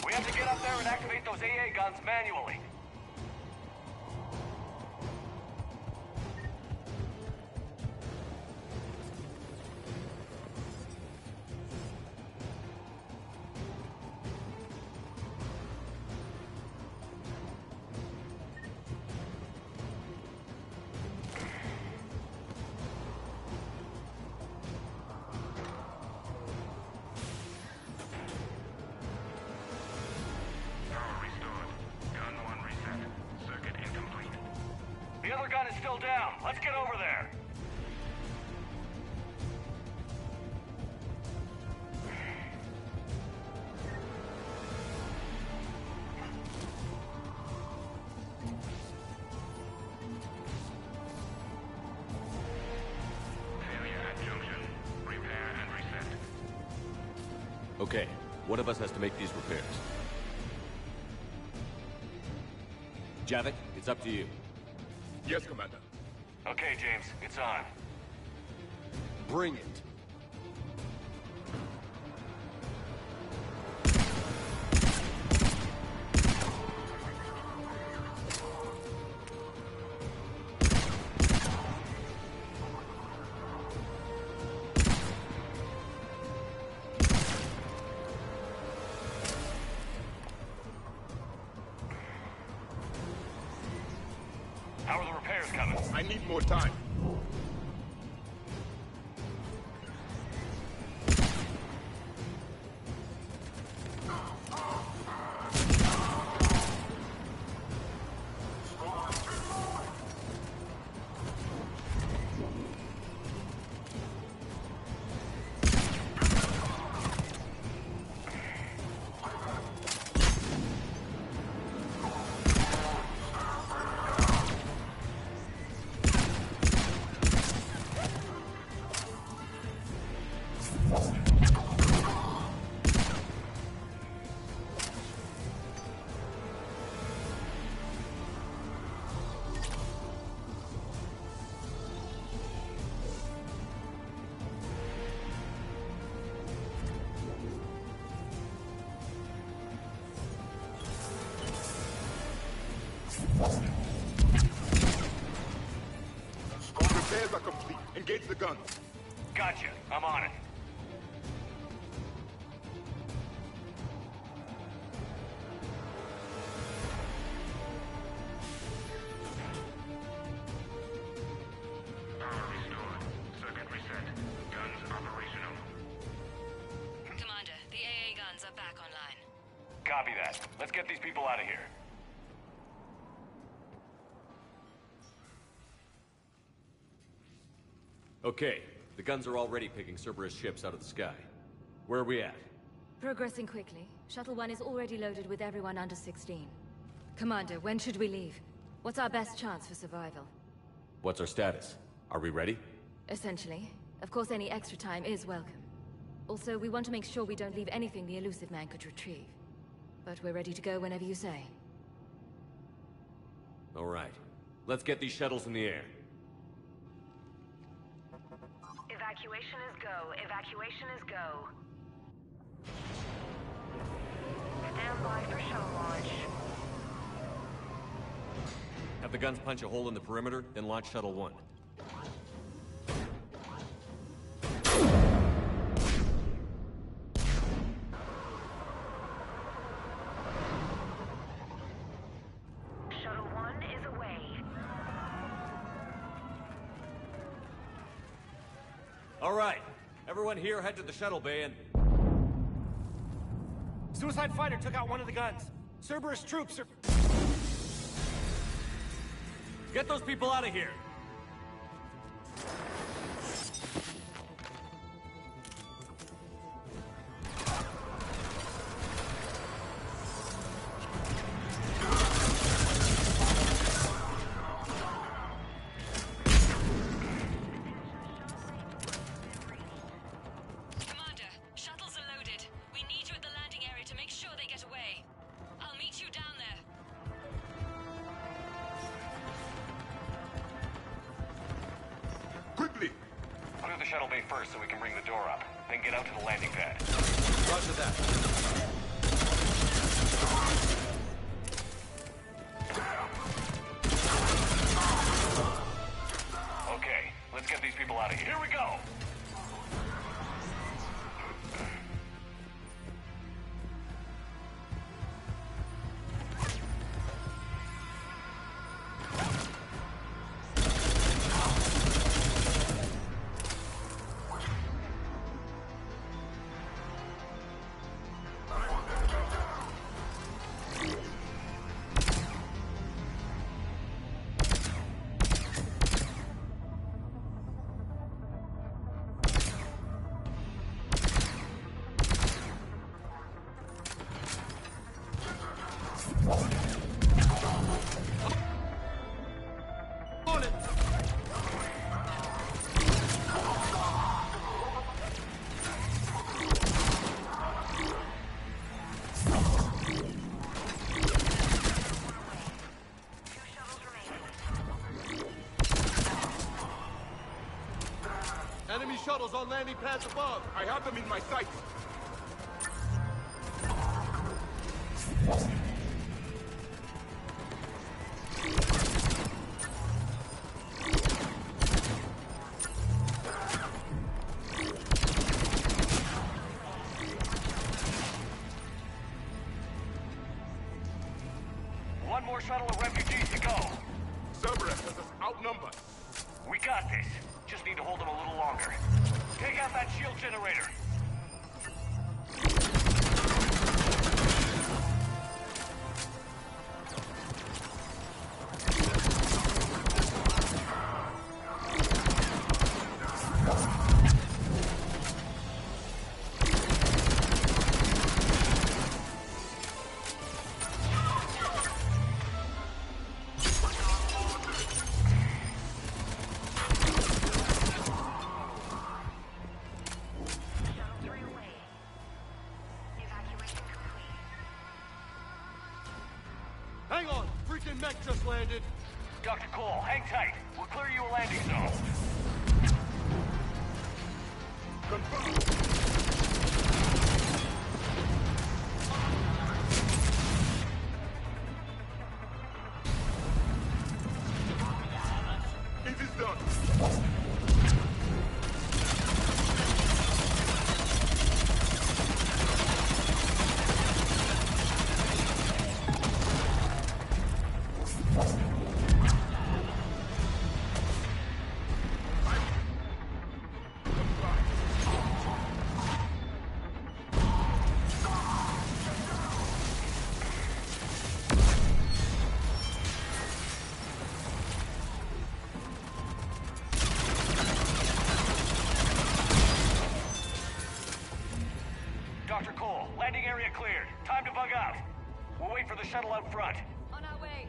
We have to get up there and activate those AA guns manually. The other gun is still down. Let's get over there. Failure at junction. Repair and reset. Okay, one of us has to make these repairs. Javik, it's up to you. Yes, Commander. Okay, James, it's on. Bring it. are the repairs coming? I need more time. Repairs are complete. Engage the guns. Gotcha. I'm on it. Power restored. Circuit reset. Guns operational. Commander, the AA guns are back online. Copy that. Let's get these people out of here. Okay, the guns are already picking Cerberus ships out of the sky. Where are we at? Progressing quickly. Shuttle 1 is already loaded with everyone under 16. Commander, when should we leave? What's our best chance for survival? What's our status? Are we ready? Essentially. Of course, any extra time is welcome. Also, we want to make sure we don't leave anything the Illusive Man could retrieve. But we're ready to go whenever you say. All right. Let's get these shuttles in the air. Evacuation is go. Evacuation is go. Stand by for show launch. Have the guns punch a hole in the perimeter, then launch Shuttle 1. Shuttle 1 is away. All right. Everyone here, head to the shuttle bay and... Suicide fighter took out one of the guns. Cerberus troops are... Get those people out of here! Clear the shuttle bay first so we can bring the door up. Then get out to the landing pad. Roger that. Okay, let's get these people out of here. Here we go! Enemy shuttles on landing pads above. I have them in my sights. One more shuttle of refugees to go. Cerberus has us outnumbered. We got this. Just need to hold them a little longer. Take out that shield generator. Hang on! Freaking mech just landed! Dr. Cole, hang tight. We'll clear you a landing zone. It is done. Dr. Cole, landing area cleared. Time to bug out. We'll wait for the shuttle out front. On our way.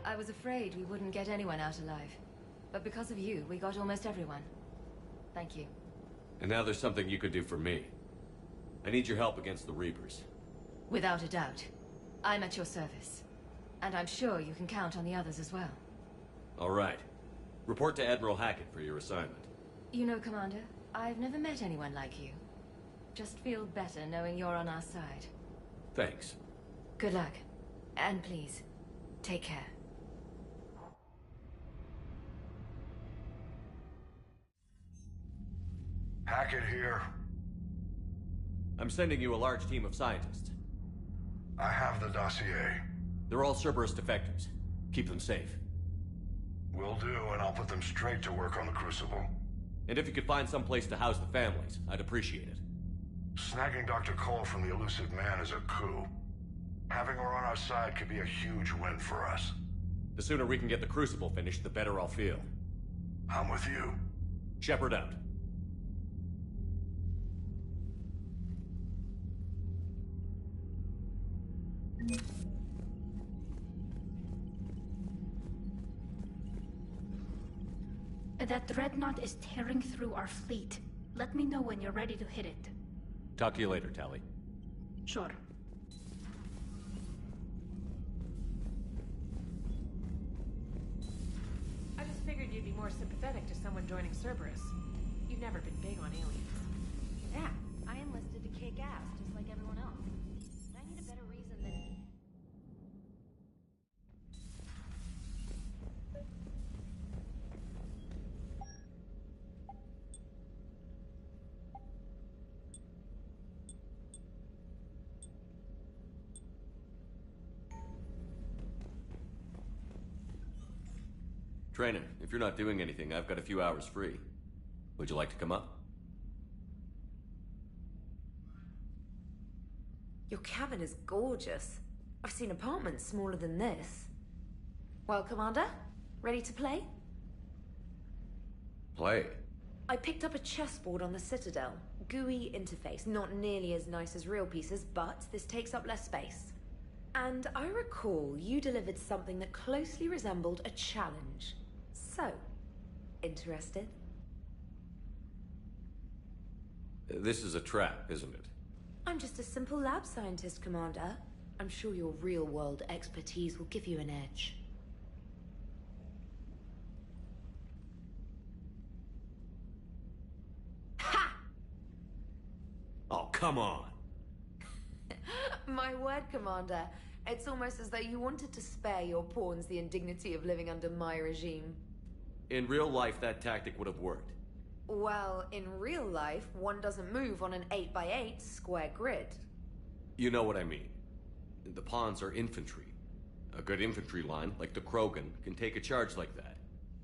I was afraid we wouldn't get anyone out alive. But because of you, we got almost everyone. Thank you. And now there's something you could do for me. I need your help against the Reapers. Without a doubt. I'm at your service. And I'm sure you can count on the others as well. All right. Report to Admiral Hackett for your assignment. You know, Commander, I've never met anyone like you. Just feel better knowing you're on our side. Thanks. Good luck. And please, take care. Hackett here. I'm sending you a large team of scientists. I have the dossier. They're all Cerberus defectors. Keep them safe. Will do, and I'll put them straight to work on the Crucible. And if you could find some place to house the families, I'd appreciate it. Snagging Dr. Cole from the Illusive Man is a coup. Having her on our side could be a huge win for us. The sooner we can get the Crucible finished, the better I'll feel. I'm with you. Shepard out. That dreadnought is tearing through our fleet. Let me know when you're ready to hit it. Talk to you later, Tally. Sure. I just figured you'd be more sympathetic to someone joining Cerberus. You've never been big on aliens. Yeah, I enlisted to kick ass, just like everyone else. I need a better reason than... Trainer, if you're not doing anything, I've got a few hours free. Would you like to come up? Your cabin is gorgeous. I've seen apartments smaller than this. Well, Commander, ready to play? Play? I picked up a chessboard on the Citadel. GUI interface, not nearly as nice as real pieces, but this takes up less space. And I recall you delivered something that closely resembled a challenge. So, interested? This is a trap, isn't it? I'm just a simple lab scientist, Commander. I'm sure your real-world expertise will give you an edge. Ha! Oh, come on! My word, Commander. It's almost as though you wanted to spare your pawns the indignity of living under my regime. In real life, that tactic would have worked. Well, in real life, one doesn't move on an 8x8 square grid. You know what I mean. The pawns are infantry. A good infantry line, like the Krogan, can take a charge like that.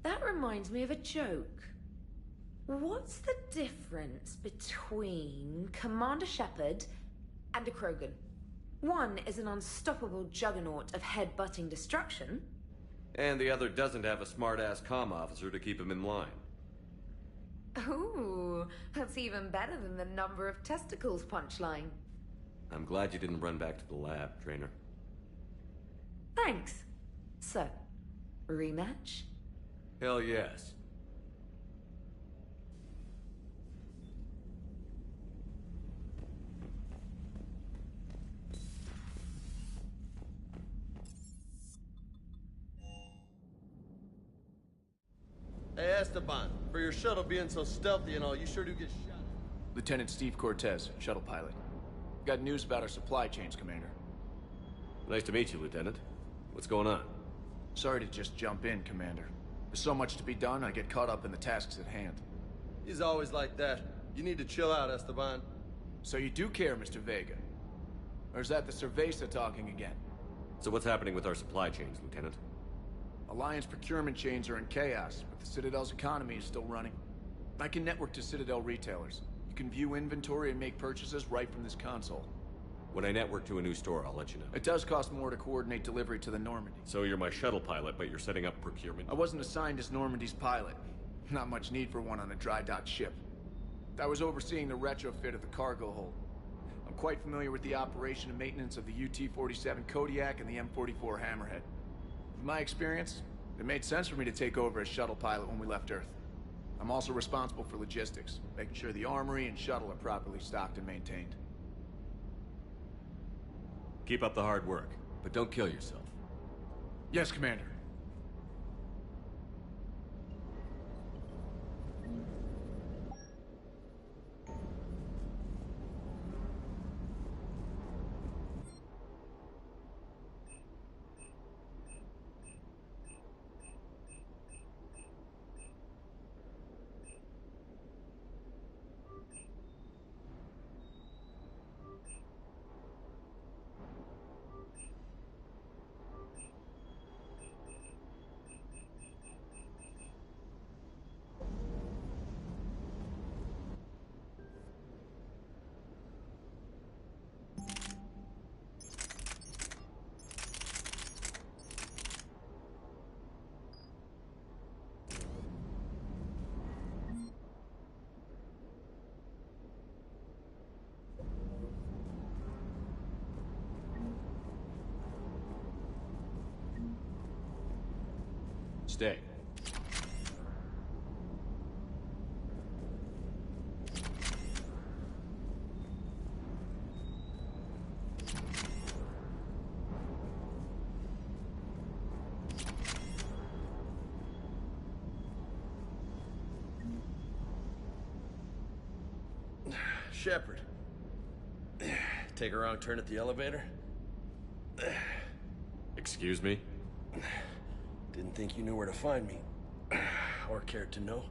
That reminds me of a joke. What's the difference between Commander Shepard and a Krogan? One is an unstoppable juggernaut of head-butting destruction. And the other doesn't have a smart-ass comm officer to keep him in line. Ooh, that's even better than the number of testicles punchline. I'm glad you didn't run back to the lab, Trainer. Thanks. So, rematch? Hell yes. Hey, Esteban, for your shuttle being so stealthy and all, you sure do get shot. Lieutenant Steve Cortez, shuttle pilot. Got news about our supply chains, Commander. Nice to meet you, Lieutenant. What's going on? Sorry to just jump in, Commander. There's so much to be done, I get caught up in the tasks at hand. He's always like that. You need to chill out, Esteban. So you do care, Mr. Vega? Or is that the Cerveza talking again? So what's happening with our supply chains, Lieutenant? Alliance procurement chains are in chaos, but the Citadel's economy is still running. I can network to Citadel retailers. You can view inventory and make purchases right from this console. When I network to a new store, I'll let you know. It does cost more to coordinate delivery to the Normandy. So you're my shuttle pilot, but you're setting up procurement? I wasn't assigned as Normandy's pilot. Not much need for one on a dry dock ship. I was overseeing the retrofit of the cargo hold. I'm quite familiar with the operation and maintenance of the UT-47 Kodiak and the M44 Hammerhead. With my experience, it made sense for me to take over as shuttle pilot when we left Earth. I'm also responsible for logistics, making sure the armory and shuttle are properly stocked and maintained. Keep up the hard work, but don't kill yourself. Yes, Commander. Stay. Shepard. Take a wrong turn at the elevator? Excuse me? Didn't think you knew where to find me. Or cared to know.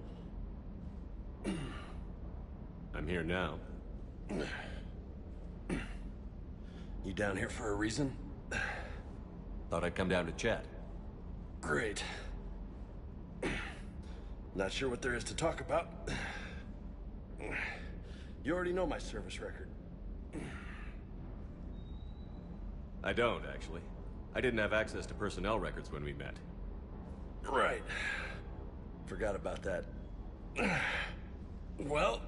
I'm here now. You down here for a reason? Thought I'd come down to chat. Great. Not sure what there is to talk about. You already know my service record. I don't, actually. I didn't have access to personnel records when we met. Right. Forgot about that. Well...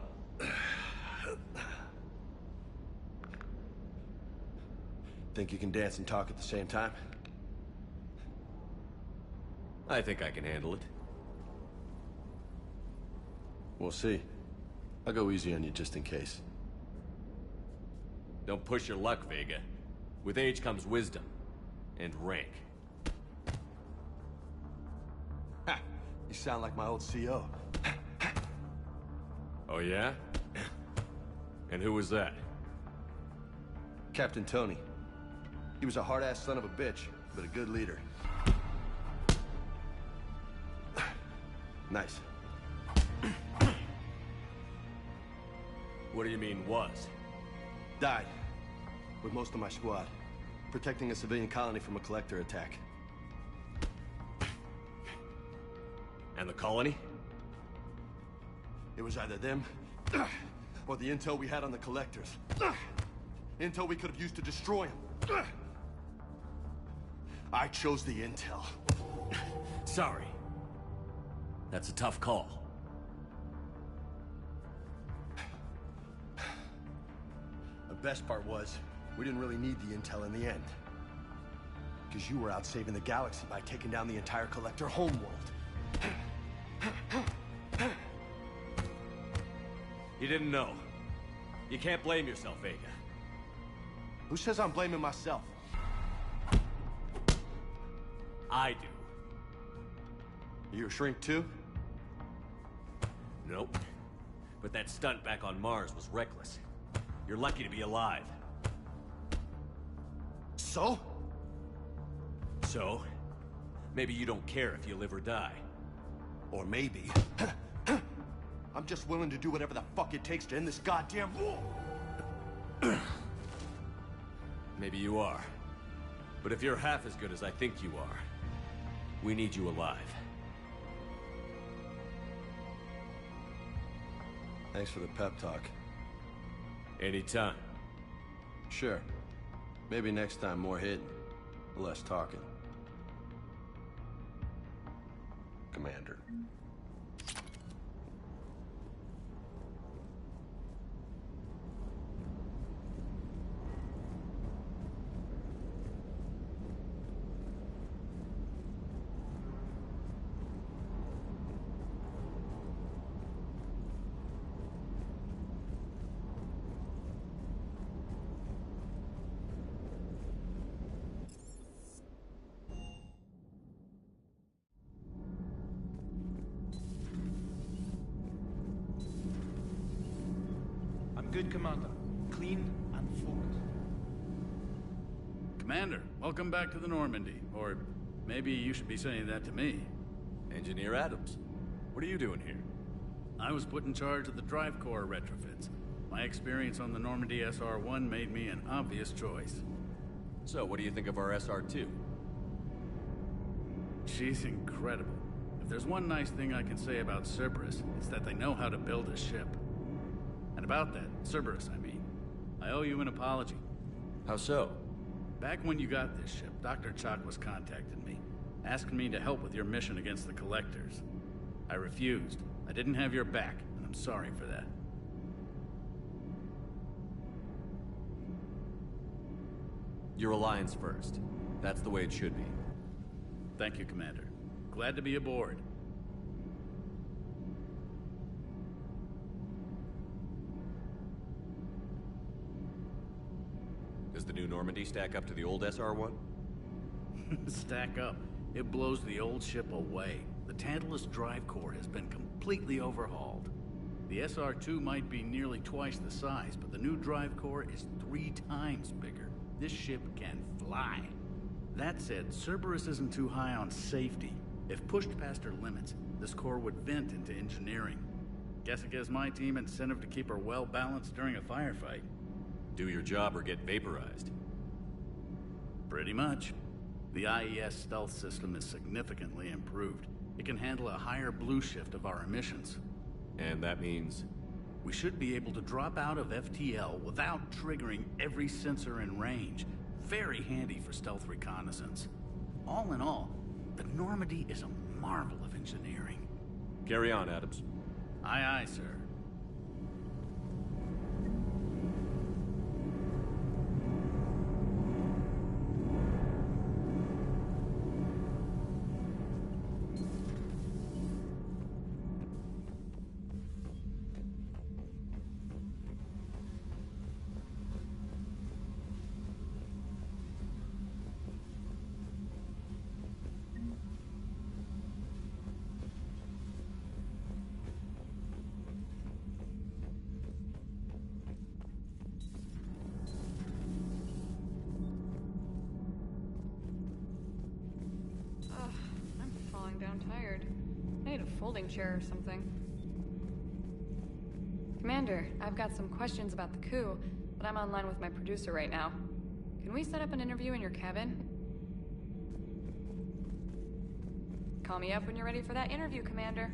Think you can dance and talk at the same time? I think I can handle it. We'll see. I'll go easy on you just in case. Don't push your luck, Vega. With age comes wisdom. And rank. Ha! You sound like my old CO. Oh yeah? And who was that? Captain Tony. He was a hard-ass son of a bitch, but a good leader. Nice. What do you mean, was? Died. With most of my squad. Protecting a civilian colony from a collector attack. And the colony? It was either them, or the intel we had on the collectors. Intel we could have used to destroy them. I chose the intel. Sorry. That's a tough call. The best part was, we didn't really need the intel in the end. Because you were out saving the galaxy by taking down the entire collector homeworld. You didn't know. You can't blame yourself, Vega. Who says I'm blaming myself? I do. You a shrink too? Nope. But that stunt back on Mars was reckless. You're lucky to be alive. So? So? Maybe you don't care if you live or die. Or maybe... I'm just willing to do whatever the fuck it takes to end this goddamn war! Maybe you are. But if you're half as good as I think you are, we need you alive. Thanks for the pep talk. Anytime. Sure. Maybe next time more hitting, less talking. Commander. Good, Commander. Clean and focused. Commander, welcome back to the Normandy. Or maybe you should be saying that to me. Engineer Adams, what are you doing here? I was put in charge of the drive core retrofits. My experience on the Normandy SR-1 made me an obvious choice. So, what do you think of our SR-2? She's incredible. If there's one nice thing I can say about Cerberus, it's that they know how to build a ship. And about that, Cerberus, I mean, I owe you an apology. How so? Back when you got this ship, Dr. Chakwas contacted me, asking me to help with your mission against the Collectors. I refused. I didn't have your back, and I'm sorry for that. Your alliance first. That's the way it should be. Thank you, Commander. Glad to be aboard. Does the new Normandy stack up to the old SR-1? Stack up. It blows the old ship away. The Tantalus drive core has been completely overhauled. The SR-2 might be nearly twice the size, but the new drive core is 3 times bigger. This ship can fly. That said, Cerberus isn't too high on safety. If pushed past her limits, this core would vent into engineering. Guess it gives my team incentive to keep her well balanced during a firefight. Do your job or get vaporized. Pretty much. The IES stealth system is significantly improved. It can handle a higher blue shift of our emissions. And that means? We should be able to drop out of FTL without triggering every sensor in range. Very handy for stealth reconnaissance. All in all, the Normandy is a marvel of engineering. Carry on, Adams. Aye, aye, sir. folding chair or something. Commander, I've got some questions about the coup, but I'm online with my producer right now. Can we set up an interview in your cabin? Call me up when you're ready for that interview, Commander.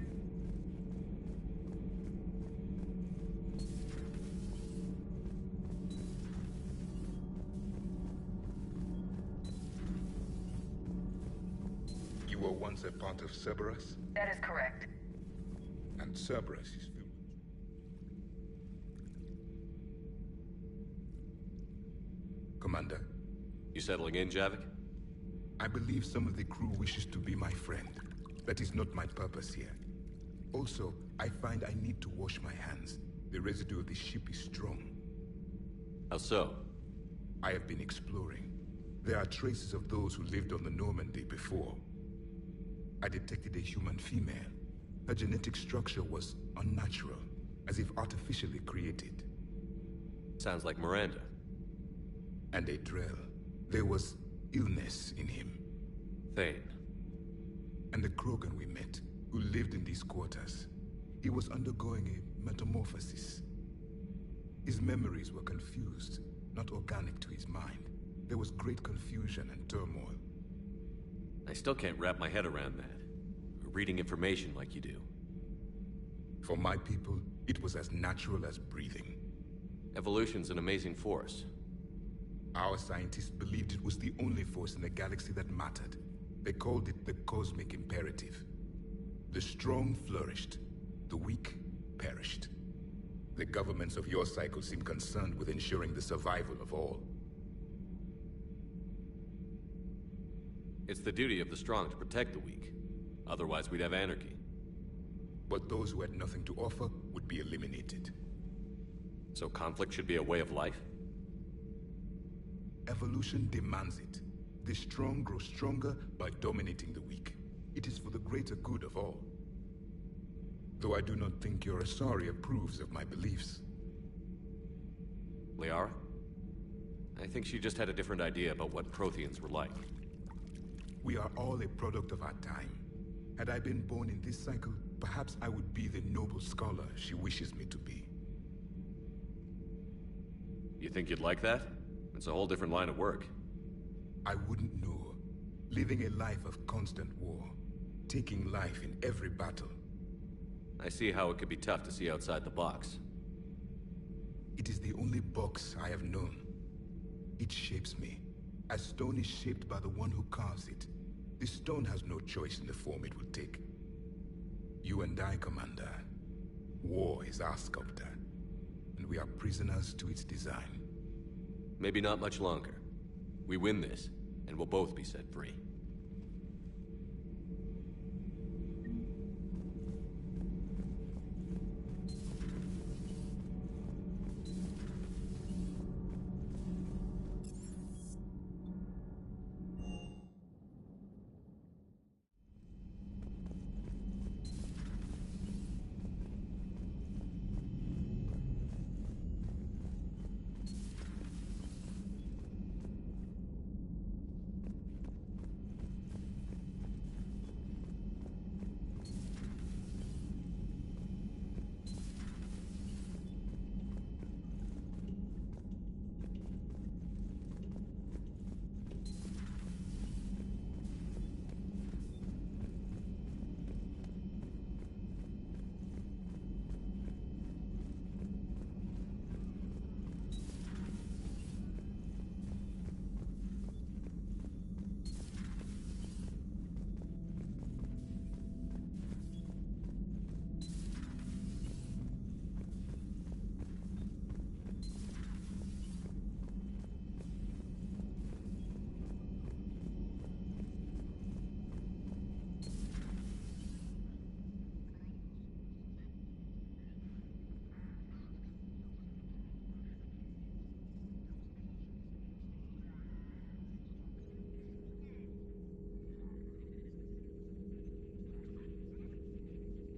You were once a part of Cerberus? That is correct. And Cerberus is filled. Commander. You settling in, Javik? I believe some of the crew wishes to be my friend. That is not my purpose here. Also, I find I need to wash my hands. The residue of the ship is strong. How so? I have been exploring. There are traces of those who lived on the Normandy before. I detected a human female. Her genetic structure was unnatural, as if artificially created. Sounds like Miranda. And a Drell. There was illness in him. Thane. And the Krogan we met, who lived in these quarters. He was undergoing a metamorphosis. His memories were confused, not organic to his mind. There was great confusion and turmoil. I still can't wrap my head around that. Reading information like you do. For my people, it was as natural as breathing. Evolution's an amazing force. Our scientists believed it was the only force in the galaxy that mattered. They called it the cosmic imperative. The strong flourished, the weak perished. The governments of your cycle seem concerned with ensuring the survival of all. It's the duty of the strong to protect the weak. Otherwise, we'd have anarchy. But those who had nothing to offer would be eliminated. So conflict should be a way of life? Evolution demands it. The strong grow stronger by dominating the weak. It is for the greater good of all. Though I do not think your Asari approves of my beliefs. Liara? I think she just had a different idea about what Protheans were like. We are all a product of our time. Had I been born in this cycle, perhaps I would be the noble scholar she wishes me to be. You think you'd like that? It's a whole different line of work. I wouldn't know. Living a life of constant war. Taking life in every battle. I see how it could be tough to see outside the box. It is the only box I have known. It shapes me, as stone is shaped by the one who carves it. This stone has no choice in the form it will take. You and I, Commander. War is our sculptor, and we are prisoners to its design. Maybe not much longer. We win this, and we'll both be set free.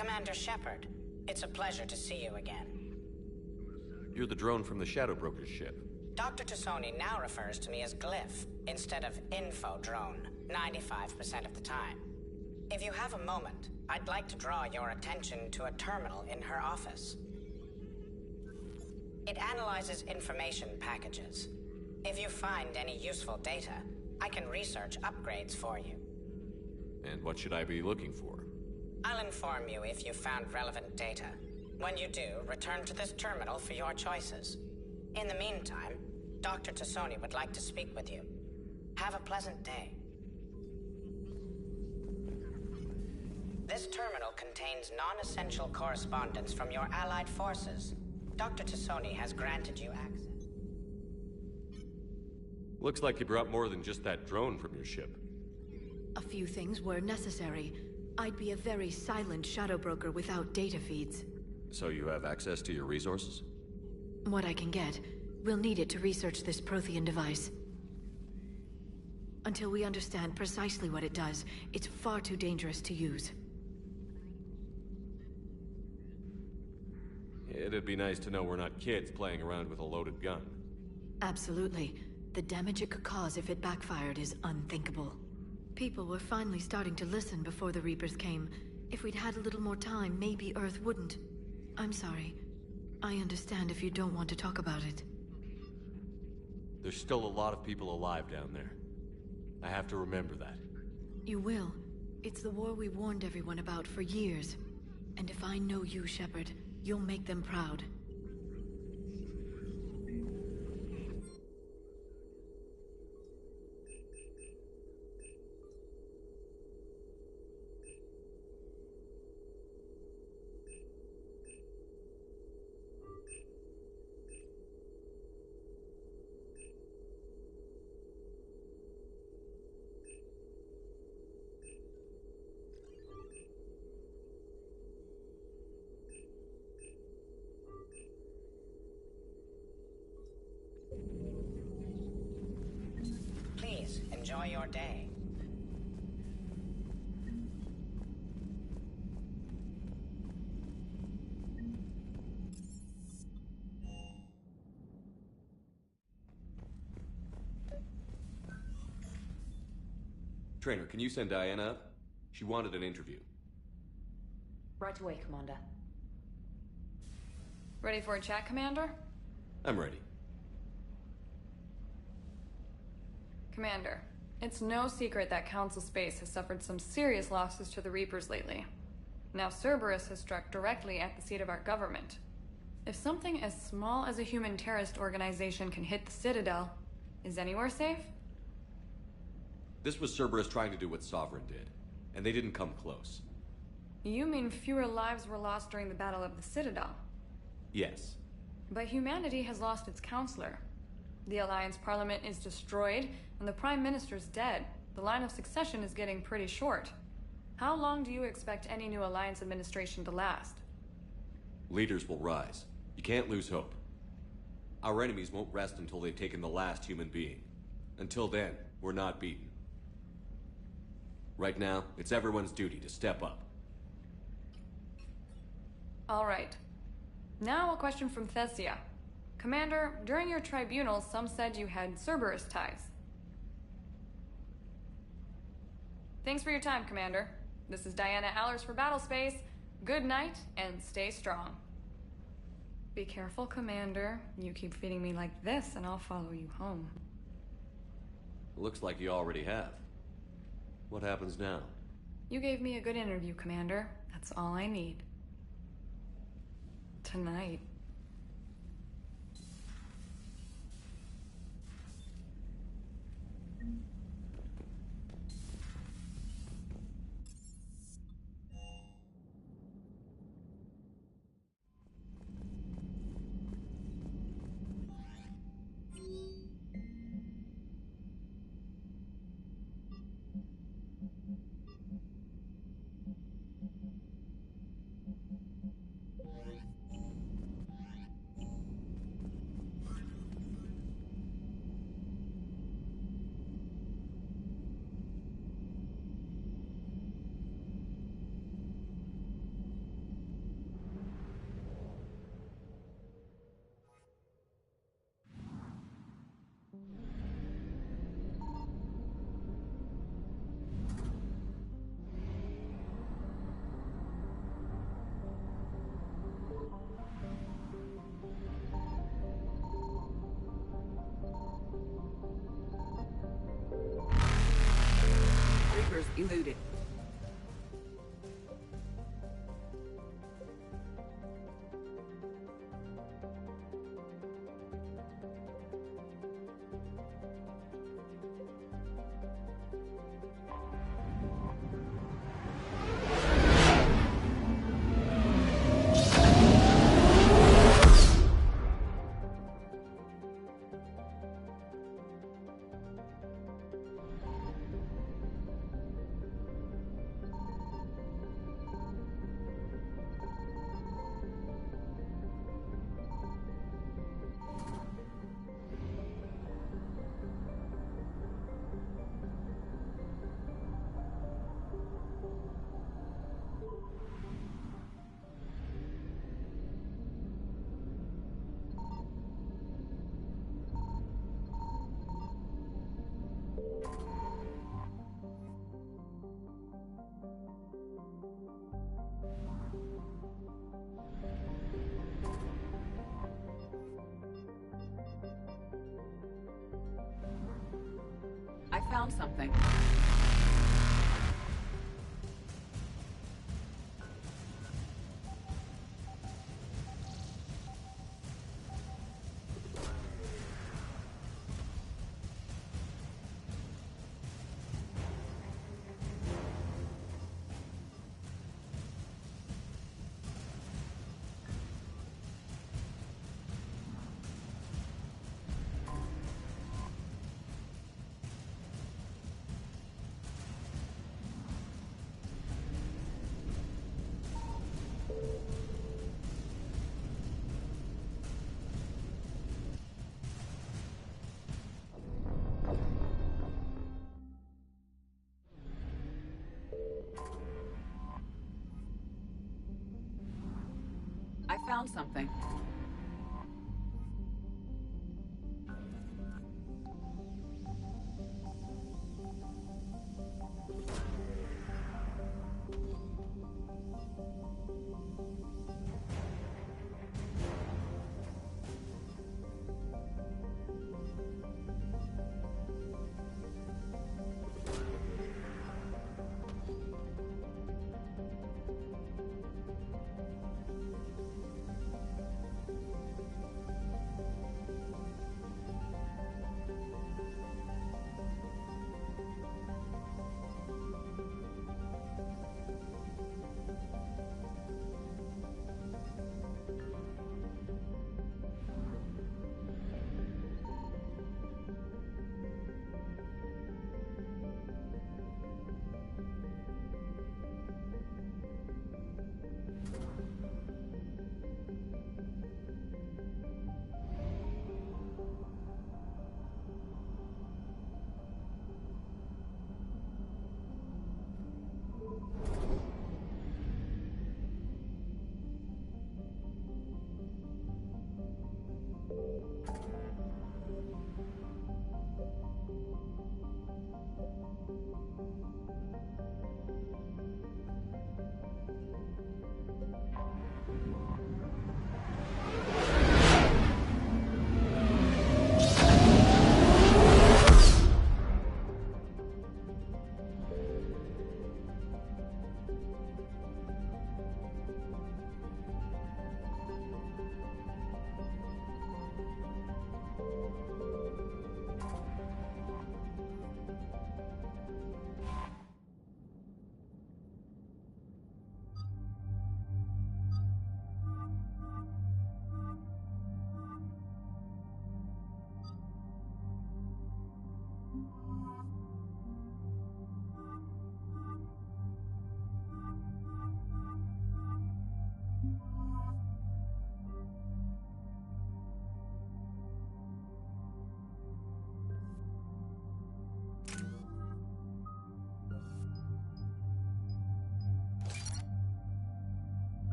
Commander Shepard, it's a pleasure to see you again. You're the drone from the Shadow Broker's ship. Dr. T'Soni now refers to me as Glyph, instead of Info Drone, 95% of the time. If you have a moment, I'd like to draw your attention to a terminal in her office. It analyzes information packages. If you find any useful data, I can research upgrades for you. And what should I be looking for? I'll inform you if you found relevant data. When you do, return to this terminal for your choices. In the meantime, Dr. T'Soni would like to speak with you. Have a pleasant day. This terminal contains non-essential correspondence from your allied forces. Dr. T'Soni has granted you access. Looks like you brought more than just that drone from your ship. A few things were necessary. I'd be a very silent shadow broker without data feeds. So you have access to your resources? What I can get. We'll need it to research this Prothean device. Until we understand precisely what it does, it's far too dangerous to use. It'd be nice to know we're not kids playing around with a loaded gun. Absolutely. The damage it could cause if it backfired is unthinkable. People were finally starting to listen before the Reapers came. If we'd had a little more time, maybe Earth wouldn't. I'm sorry. I understand if you don't want to talk about it. There's still a lot of people alive down there. I have to remember that. You will. It's the war we warned everyone about for years. And if I know you, Shepard, you'll make them proud. Please, enjoy your day. Trainer, can you send Diana up? She wanted an interview. Right away, Commander. Ready for a chat, Commander? I'm ready. Commander, it's no secret that Council Space has suffered some serious losses to the Reapers lately. Now Cerberus has struck directly at the seat of our government. If something as small as a human terrorist organization can hit the Citadel, is anywhere safe? This was Cerberus trying to do what Sovereign did, and they didn't come close. You mean fewer lives were lost during the Battle of the Citadel? Yes. But humanity has lost its counselor. The Alliance Parliament is destroyed, and the Prime Minister's dead. The line of succession is getting pretty short. How long do you expect any new Alliance administration to last? Leaders will rise. You can't lose hope. Our enemies won't rest until they've taken the last human being. Until then, we're not beaten. Right now, it's everyone's duty to step up. All right. Now a question from Thessia. Commander, during your tribunal, some said you had Cerberus ties. Thanks for your time, Commander. This is Diana Allers for Battlespace. Good night, and stay strong. Be careful, Commander. You keep feeding me like this, and I'll follow you home. Looks like you already have. What happens now? You gave me a good interview, Commander. That's all I need. Tonight. Eluded. I found something. I found something.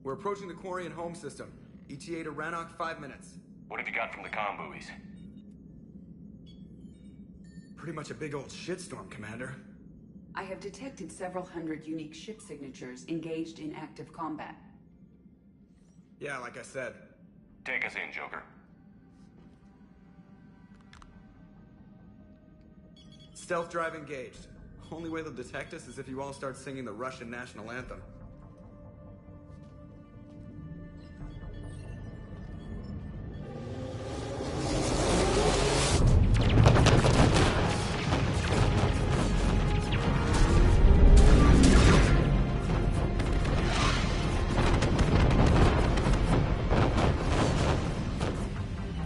We're approaching the Quarian home system. ETA to Rannoch, 5 minutes. What have you got from the comm buoys? Pretty much a big old shitstorm, Commander. I have detected several hundred unique ship signatures engaged in active combat. Yeah, like I said. Take us in, Joker. Stealth drive engaged. Only way they'll detect us is if you all start singing the Russian national anthem.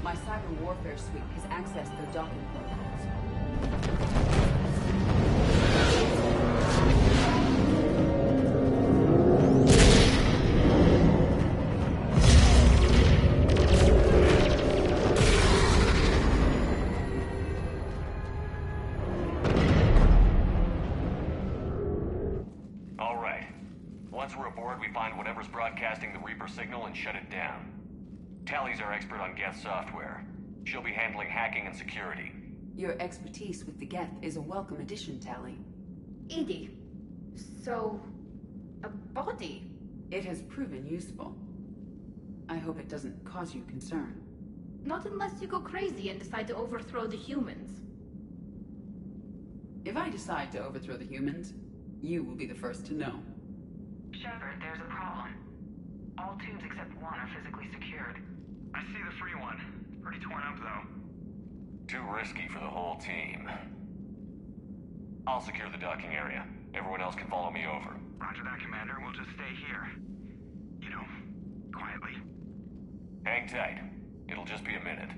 My cyber warfare suite has accessed their docking protocols. All right. Once we're aboard, we find whatever's broadcasting the Reaper signal and shut it down. Tally's our expert on Geth software. She'll be handling hacking and security. Your expertise with the Geth is a welcome addition, Tally. Edie, so... a body? It has proven useful. I hope it doesn't cause you concern. Not unless you go crazy and decide to overthrow the humans. If I decide to overthrow the humans, you will be the first to know. Shepard, there's a problem. All tubes except one are physically secured. I see the free one. It's pretty torn up, though. Too risky for the whole team. I'll secure the docking area. Everyone else can follow me over. Roger that, Commander. We'll just stay here. You know, quietly. Hang tight. It'll just be a minute.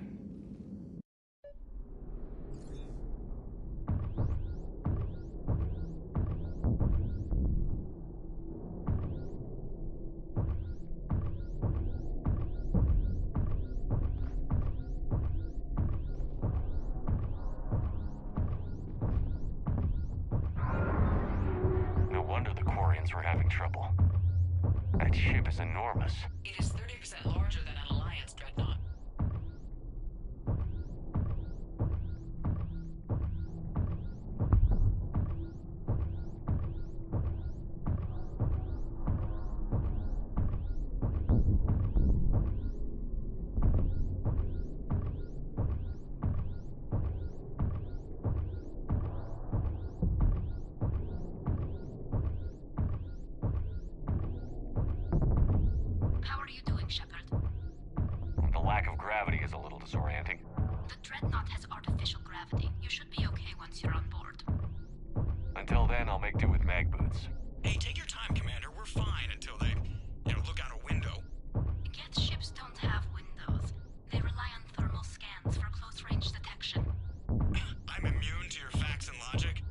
No wonder the Quarians were having trouble. That ship is enormous. It is 30% larger than an Alliance dreadnought. How are you doing, Shepard? The lack of gravity is a little disorienting. The dreadnought has artificial gravity. You should be okay once you're on board. Until then, I'll make do with mag boots. Hey, take your time, Commander. We're fine until they, look out a window. Geth ships don't have windows. They rely on thermal scans for close-range detection. I'm immune to your facts and logic.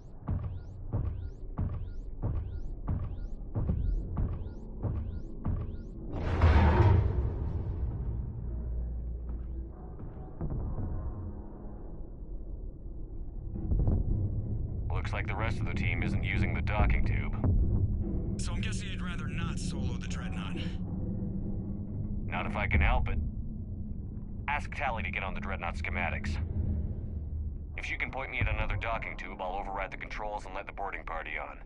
Looks like the rest of the team isn't using the docking tube. So I'm guessing you'd rather not solo the dreadnought. Not if I can help it. Ask Tally to get on the dreadnought schematics. If she can point me at another docking tube, I'll override the controls and let the boarding party on.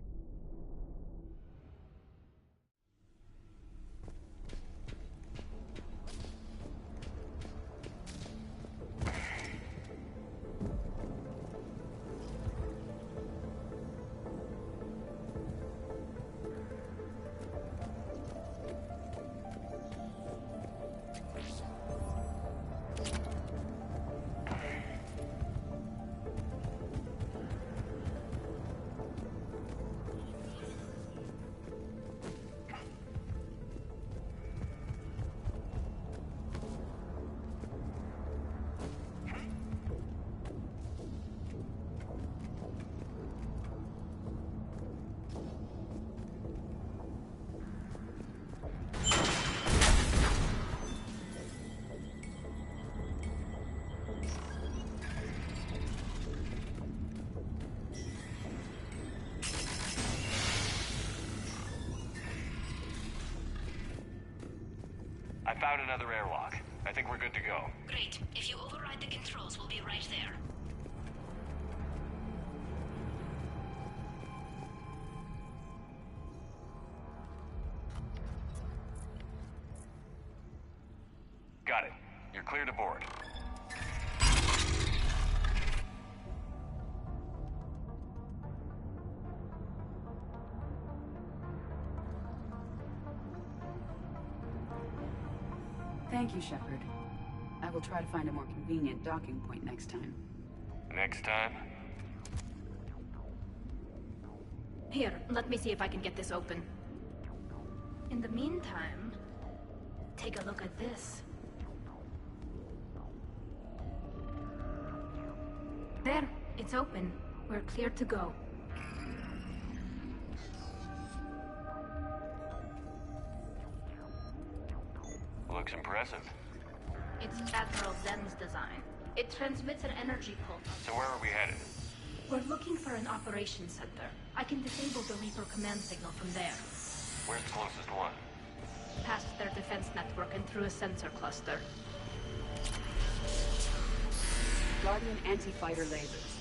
I found another airlock. I think we're good to go. Great. If you override the controls, we'll be right there. Got it. You're clear to board. Thank you, Shepard. I will try to find a more convenient docking point next time. Next time? Here, let me see if I can get this open. In the meantime, take a look at this. There, it's open. We're clear to go. Looks impressive. It's Admiral Zen's design. It transmits an energy pulse. So where are we headed? We're looking for an operations center. I can disable the Reaper command signal from there. Where's the closest one? Past their defense network and through a sensor cluster. Guardian anti-fighter lasers.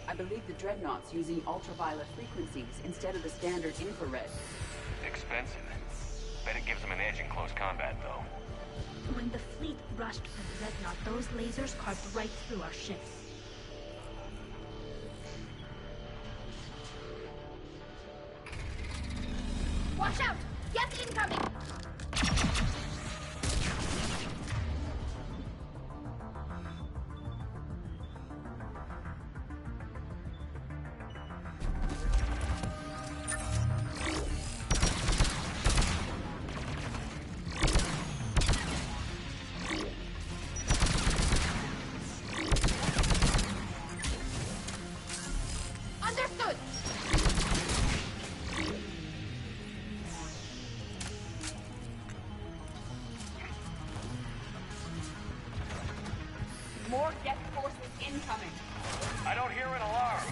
I believe the Dreadnought's using ultraviolet frequencies instead of the standard infrared. Expensive. Bet it gives them an edge in close combat, though. When the fleet rushed for the Dreadnought, those lasers carved right through our ships. Watch out! Get incoming! Understood! More Geth forces incoming. I don't hear an alarm.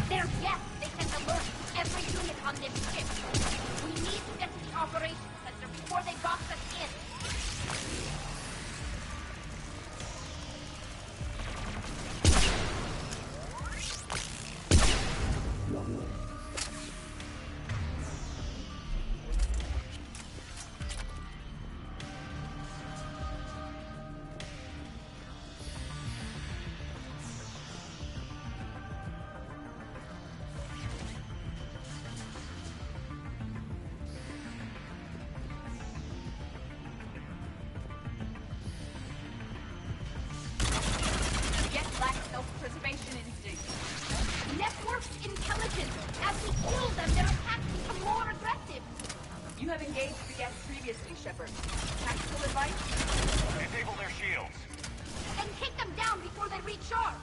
They're Geth! They sent alerts to every unit on this ship. We need to get to the operations center before they box us in. Geth lack self-preservation instinct. Networked intelligence. As we kill them, their attacks become more aggressive. You have engaged the Geth previously, Shepard. Tactical advice? Disable their shields. And take them down before they recharge.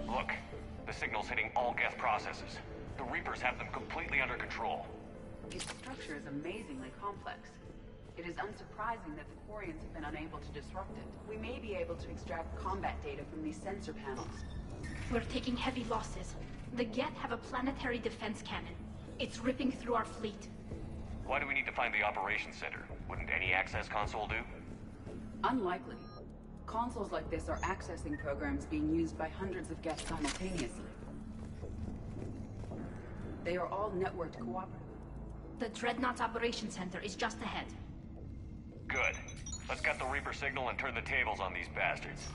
Look, the signal's hitting all Geth processes. The Reapers have them completely under control. Its structure is amazingly complex. It is unsurprising that the Quarians have been unable to disrupt it. We may be able to extract combat data from these sensor panels. We're taking heavy losses. The Geth have a planetary defense cannon. It's ripping through our fleet. Why do we need to find the operations center? Wouldn't any access console do? Unlikely. Consoles like this are accessing programs being used by hundreds of Geth simultaneously. They are all networked cooperatively. The Dreadnought's operations center is just ahead. Good. Let's get the Reaper signal and turn the tables on these bastards.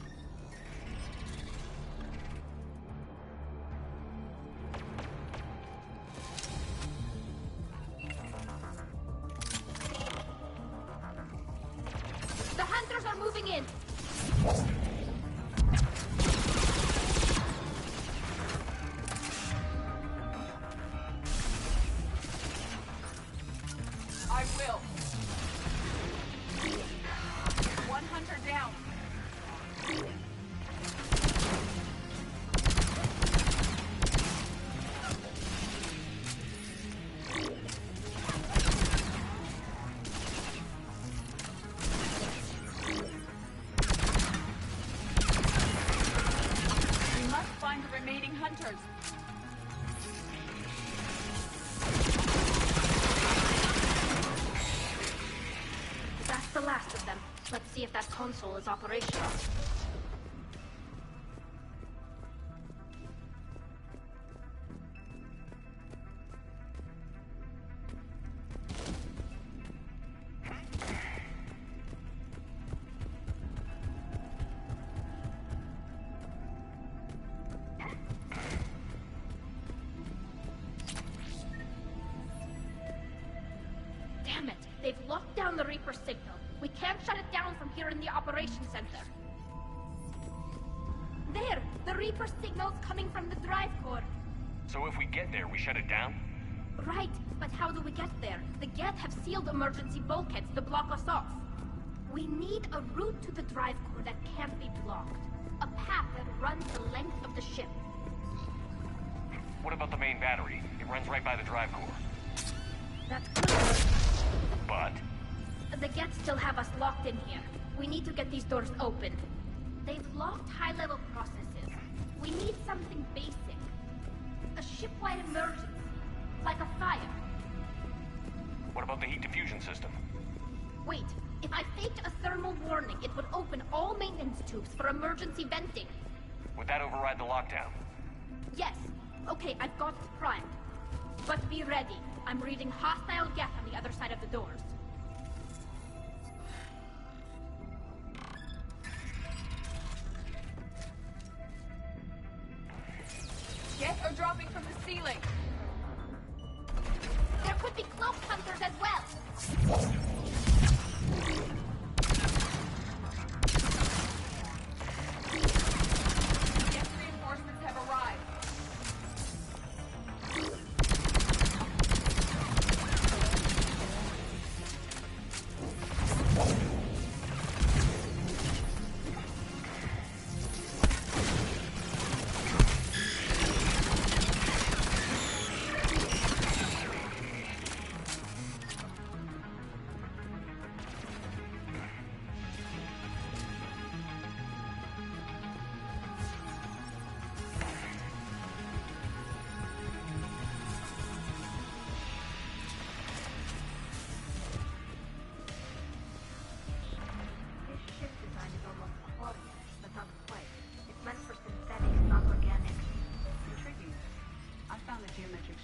The hunters are moving in! I will. 1 hunter down. hunters. That's the last of them. Let's see if that console is operational. Damn it! They've locked down the Reaper signal. We can't shut it down from here in the operations center. There! The Reaper signal's coming from the drive core. So if we get there, we shut it down? Right, but how do we get there? The Geth have sealed emergency bulkheads to block us off. We need a route to the drive core that can't be blocked. A path that runs the length of the ship. What about the main battery? It runs right by the drive core. That's good. But? The Geth still have us locked in here. We need to get these doors opened. They've locked high-level processes. We need something basic. A ship-wide emergency. Like a fire. What about the heat diffusion system? Wait, if I faked a thermal warning, it would open all maintenance tubes for emergency venting. Would that override the lockdown? Yes. Okay, I've got it primed. But be ready. I'm reading hostile Geth on the other side of the doors. Geth are dropping from the ceiling. There could be cloak hunters as well. Geth reinforcements have arrived.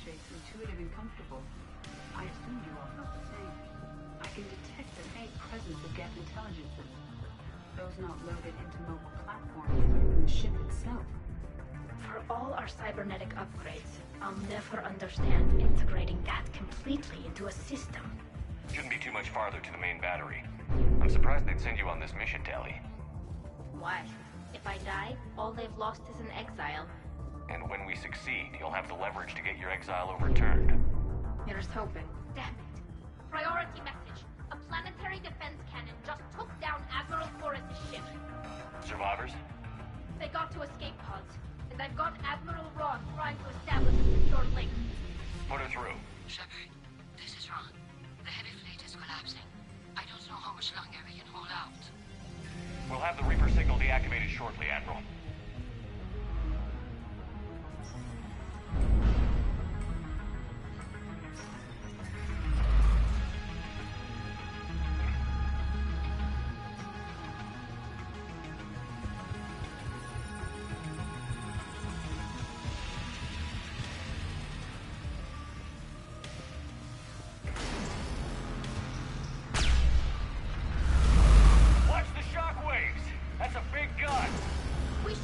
Intuitive and comfortable. I assumed you all felt the same. I can detect the faint presence of Geth intelligences. Those not loaded into mobile platforms in the ship itself. For all our cybernetic upgrades, I'll never understand integrating that completely into a system. Shouldn't be too much farther to the main battery. I'm surprised they'd send you on this mission, Tali. Why? If I die, all they've lost is an exile. And when we succeed, you'll have the leverage to get your exile overturned. Here's hoping. Damn it. Priority message. A planetary defense cannon just took down Admiral Forrest's ship. Survivors? They got to escape pods, and I've got Admiral Ron trying to establish a secure link. Put her through. Shepard, this is Ron. The heavy fleet is collapsing. I don't know how much longer we can hold out. We'll have the Reaper signal deactivated shortly, Admiral. We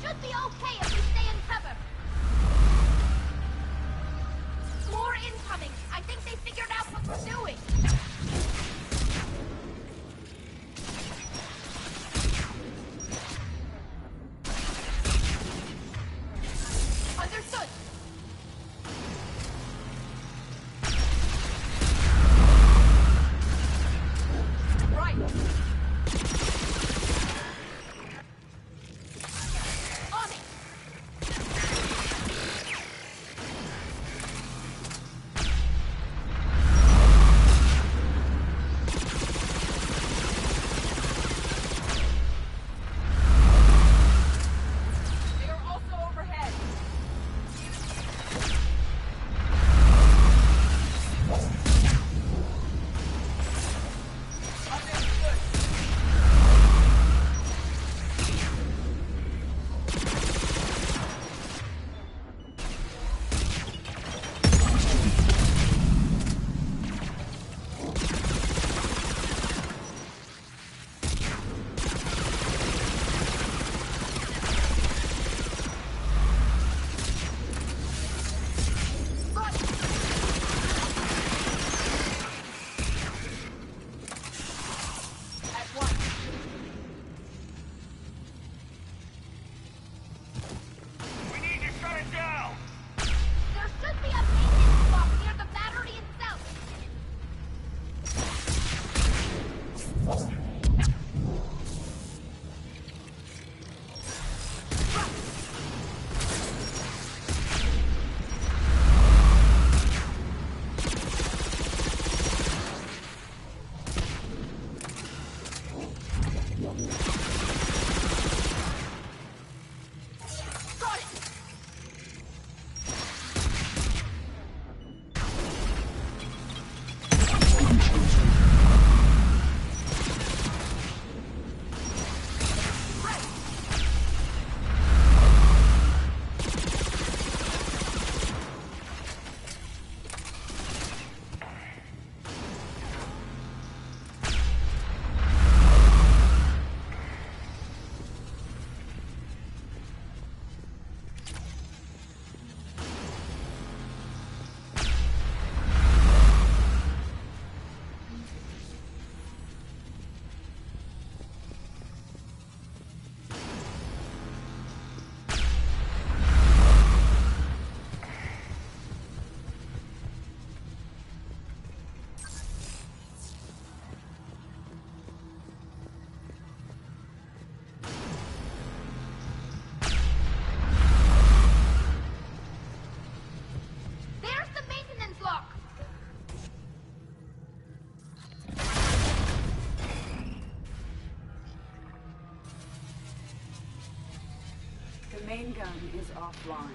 main gun is offline.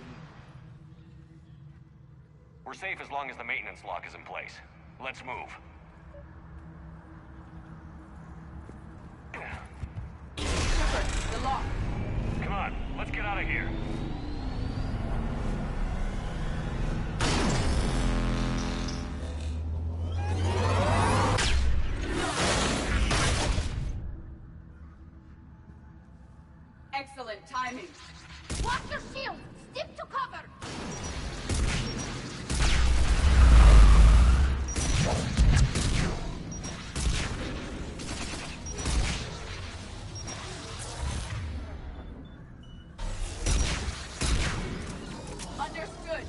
We're safe as long as the maintenance lock is in place. Let's move. Shepard, the lock. Come on, let's get out of here. Excellent timing. Watch your shield! Stick to cover! Understood.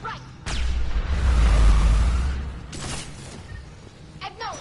Right! Acknowledge!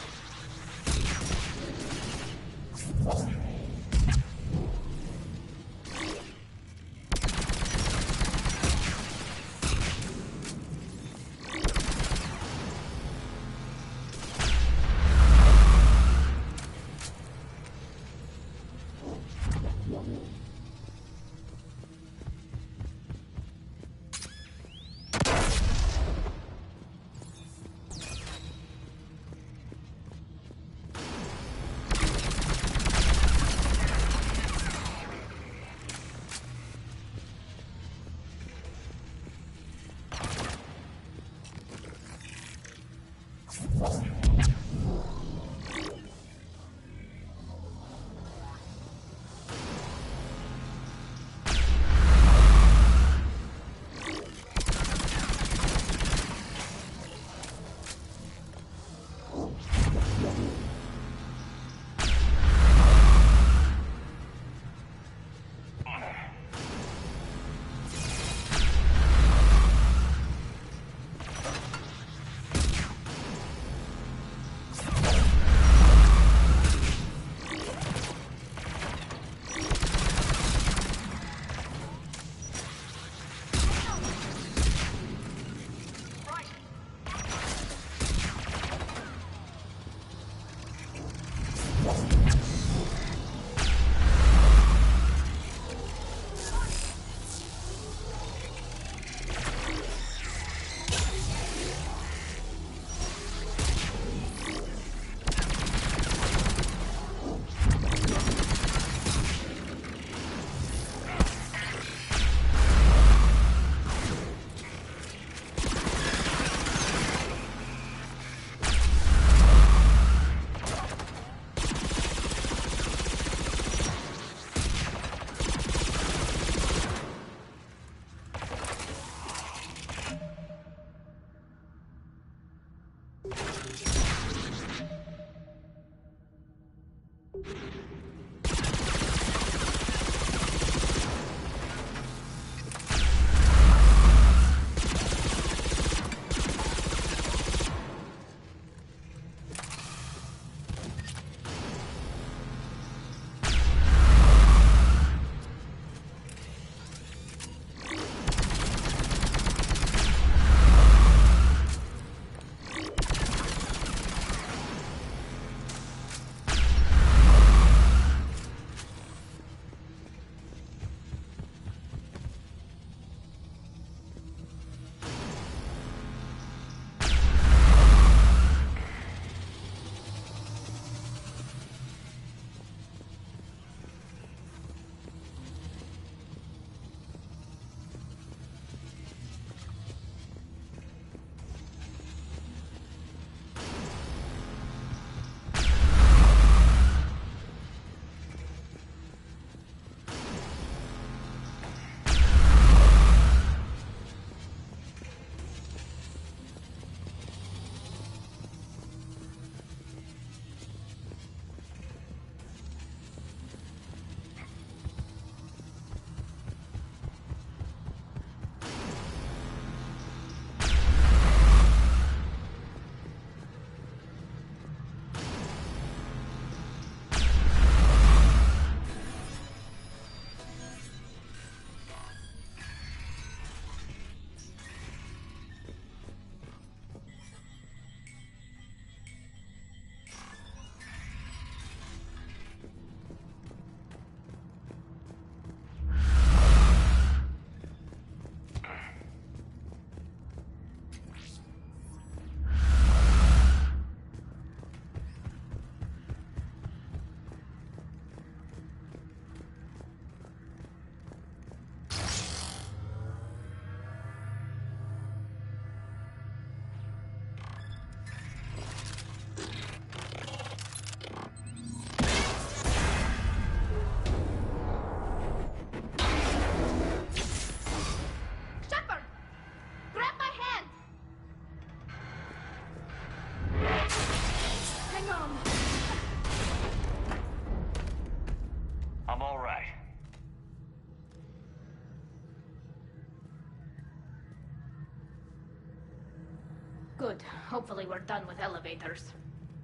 Good. Hopefully we're done with elevators.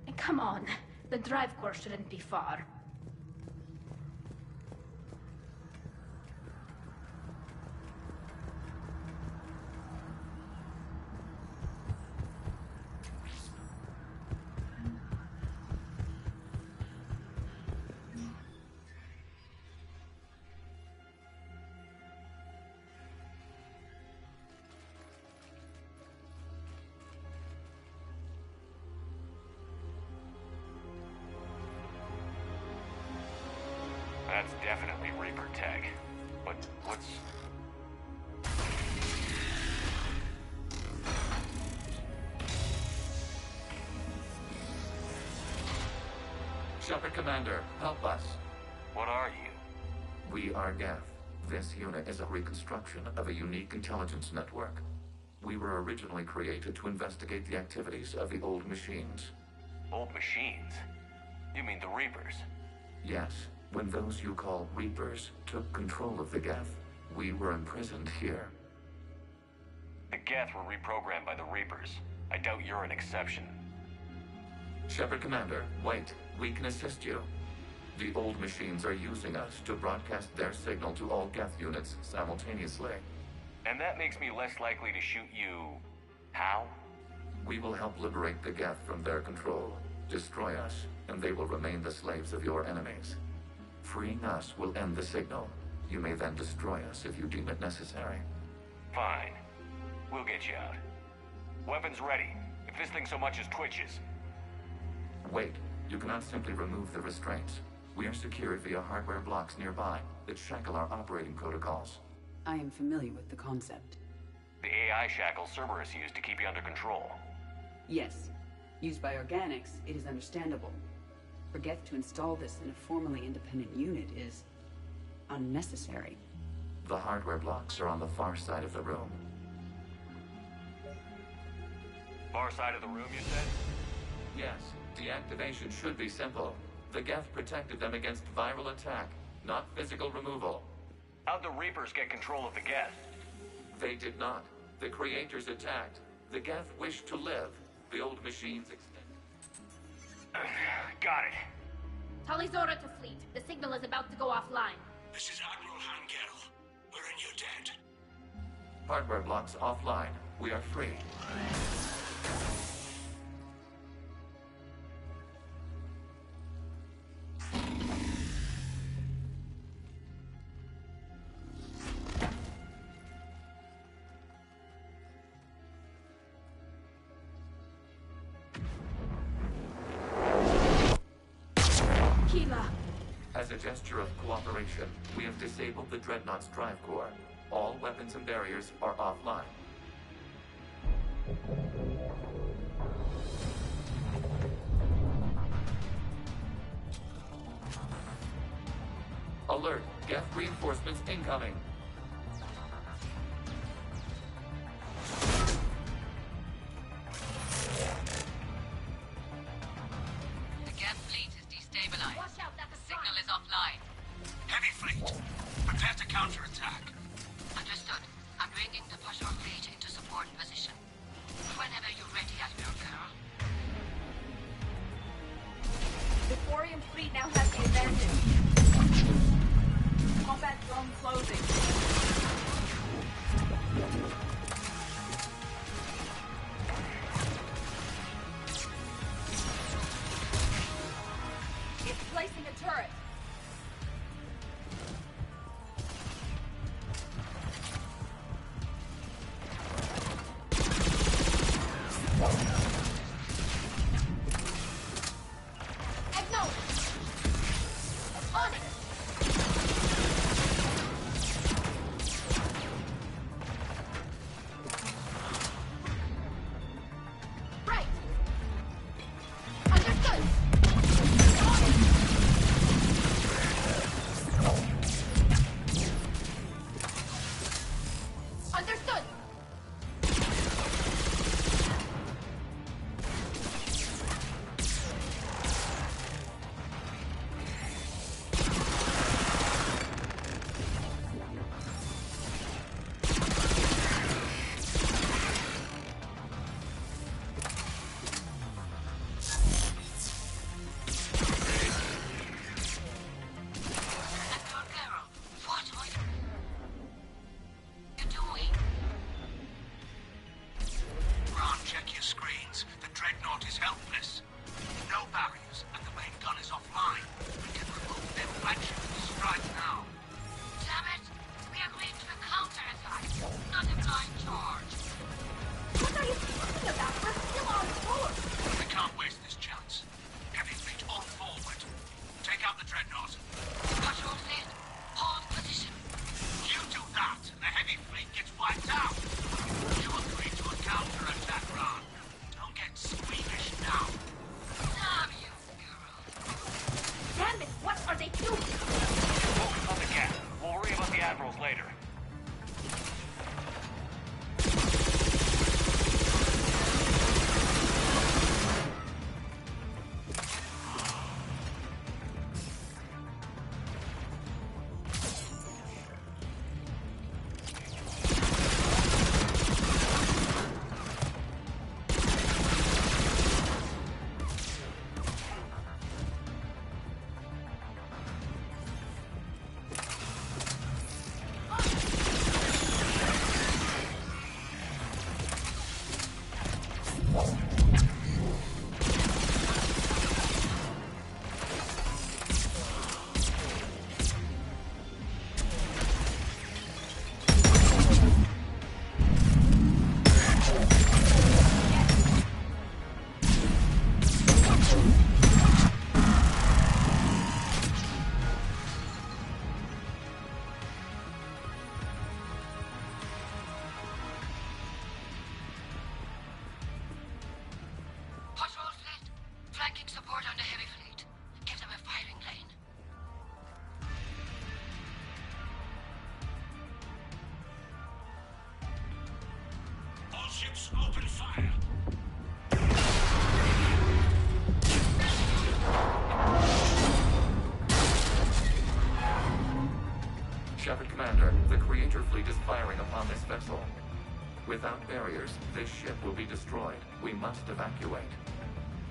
And come on, the drive core shouldn't be far. That's definitely Reaper tech. But what's... Shepard Commander, help us. What are you? We are Geth. This unit is a reconstruction of a unique intelligence network. We were originally created to investigate the activities of the old machines. Old machines? You mean the Reapers? Yes. When those you call Reapers took control of the Geth, we were imprisoned here. The Geth were reprogrammed by the Reapers. I doubt you're an exception. Shepard Commander, wait. We can assist you. The old machines are using us to broadcast their signal to all Geth units simultaneously. And that makes me less likely to shoot you... how? We will help liberate the Geth from their control. Destroy us, and they will remain the slaves of your enemies. Freeing us will end the signal. You may then destroy us if you deem it necessary. Fine. We'll get you out. Weapons ready, if this thing so much as twitches. Wait. You cannot simply remove the restraints. We are secured via hardware blocks nearby that shackle our operating protocols. I am familiar with the concept. The AI shackle Cerberus used to keep you under control. Yes. Used by organics, it is understandable. For Geth to install this in a formally independent unit is... unnecessary. The hardware blocks are on the far side of the room. Far side of the room, you said? Yes. Deactivation should be simple. The Geth protected them against viral attack, not physical removal. How'd the Reapers get control of the Geth? They did not. The creators attacked. The Geth wished to live. The old machines extended. Got it. Talizora to fleet. The signal is about to go offline. This is Admiral Hackett. We're in your debt. Hardware blocks offline. We are free. As a gesture of cooperation, we have disabled the Dreadnought's drive core. All weapons and barriers are offline. Alert! Geth reinforcements incoming! The Geth fleet is destabilized. Watch out, that's the signal is offline. Heavy fleet. Prepare to counterattack. Understood. I'm bringing the push our fleet into support position. Whenever you're ready, Admiral Colonel. The Thorium fleet now has the advantage. Combat drone closing. later. Ships open fire. Shepard Commander, the Creator fleet is firing upon this vessel. Without barriers, this ship will be destroyed. We must evacuate.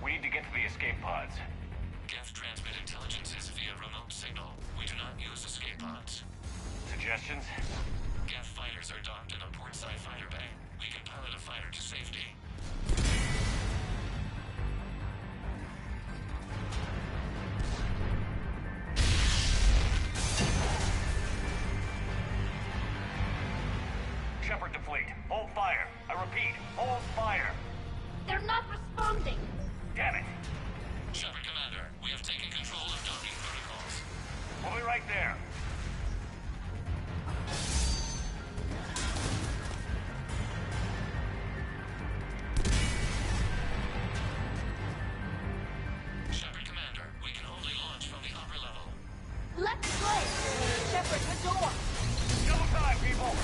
We need to get to the escape pods. Geth transmit intelligences via remote signal. We do not use escape pods. Suggestions? Geth fighters are docked in a portside fighter bay. We can pilot a fighter to safety. Shepard to fleet. Hold fire. I repeat, hold fire. They're not responding. Damn it. Shepard Commander, we have taken control of docking protocols. We'll be right there. Shepard Commander, we can only launch from the upper level. Let's play. Shepard, the door. No time, people.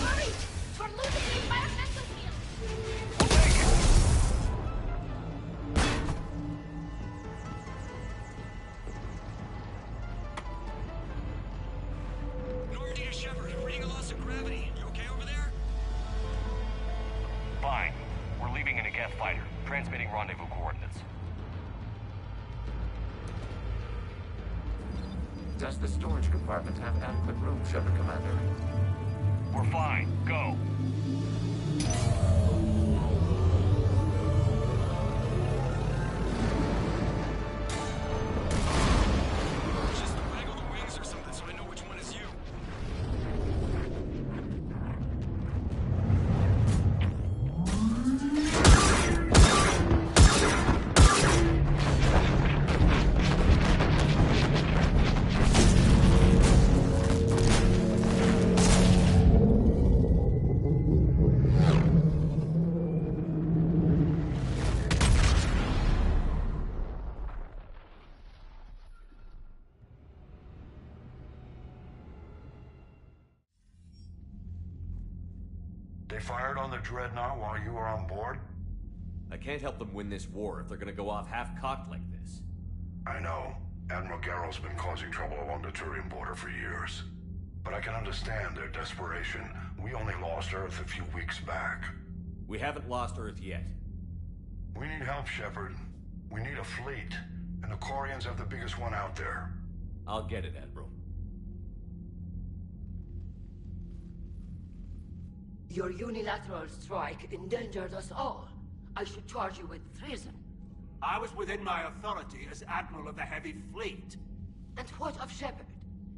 Hurry! We're losing the environmental field. We'll take it. Normandy to Shepard. I'm reading a loss of gravity. You okay over there? Fine. We're leaving in a Geth fighter. Transmitting rendezvous coordinates. Does the storage compartment have adequate room, Shepard Commander? We're fine. Go. Just waggle the wings or something so I know which one is you. They fired on the Dreadnought while you were on board? I can't help them win this war if they're gonna go off half-cocked like this. I know. Admiral Garrow's been causing trouble along the Turian border for years. But I can understand their desperation. We only lost Earth a few weeks back. We haven't lost Earth yet. We need help, Shepard. We need a fleet. And the Quarians have the biggest one out there. I'll get it, Admiral. Your unilateral strike endangered us all. I should charge you with treason. I was within my authority as Admiral of the Heavy Fleet. And what of Shepard?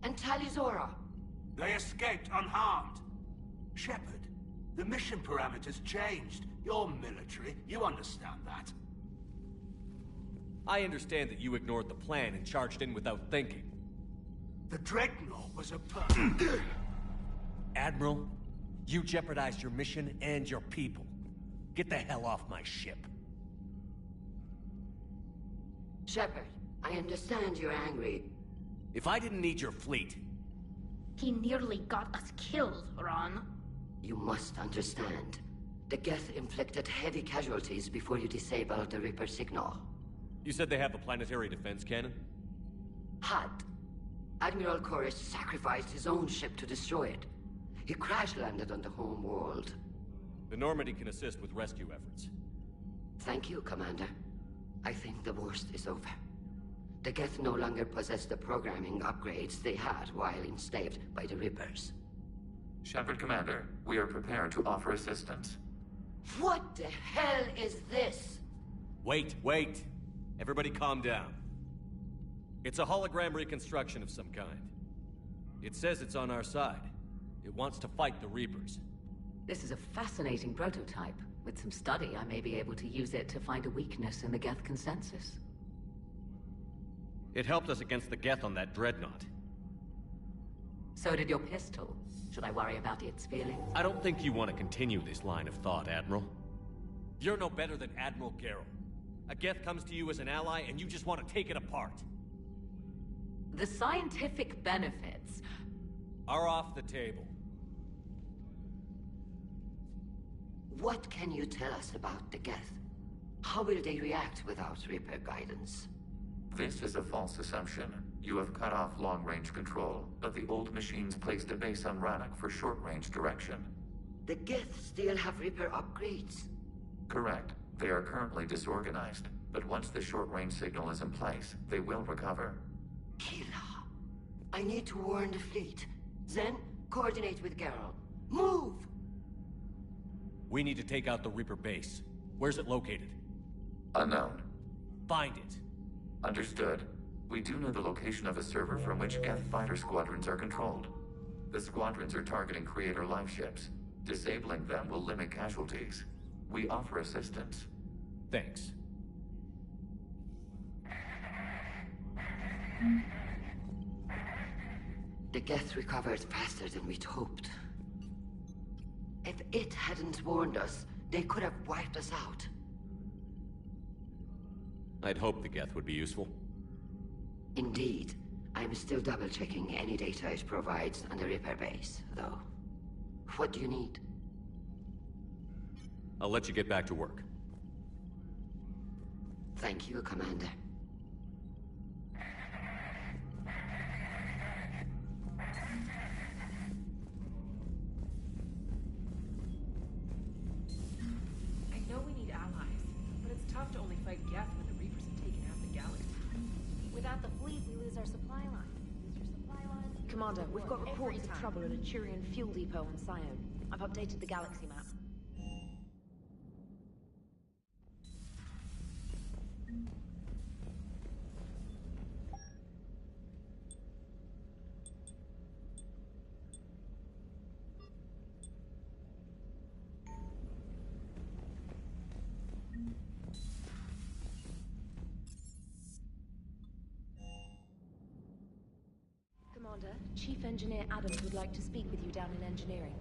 And Talizora? They escaped unharmed. Shepard, the mission parameters changed. You're military, you understand that. I understand that you ignored the plan and charged in without thinking. The Dreadnought was a Admiral, you jeopardized your mission and your people. Get the hell off my ship. Shepard, I understand you're angry. If I didn't need your fleet, He nearly got us killed, Ron. You must understand. The Geth inflicted heavy casualties before you disabled the Reaper signal. You said they have a planetary defense cannon? Had. Admiral Koris sacrificed his own ship to destroy it. He crash-landed on the home world. The Normandy can assist with rescue efforts. Thank you, Commander. I think the worst is over. The Geth no longer possess the programming upgrades they had while enslaved by the Reapers. Shepard, Commander, we are prepared to offer assistance. What the hell is this? Wait. Everybody calm down. It's a hologram reconstruction of some kind. It says it's on our side. It wants to fight the Reapers. This is a fascinating prototype. With some study, I may be able to use it to find a weakness in the Geth consensus. It helped us against the Geth on that dreadnought. So did your pistol. Should I worry about its feelings? I don't think you want to continue this line of thought, Admiral. You're no better than Admiral Garrel. A Geth comes to you as an ally, and you just want to take it apart. The scientific benefits are off the table. What can you tell us about the Geth? How will they react without Reaper guidance? This is a false assumption. You have cut off long-range control, but the old machines placed a base on Rannoch for short-range direction. The Geth still have Reaper upgrades? Correct. They are currently disorganized, but once the short-range signal is in place, they will recover. Kila, I need to warn the fleet. Then, coordinate with Garrel. Move! We need to take out the Reaper base. Where's it located? Unknown. Find it. Understood. We do know the location of a server from which Geth fighter squadrons are controlled. The squadrons are targeting Creator life ships. Disabling them will limit casualties. We offer assistance. Thanks. The Geth recovered faster than we'd hoped. If it hadn't warned us, they could have wiped us out. I'd hoped the Geth would be useful. Indeed. I'm still double-checking any data it provides on the Reaper base, though. What do you need? I'll let you get back to work. Thank you, Commander. I know we need allies, but it's tough to only fight Geth when the Reapers have taken out the galaxy. Without the fleet, we lose our supply line. Commander, we've got reports of trouble at a Turian fuel depot on Scion. I've updated the galaxy map. Commander, Chief Engineer Adams would like to speak with you down in engineering.